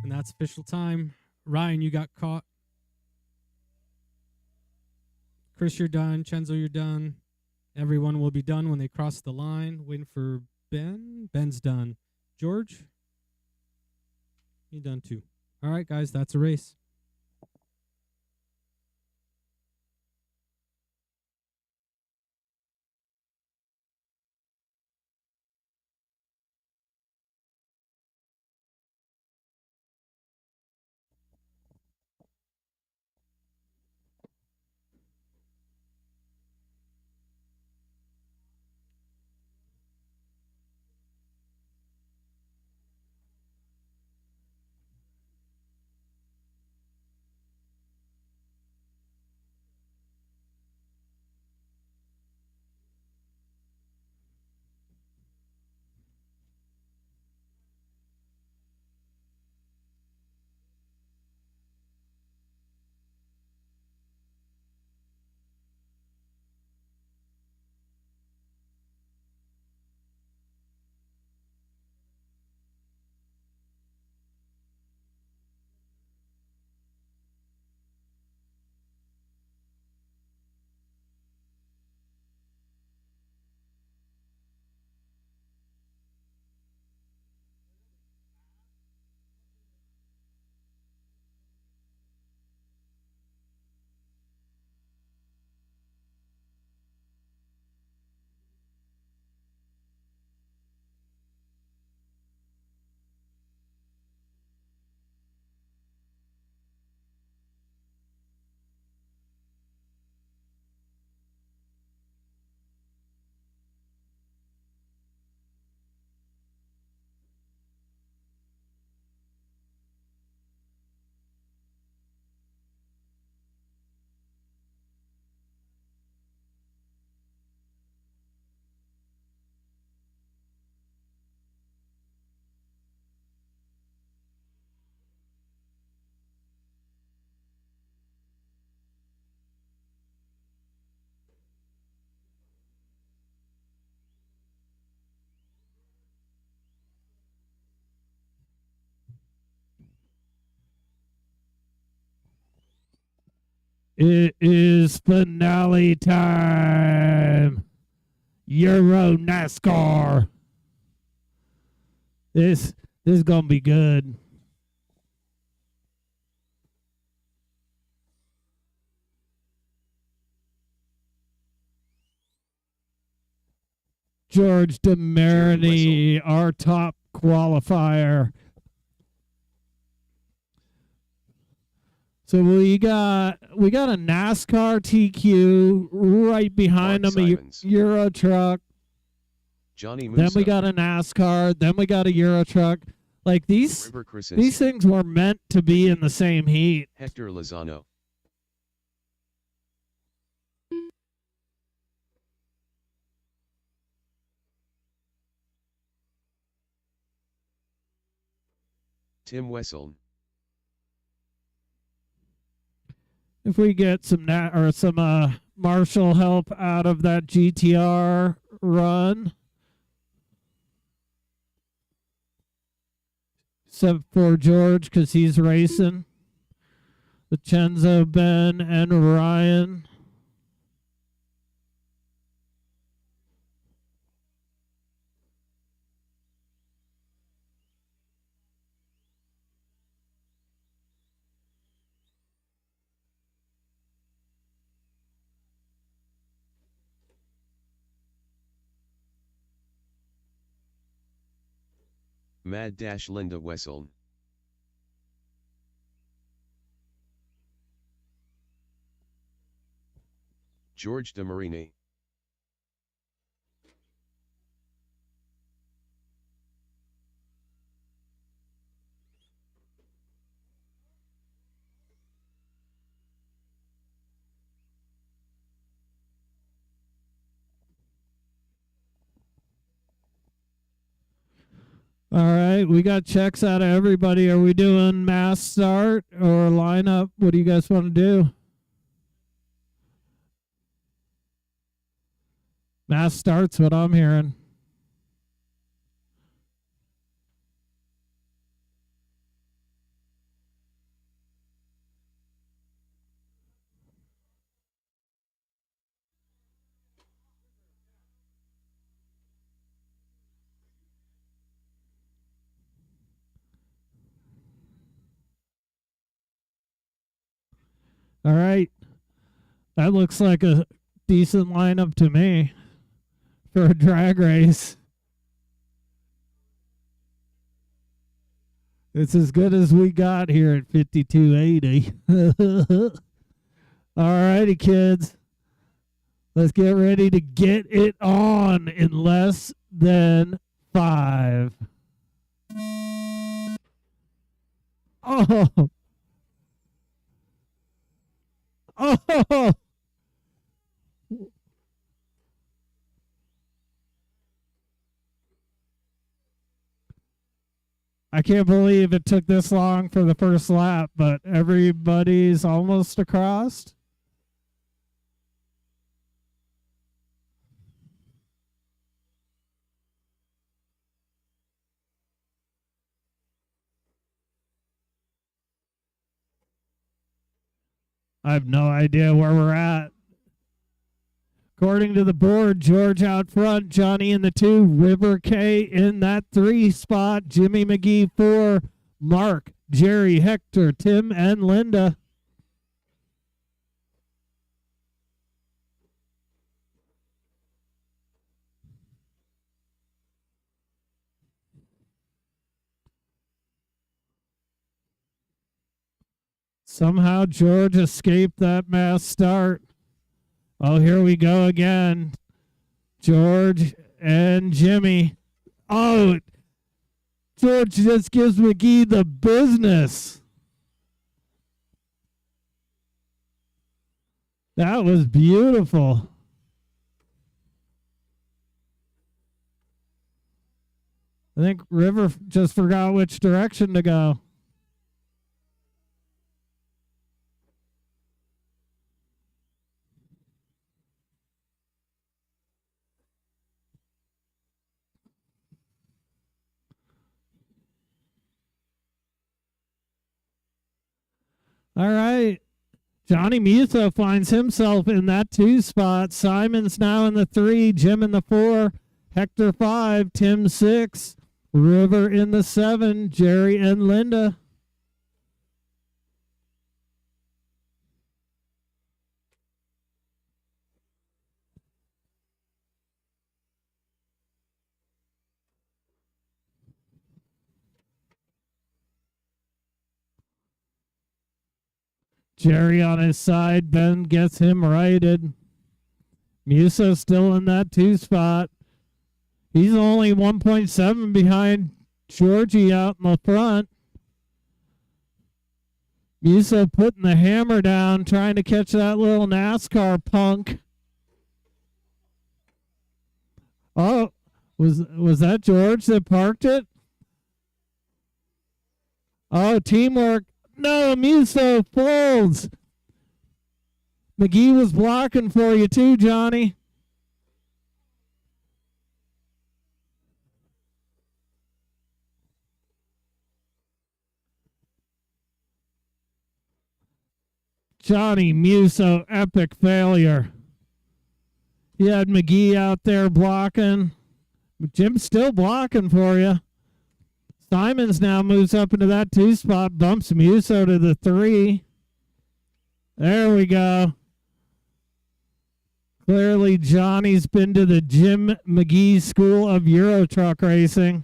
And that's official time. Ryan, you got caught. Chris, you're done. Chenzo, you're done. Everyone will be done when they cross the line. Waiting for Ben. Ben's done. George, you done too. All right, guys, that's a race. It is finale time. Euro NASCAR. This is gonna be good. George DeMarini, our top qualifier. So we got a NASCAR TQ right behind Mark him, Simons. a Euro truck. Johnny Then we Musa. got a NASCAR. Then we got a Euro truck. Like these River Krasinski. these things were meant to be in the same heat. Hector Lozano. Tim Wessel. If we get some Marshall help out of that GTR run, except for George because he's racing with Chenzo, Ben, and Ryan. Mad Dash Linda Wessel. George DeMarini. All right, we got checks out of everybody. Are we doing mass start or lineup? What do you guys want to do? Mass start's what I'm hearing. All right. That looks like a decent lineup to me for a drag race. It's as good as we got here at 5280. All righty, kids. Let's get ready to get it on in less than 5. Oh. Oh. I can't believe it took this long for the first lap, but everybody's almost across. I have no idea where we're at. According to the board, George out front, Johnny in the 2, River K in that 3 spot, Jimmy McGee 4, Mark, Jerry, Hector, Tim, and Linda. Somehow George escaped that mass start. Oh, here we go again. George and Jimmy. Oh, George just gives McGee the business. That was beautiful. I think River just forgot which direction to go. All right. Johnny Musso finds himself in that 2 spot. Simon's now in the 3, Jim in the 4, Hector 5, Tim 6, River in the 7, Jerry and Linda. Jerry on his side. Ben gets him righted. Musso still in that 2 spot. He's only 1.7 behind Georgie out in the front. Musso putting the hammer down, trying to catch that little NASCAR punk. Oh, was that George that parked it? Oh, teamwork. No, Musso folds. McGee was blocking for you too, Johnny. Johnny Musso, epic failure. He had McGee out there blocking. Jim's still blocking for you. Simons now moves up into that 2 spot, bumps Musso to the 3. There we go. Clearly, Johnny's been to the Jim McGee School of Euro Truck Racing.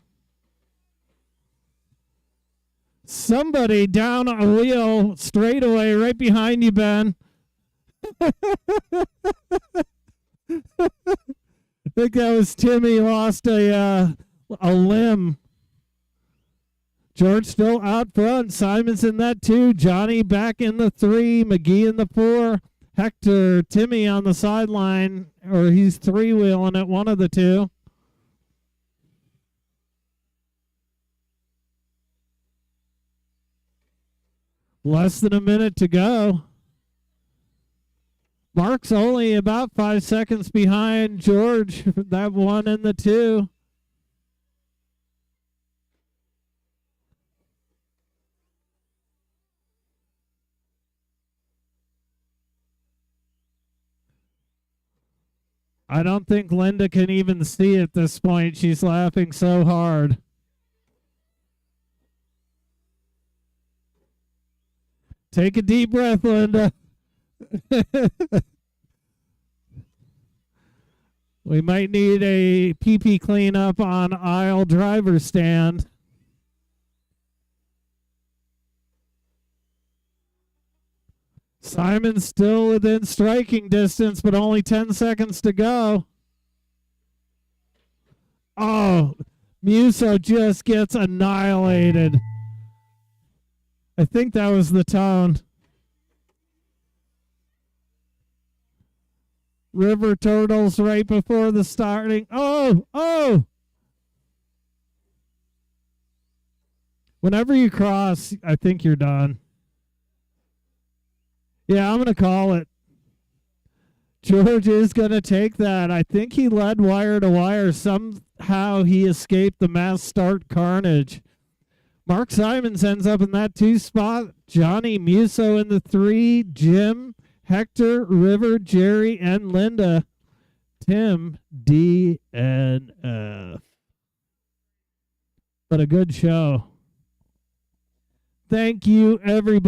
Somebody down a wheel straightaway right behind you, Ben. I think that was Timmy lost a limb. George still out front. Simon's in that 2. Johnny back in the 3. McGee in the 4. Hector, Timmy on the sideline, or he's 3-wheeling it, one of the 2. Less than a minute to go. Mark's only about 5 seconds behind George, that 1 and the 2. I don't think Linda can even see at this point. She's laughing so hard. Take a deep breath, Linda. We might need a pee-pee cleanup on aisle driver stand. Simon's still within striking distance, but only 10 seconds to go. Oh, Musso just gets annihilated. I think that was the tone. River turtles right before the starting. Oh! Whenever you cross, I think you're done. Yeah, I'm going to call it. George is going to take that. I think he led wire to wire. Somehow he escaped the mass start carnage. Mark Simons ends up in that 2 spot. Johnny Musso in the 3. Jim, Hector, River, Jerry, and Linda. Tim, DNF. But a good show. Thank you, everybody.